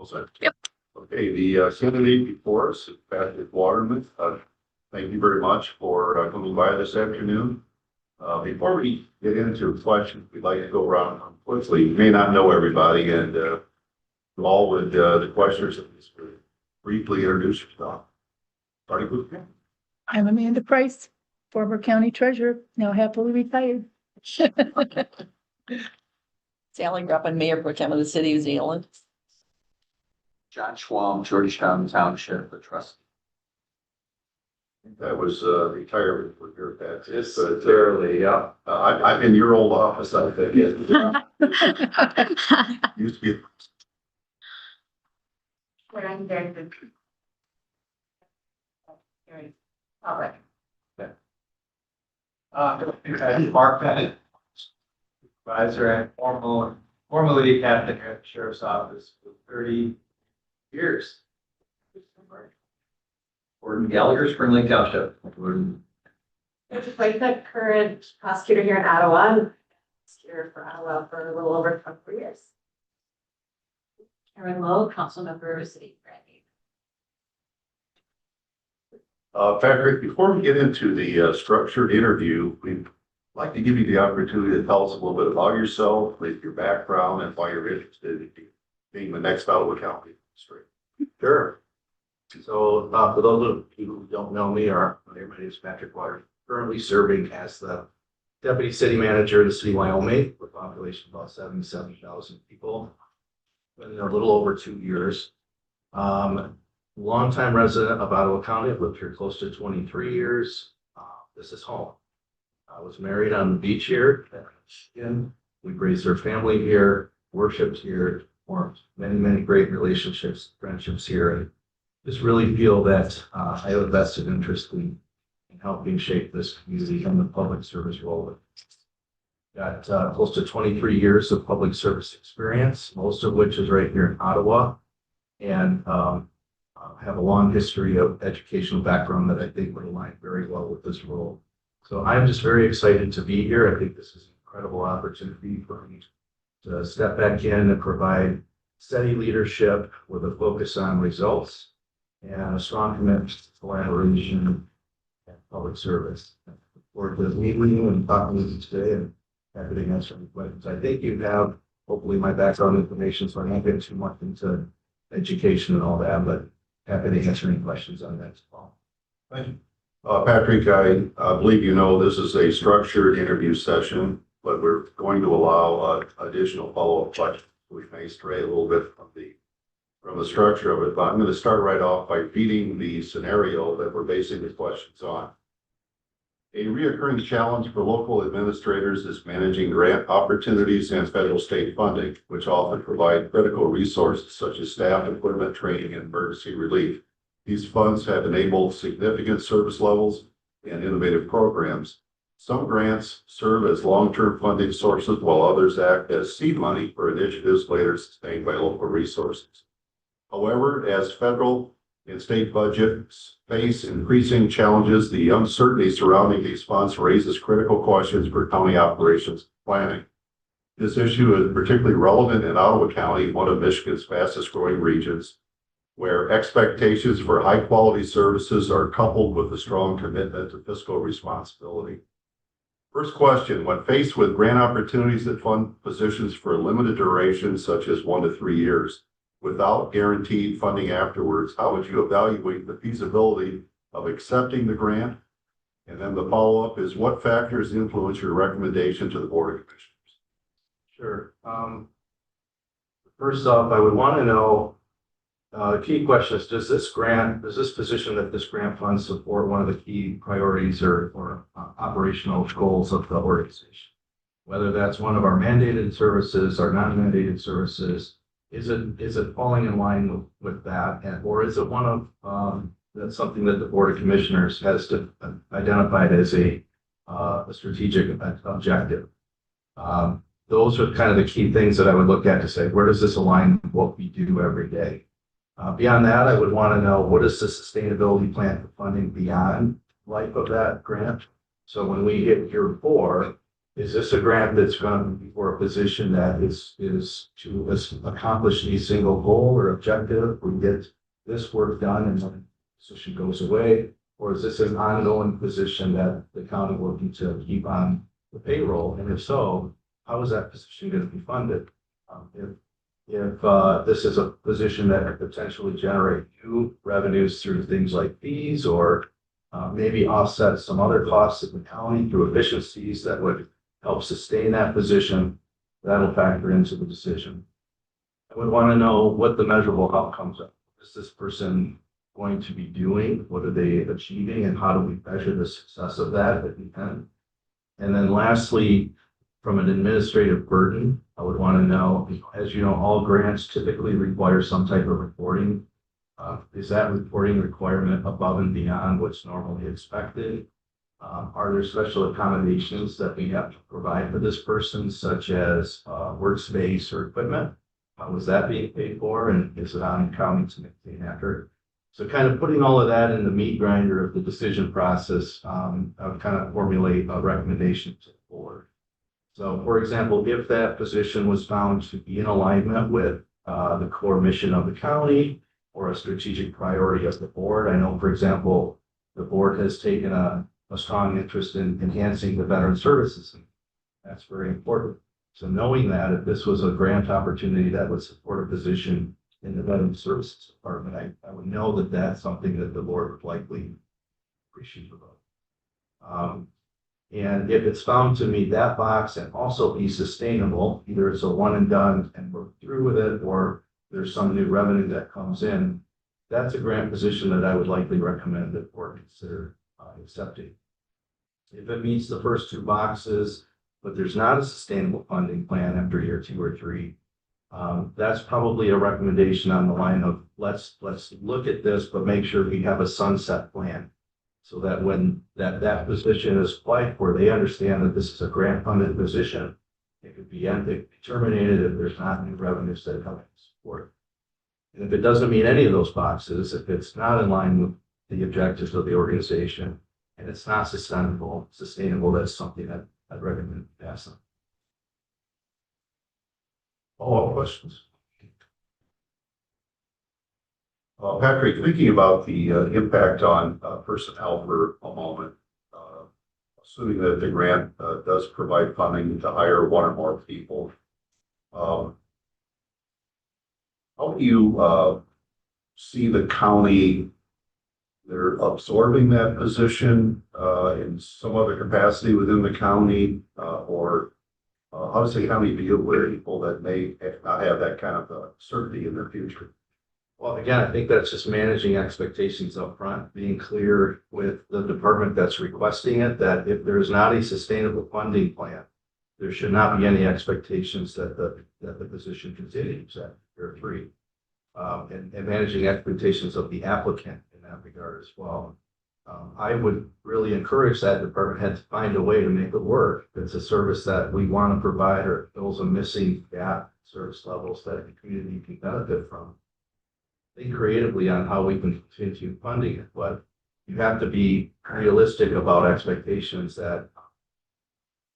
set. Yep. Okay, the candidate before us, Patrick Waterman. Thank you very much for coming by this afternoon. Before we get into questions, we'd like to go around quickly. You may not know everybody, and you all would the questioners at least briefly introduce yourself. Starting with you. I'm Amanda Price, former county treasurer, now happily retired. Sally Gruppen, Mayor Pro Tem of the City of Zealand. John Schwam, Georgetown Township, the trustee. That was retirement for your pet. It's thoroughly, yeah. I'm in your old office, I think. Used to be. Where I'm very good. All right. Mark Bennett, supervisor and formerly captain at the sheriff's office for 30 years. Gordon Gallagher, Spring Lake Township. It's like the current prosecutor here in Ottawa, and prosecutor for Ottawa for a little over 24 years. Karen Lowe, council member, City of Patrick, before we get into the structured interview, we'd like to give you the opportunity to tell us a little bit about yourself, your background, and why you're interested in being the next Ottawa County Administrator. Sure. So, for those of you who don't know me, my name is Patrick Water, currently serving as the Deputy City Manager of the City of Wyoming, with a population of about 77,000 people. Been there a little over 2 years. Longtime resident of Ottawa County. I've lived here close to 23 years. This is home. I was married on the beach here. And we've raised our family here, worshipped here, formed many, many great relationships, friendships here. And just really feel that I have a vested interest in helping shape this community and the public service role. Got close to 23 years of public service experience, most of which is right here in Ottawa. And have a long history of educational background that I think would align very well with this role. So I'm just very excited to be here. I think this is an incredible opportunity for me to step back in and provide steady leadership with a focus on results and a strong commitment to collaboration and public service. I look forward to meeting you and talking with you today, and happy to answer any questions. I think you have hopefully my background information, so I won't get too much into education and all that, but happy to answer any questions on that as well. Thank you. Patrick, I believe you know this is a structured interview session, but we're going to allow additional follow-up questions. We may stray a little bit from the structure of it, but I'm going to start right off by feeding the scenario that we're basing the questions on. A reoccurring challenge for local administrators is managing grant opportunities and federal state funding, which often provide critical resources such as staff, equipment, training, and emergency relief. These funds have enabled significant service levels and innovative programs. Some grants serve as long-term funding sources, while others act as seed money for initiatives later sustained by local resources. However, as federal and state budgets face increasing challenges, the uncertainty surrounding these funds raises critical questions for county operations planning. This issue is particularly relevant in Ottawa County, one of Michigan's fastest growing regions, where expectations for high quality services are coupled with a strong commitment to fiscal responsibility. First question, when faced with grant opportunities that fund positions for a limited duration, such as 1 to 3 years, without guaranteed funding afterwards, how would you evaluate the feasibility of accepting the grant? And then the follow-up is, what factors influence your recommendation to the Board of Commissioners? Sure. First off, I would want to know, the key question is, does this position that this grant funds support one of the key priorities or operational goals of the organization? Whether that's one of our mandated services or non-mandated services, is it falling in line with that, or is it one of that's something that the Board of Commissioners has identified as a strategic objective? Those are kind of the key things that I would look at to say, where does this align with what we do every day? Beyond that, I would want to know, what is the sustainability plan for funding beyond life of that grant? So when we hit year 4, is this a grant that's going to be for a position that is to accomplish a single goal or objective? We get this work done and then the position goes away? Or is this an ongoing position that the county will need to keep on the payroll? And if so, how is that position going to be funded? If this is a position that could potentially generate new revenues through things like fees or maybe offset some other costs of the county through efficiencies that would help sustain that position, that'll factor into the decision. I would want to know what the measurable outcomes are. What is this person going to be doing? What are they achieving? And how do we measure the success of that at the end? And then lastly, from an administrative burden, I would want to know, as you know, all grants typically require some type of reporting. Is that reporting requirement above and beyond what's normally expected? Are there special accommodations that we have to provide for this person, such as workspace or equipment? How is that being paid for? And is it on county to maintain after? So kind of putting all of that in the meat grinder of the decision process, I would kind of formulate a recommendation to the board. So for example, if that position was found to be in alignment with the core mission of the county or a strategic priority of the board, I know, for example, the board has taken a strong interest in enhancing the veteran services. And that's very important. So knowing that if this was a grant opportunity that would support a position in the Veteran Services Department, I would know that that's something that the board would likely appreciate about. And if it's found to meet that box and also be sustainable, either it's a one and done and we're through with it, or there's some new revenue that comes in, that's a grant position that I would likely recommend that board consider accepting. If it meets the first two boxes, but there's not a sustainable funding plan after year 2 or 3, that's probably a recommendation on the line of let's look at this, but make sure we have a sunset plan so that when that position is applied for, they understand that this is a grant funded position. It could be terminated if there's not new revenues that come in support. And if it doesn't meet any of those boxes, if it's not in line with the objectives of the organization and it's not sustainable, that's something that I'd recommend passing. Follow-up questions? Patrick, thinking about the impact on personnel for a moment, assuming that the grant does provide funding to hire one or more people, how do you see the county, they're absorbing that position in some other capacity within the county, or how does the county deal with people that may not have that kind of certainty in their future? Well, again, I think that's just managing expectations up front, being clear with the department that's requesting it, that if there's not a sustainable funding plan, there should not be any expectations that the position continues at year 3. And managing expectations of the applicant in that regard as well. I would really encourage that department head to find a way to make it work. If it's a service that we want to provide or fills a missing gap service levels that the community can benefit from. Think creatively on how we can continue funding it, but you have to be realistic about expectations that,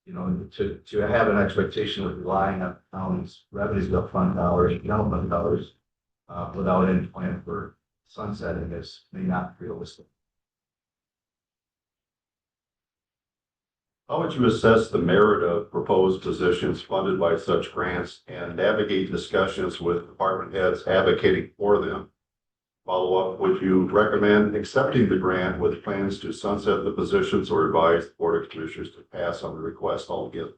you know, to have an expectation of relying on county's revenues to fund dollars, development dollars, without any plan for sunsetting this may not be realistic. How would you assess the merit of proposed positions funded by such grants and navigate discussions with department heads advocating for them? Follow up, would you recommend accepting the grant with plans to sunset the positions or advise the Board of Commissioners to pass on the request altogether?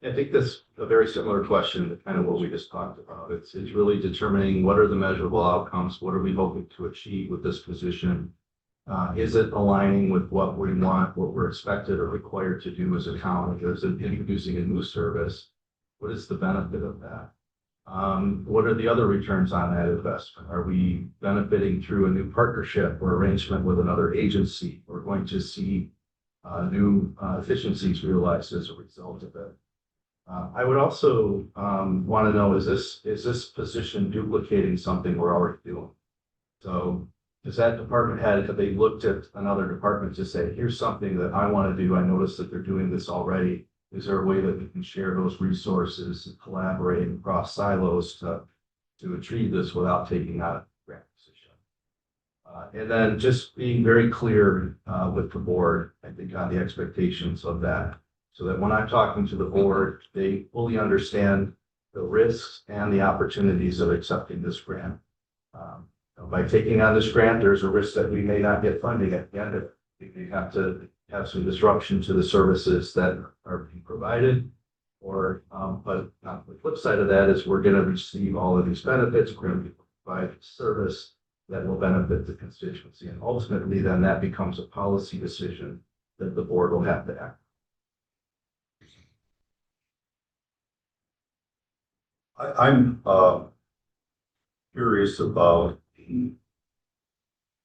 I think that's a very similar question to kind of what we just talked about. It's really determining what are the measurable outcomes, what are we hoping to achieve with this position? Is it aligning with what we want, what we're expected or required to do as a county? Is it introducing a new service? What is the benefit of that? What are the other returns on that investment? Are we benefiting through a new partnership or arrangement with another agency? We're going to see new efficiencies realized as a result of it. I would also want to know, is this position duplicating something we're already doing? So does that department head, have they looked at another department to say, here's something that I want to do. I noticed that they're doing this already. is there a way that we can share those resources and collaborate across silos to achieve this without taking out a grant position? And then just being very clear with the board, I think, on the expectations of that, so that when I'm talking to the board, they fully understand the risks and the opportunities of accepting this grant. By taking on this grant, there's a risk that we may not get funding at the end of it. We may have to have some disruption to the services that are being provided. But on the flip side of that is we're going to receive all of these benefits. We're going to provide service that will benefit the constituency. And ultimately, then that becomes a policy decision that the board will have to act. I'm curious about the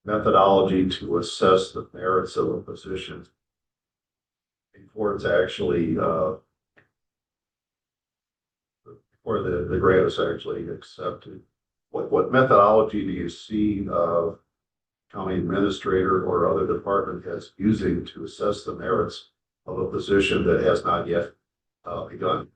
methodology to assess the merits of a position before it's actually before the grant is actually accepted. What methodology do you see county administrator or other department heads using to assess the merits of a position that has not yet begun?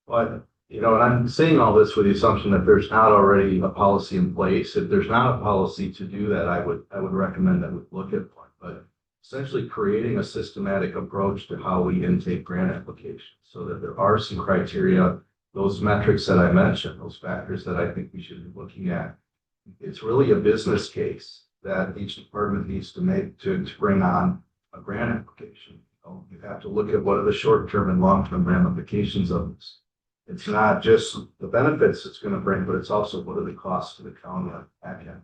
But, and I'm saying all this with the assumption that there's not already a policy in place. If there's not a policy to do that, I would recommend that we look at one. But essentially creating a systematic approach to how we intake grant applications so that there are some criteria, those metrics that I mentioned, those factors that I think we should be looking at. It's really a business case that each department needs to make to bring on a grant application. You have to look at what are the short-term and long-term ramifications of this. It's not just the benefits it's going to bring, but it's also what are the costs to the county on the back end.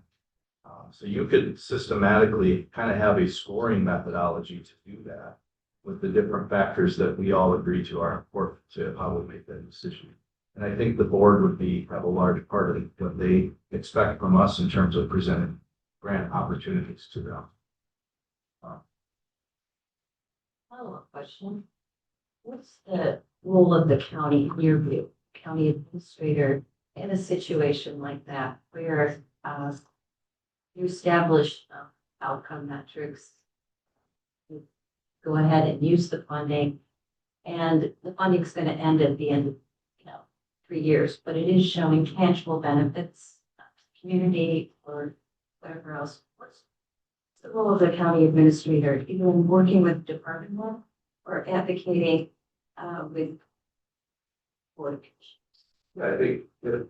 So you could systematically kind of have a scoring methodology to do that with the different factors that we all agree to are important to how we make that decision. And I think the board would have a large part of what they expect from us in terms of presenting grant opportunities to them. Follow-up question. What's the role of the county in your view, county administrator, in a situation like that where you establish outcome metrics, you go ahead and use the funding, and the funding's going to end at the end of 3 years, but it is showing tangible benefits to the community or whatever else. What's the role of the county administrator, either in working with department head or advocating with board? I think that,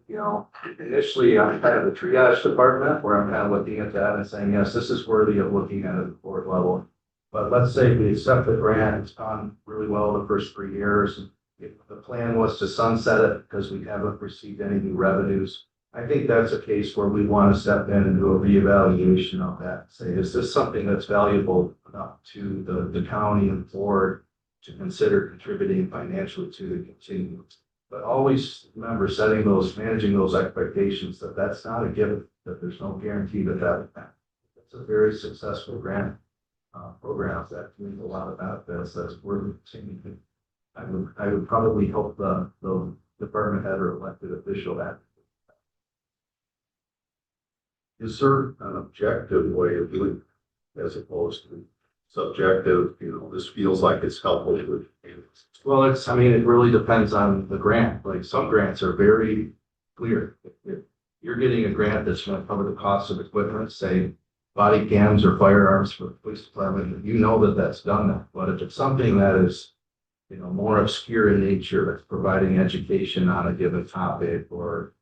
initially I'm kind of the triage department where I'm kind of looking at that and saying, yes, this is worthy of looking at the board level. But let's say we accept the grant, it's gone really well the first 3 years. If the plan was to sunset it because we haven't received any new revenues, I think that's a case where we want to step in and do a reevaluation of that. Say, is this something that's valuable enough to the county and board to consider contributing financially to the continuance? But always remember managing those expectations that that's not a given, that there's no guarantee that that's a very successful grant program that brings a lot of benefits that's worth continuing. I would probably hope the department head or elected official that. Is there an objective way of doing it as opposed to subjective? This feels like it's helpful. Well, it really depends on the grant. Like some grants are very clear. If you're getting a grant that's going to cover the cost of equipment, say body cams or firearms for the police department, that that's done that. But if it's something that is, more obscure in nature, that's providing education on a given topic or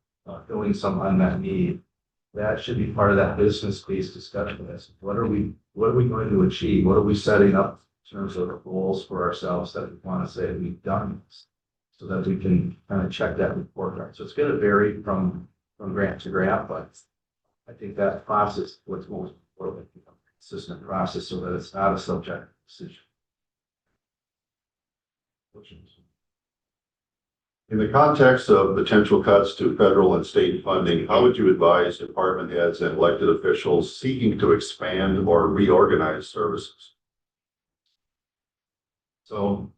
filling some unmet need, that should be part of that business case discussion. What are we going to achieve? What are we setting up in terms of goals for ourselves that we want to say we've done, so that we can kind of check that report card. So it's going to vary from grant to grant, but I think that process, what's most important, a consistent process so that it's not a subjective decision. In the context of potential cuts to federal and state funding, how would you advise department heads and elected officials seeking to expand or reorganize services? So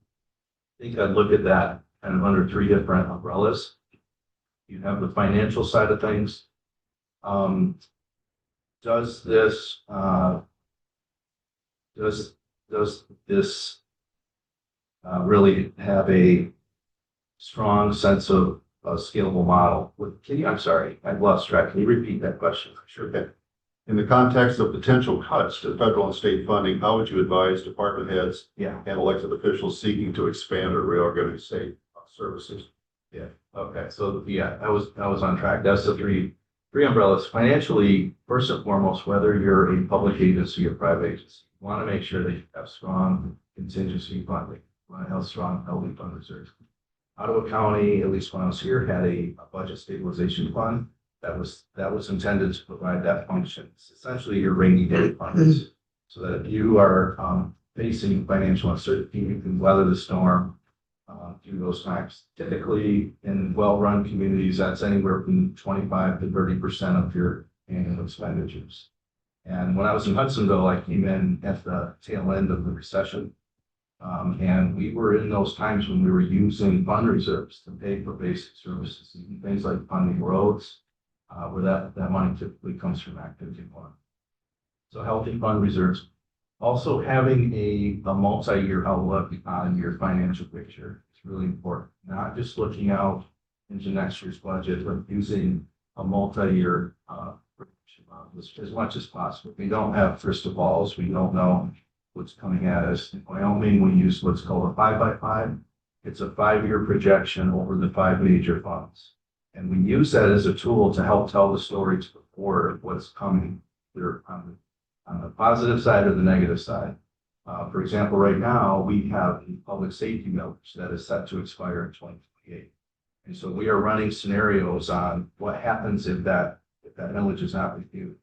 I think I'd look at that kind of under 3 different umbrellas. You have the financial side of things. Does this really have a strong sense of a scalable model. I'm sorry, I've lost track. Can you repeat that question? Sure can. In the context of potential cuts to federal and state funding, how would you advise department heads Yeah. and elected officials seeking to expand or reorganize state services? Okay, so yeah, I was on track. That's the three umbrellas. Financially, first and foremost, whether you're a public agency or private agency, you want to make sure that you have strong contingency funding. You want to have strong healthy fund reserves. Ottawa County, at least when I was here, had a budget stabilization fund that was intended to provide that function. It's essentially your rainy day fund, so that if you are facing financial uncertainty, you can weather the storm through those times. Typically, in well-run communities, that's anywhere from 25 to 30% of your annual expenditures. And when I was in Hudsonville, I came in at the tail end of the recession. And we were in those times when we were using fund reserves to pay for basic services, even things like funding roads, where that money typically comes from activity one. So healthy fund reserves. Also having a multi-year outlook on your financial picture is really important. Not just looking out into next year's budget, but using a multi-year as much as possible. We don't have crystal balls. We don't know what's coming at us. In Wyoming, we use what's called a 5x5. It's a 5-year projection over the 5 major funds. And we use that as a tool to help tell the story to the board of what's coming there on the positive side or the negative side. For example, right now, we have a public safety millage that is set to expire in 2028. And so we are running scenarios on what happens if that millage is not renewed.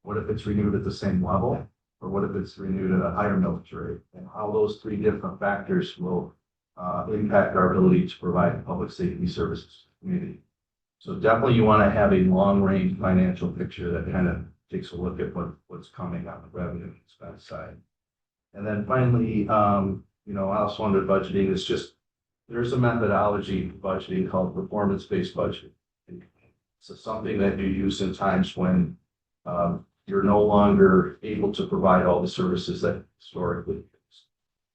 What if it's renewed at the same level? Or what if it's renewed at a higher millage rate? And how those 3 different factors will impact our ability to provide public safety services to the community. So definitely you want to have a long-range financial picture that kind of takes a look at what's coming on the revenue and expense side. And then finally, I also under budgeting is just, there's a methodology for budgeting called performance-based budgeting. So something that you use in times when you're no longer able to provide all the services that historically used.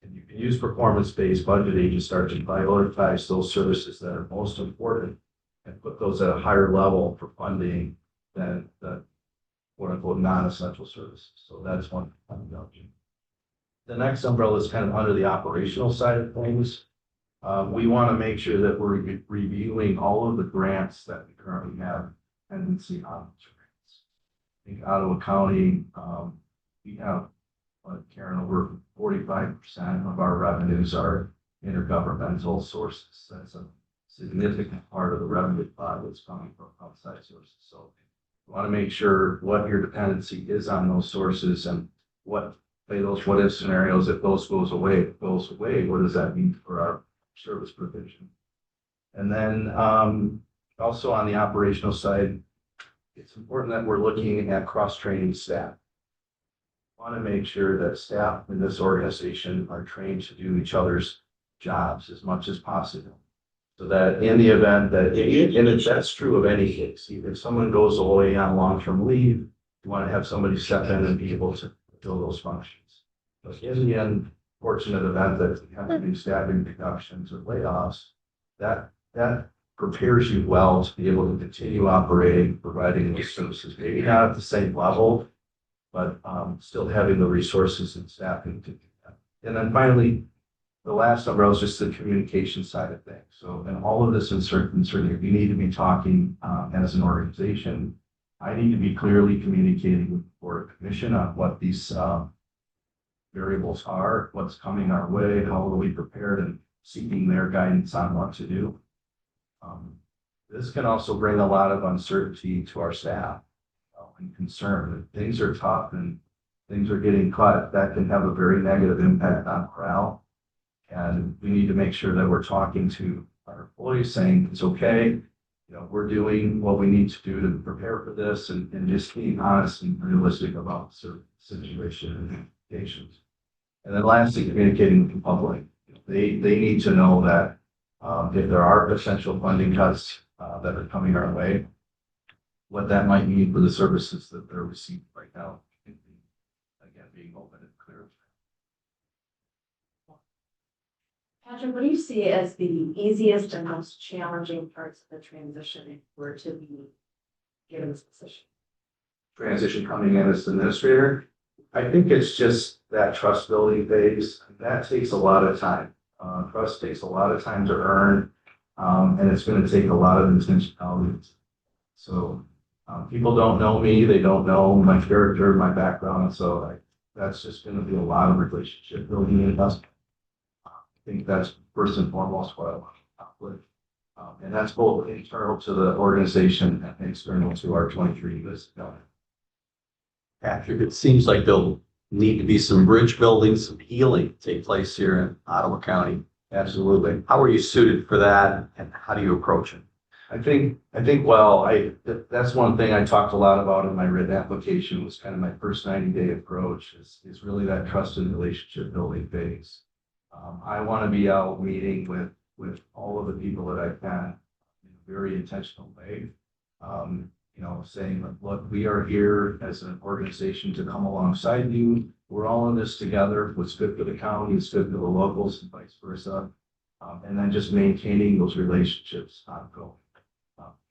And you can use performance-based budgeting to start to prioritize those services that are most important and put those at a higher level for funding than the quote-unquote non-essential services. So that's one methodology. The next umbrella is kind of under the operational side of things. We want to make sure that we're reviewing all of the grants that we currently have dependency on. I think Ottawa County, we have, Karen, over 45% of our revenues are intergovernmental sources. That's a significant part of the revenue pot that's coming from outside sources. So you want to make sure what your dependency is on those sources and what if scenarios, if those goes away, what does that mean for our service provision? And then also on the operational side, it's important that we're looking at cross-training staff. We want to make sure that staff in this organization are trained to do each other's jobs as much as possible. So that in the event that, that's true of any case, if someone goes away on long-term leave, you want to have somebody step in and be able to fulfill those functions. But in the unfortunate event that we have to do staffing reductions or layoffs, that prepares you well to be able to continue operating, providing those services, maybe not at the same level, but still having the resources and staffing to do that. And then finally, the last umbrella is just the communication side of things. So in all of this uncertainty, we need to be talking as an organization. I need to be clearly communicating with the Board of Commission on what these variables are, what's coming our way, how are we prepared, and seeking their guidance on what to do. This can also bring a lot of uncertainty to our staff and concern. If things are tough and things are getting cut, that can have a very negative impact on morale. And we need to make sure that we're talking to our employees saying it's okay. We're doing what we need to do to prepare for this and just being honest and realistic about the situation and implications. And then lastly, communicating with the public. They need to know that if there are potential funding cuts that are coming our way, what that might mean for the services that they're receiving right now. Again, being open and clear. Patrick, what do you see as the easiest and most challenging parts of the transition if we're to be given this position? Transition coming in as administrator. I think it's just that trust building phase. That takes a lot of time. Trust takes a lot of time to earn, and it's going to take a lot of intentionality. So people don't know me. They don't know my character, my background. So that's just going to be a lot of relationship building and investment. I think that's first and foremost what I want to accomplish. And that's both internal to the organization and external to our 23 years ago. Patrick, it seems like there'll need to be some bridge building, some healing take place here in Ottawa County. Absolutely. How are you suited for that, and how do you approach it? I think, well, that's one thing I talked a lot about in my written application was kind of my first 90-day approach is really that trust and relationship building phase. I want to be out meeting with all of the people that I can in a very intentional way. Saying, look, we are here as an organization to come alongside you. We're all in this together. What's good for the county is good for the locals and vice versa. And then just maintaining those relationships ongoing.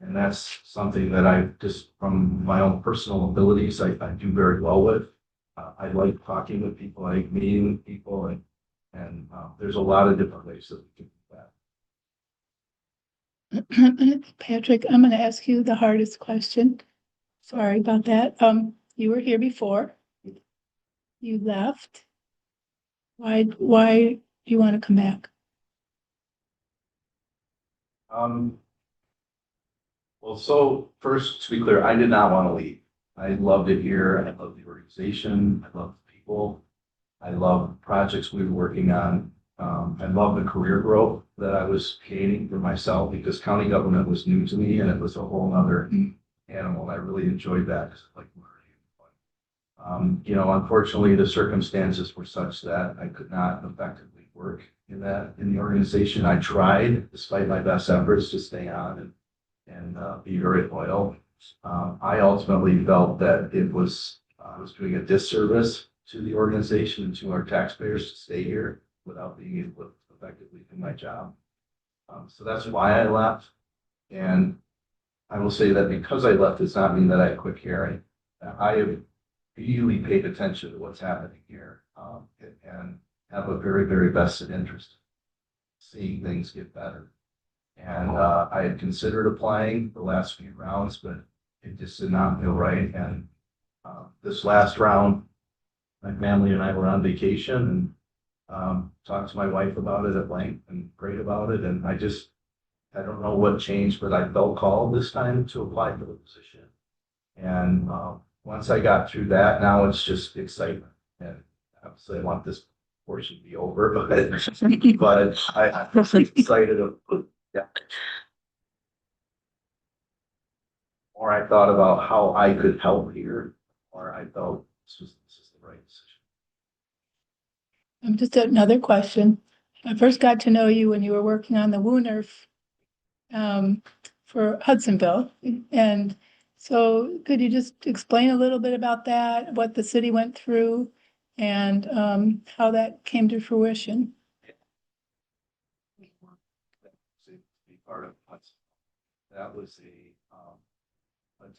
And that's something that I just, from my own personal abilities, I do very well with. I like talking with people, I like meeting with people, and there's a lot of different ways that we can do that. Patrick, I'm going to ask you the hardest question. Sorry about that. You were here before. You left. Why do you want to come back? Well, so first, to be clear, I did not want to leave. I loved it here. I love the organization. I love the people. I love the projects we were working on. I love the career growth that I was gaining for myself because county government was new to me and it was a whole other animal. I really enjoyed that. Like learning. Unfortunately, the circumstances were such that I could not effectively work in the organization. I tried, despite my best efforts, to stay on and be very loyal. I ultimately felt that I was doing a disservice to the organization and to our taxpayers to stay here without being able to effectively do my job. So that's why I left. And I will say that because I left does not mean that I quit caring. I have really paid attention to what's happening here and have a very, very vested interest in seeing things get better. And I had considered applying the last few rounds, but it just did not feel right. And this last round, my family and I were on vacation and talked to my wife about it at length and prayed about it. And I don't know what changed, but I felt called this time to apply for the position. And once I got through that, now it's just excitement. And obviously I want this portion to be over, but I'm excited of, yeah. Or I thought about how I could help here, or I felt this is the right decision. Just another question. I first got to know you when you were working on the Wooner for Hudsonville. And so could you just explain a little bit about that, what the city went through and how that came to fruition? Be part of Hudson. That was a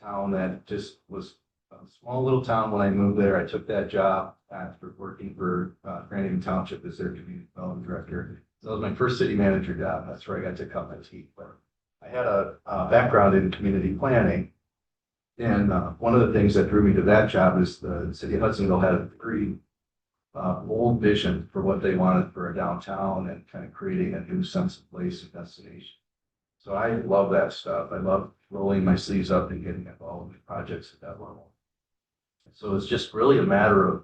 town that just was a small little town. When I moved there, I took that job after working for Crandon Township as their community development director. So that was my first city manager job. That's where I got to cut my teeth. But I had a background in community planning. And one of the things that drew me to that job is the city of Hudsonville had a very bold vision for what they wanted for a downtown and kind of creating a new sense of place and destination. So I love that stuff. I love rolling my sleeves up and getting involved in projects at that level. So it's just really a matter of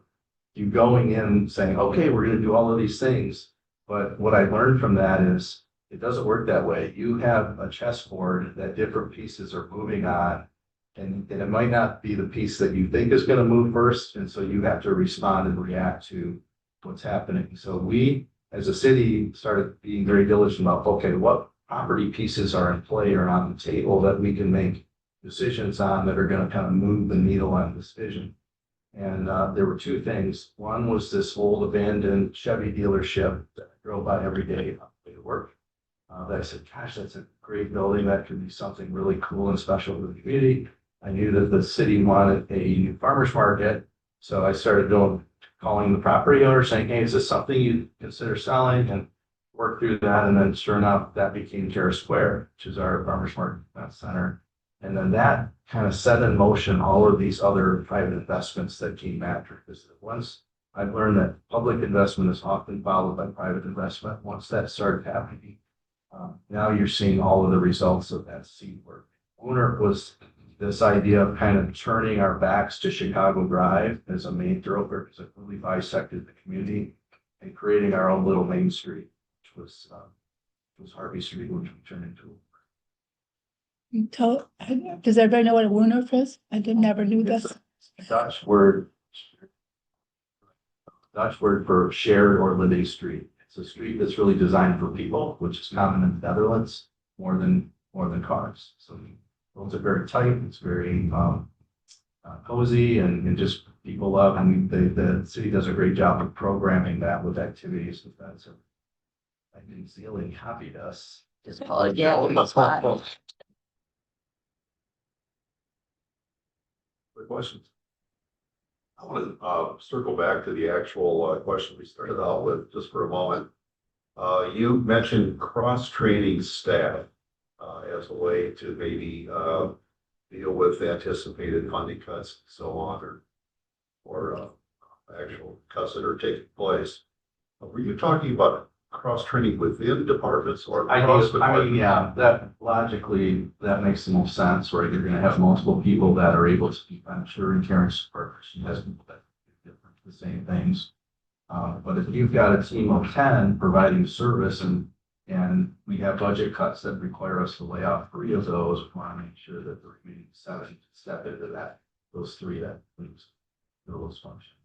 you going in saying, okay, we're going to do all of these things. But what I learned from that is it doesn't work that way. You have a chessboard that different pieces are moving on. And it might not be the piece that you think is going to move first. And so you have to respond and react to what's happening. So we, as a city, started being very diligent about, okay, what property pieces are in play or on the table that we can make decisions on that are going to kind of move the needle on this vision. And there were two things. One was this old abandoned Chevy dealership that drove by every day on the way to work. That I said, gosh, that's a great building. That could be something really cool and special for the community. I knew that the city wanted a new farmer's market. So I started calling the property owner saying, hey, is this something you consider selling? And work through that. And then sure enough, that became Terrace Square, which is our farmer's market event center. And then that kind of set in motion all of these other private investments that came after. Because once I've learned that public investment is often followed by private investment, once that started happening, now you're seeing all of the results of that seed work. Owner was this idea of kind of turning our backs to Chicago Drive as a main thoroughfare because it really bisected the community and creating our own little main street, which was Harvey Street, which we turned into. Does everybody know what a Woonor is? Never knew this. Dutch word for shared or living street. It's a street that's really designed for people, which is common in the Netherlands more than cars. So roads are very tight. It's very cozy and just people love. And the city does a great job of programming that with activities. With that, so I didn't see Elaine copied us. Just call it Gallery Spot. Quick questions. I want to circle back to the actual question we started out with just for a moment. You mentioned cross-training staff as a way to maybe deal with anticipated funding cuts and so on, or actual cuts that are taking place. Were you talking about cross-training within departments or across departments? Yeah, that logically, that makes the most sense, right? You're gonna have multiple people that are able to be, I'm sure, in Karen's partners, she has people that do the same things. But if you've got a team of 10 providing service and we have budget cuts that require us to lay off 3 of those, we want to make sure that the remaining 7 step into those 3 that lose those functions.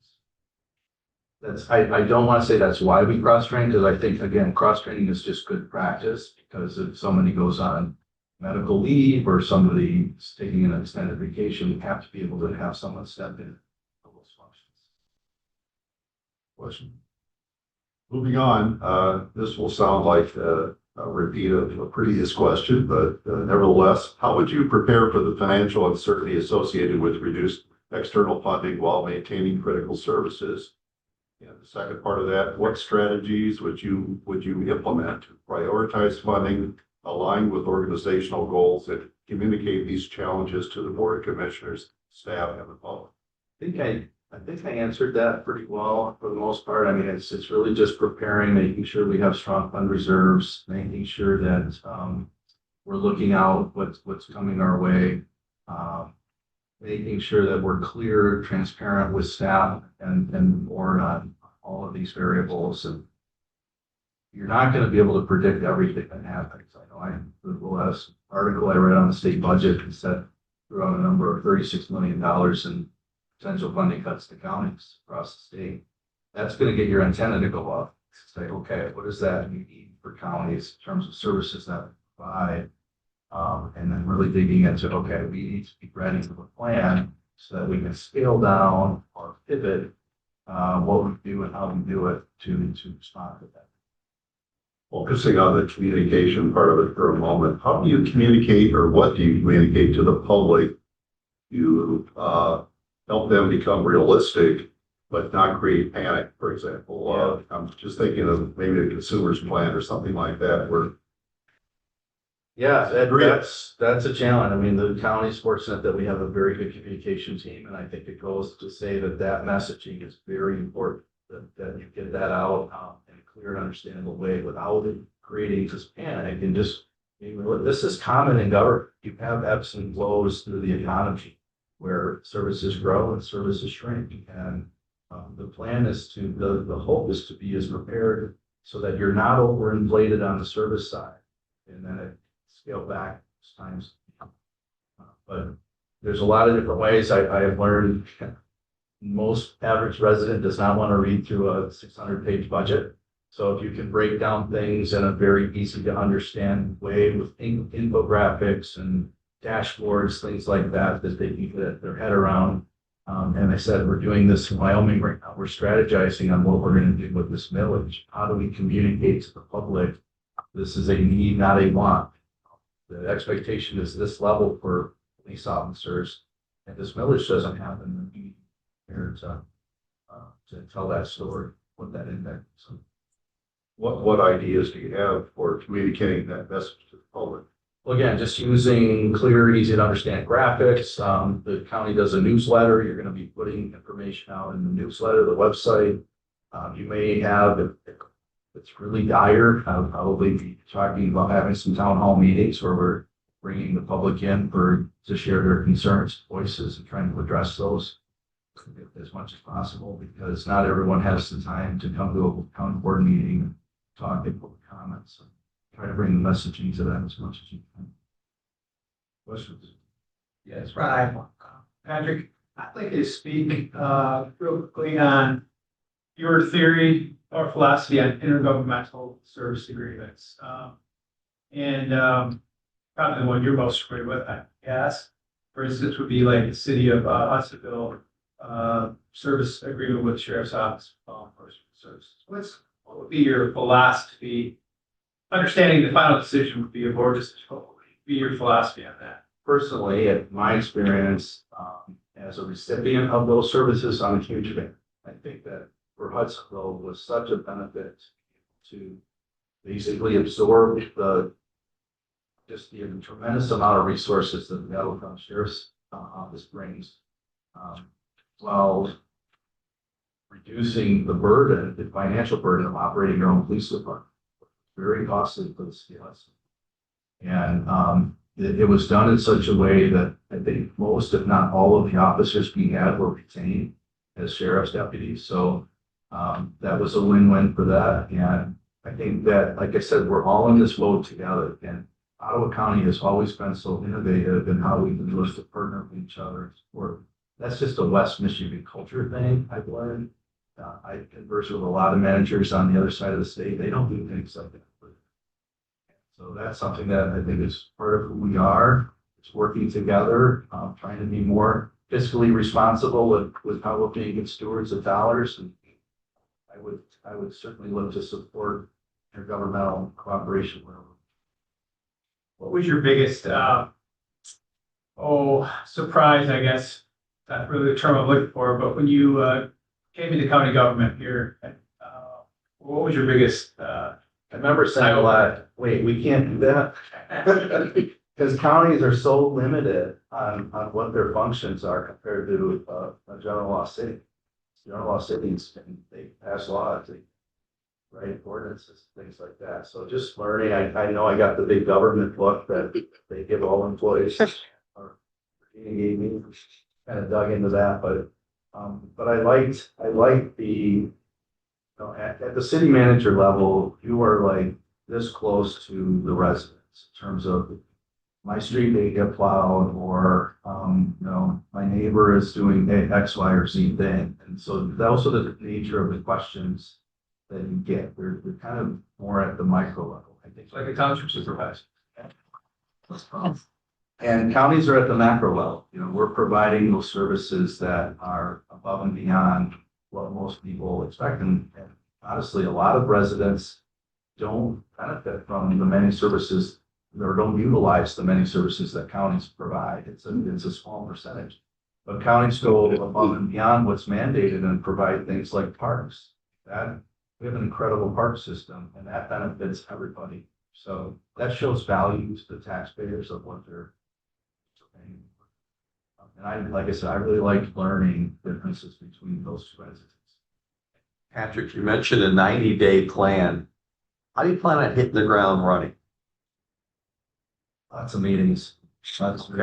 I don't want to say that's why we cross-train, because I think, again, cross-training is just good practice, because if somebody goes on medical leave or somebody's taking an extended vacation, we have to be able to have someone step in for those functions. Question. Moving on, this will sound like a repeat of a previous question, but nevertheless, how would you prepare for the financial uncertainty associated with reduced external funding while maintaining critical services? And the second part of that, what strategies would you implement to prioritize funding, align with organizational goals, and communicate these challenges to the board of commissioners, staff, and the public? I think I answered that pretty well for the most part. I mean, it's really just preparing, making sure we have strong fund reserves, making sure that we're looking out what's coming our way, making sure that we're clear, transparent with staff and the board on all of these variables. And you're not going to be able to predict everything that happens. I know the last article I read on the state budget and said threw out a number of $36 million in potential funding cuts to counties across the state. That's going to get your antenna to go up. Say, okay, what does that mean for counties in terms of services that we provide? And then really digging into, okay, we need to be ready for the plan so that we can scale down or pivot what we do and how we do it to respond to that. Focusing on the communication part of it for a moment, how do you communicate, or what do you communicate to the public to help them become realistic, but not create panic, for example? I'm just thinking of maybe a consumer's plan or something like that, where yeah, that's a challenge. I mean, the county's fortunate that we have a very good communication team, and I think it goes to say that messaging is very important, that you get that out in a clear and understandable way without it creating just panic and just, this is common in government. You have ebbs and flows through the economy where services grow and services shrink. And the plan is the hope is to be as prepared so that you're not overinflated on the service side and then it scale back times. But there's a lot of different ways. I have learned most average resident does not want to read through a 600-page budget. So if you can break down things in a very easy to understand way with infographics and dashboards, things like that, that they can get their head around, And I said, we're doing this in Wyoming right now. We're strategizing on what we're going to do with this millage. How do we communicate to the public? This is a need, not a want. The expectation is this level for police officers, and this millage doesn't happen. We need here to tell that story, what that impact is. What ideas do you have for communicating that message to the public? Well, again, just using clear, easy to understand graphics. The county does a newsletter. You're going to be putting information out in the newsletter, the website. You may have, if it's really dire, I'll probably be talking about having some town hall meetings where we're bringing the public in to share their concerns, voices, and trying to address those as much as possible, because not everyone has the time to come to a county board meeting and talk and put comments. So try to bring the messaging to them as much as you can. Questions? Yes, right. Patrick, I'd like to speak real quickly on your theory or philosophy on intergovernmental service agreements. Probably the one you're most familiar with, I guess, for instance, would be like the city of Hudsonville service agreement with Sheriff's Office of Law Enforcement Services. What would be your philosophy? Understanding the final decision would be a board decision. What would be your philosophy on that? Personally, in my experience, as a recipient of those services, I'm a huge fan. I think that for Hudsonville was such a benefit to basically absorb the tremendous amount of resources that the Ottawa County Sheriff's Office brings, while reducing the burden, the financial burden of operating your own police department. Very costly for the city of Hudson. And it was done in such a way that I think most, if not all, of the officers we had were retained as sheriff's deputies. So that was a win-win for that. And I think that, like I said, we're all in this boat together. And Ottawa County has always been so innovative in how we can look to partner with each other. That's just a West Michigan culture thing I've learned. I converse with a lot of managers on the other side of the state. They don't do things like that. So that's something that I think is part of who we are. It's working together, trying to be more fiscally responsible with how we're being good stewards of dollars. And I would certainly look to support intergovernmental cooperation. What was your biggest surprise, I guess? Not really the term I'm looking for, but when you came into county government here, what was your biggest I remember saying a lot, wait, we can't do that. Because counties are so limited on what their functions are compared to a general law city. General law cities, they pass laws, they write ordinances, things like that. So just learning, I know I got the big government book that they give all employees. Or gave me, kind of dug into that, but I liked the, at the city manager level, you are like this close to the residents in terms of my street may get plowed, or my neighbor is doing X, Y, or Z thing. And so those are the nature of the questions that you get. They're kind of more at the micro level, I think. It's like a township supervisor? And counties are at the macro level. We're providing those services that are above and beyond what most people expect. And honestly, a lot of residents don't benefit from the many services, or don't utilize the many services that counties provide. It's a small percentage. But counties go above and beyond what's mandated and provide things like parks. We have an incredible park system, and that benefits everybody. So that shows value to the taxpayers of what they're paying. And like I said, I really like learning differences between those two entities. Patrick, you mentioned a 90-day plan. How do you plan on hitting the ground running? Lots of meetings. Lots of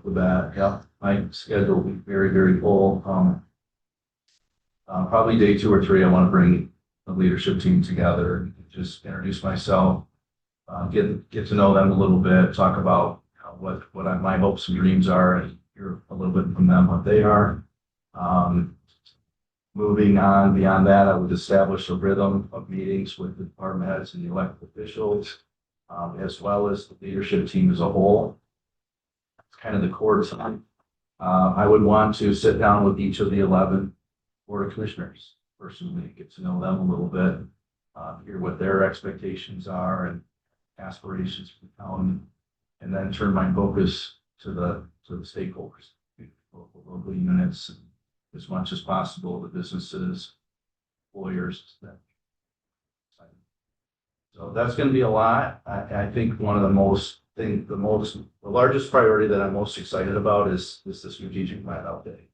with that. Yeah, my schedule will be very, very full. Probably day 2 or 3, I want to bring the leadership team together and just introduce myself, get to know them a little bit, talk about what my hopes and dreams are, and hear a little bit from them what they are. Moving on beyond that, I would establish a rhythm of meetings with the department heads and the elected officials, as well as the leadership team as a whole. It's kind of the core design. I would want to sit down with each of the 11 Board of Commissioners personally, get to know them a little bit, hear what their expectations are and aspirations for the county, and then turn my focus to the stakeholders, local units, and as much as possible, the businesses, lawyers. So that's going to be a lot. I think one of the largest priority that I'm most excited about is the strategic plan update.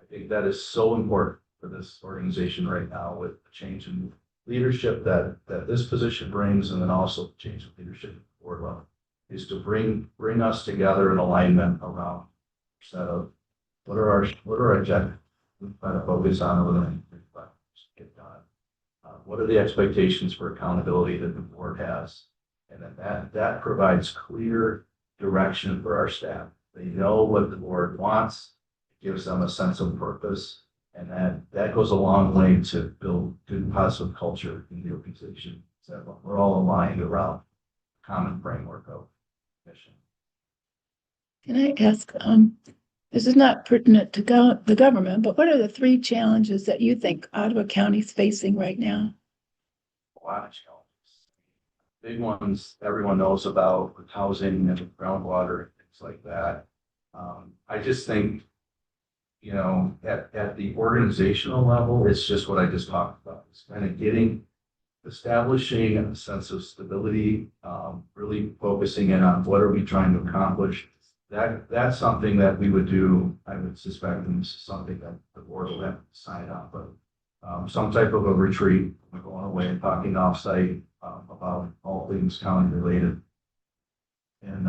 I think that is so important for this organization right now with the change in leadership that this position brings, and then also the change in leadership at the board level, is to bring us together in alignment around a set of what are our objectives we try to focus on over the next 35 years to get done. What are the expectations for accountability that the board has? And then that provides clear direction for our staff. They know what the board wants. It gives them a sense of purpose. And that goes a long way to build good, positive culture in the organization. So we're all aligned around a common framework of mission. Can I ask, this is not pertinent to the government, but what are the 3 challenges that you think Ottawa County is facing right now? A lot of challenges. Big ones everyone knows about with housing and groundwater and things like that. I just think, you know, at the organizational level, it's just what I just talked about. It's kind of establishing a sense of stability, really focusing in on what are we trying to accomplish. That's something that we would do. I would suspect, and this is something that the board will have to decide on, but some type of a retreat, we're going away and talking offsite about all things county related. And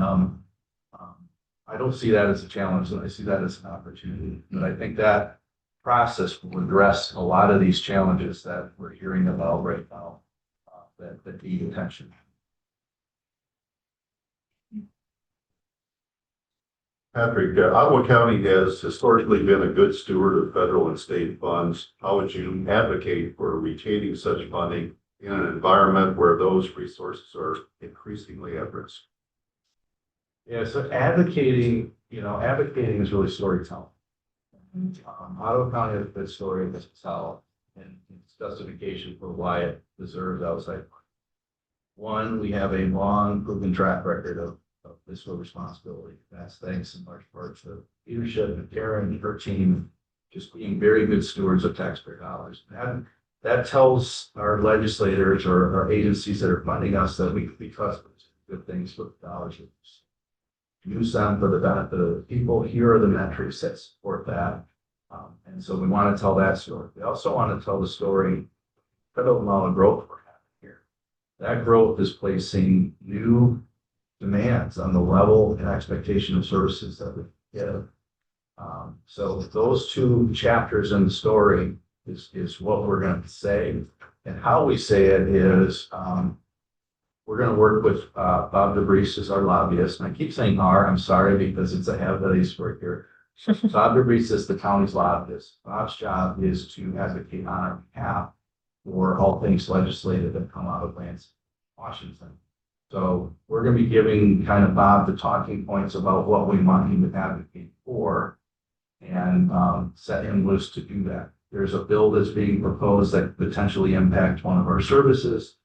I don't see that as a challenge, I see that as an opportunity. But I think that process will address a lot of these challenges that we're hearing about right now that need attention. Patrick, Ottawa County has historically been a good steward of federal and state funds. How would you advocate for retaining such funding in an environment where those resources are increasingly at risk? Yeah, so advocating is really storytelling. Ottawa County has a good story to tell and justification for why it deserves outside. One, we have a long proven track record of fiscal responsibility. That's thanks in large part to leadership and Karen and her team just being very good stewards of taxpayer dollars. And that tells our legislators or our agencies that are funding us that we trust good things with dollars. Use them for the benefit of the people. Here are the metrics that support that. And so we want to tell that story. We also want to tell the story of the amount of growth we're having here. That growth is placing new demands on the level and expectation of services that we give. So those 2 chapters in the story is what we're going to say. And how we say it is we're going to work with Bob DeBreese as our lobbyist. And I keep saying I'm sorry because it's a habit I used to work here. Bob DeBreese is the county's lobbyist. Bob's job is to advocate on our behalf for all things legislative that come out of Lansing, Washington. So we're going to be giving kind of Bob the talking points about what we want him to advocate for and set him loose to do that. There's a bill that's being proposed that potentially impact one of our services.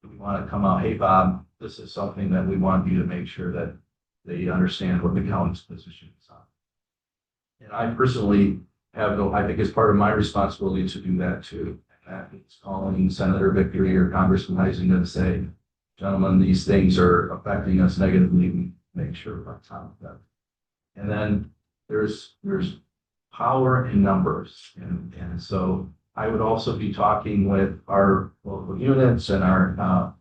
We want to come out, hey, Bob, this is something that we want you to make sure that they understand what the county's position is on. And I personally I think it's part of my responsibility to do that too. And that means calling Senator Victory or Congressman Heisinger to say, gentlemen, these things are affecting us negatively. We make sure we're on top of that. And then there's power in numbers. And so I would also be talking with our local units and our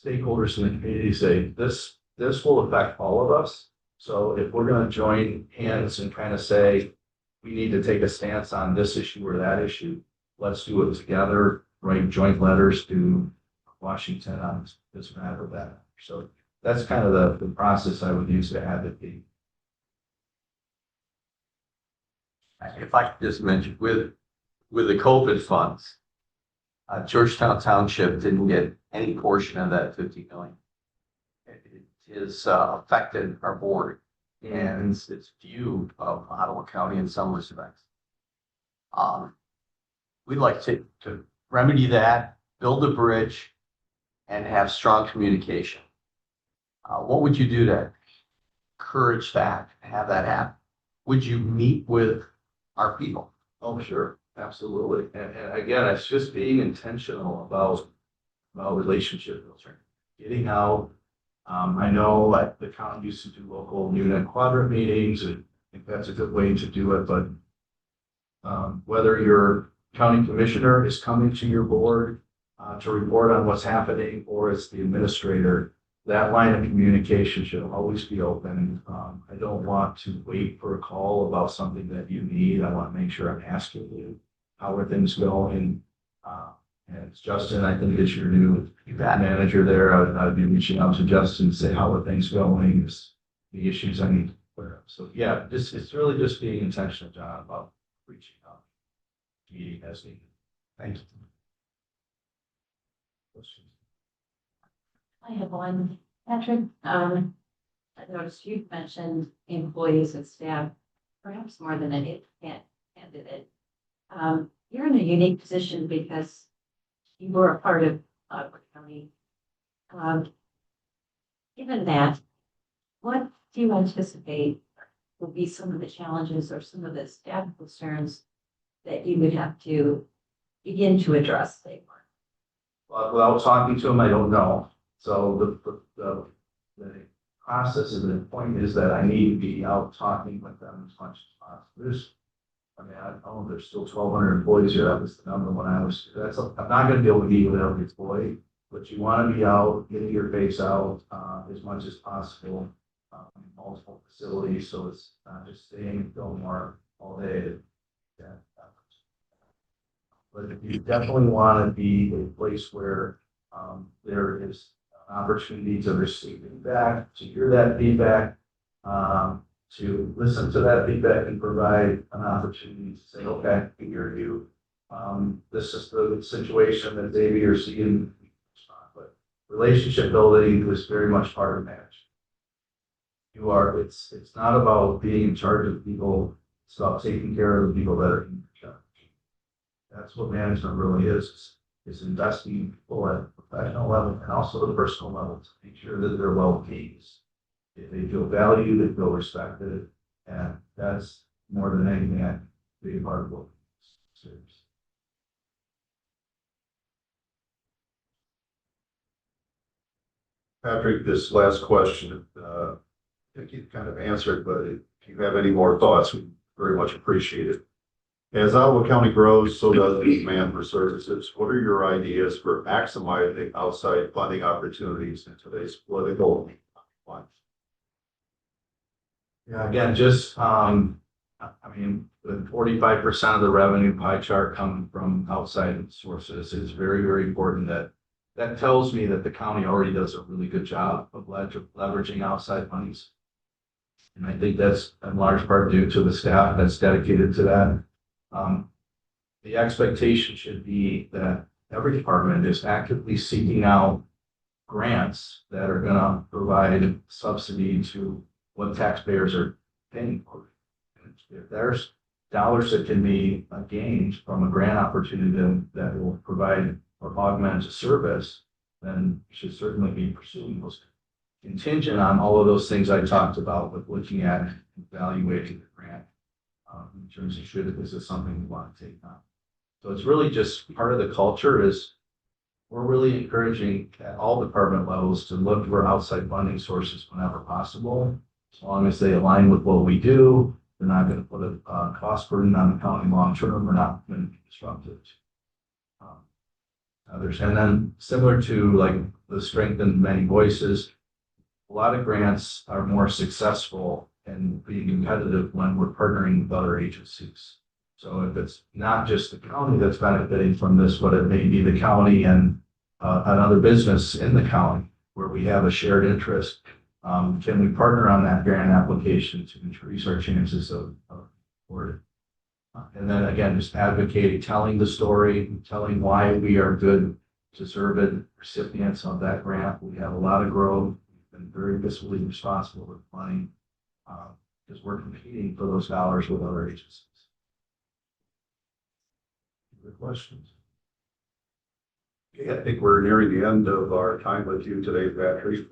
stakeholders in the community, say this will affect all of us. So if we're going to join hands and kind of say, we need to take a stance on this issue or that issue, let's do it together, write joint letters to Washington on this matter or that. So that's kind of the process I would use to advocate. If I could just mention with the COVID funds, Georgetown Township didn't get any portion of that 50 million. It has affected our board and its view of Ottawa County in some respects. We'd like to remedy that, build a bridge, and have strong communication. What would you do to encourage that, have that happen? Would you meet with our people? Oh, sure, absolutely. And again, it's just being intentional about relationship building, getting out. I know like the county used to do local unit quadrant meetings, and I think that's a good way to do it, but whether your county commissioner is coming to your board to report on what's happening, or it's the administrator, that line of communication should always be open. I don't want to wait for a call about something that you need. I want to make sure I'm asking you, how are things going? And Justin, I think is your new manager there. I'd be reaching out to Justin to say, how are things going? Is the issues I need to clear up. So yeah, it's really just being intentional, John, about reaching out, meeting as needed. Thank you. Questions? I have one, Patrick. I noticed you've mentioned employees and staff, perhaps more than any candidate. You're in a unique position because you were a part of Ottawa County. Given that, what do you anticipate will be some of the challenges or some of the staff concerns that you would have to begin to address? Without talking to him, I don't know. So the process and the point is that I need to be out talking with them as much as possible. I know there's still 1,200 employees here. That was the number when I was, I'm not gonna be able to meet with every employee, but you wanna be out, getting your face out, as much as possible, in multiple facilities, so it's not just staying in Fillmore all day. Yeah. But you definitely wanna be a place where, there is an opportunity to receive feedback, to hear that feedback, to listen to that feedback and provide an opportunity to say, okay, I hear you. This is the situation that Davey or seeing, but relationship building is very much part of management. It's not about being in charge of people, it's about taking care of the people that are in charge. That's what management really is investing in people at the professional level and also the personal level to make sure that they're well paid. If they feel valued, they feel respected, and that's more than anything I can be a part of what serves. Patrick, this last question, I think you kind of answered, but if you have any more thoughts, we very much appreciate it. As Ottawa County grows, so does the demand for services. What are your ideas for maximizing outside funding opportunities in today's political climate? Yeah, again, just, I mean, the 45% of the revenue pie chart coming from outside sources is very, very important. That tells me that the county already does a really good job of leveraging outside monies. And I think that's in large part due to the staff that's dedicated to that. The expectation should be that every department is actively seeking out grants that are gonna provide subsidy to what taxpayers are paying for. If there's dollars that can be gained from a grant opportunity that will provide or augment a service, then you should certainly be pursuing those. Contingent on all of those things I talked about with looking at evaluating the grant in terms of this is something we want to take on. So it's really just part of the culture is we're really encouraging at all department levels to look for outside funding sources whenever possible. As long as they align with what we do, they're not going to put a cost burden on the county long term. We're not going to be disruptive. Others, and then similar to like the strength in many voices, a lot of grants are more successful in being competitive when we're partnering with other agencies. So if it's not just the county that's benefiting from this, but it may be the county and another business in the county where we have a shared interest. Can we partner on that grant application to increase our chances of award? And then again, just advocating, telling the story, telling why we are good, deserved recipients of that grant. We have a lot of growth. We've been very fiscally responsible with money. we're competing for those dollars with other agencies. Other questions? Okay, I think we're nearing the end of our time with you today, Patrick.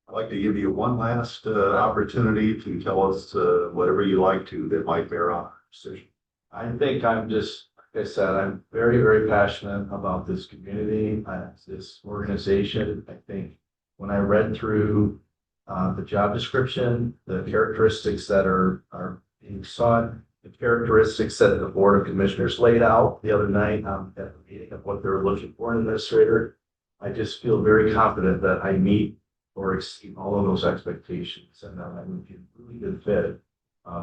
I'd like to give you one last opportunity to tell us whatever you like to that might bear on our decision. I think I'm just, like I said, I'm very, very passionate about this community, this organization. I think when I read through the job description, the characteristics that are being sought, the characteristics that the Board of Commissioners laid out the other night at the meeting of what they're looking for in an administrator, I just feel very confident that I meet or exceed all of those expectations, and that I would be a really good fit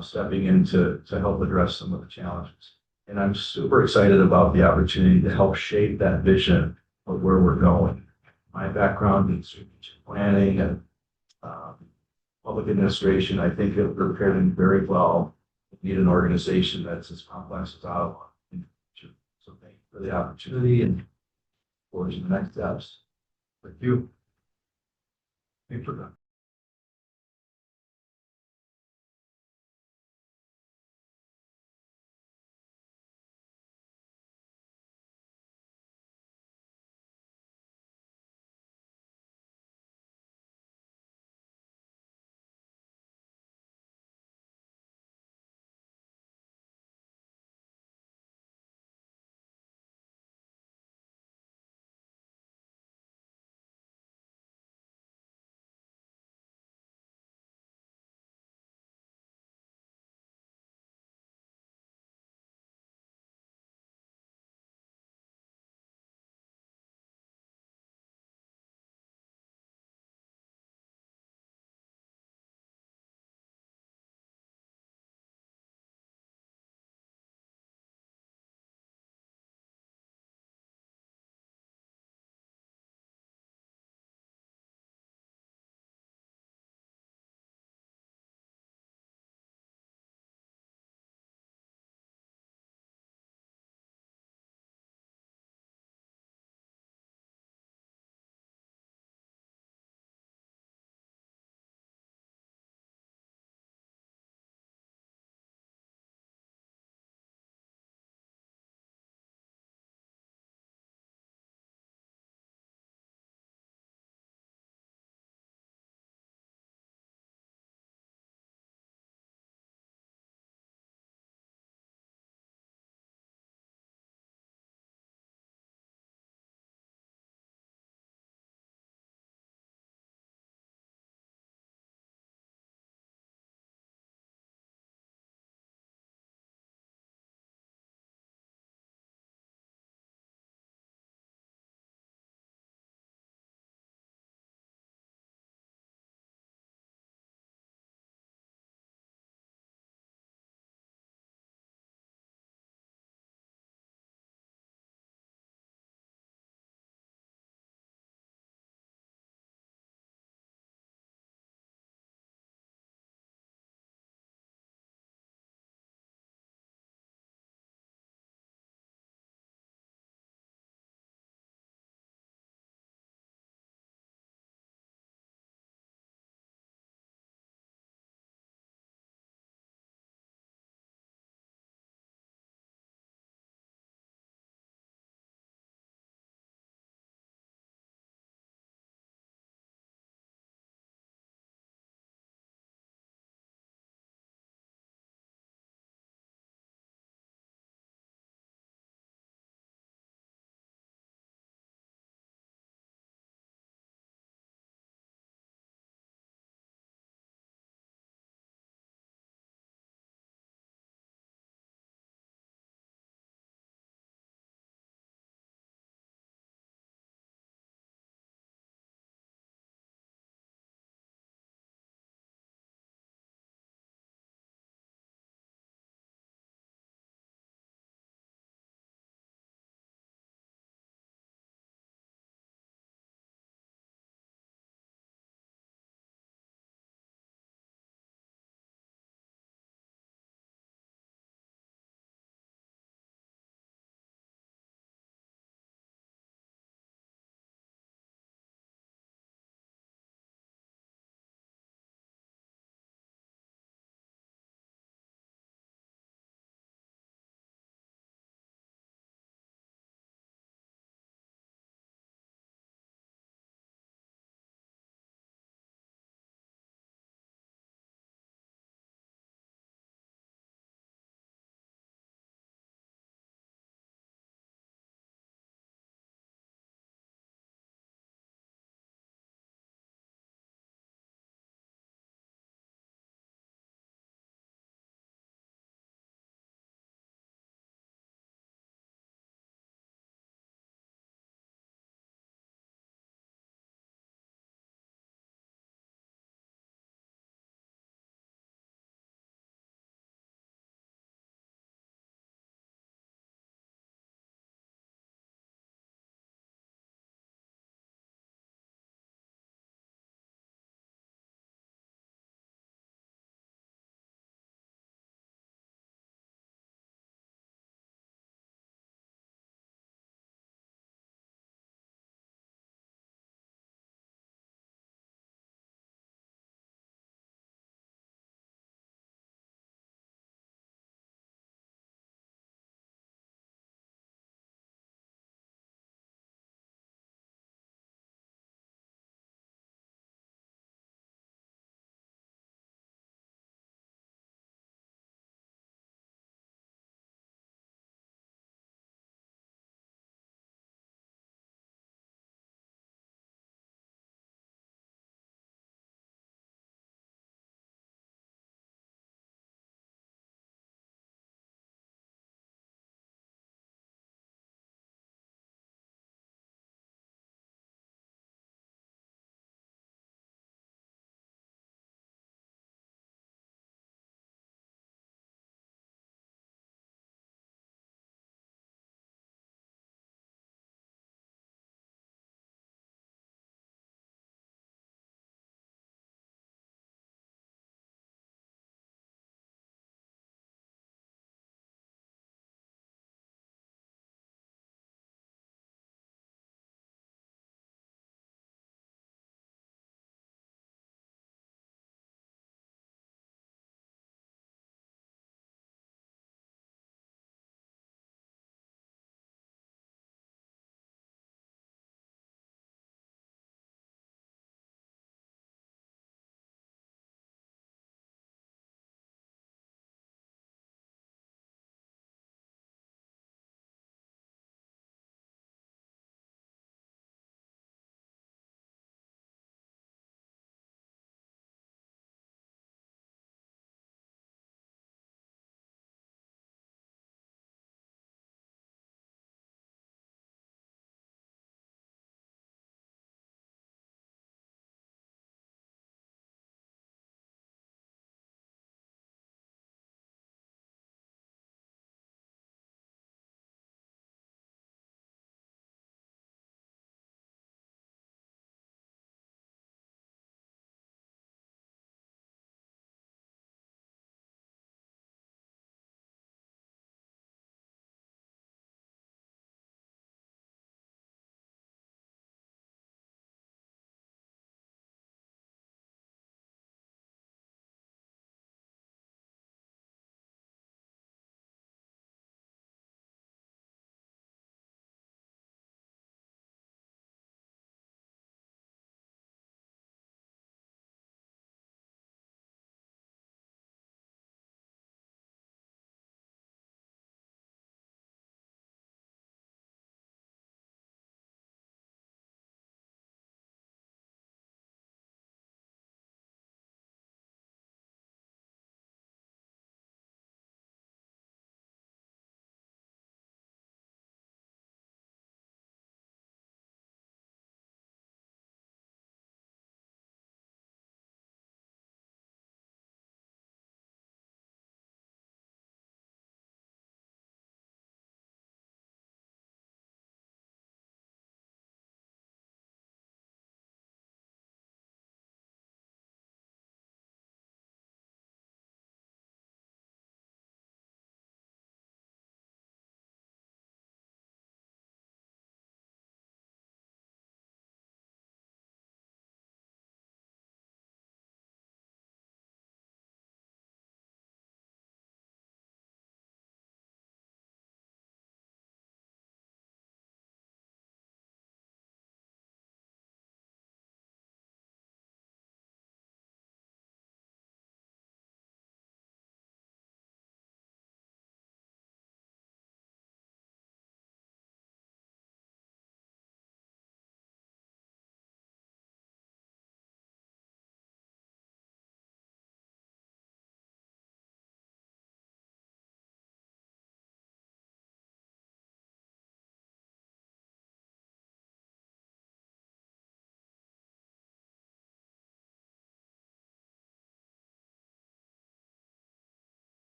stepping in to help address some of the challenges. And I'm super excited about the opportunity to help shape that vision of where we're going. My background in strategic planning and public administration, I think it prepared me very well to lead an organization that's as complex as Ottawa in the future. So thank you for the opportunity and forward to the next steps. Thank you. Thanks for that.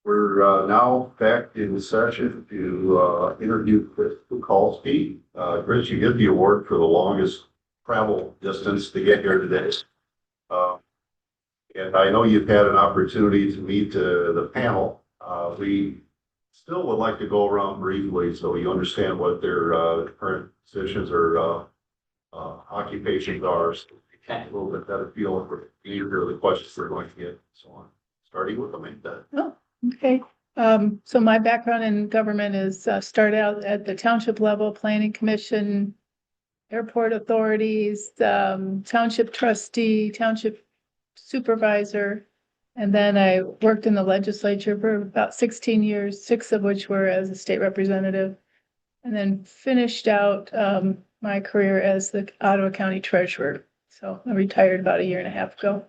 We're now back in the session to interview Chris Kukalski. Chris, you get the award for the longest travel distance to get here today. And I know you've had an opportunity to meet the panel. We still would like to go around briefly so you understand what their current positions or occupations are. So you can get a little bit better feel for the questions they're going to get and so on. Starting with Amanda. Oh, okay. So my background in government is started out at the township level, planning commission, airport authorities, township trustee, township supervisor. And then I worked in the legislature for about 16 years, 6 of which were as a state representative. And then finished out my career as the Ottawa County treasurer. So I retired about 1.5 years ago.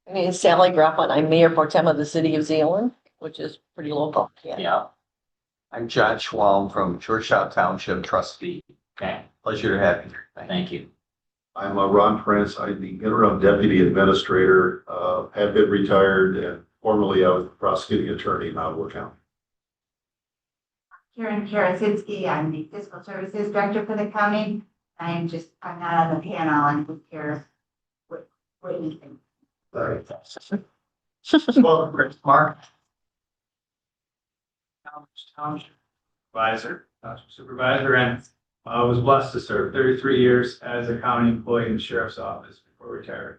My name is Sally Graffin. I'm Mayor Pro Tem of the City of Zeeland, which is pretty local. Yeah. I'm John Schwalm from Georgetown Township trustee. Okay, Pleasure to have you here. thank you. I'm Ron Prince. I'm the interim deputy administrator, have been retired, and formerly I was the prosecuting attorney in Ottawa County. Karen Karasinski, I'm the fiscal services director for the county. I'm not on the panel, I'm with here with anything. Welcome, Chris. Mark. Township supervisor, and I was blessed to serve 33 years as a county employee in the sheriff's office before retiring.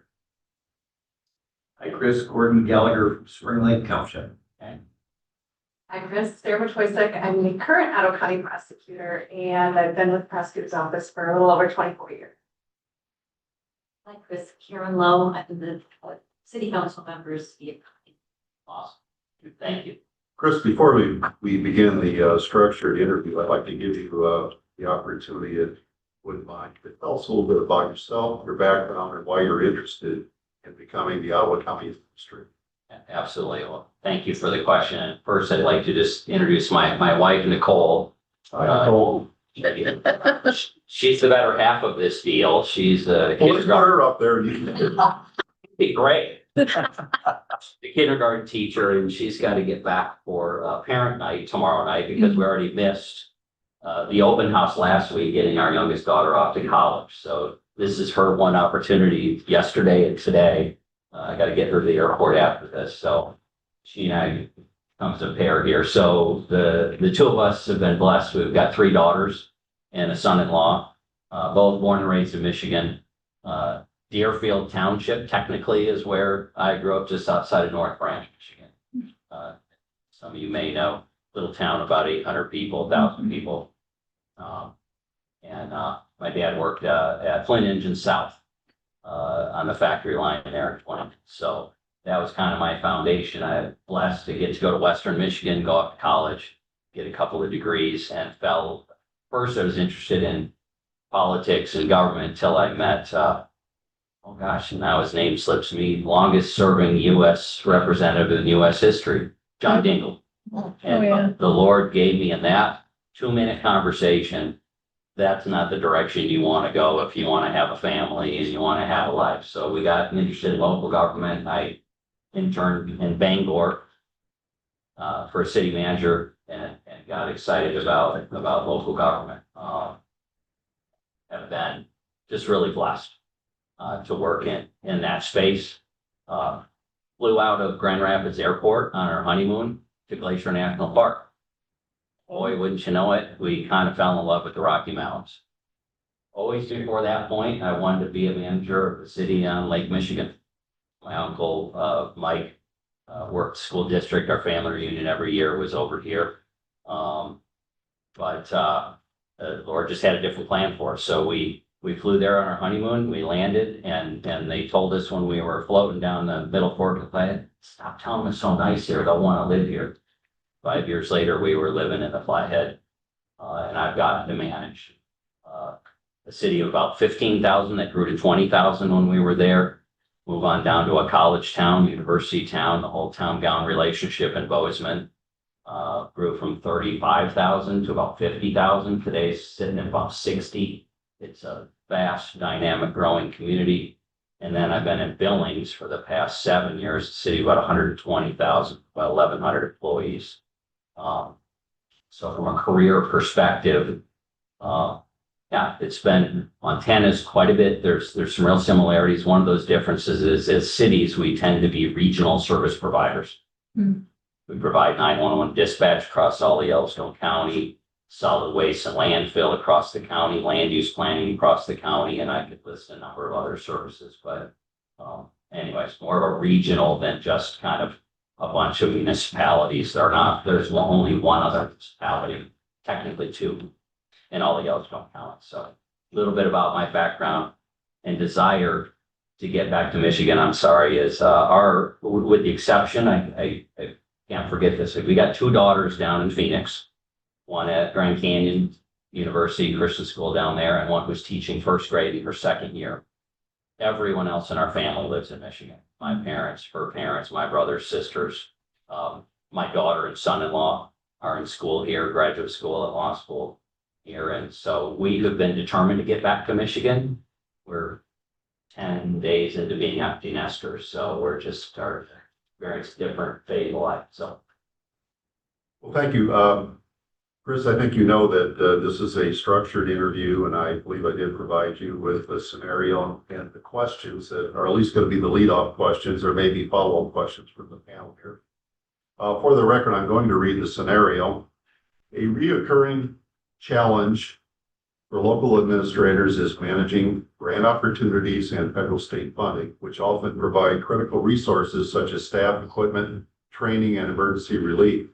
Hi, Chris. Gordon Gallagher from Spring Lake Township. I'm Chris Wojcik. I'm the current Ottawa County prosecutor, and I've been with the prosecutor's office for a little over 24 years. Hi, Chris, Karen Lowe, I'm the city council members. Awesome. Thank you. Chris, before we begin the structured interview, I'd like to give you the opportunity, if you wouldn't mind, to tell us a little bit about yourself, your background, and why you're interested in becoming the Ottawa County Administrator. Absolutely. Well, thank you for the question. First, I'd like to just introduce my wife, Nicole. She's the better half of this deal. She's the Her up there. be great. The kindergarten teacher, and she's got to get back for parent night tomorrow night because we already missed the open house last week, getting our youngest daughter off to college. So this is her one opportunity yesterday and today. I got to get her to the airport after this. So she and I comes a pair here. So the two of us have been blessed. We've got 3 daughters and a son-in-law, both born and raised in Michigan. Deerfield Township technically is where I grew up, just outside of North Branch, Michigan. Some of you may know, little town, about 800 people, 1,000 people. My dad worked at Flint Engine South on the factory line there in Flint. So that was kind of my foundation. I was blessed to get to go to Western Michigan, go up to college, get a couple of degrees, and first I was interested in politics and government until I met oh gosh, now his name slips me, longest serving U.S. representative in U.S. history, John Dingell. And the Lord gave me in that 2-minute conversation, that's not the direction you want to go if you want to have a family and you want to have a life. So we got interested in local government. I interned in Bangor for a city manager and got excited about local government. Have been just really blessed to work in that space. Flew out of Grand Rapids Airport on our honeymoon to Glacier National Park. Boy, wouldn't you know it, we kind of fell in love with the Rocky Mountains. Always before that point, I wanted to be a manager of the city on Lake Michigan. My uncle, Mike, worked school district. Our family reunion every year was over here. But the Lord just had a different plan for us. So we flew there on our honeymoon, we landed, and they told us when we were floating down the middle fork of the Flathead, stop telling them it's so nice here, they'll want to live here. 5 years later, we were living in the Flathead, and I've gotten to manage a city of about 15,000 that grew to 20,000 when we were there. Move on down to a college town, university town, the whole town-gown relationship in Bozeman. Grew from 35,000 to about 50,000. Today's sitting at about 60. It's a vast, dynamic, growing community. And then I've been in Billings for the past 7 years, the city about 120,000, about 1,100 employees. So from a career perspective, yeah, it's been, Montana's quite a bit. There's some real similarities. One of those differences is as cities, we tend to be regional service providers. We provide 911 dispatch across all of Yellowstone County, solid waste and landfill across the county, land use planning across the county, and I could list a number of other services. But anyways, more of a regional than just kind of a bunch of municipalities. There's only one other municipality, technically two, in all of Yellowstone County. So a little bit about my background and desire to get back to Michigan, I'm sorry, is with the exception, I can't forget this. We got 2 daughters down in Phoenix, one at Grand Canyon University Christian School down there, and one who's teaching 1st grade in her 2nd year. Everyone else in our family lives in Michigan. My parents, her parents, my brothers, sisters, my daughter and son-in-law are in school here, graduate school and law school here. And so we have been determined to get back to Michigan. We're 10 days into being empty nesters, so we're just starting very different phase of life. So, Well, thank you. Chris, I think you know that this is a structured interview, and I believe I did provide you with a scenario and the questions that are at least going to be the lead-off questions or maybe follow-up questions from the panel here. For the record, I'm going to read the scenario. A reoccurring challenge for local administrators is managing grant opportunities and federal state funding, which often provide critical resources such as staff, equipment, training, and emergency relief.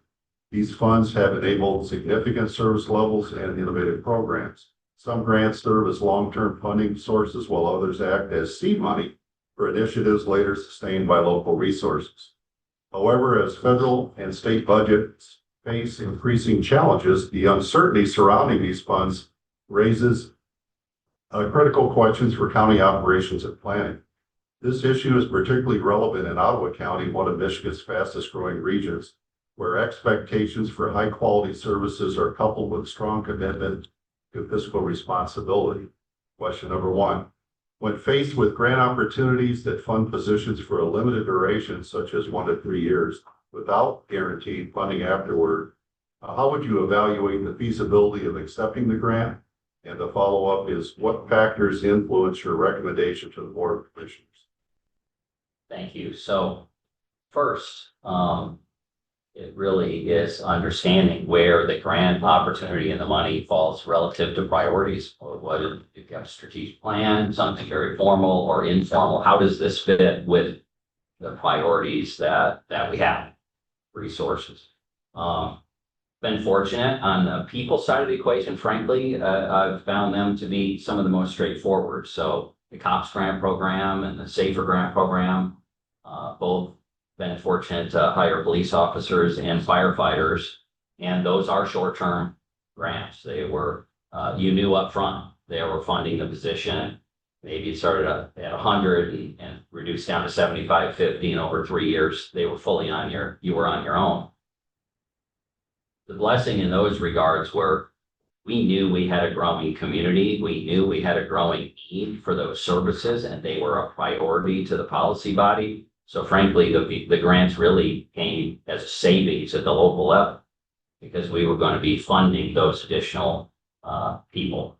These funds have enabled significant service levels and innovative programs. Some grants serve as long-term funding sources, while others act as seed money for initiatives later sustained by local resources. However, as federal and state budgets face increasing challenges, the uncertainty surrounding these funds raises critical questions for county operations and planning. This issue is particularly relevant in Ottawa County, one of Michigan's fastest growing regions, where expectations for high quality services are coupled with strong commitment to fiscal responsibility. Question number 1. When faced with grant opportunities that fund positions for a limited duration, such as 1 to 3 years, without guaranteed funding afterward, how would you evaluate the feasibility of accepting the grant? And the follow-up is, what factors influence your recommendation to the Board of Commissioners? thank you. So first, it really is understanding where the grant opportunity and the money falls relative to priorities. Or what if you've got a strategic plan, something very formal or informal? How does this fit with the priorities that we have? Resources. Been fortunate on the people side of the equation. Frankly, I've found them to be some of the most straightforward. So the COPS grant program and the SAFER grant program, both been fortunate to hire police officers and firefighters, and those are short-term grants. They were, you knew up front they were funding the position. Maybe it started at 100 and reduced down to 75, 50, and over 3 years, they were fully you were on your own. The blessing in those regards were we knew we had a growing community. We knew we had a growing need for those services, and they were a priority to the policy body. So frankly, the grants really came as savings at the local level because we were going to be funding those additional people.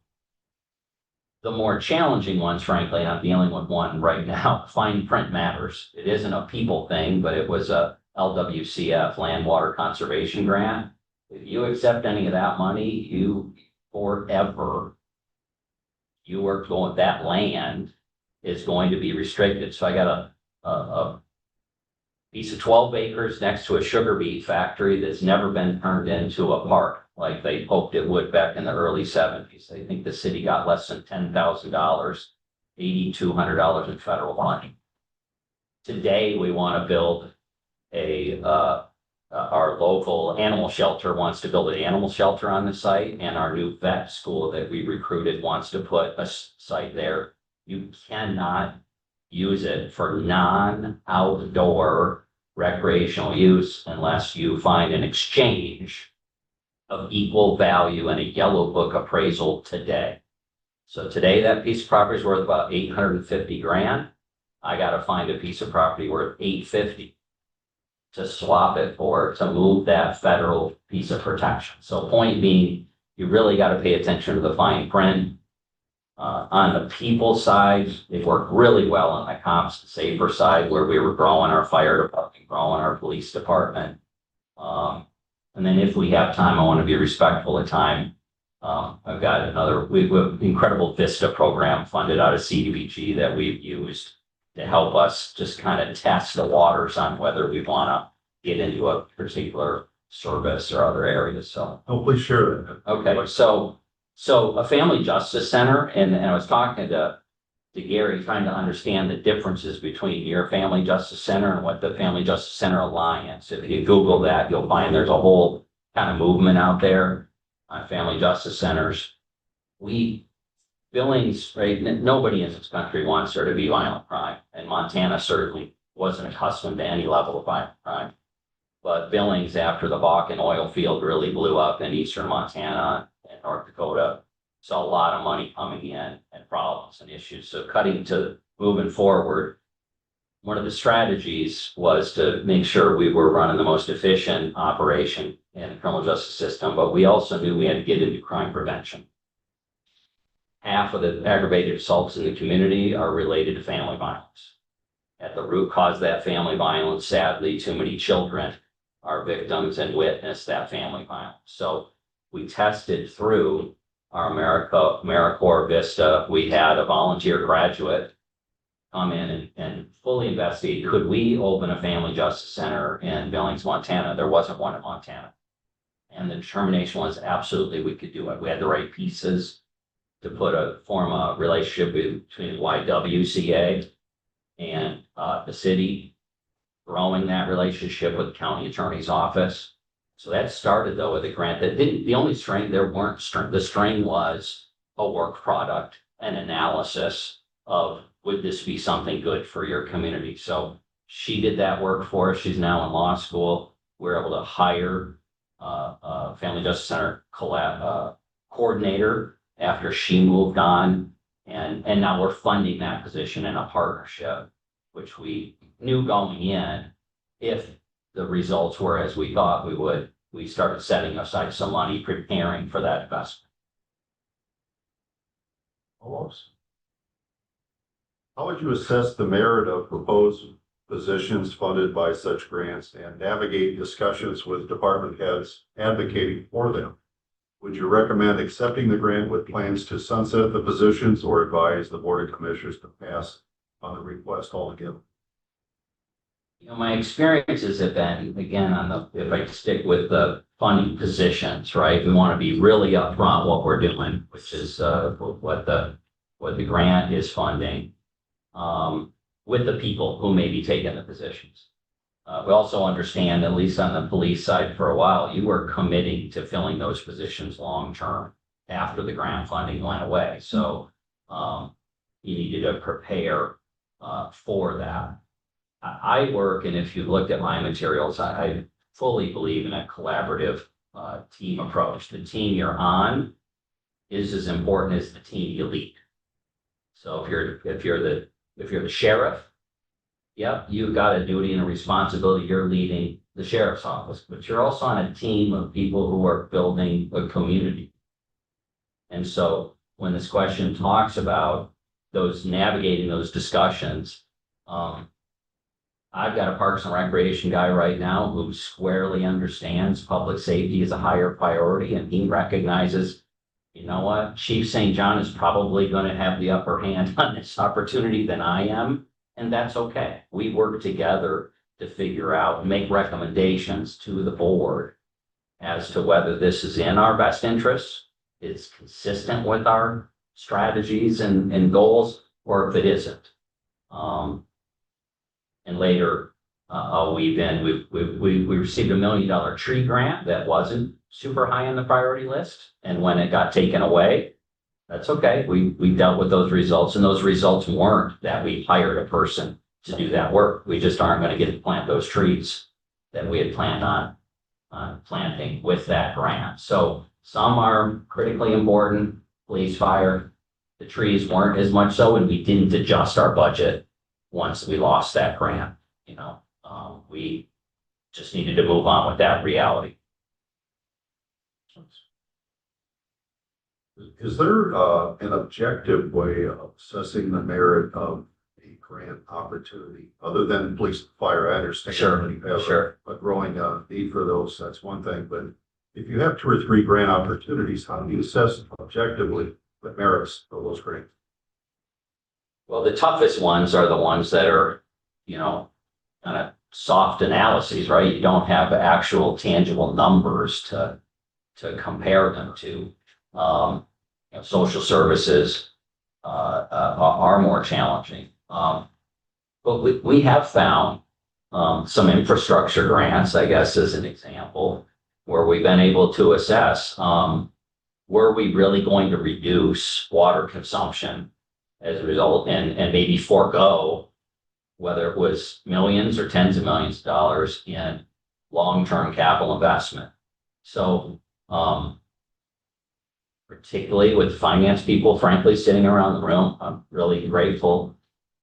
The more challenging ones, frankly, and I'm dealing with one right now, fine print matters. It isn't a people thing, but it was a LWCF, Land Water Conservation Grant. If you accept any of that money, you forever, you are going, that land is going to be restricted. So I got a piece of 12 acres next to a sugar beet factory that's never been turned into a park like they hoped it would back in the early 70s. I think the city got less than $10,000, $8,200 in federal funding. Today, we want to build our local animal shelter wants to build an animal shelter on the site, and our new vet school that we recruited wants to put a site there. You cannot use it for non-outdoor recreational use unless you find an exchange of equal value and a yellow book appraisal today. So today that piece of property is worth about $850 grand. I gotta find a piece of property worth $850 to swap it for, to move that federal piece of protection. So point being, you really gotta pay attention to the fine print. On the people side, they worked really well on the cops and safer side, where we were growing our fire department, growing our police department. And then if we have time, I want to be respectful of time. I've got we have an incredible VISTA program funded out of CDBG that we've used to help us just kind of test the waters on whether we want to get into a particular service or other areas. So, Oh, please share that. okay, so a family justice center, and I was talking to Gary, trying to understand the differences between your family justice center and what the Family Justice Center Alliance. If you Google that, you'll find there's a whole kind of movement out there on family justice centers. Billings, right? Nobody in this country wants there to be violent crime, and Montana certainly wasn't accustomed to any level of violent crime. But Billings, after the Bakken oil field really blew up in eastern Montana and North Dakota, saw a lot of money coming in and problems and issues. So moving forward, one of the strategies was to make sure we were running the most efficient operation in the criminal justice system, but we also knew we had to get into crime prevention. Half of the aggravated assaults in the community are related to family violence. At the root cause of that family violence, sadly, too many children are victims and witness that family violence. So we tested through our AmeriCorps Vista. We had a volunteer graduate come in and fully investigate, could we open a family justice center in Billings, Montana? There wasn't one in Montana. And the determination was absolutely we could do it. We had the right pieces to form a relationship between YWCA and the city, growing that relationship with the county attorney's office. So that started though with a grant that the only string, the string was a work product, an analysis of, would this be something good for your community? So she did that work for us. She's now in law school. We're able to hire a Family Justice Center coordinator after she moved on. And now we're funding that position in a partnership, which we knew going in, if the results were as we thought we would, we started setting aside some money, preparing for that investment. Almost. How would you assess the merit of proposed positions funded by such grants and navigate discussions with department heads advocating for them? Would you recommend accepting the grant with plans to sunset the positions, or advise the Board of Commissioners to pass on the request altogether? My experiences have been, again, if I stick with the funding positions, right? We want to be really upfront what we're doing, which is what the grant is funding, with the people who may be taking the positions. We also understand, at least on the police side for a while, you were committing to filling those positions long-term after the grant funding went away. So you needed to prepare for that. I work, and if you looked at my materials, I fully believe in a collaborative team approach. The team you're on is as important as the team you lead. So if you're the sheriff, yep, you've got a duty and a responsibility. You're leading the sheriff's office, but you're also on a team of people who are building a community. And so when this question talks about navigating those discussions, I've got a Parks and Recreation guy right now who squarely understands public safety is a higher priority, and he recognizes, you know what, Chief St. John is probably going to have the upper hand on this opportunity than I am, and that's okay. We work together to figure out, make recommendations to the board as to whether this is in our best interests, it's consistent with our strategies and goals, or if it isn't. And later, we received $1 million tree grant that wasn't super high on the priority list. And when it got taken away, that's okay. We dealt with those results, and those results weren't that we hired a person to do that work. We just aren't going to get to plant those trees that we had planned on planting with that grant. So some are critically important, police, fire. The trees weren't as much so, and we didn't adjust our budget once we lost that grant, we just needed to move on with that reality. Is there an objective way of assessing the merit of a grant opportunity other than police and fire? I understand. Sure, you have sure. a growing need for those. That's one thing. But if you have 2 or 3 grant opportunities, how do you assess objectively the merits of those grants? Well, the toughest ones are the ones that are, kind of soft analyses, right? You don't have actual tangible numbers to compare them to. Social services are more challenging. But we have found some infrastructure grants, I guess, as an example, where we've been able to assess, were we really going to reduce water consumption as a result and maybe forego, whether it was millions or tens of millions of dollars in long-term capital investment. So, particularly with finance people, frankly, sitting around the room, I'm really grateful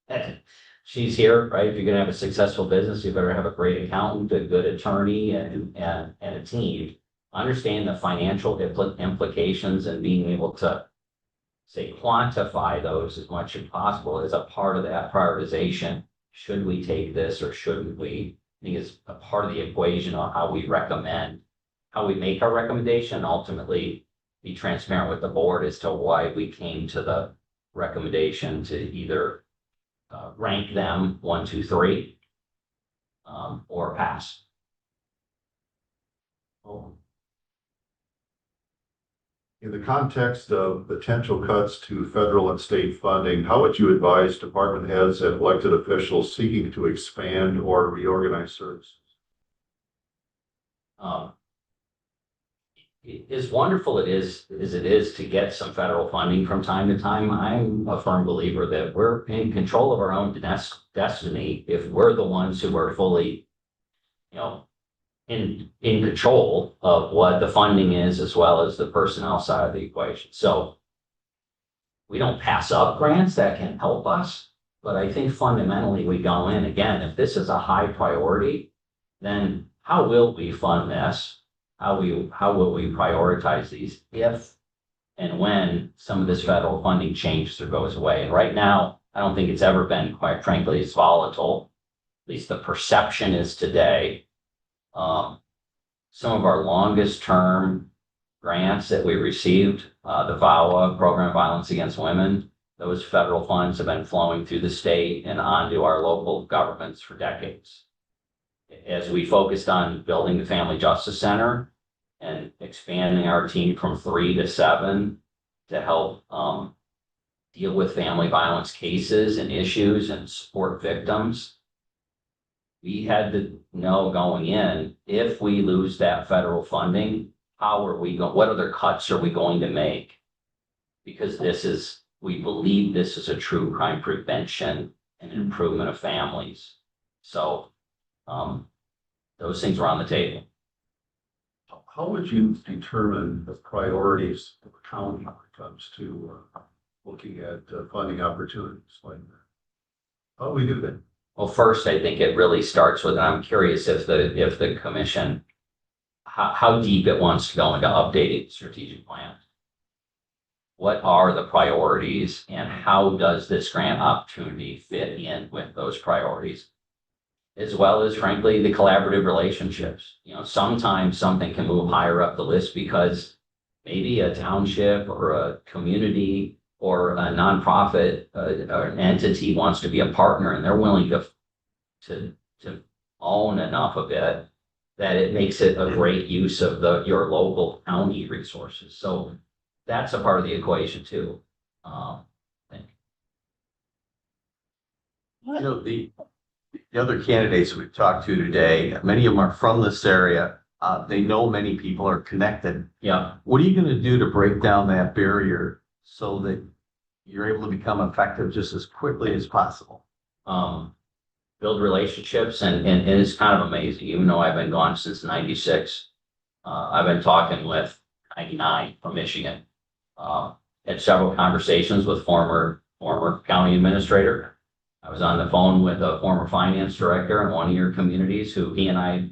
that she's here, right? If you're gonna have a successful business, you better have a great accountant, a good attorney, and a team. Understand the financial implications and being able to say quantify those as much as possible is a part of that prioritization. Should we take this or shouldn't we? I think it's a part of the equation on how we recommend, how we make our recommendation, ultimately be transparent with the board as to why we came to the recommendation to either rank them 1, 2, 3, or pass. In the context of potential cuts to federal and state funding, how would you advise department heads and elected officials seeking to expand or reorganize services? As wonderful it is to get some federal funding from time to time, I'm a firm believer that we're in control of our own destiny if we're the ones who are fully, in control of what the funding is as well as the personnel side of the equation. So we don't pass up grants that can help us, but I think fundamentally we go in again, if this is a high priority, then how will we fund this? How will we prioritize these if and when some of this federal funding changes or goes away? And right now, I don't think it's ever been, quite frankly, as volatile. At least the perception is today. Some of our longest term grants that we received, the VAWA, Program of Violence Against Women, those federal funds have been flowing through the state and onto our local governments for decades. As we focused on building the Family Justice Center and expanding our team from 3 to 7 to help deal with family violence cases and issues and support victims, we had to know going in, if we lose that federal funding, what other cuts are we going to make? Because we believe this is a true crime prevention and improvement of families. So, those things are on the table. How would you determine the priorities of the county when it comes to looking at funding opportunities like that? How do we do that? Well, first, I think it really starts with, and I'm curious if the commission, how deep it wants to go into updating strategic plans. What are the priorities and how does this grant opportunity fit in with those priorities? As well as, frankly, the collaborative relationships. Sometimes something can move higher up the list because maybe a township or a community or a nonprofit or an entity wants to be a partner and they're willing to own enough of it that it makes it a great use of your local county resources. So that's a part of the equation too. I think. The other candidates we've talked to today, many of them are from this area. They know many people are connected. Yeah. What are you going to do to break down that barrier so that you're able to become effective just as quickly as possible? Build relationships, and it's kind of amazing. Even though I've been gone since '96, I've been talking with 99 from Michigan. Had several conversations with former county administrator. I was on the phone with a former finance director in one of your communities who he and I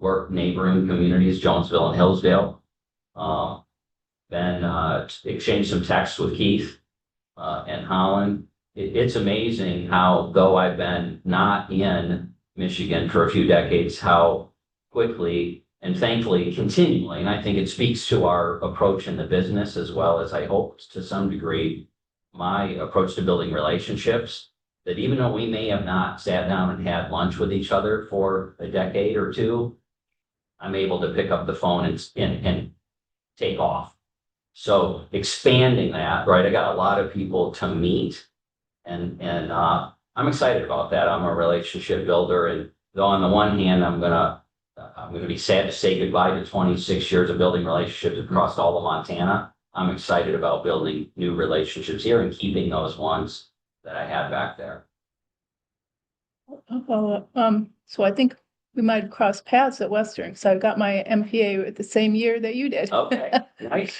work neighboring communities, Jonesville and Hillsdale. Then exchanged some texts with Keith and Holland. It's amazing how, though I've been not in Michigan for a few decades, how quickly and thankfully continually, and I think it speaks to our approach in the business as well as I hope to some degree, my approach to building relationships, that even though we may have not sat down and had lunch with each other for a decade or two, I'm able to pick up the phone and take off. So expanding that, right? I got a lot of people to meet and I'm excited about that. I'm a relationship builder, and though on the one hand, I'm gonna be sad to say goodbye to 26 years of building relationships across all of Montana. I'm excited about building new relationships here and keeping those ones that I had back there. So I think we might cross paths at Western, because I got my MPA at the same year that you did. Okay, nice.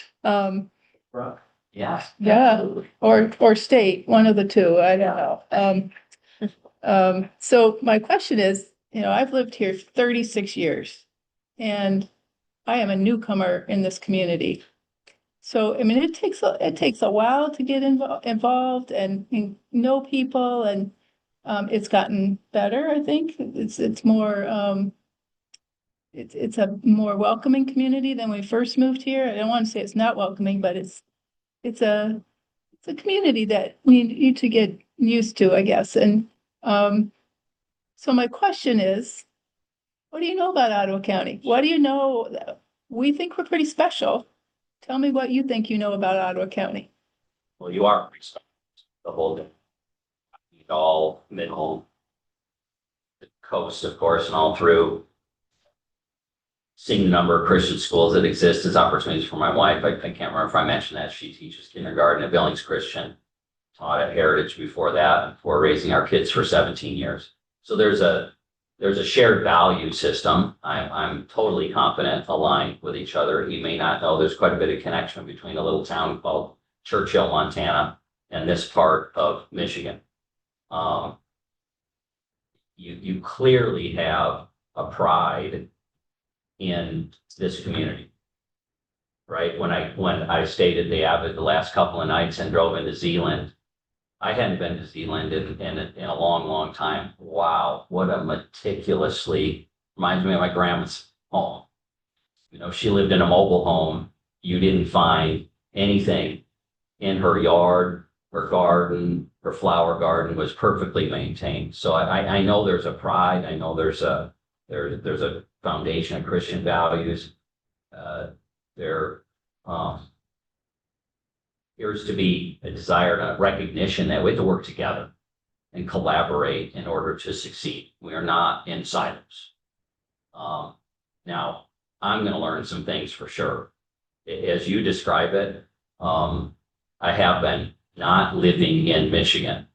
Yes. Yeah, or state, one of the two, I don't know. So my question is, I've lived here 36 years and I am a newcomer in this community. So, I mean, it takes a while to get involved and know people, and it's gotten better, I think. It's more, it's a more welcoming community than when we first moved here. I don't want to say it's not welcoming, but it's a community that we need to get used to, I guess. And so my question is, what do you know about Ottawa County? What do you know? We think we're pretty special. Tell me what you think you know about Ottawa County. Well, you are pretty special. The whole all middle, the coast, of course, and all through. Seeing the number of Christian schools that exist as opportunities for my wife. I can't remember if I mentioned that. She teaches kindergarten at Billings Christian, taught at Heritage before that, before raising our kids for 17 years. So there's a shared value system. I'm totally confident aligned with each other. You may not know there's quite a bit of connection between a little town called Churchill, Montana, and this part of Michigan. You clearly have a pride in this community, right? When I stayed at the Abbot the last couple of nights and drove into Zeeland, I hadn't been to Zeeland in a long time. Wow, what a meticulously, reminds me of my grandma's home. She lived in a mobile home. You didn't find anything in her yard, her garden, her flower garden was perfectly maintained. So I know there's a pride. I know there's a foundation of Christian values. There appears to be a desire and a recognition that we have to work together and collaborate in order to succeed. We are not in silos. Now, I'm going to learn some things for sure. As you describe it, I have been not living in Michigan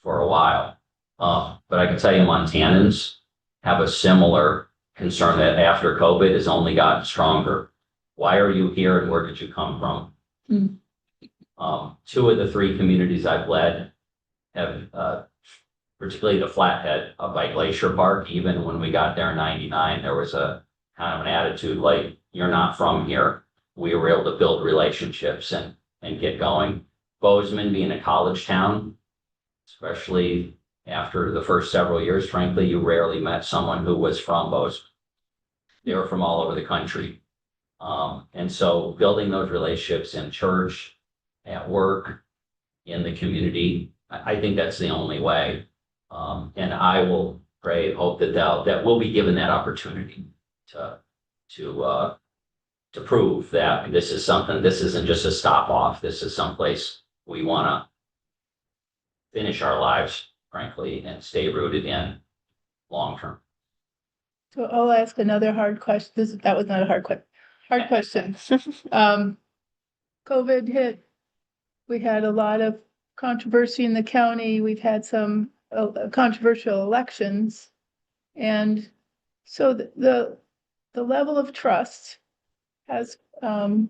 for a while, but I can tell you Montanans have a similar concern that after COVID has only gotten stronger. Why are you here and where did you come from? Two of the three communities I've led have, particularly the Flathead up by Glacier Park, even when we got there in 99, there was a kind of an attitude like, you're not from here. We were able to build relationships and get going. Bozeman being a college town, especially after the first several years, frankly, you rarely met someone who was from Bozeman. They were from all over the country. And so building those relationships in church, at work, in the community, I think that's the only way. And I will pray, hope that we'll be given that opportunity to prove that this isn't just a stop off. This is someplace we want to finish our lives, frankly, and stay rooted in long term. So I'll ask another hard question. That was not a hard question. Hard question. COVID hit. We had a lot of controversy in the county. We've had some controversial elections. And so the level of trust has been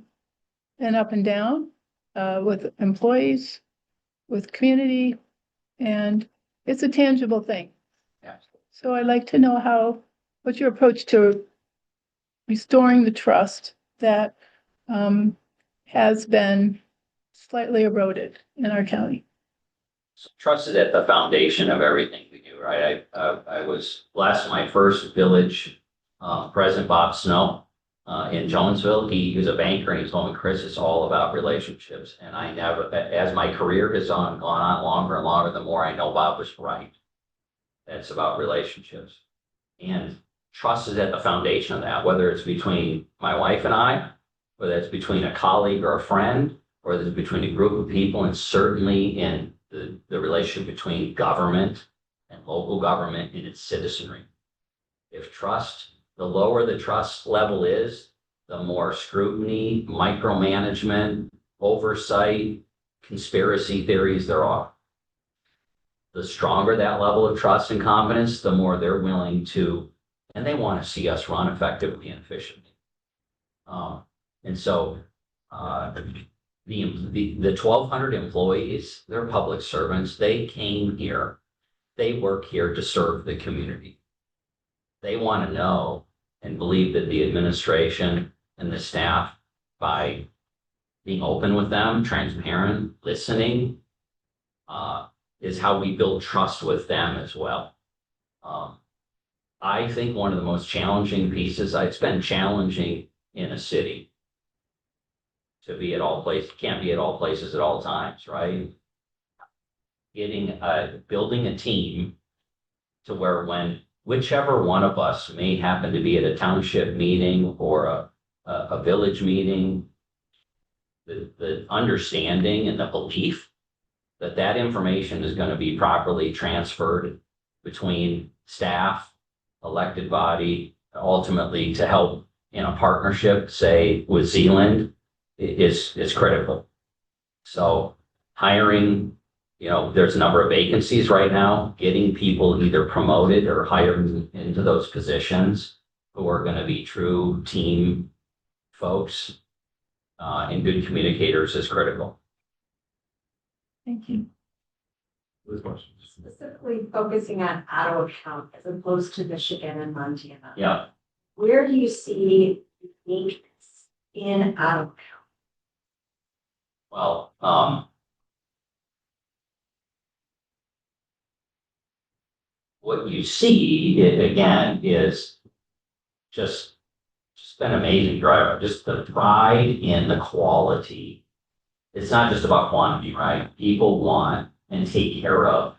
up and down with employees, with community. And it's a tangible thing. Yeah. So I'd like to know what's your approach to restoring the trust that has been slightly eroded in our county? Trust is at the foundation of everything we do, right? I was blessed, my first village president, Bob Snow, in Jonesville. He was a banker and he told me, Chris, it's all about relationships. And I never, as my career has gone on longer and longer, the more I know Bob was right. That's about relationships. And trust is at the foundation of that, whether it's between my wife and I, whether it's between a colleague or a friend, or whether it's between a group of people, and certainly in the relationship between government and local government and its citizenry. If the lower the trust level is, the more scrutiny, micromanagement, oversight, conspiracy theories there are. The stronger that level of trust and confidence, the more they're willing to, and they want to see us run effectively and efficiently. And so the 1,200 employees, they're public servants. They came here. They work here to serve the community. They want to know and believe that the administration and the staff, by being open with them, transparent, listening, is how we build trust with them as well. I think one of the most challenging pieces, it's been challenging in a city to be at all places, can't be at all places at all times, right? Building a team to where when whichever one of us may happen to be at a township meeting or a village meeting, the understanding and the belief that information is going to be properly transferred between staff, elected body, ultimately to help in a partnership, say with Zealand, is critical. So hiring, there's a number of vacancies right now, getting people either promoted or hired into those positions who are going to be true team folks and good communicators is critical. Thank you. Specifically focusing on Ottawa County as opposed to Michigan and Montana. Yeah. Where do you see uniqueness in Ottawa County? Well, what you see again is just been amazing driver. Just the pride in the quality. It's not just about quantity, right? People want and take care of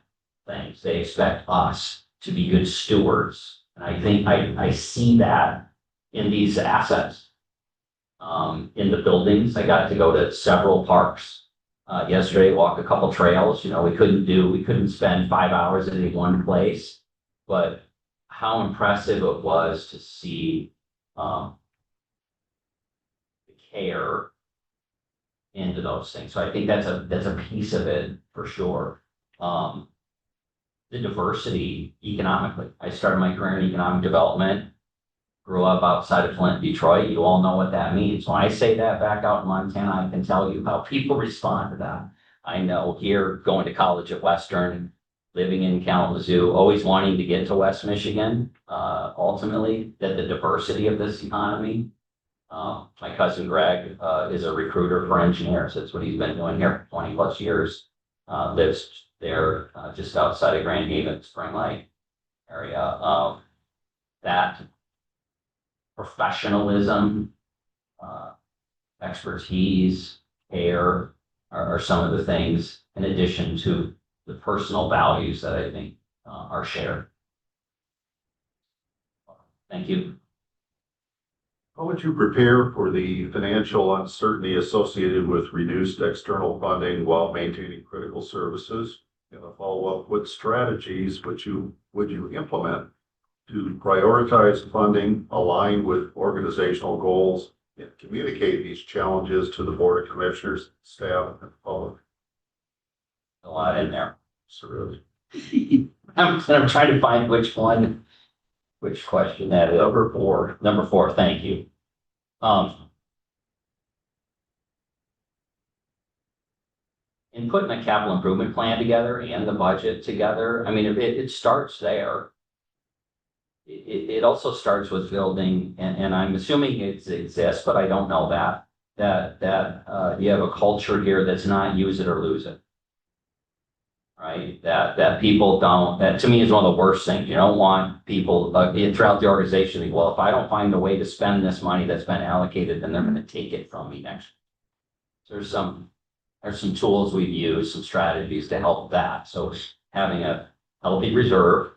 things. They expect us to be good stewards. And I think I see that in these assets. In the buildings, I got to go to several parks yesterday, walk a couple trails. We couldn't spend 5 hours in any one place, but how impressive it was to see the care into those things. So I think that's a piece of it for sure. The diversity economically. I started my career in economic development, grew up outside of Flint, Detroit. You all know what that means. When I say that back out in Montana, I can tell you how people respond to that. I know here, going to college at Western, living in Kalamazoo, always wanting to get to West Michigan, ultimately, that the diversity of this economy. My cousin Greg is a recruiter for engineers. That's what he's been doing here for 20 plus years. Lives there just outside of Grand Haven, Spring Lake area. That professionalism, expertise, care are some of the things in addition to the personal values that I think are shared. Thank you. How would you prepare for the financial uncertainty associated with reduced external funding while maintaining critical services? And a follow-up, what strategies would you implement to prioritize funding, align with organizational goals, and communicate these challenges to the Board of Commissioners, staff, and public? A lot in there. Absolutely. I'm trying to find which question that is. Number four, thank you. in putting a capital improvement plan together and the budget together, I mean, it starts there. It also starts with building, and I'm assuming it exists, but I don't know that you have a culture here that's not use it or lose it. Right? That people don't, that to me is one of the worst things. You don't want people throughout the organization to think, well, if I don't find a way to spend this money that's been allocated, then they're going to take it from me next. There's some tools we've used, some strategies to help that. So having a healthy reserve,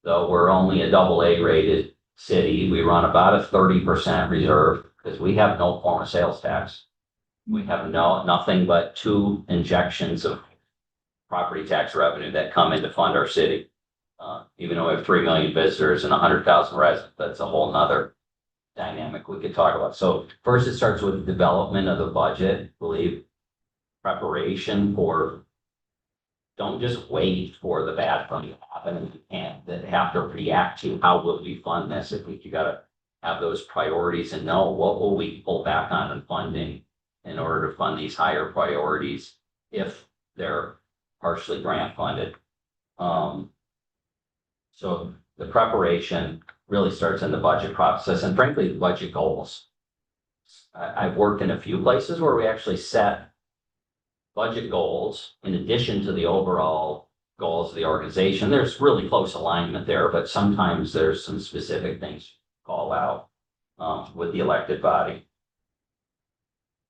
though we're only a AA rated city, we run about a 30% reserve because we have no form of sales tax. We have nothing but 2 injections of property tax revenue that come in to fund our city. Even though we have 3 million visitors and 100,000 residents, that's a whole nother dynamic we could talk about. So first it starts with development of the budget, preparation for, don't just wait for the bad thing to happen and then have to react to how will we fund this. You gotta have those priorities and know what will we pull back on in funding in order to fund these higher priorities if they're partially grant funded. So the preparation really starts in the budget process and frankly, the budget goals. I've worked in a few places where we actually set budget goals in addition to the overall goals of the organization. There's really close alignment there, but sometimes there's some specific things to call out with the elected body.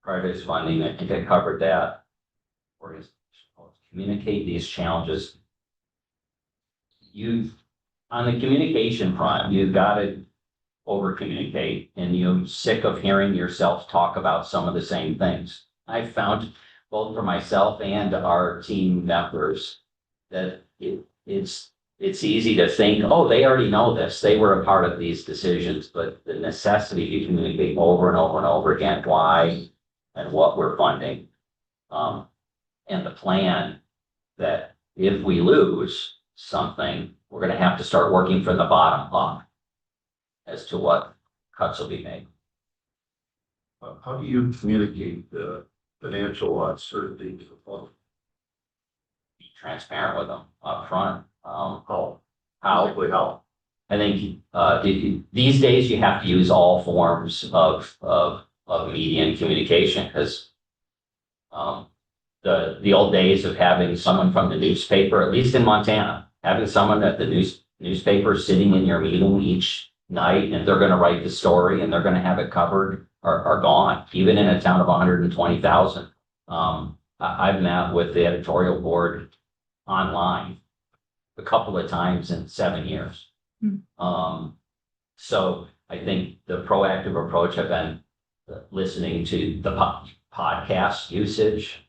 Priorities funding, I think I covered that. Communicate these challenges. On the communication front, you've got to over communicate, and you're sick of hearing yourself talk about some of the same things. I found both for myself and our team members that it's easy to think, oh, they already know this, they were a part of these decisions, but the necessity to communicate over and over and over again why and what we're funding, and the plan that if we lose something, we're going to have to start working from the bottom up as to what cuts will be made. How do you communicate the financial uncertainty to the public? Be transparent with them up front. How? I think these days you have to use all forms of media and communication because the old days of having someone from the newspaper, at least in Montana, having someone at the newspaper sitting in your meeting each night and they're going to write the story and they're going to have it covered are gone. Even in a town of 120,000, I've met with the editorial board online a couple of times in 7 years. So I think the proactive approach, I've been listening to the podcast usage.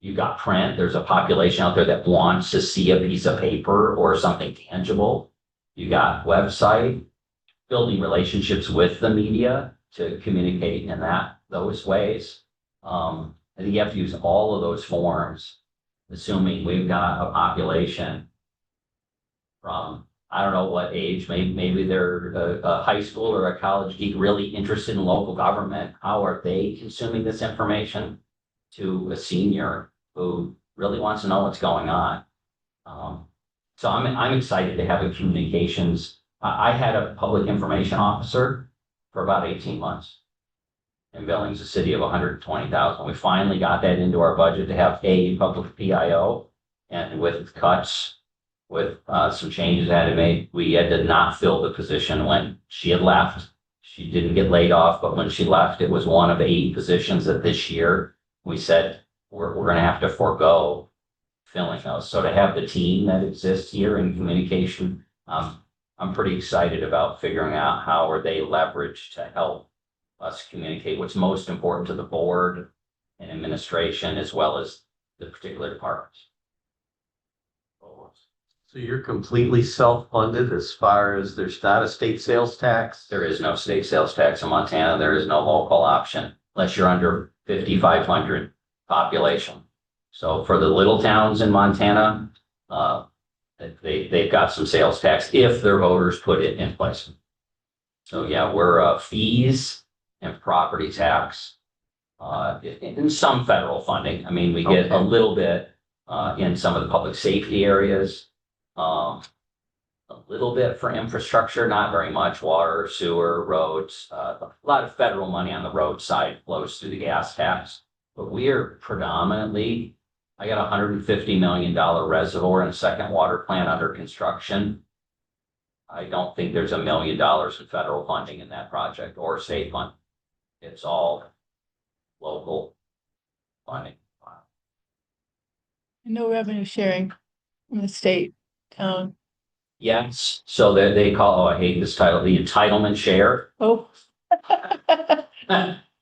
You got print. There's a population out there that wants to see a piece of paper or something tangible. You got website, building relationships with the media to communicate in those ways. I think you have to use all of those forms, assuming we've got a population from, I don't know what age, maybe they're a high school or a college geek really interested in local government. How are they consuming this information? To a senior who really wants to know what's going on. So I'm excited to have a communications. I had a public information officer for about 18 months in Billings, a city of 120,000. We finally got that into our budget to have a public PIO, and with cuts, with some changes that had made, we had to not fill the position when she had left. She didn't get laid off, but when she left, it was one of 8 positions that this year we said we're going to have to forego filling those. So to have the team that exists here in communication, I'm pretty excited about figuring out how are they leveraged to help us communicate what's most important to the board and administration, as well as the particular departments. So you're completely self-funded as far as there's not a state sales tax? There is no state sales tax in Montana. There is no local option unless you're under 5,500 population. So for the little towns in Montana, they've got some sales tax if their voters put it in place. So yeah, we're fees and property tax in some federal funding. I mean, we get a little bit, in some of the public safety areas. A little bit for infrastructure, not very much, water, sewer, roads. A lot of federal money on the road side flows through the gas tax. But we are predominantly, I got $150 million reservoir and a second water plant under construction. I don't think there's $1 million in federal funding in that project or state funding. It's all local funding. No revenue sharing from the state, town. Yes, so they call, oh, I hate this title, the entitlement share. Oh.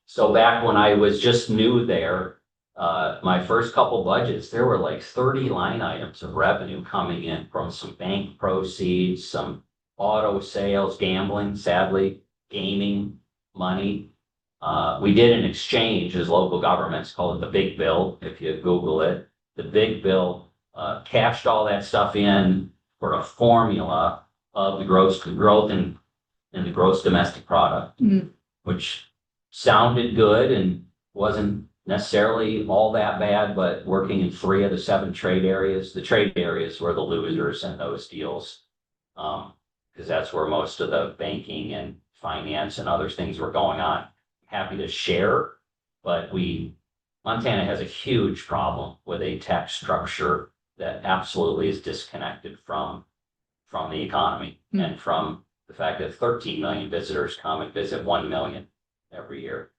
So back when I was just new there, my first couple budgets, there were like 30 line items of revenue coming in from some bank proceeds, some auto sales, gambling, sadly, gaming, money. We did an exchange as local governments, called it the Big Bill, if you Google it. The Big Bill cashed all that stuff in for a formula of the growth in the gross domestic product, which sounded good and wasn't necessarily all that bad, but working in 3 of the 7 trade areas, the trade areas were the losers in those deals. Because that's where most of the banking and finance and other things were going on. Happy to share, but Montana has a huge problem with a tax structure that absolutely is disconnected from the economy and from the fact that 13 million visitors come and visit 1 million every year.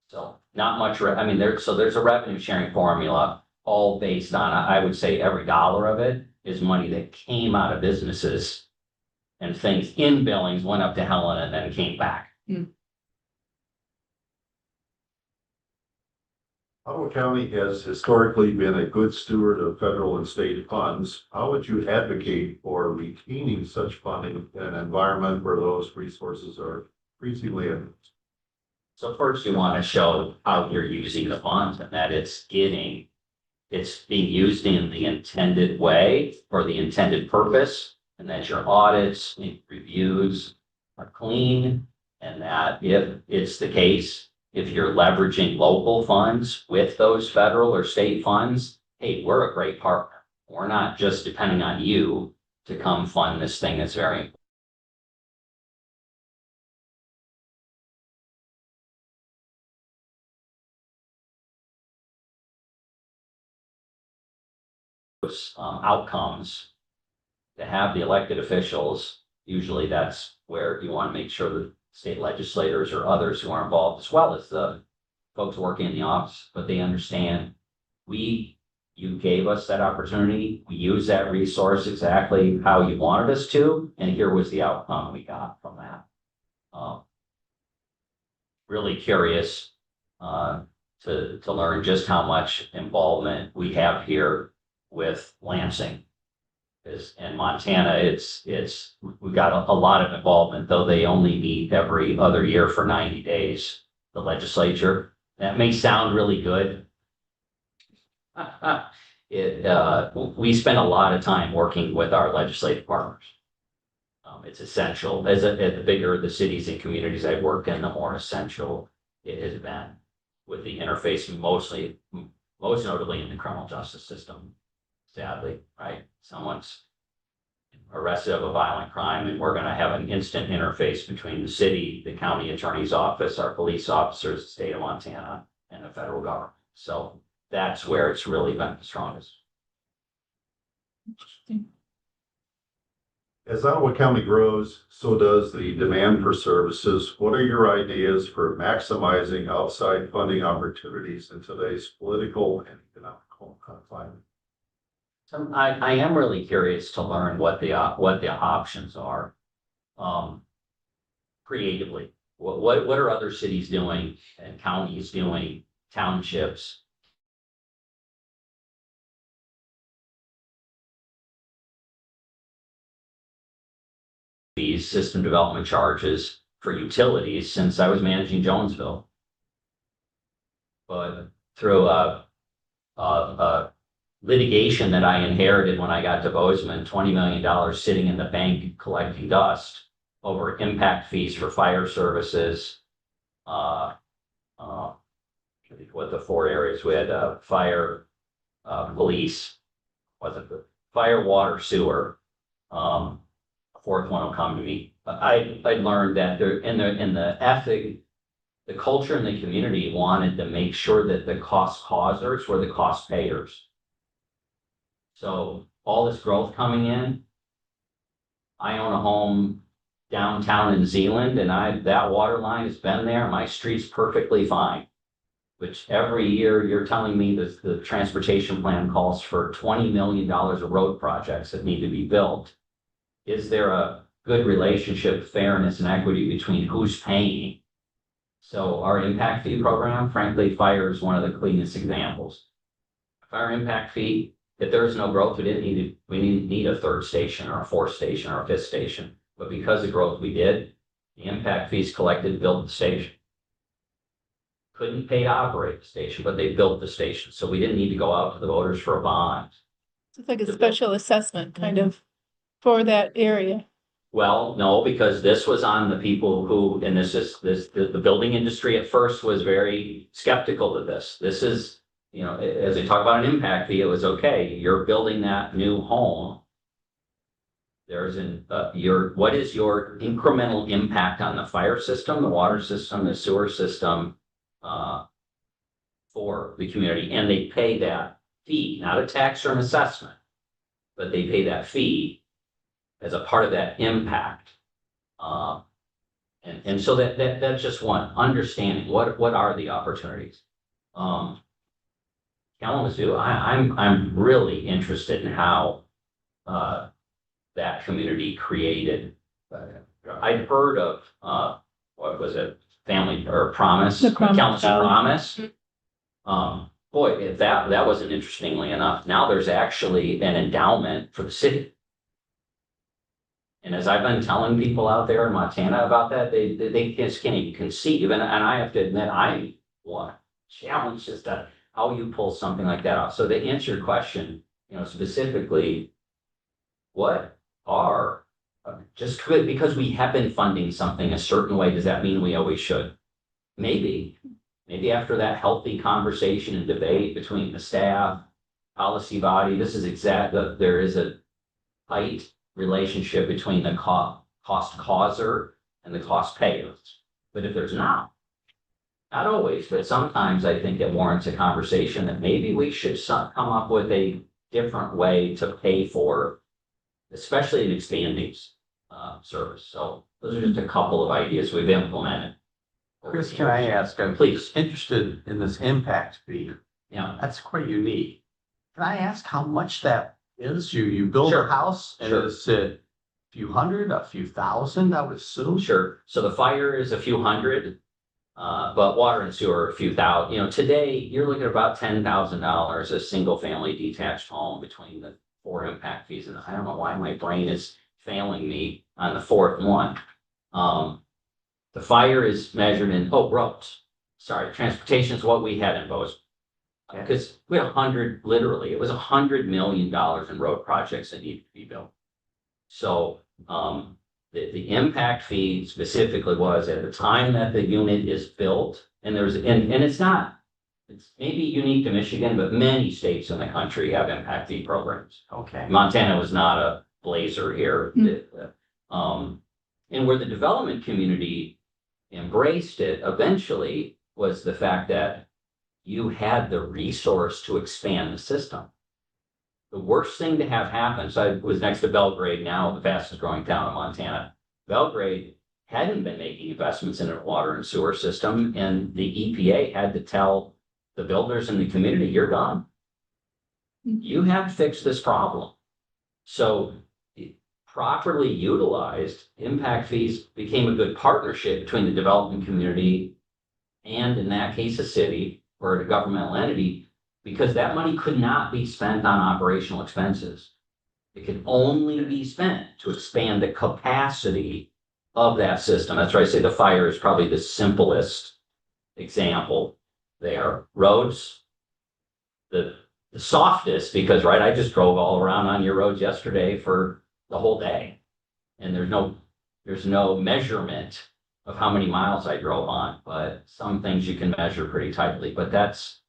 So not much, there's a revenue sharing formula all based on, I would say every dollar of it is money that came out of businesses and things in Billings went up to Helen and then came back. Ottawa County has historically been a good steward of federal and state funds. How would you advocate for retaining such funding in an environment where those resources are increasingly limited? So first you want to show how you're using the funds and that it's being used in the intended way for the intended purpose, and that your audits and reviews are clean, and that if it's the case, if you're leveraging local funds with those federal or state funds, hey, we're a great partner. We're not just depending on you to come fund this thing that's very important. Outcomes to have the elected officials, usually that's where you want to make sure that state legislators or others who are involved, as well as the folks working in the office, but they understand you gave us that opportunity. We used that resource exactly how you wanted us to, and here was the outcome we got from that. Really curious to learn just how much involvement we have here with Lansing. In Montana, we've got a lot of involvement, though they only meet every other year for 90 days, the legislature. That may sound really good. We spend a lot of time working with our legislative partners. It's essential. As the bigger the cities and communities I've worked in, the more essential it has been with the interface, most notably in the criminal justice system. Sadly, right? Someone's arrested of a violent crime, and we're going to have an instant interface between the city, the county attorney's office, our police officers, the state of Montana, and the federal government. So that's where it's really been the strongest. As Ottawa County grows, so does the demand for services. What are your ideas for maximizing outside funding opportunities in today's political and economic climate? I am really curious to learn what the options are, creatively. What are other cities doing and counties doing, townships? These system development charges for utilities since I was managing Jonesville, but through a litigation that I inherited when I got to Bozeman, $20 million sitting in the bank collecting dust over impact fees for fire services, what the four areas, we had, fire, police, wasn't the fire, water, sewer. Fourth one will come to me. I learned that there, in the ethic, the culture in the community wanted to make sure that the cost causers were the cost payers. So all this growth coming in, I own a home downtown in Zealand, and that water line has been there. My street's perfectly fine. Which every year you're telling me that the transportation plan calls for $20 million of road projects that need to be built. Is there a good relationship, fairness, and equity between who's paying? So our impact fee program, frankly, fire is one of the cleanest examples. Fire impact fee, if there's no growth, we didn't need a third station or a fourth station or a fifth station. But because of growth we did, the impact fees collected built the station. Couldn't pay to operate the station, but they built the station. So we didn't need to go out to the voters for a bond. It's like a special assessment kind of for that area. Well, no, because this was on the people who, and the building industry at first was very skeptical of this. This is, you know, as they talk about an impact fee, it was okay. You're building that new home. There's what is your incremental impact on the fire system, the water system, the sewer system, for the community, and they pay that fee, not a tax or an assessment, but they pay that fee as a part of that impact. And so that's just one understanding what are the opportunities. Kalamazoo, I'm really interested in how that community created. I'd heard of what was it? Family or Promise, Kalamazoo Promise. Boy, if that wasn't interestingly enough, now there's actually an endowment for the city. And as I've been telling people out there in Montana about that, they just can't even conceive. And I have to admit, I want to challenge just how you pull something like that off. So to answer your question, you know, specifically, what are just because we have been funding something a certain way, does that mean we always should? Maybe after that healthy conversation and debate between the staff, policy body, there is a tight relationship between the cost causer and the cost payers. But if there's not always, but sometimes I think it warrants a conversation that maybe we should come up with a different way to pay for, especially an expanding service. So those are just a couple of ideas we've implemented. Chris, can I ask, I'm Please. interested in this impact fee. Yeah. That's quite unique. Can I ask how much that is? You build Sure. a house and Sure. is it a few hundred, a few thousand, I would assume? Sure. So the fire is a few hundred, but water and sewer are a few thousand. You know, today you're looking at about $10,000 a single family detached home between the 4 impact fees. And I don't know why my brain is failing me on the fourth one. The fire is measured in, roads. Sorry, transportation is what we had in Bozeman. Because we had it was $100 million in road projects that needed to be built. So the impact fee specifically was at the time that the unit is built, and it's maybe unique to Michigan, but many states in the country have impact fee programs. Okay. Montana was not a blazer here. And where the development community embraced it eventually was the fact that you had the resource to expand the system. The worst thing to have happen, so I was next to Belgrade, now the fastest growing town in Montana. Belgrade hadn't been making investments in a water and sewer system, and the EPA had to tell the builders in the community, you're done. You have to fix this problem. So properly utilized, impact fees became a good partnership between the development community and, in that case, a city or a governmental entity, because that money could not be spent on operational expenses. It could only be spent to expand the capacity of that system. That's why I say the fire is probably the simplest example there. Roads, the softest, because I just drove all around on your roads yesterday for the whole day. And there's no measurement of how many miles I drove on, but some things you can measure pretty tightly, but that's,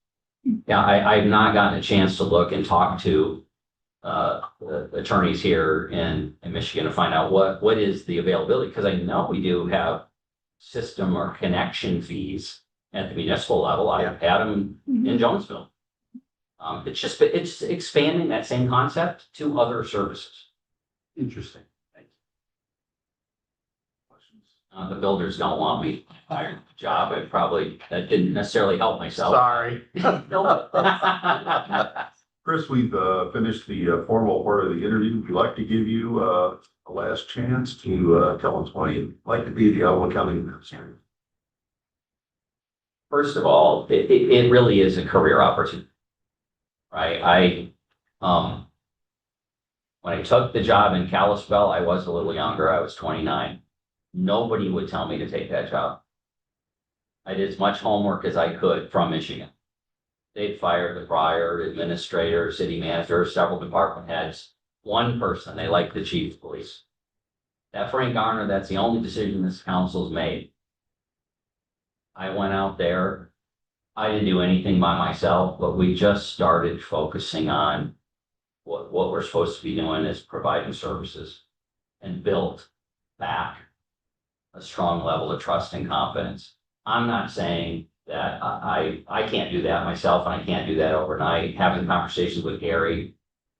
yeah, I've not gotten a chance to look and talk to the attorneys here in Michigan to find out what is the availability, because I know we do have system or connection fees at the municipal level. I've had them in Jonesville. It's expanding that same concept to other services. Interesting. The builders don't want me hired the job. That didn't necessarily help myself. Sorry. No. Chris, we've finished the formal part of the interview. We'd like to give you a last chance to tell us why you'd like to be the Iowa County Administrator. First of all, it really is a career opportunity, right? When I took the job in Kalispell, I was a little younger. I was 29. Nobody would tell me to take that job. I did as much homework as I could from Michigan. They'd fired the prior administrator, city manager, several department heads. One person, they liked the chief of police. That Frank Garner, that's the only decision this council's made. I went out there. I didn't do anything by myself, but we just started focusing on what we're supposed to be doing is providing services, and built back a strong level of trust and confidence. I'm not saying that I can't do that myself, and I can't do that overnight. Having conversations with Gary,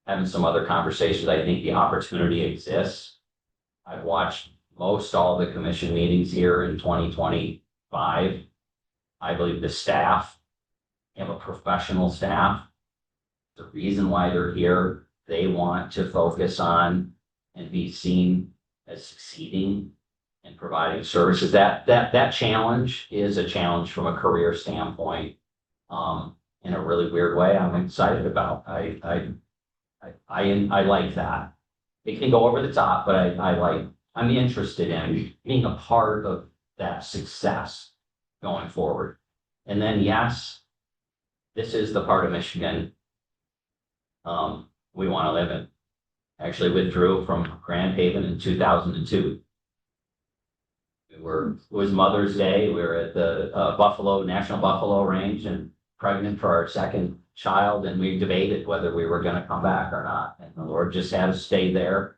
having some other conversations, I think the opportunity exists. I've watched most all the commission meetings here in 2025. I believe the staff have a professional staff. The reason why they're here, they want to focus on and be seen as succeeding and providing services. That challenge is a challenge from a career standpoint, in a really weird way. I'm excited about. I like that. It can go over the top, but I'm interested in being a part of that success going forward. And then, yes, this is the part of Michigan we want to live in. Actually withdrew from Grand Haven in 2002. It was Mother's Day. We were at the National Buffalo Range, and pregnant for our second child, and we debated whether we were going to come back or not. And the Lord just had us stay there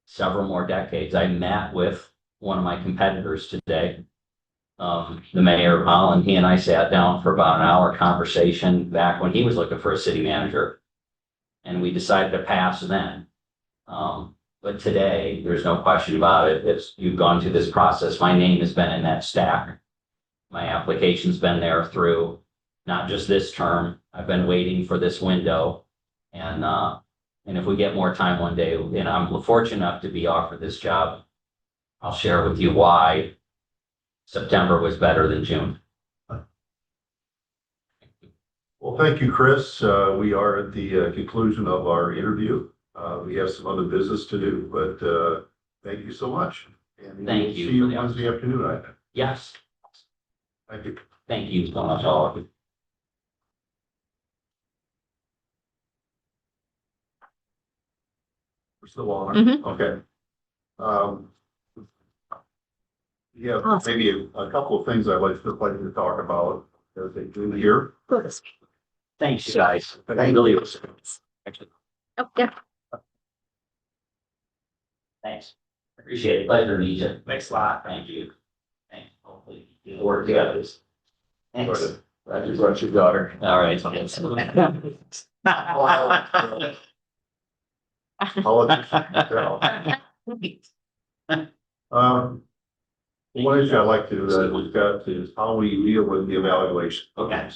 several more decades. I met with one of my competitors today, the mayor of Holland. He and I sat down for about an hour conversation back when he was looking for a city manager, and we decided to pass then. But today, there's no question about it. You've gone through this process. My name has been in that stack. My application's been there through not just this term. I've been waiting for this window. And if we get more time one day, and I'm fortunate enough to be offered this job, I'll share with you why September was better than June. Well, thank you, Chris. We are at the conclusion of our interview. We have some other business to do, but thank you so much. And Thank we'll you see you for the Wednesday afternoon, I think. Yes. Thank you. Thank you so much, all of you. We're still on. Mhm. Okay. Yeah, Awesome. maybe a couple of things I'd like to talk about as they do here. Thanks, you guys. I really actually, Oh, yeah. thanks. Appreciate it. Pleasure to meet you. Thanks a lot. Thank you. Thanks. Hopefully we'll work together. Thanks. Roger, brought your daughter. All right. One issue I'd like to discuss is how we deal with the evaluation. Okay.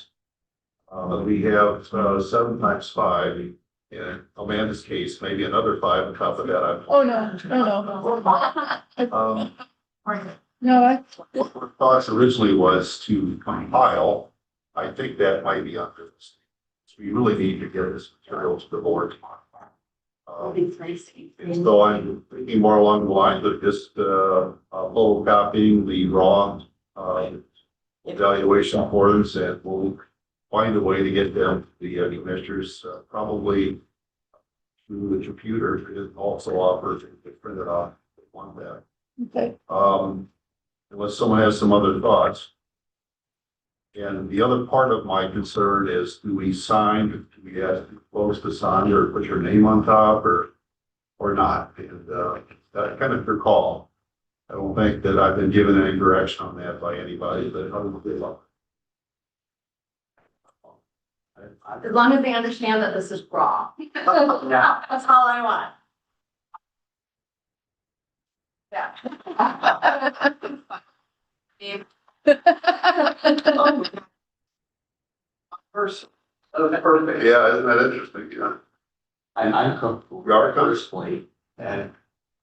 We have 7 times 5. In Amanda's case, maybe another 5 on top of that. Oh, no. No, What our thoughts originally was to compile. I think that might be under this. So we really need to get this material to the board. So I'm thinking more along the lines of just photocopying the raw evaluation forms, and we'll find a way to get them to the commissioners, probably through the computer. It also offers to print it off if they want that. okay. unless someone has some other thoughts. And the other part of my concern is, do we sign, do we ask folks to sign or put your name on top or not? And, that kind of your call. I don't think that I've been given any direction on that by anybody, but I would be love. As long as they understand that this is raw. That's all I want. Yeah. Person. Perfect. Yeah, isn't that interesting? Yeah. I'm comfortable personally, and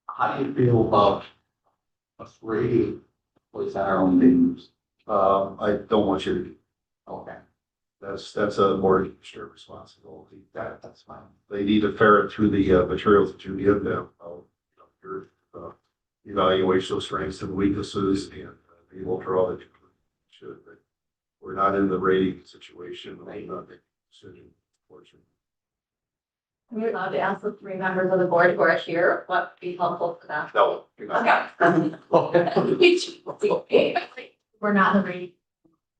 how do you feel about us rating what's our own names? I don't want you to, Okay, that's a board administrator responsibility. that's fine. They need to ferret through the materials that you give them. Your evaluation of strengths and weaknesses, and they will draw that you should. But we're not in the rating situation. We're not making a decision, unfortunately. Are we allowed to ask the 3 members of the board who are here what would be helpful for them? No, you're not. Okay. We're not agreed,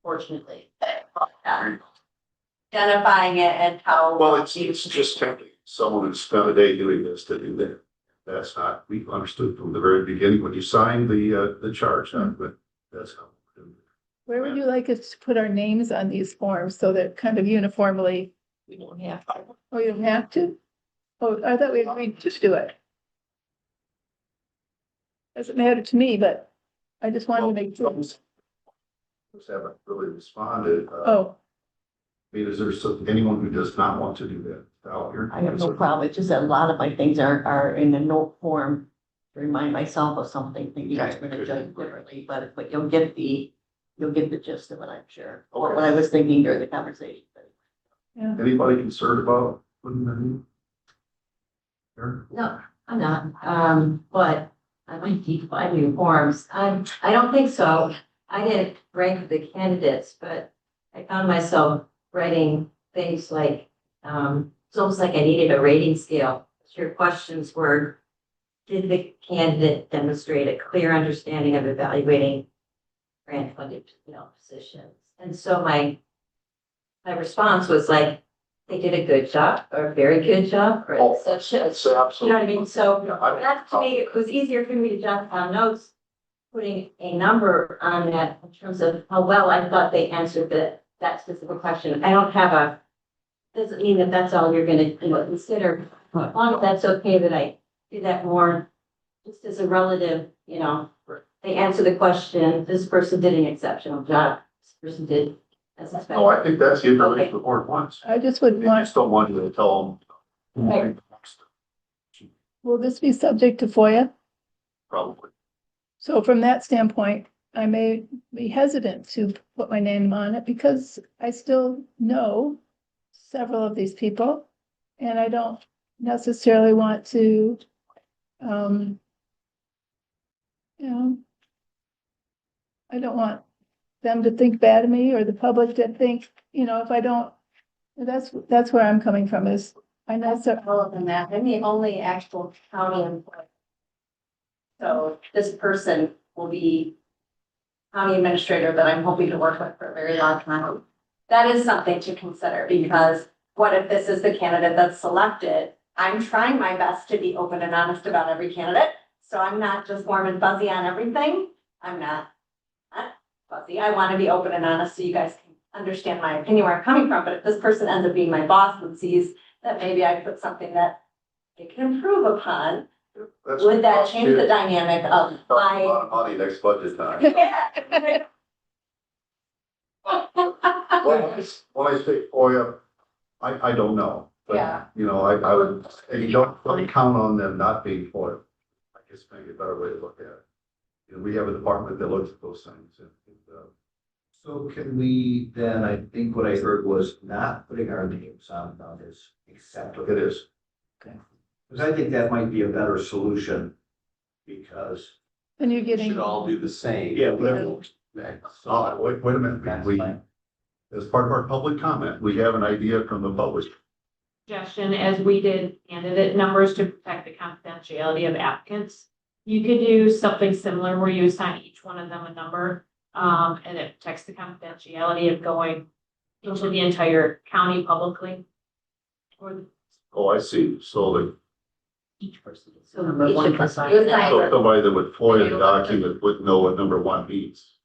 fortunately. Identifying it and how. Well, it's just tempting. Someone who spent a day doing this to do that. That's not, we understood from the very beginning when you signed the charge, but that's not. Where would you like us to put our names on these forms so that kind of uniformly? We don't have to. Oh, you don't have to? Oh, I thought we agreed to do it. Doesn't matter to me, but I just wanted to make sure. Just haven't really responded. Oh, I mean, is there anyone who does not want to do that out here? I have no problem. It's just that a lot of my things are in a note form to remind myself of something, thinking I'm gonna judge differently, but you'll get the gist of it, I'm sure, or what I was thinking during the conversation. yeah. Anybody concerned about putting their name? Sure. No, I'm not, but I might keep finding forms. I don't think so. I didn't rank the candidates, but I found myself writing things like, it's almost like I needed a rating scale. Your questions were, did the candidate demonstrate a clear understanding of evaluating grant funded, positions? And so my response was like, they did a good job or a very good job or such as, you know what I mean? So that to me, it was easier for me to jot down notes, putting a number on that in terms of how well I thought they answered that specific question. I don't have a, doesn't mean that that's all you're gonna consider. As long as that's okay that I do that more just as a relative, they answer the question, this person did an exceptional job, this person did as expected. No, I think that's the information the board wants. I just would I want, just don't want you to tell them. Right. Will this be subject to FOIA? Probably. So from that standpoint, I may be hesitant to put my name on it because I still know several of these people. And I don't necessarily want to, I don't want them to think bad of me or the public to think, if I don't, that's where I'm coming from is, I know That's more than that. I'm the only actual county employee. So this person will be county administrator that I'm hoping to work with for a very long time. That is something to consider because what if this is the candidate that's selected? I'm trying my best to be open and honest about every candidate. So I'm not just warm and fuzzy on everything. I'm not fuzzy. I want to be open and honest so you guys can understand my opinion, where I'm coming from. But if this person ends up being my boss and sees that maybe I put something that they can improve upon, would that change the dynamic of A lot of money next budget time. When I say FOIA, I don't know. But, Yeah. I would, and you don't really count on them not being FOIA. I guess maybe a better way to look at it. We have a department that looks at those things. So can we then, I think what I heard was not putting our names on this, except It is. because I think that might be a better solution because and you're we getting. should all do the same. Yeah, whatever. Wait a minute. That's We, fine. as part of our public comment, we have an idea from the public. Suggestion, as we did candidate numbers to protect the confidentiality of applicants. You could do something similar where you assign each one of them a number, and it protects the confidentiality of going into the entire county publicly. Or Oh, I see. So each person. So number one plus five. somebody that would FOIA the document would know what number one means.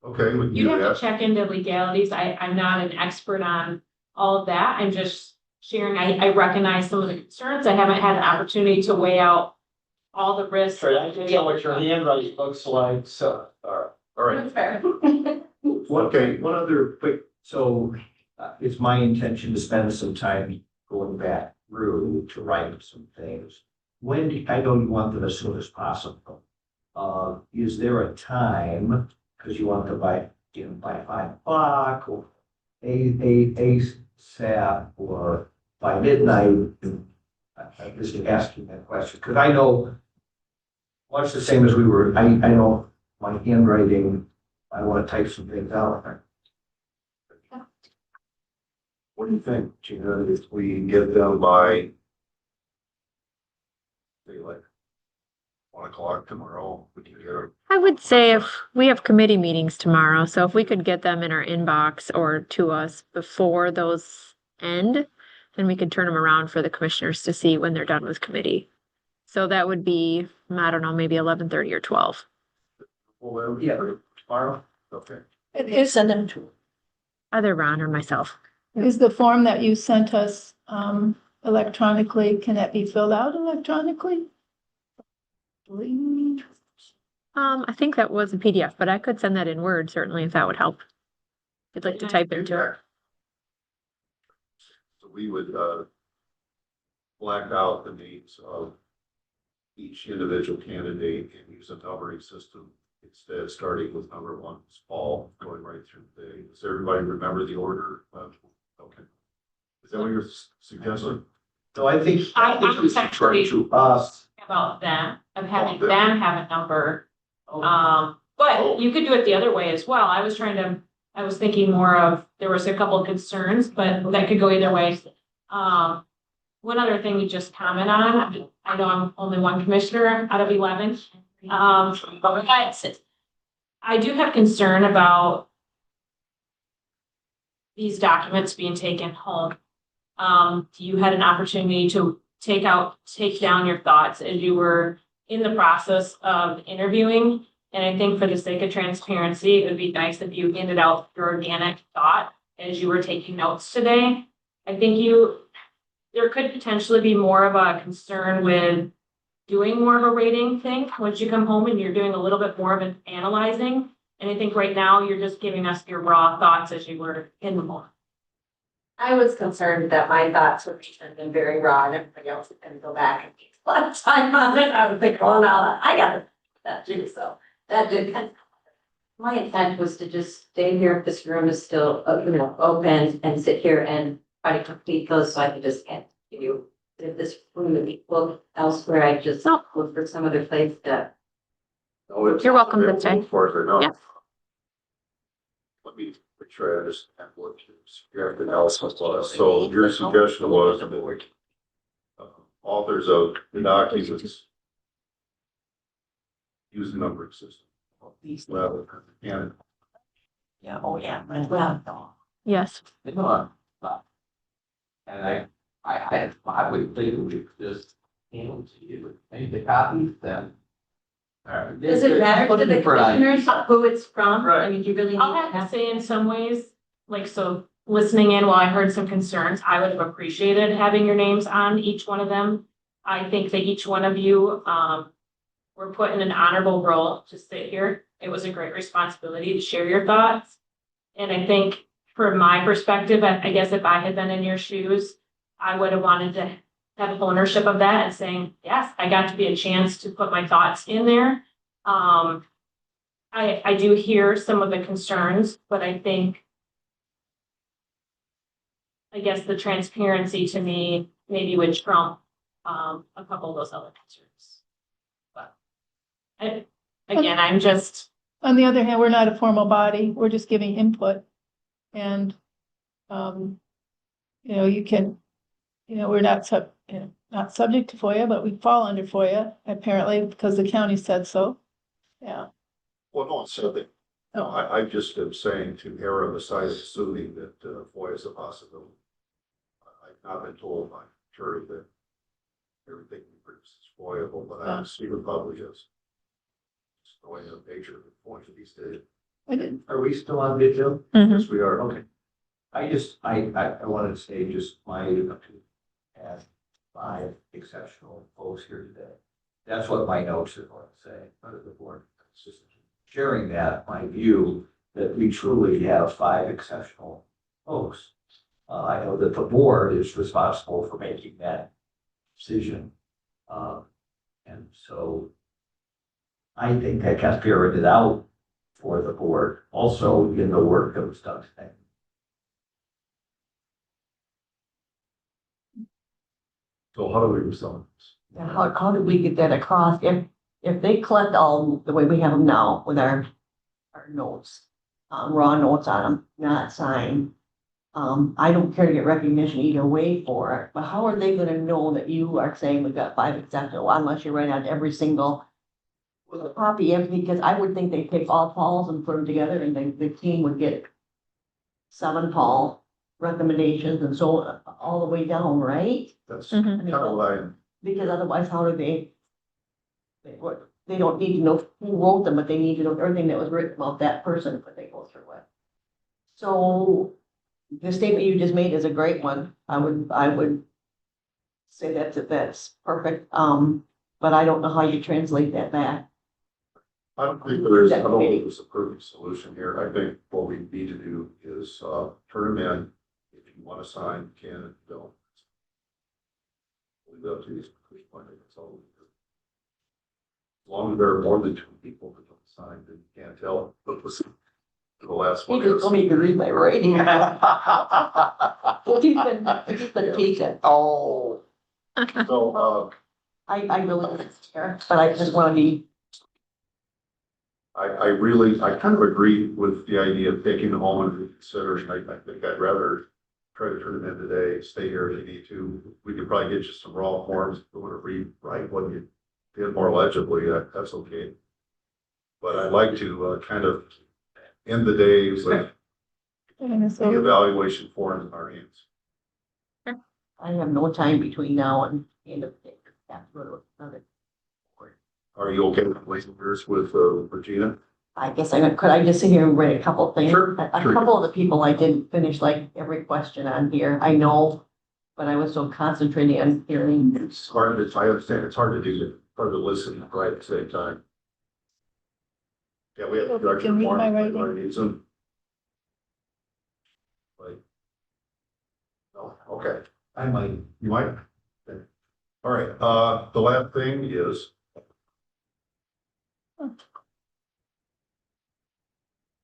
Okay, we can You do have to that. check into legalities. I'm not an expert on all of that. I'm just sharing. I recognize some of the concerns. I haven't had the opportunity to weigh out all the risks. Right, I can tell what your handwriting looks like, so, all right. That's fair. Okay. One other quick, so it's my intention to spend some time going back through to write some things. When, I know you want them as soon as possible. Is there a time, because you want to by 5 o'clock or ASAP or by midnight? I'm just asking that question, because I know much the same as we were, I know my handwriting, I want to type some things out. What do you think, Gina, if we get them by, say, like 1 o'clock tomorrow, we can get them? I would say if we have committee meetings tomorrow, so if we could get them in our inbox or to us before those end, then we could turn them around for the commissioners to see when they're done with committee. So that would be, I don't know, maybe 11:30 or 12. Well, Yeah. tomorrow? Okay. Send them to. Either Ron or myself. Is the form that you sent us electronically, can that be filled out electronically? I think that was a PDF, but I could send that in Word certainly if that would help. If you'd like to type into it. So we would black out the names of each individual candidate and use a numbering system instead, starting with number 1, Paul, going right through the day. Does everybody remember the order? Okay. Is that what you're suggesting? So I think. I was actually To us. about them, of having them. them have a number. But you could do it the other way as well. I was thinking more of, there was a couple of concerns, but that could go either way. One other thing we just comment on, I know I'm only one commissioner out of 11. But I do have concern about these documents being taken home. You had an opportunity to take down your thoughts as you were in the process of interviewing. And I think for the sake of transparency, it would be nice if you handed out your organic thought as you were taking notes today. I think there could potentially be more of a concern with doing more of a rating thing once you come home and you're doing a little bit more of an analyzing. And I think right now you're just giving us your raw thoughts as you were in the moment. I was concerned that my thoughts would be very raw and everybody else is gonna go back and take a lot of time on it. I was thinking, well, now I got that too, so that did kind of. My intent was to just stay here if this room is still, open and sit here and try to complete those so I could just get you. If this room would be booked elsewhere, I just look for some other place to. You're welcome to stay. As far as I know. Yeah. Let me make sure I understand what your analysis was. So your suggestion was that authors of the documents use the numbering system. Well, and Yeah, oh, yeah. Well, Yes. And I would think we could just hand to you, maybe the copies then. Does it matter to the commissioners who it's from? I mean, you really need I'll to have to say in some ways, like, so listening in while I heard some concerns, I would have appreciated having your names on each one of them. I think that each one of you, were put in an honorable role to sit here. It was a great responsibility to share your thoughts. And I think from my perspective, I guess if I had been in your shoes, I would have wanted to have ownership of that and saying, yes, I got to be a chance to put my thoughts in there. I do hear some of the concerns, but I think, I guess the transparency to me maybe would trump a couple of those other concerns. But again, I'm just. On the other hand, we're not a formal body, we're just giving input. And, you can, we're not, not subject to FOIA, but we fall under FOIA apparently because the county said so. Yeah. Well, no one said that. No, I just am saying to err on the side of assuming that FOIA is a possibility. I've not been told by jury that everything we produce is FOIAble, but I assume it probably is. It's the way of nature of FOIA these days. I didn't. Are we still on video? Yes, we are. Okay. I wanted to say just my, had 5 exceptional folks here today. That's what my notes are going to say, under the board. Just sharing that, my view, that we truly have 5 exceptional folks. I know that the board is responsible for making that decision. And so I think that got spirited out for the board, also in the work that was done today. So how do we resolve this? How do we get that across? If they collect all the way we have them now with our notes, raw notes on them, not signed. I don't care to get recognition either way for it, but how are they gonna know that you are saying we've got 5 exceptional unless you write out every single copy of, because I would think they take all Pauls and put them together and then the team would get 7 Paul recommendations and so all the way down, right? That's Mhm. kind of what I, Because otherwise, how do they don't need to know who wrote them, but they need to know everything that was written about that person, but they go through it. So the statement you just made is a great one. I would say that's perfect. But I don't know how you translate that back. I don't think there is, I don't think there's a perfect solution here. I think what we need to do is, turn them in. If you want to sign, you can, if you don't. Leave it up to these, that's all we do. As long as there are more than 2 people that don't sign, then you can't tell. But listen, the last one. You just told me to read my writing. Well, he's been teaching. Oh. So, I really don't care, but I just want to be. I kind of agree with the idea of taking them home and reconsidering. I think I'd rather try to turn them in today, stay here if you need to. We could probably get you some raw forms if you want to rewrite what you did more legibly, that's okay. But I'd like to kind of end the day with the evaluation forms in our hands. I have no time between now and the end of the day. Have to go to another board. Are you okay with placing yours with Regina? I guess could I just sit here and write a couple things? Sure, A sure. couple of the people I didn't finish like every question on here. I know, but I was so concentrating on hearing. It's hard to, I understand, it's hard to do it, hard to listen right at the same time. Yeah, we have Well, production can read forms, my everybody writing. needs them. Like, no, okay, I might. you might. Okay. All right, the last thing is.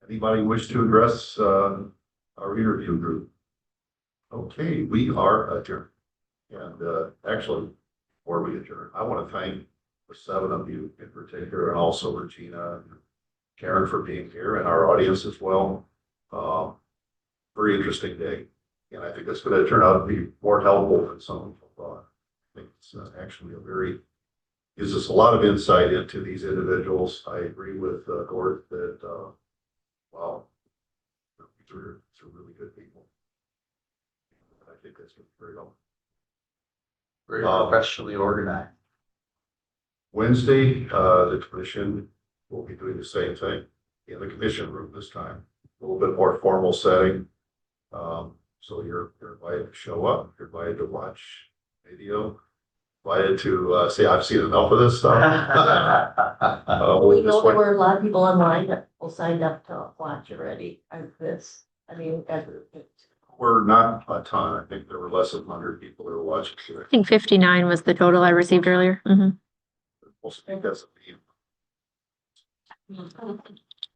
Anybody wish to address, our interview group? Okay, we are adjourned. And, actually, before we adjourn, I want to thank the 7 of you in particular, and also Regina and Karen for being here, and our audience as well. Very interesting day, and I think it's going to turn out to be more helpful than some people thought. I think it's actually gives us a lot of insight into these individuals. I agree with Gord that, wow, these are really good people. I think that's very helpful. Very professionally organized. Wednesday, the commission will be doing the same thing in the commission room this time, a little bit more formal setting. So you're invited to show up, you're invited to watch video, invited to say, I've seen enough of this stuff. We know there were a lot of people online that signed up to watch already. We're not a ton. I think there were less than 100 people that were watching. I think 59 was the total I received earlier. Most of that's a theme.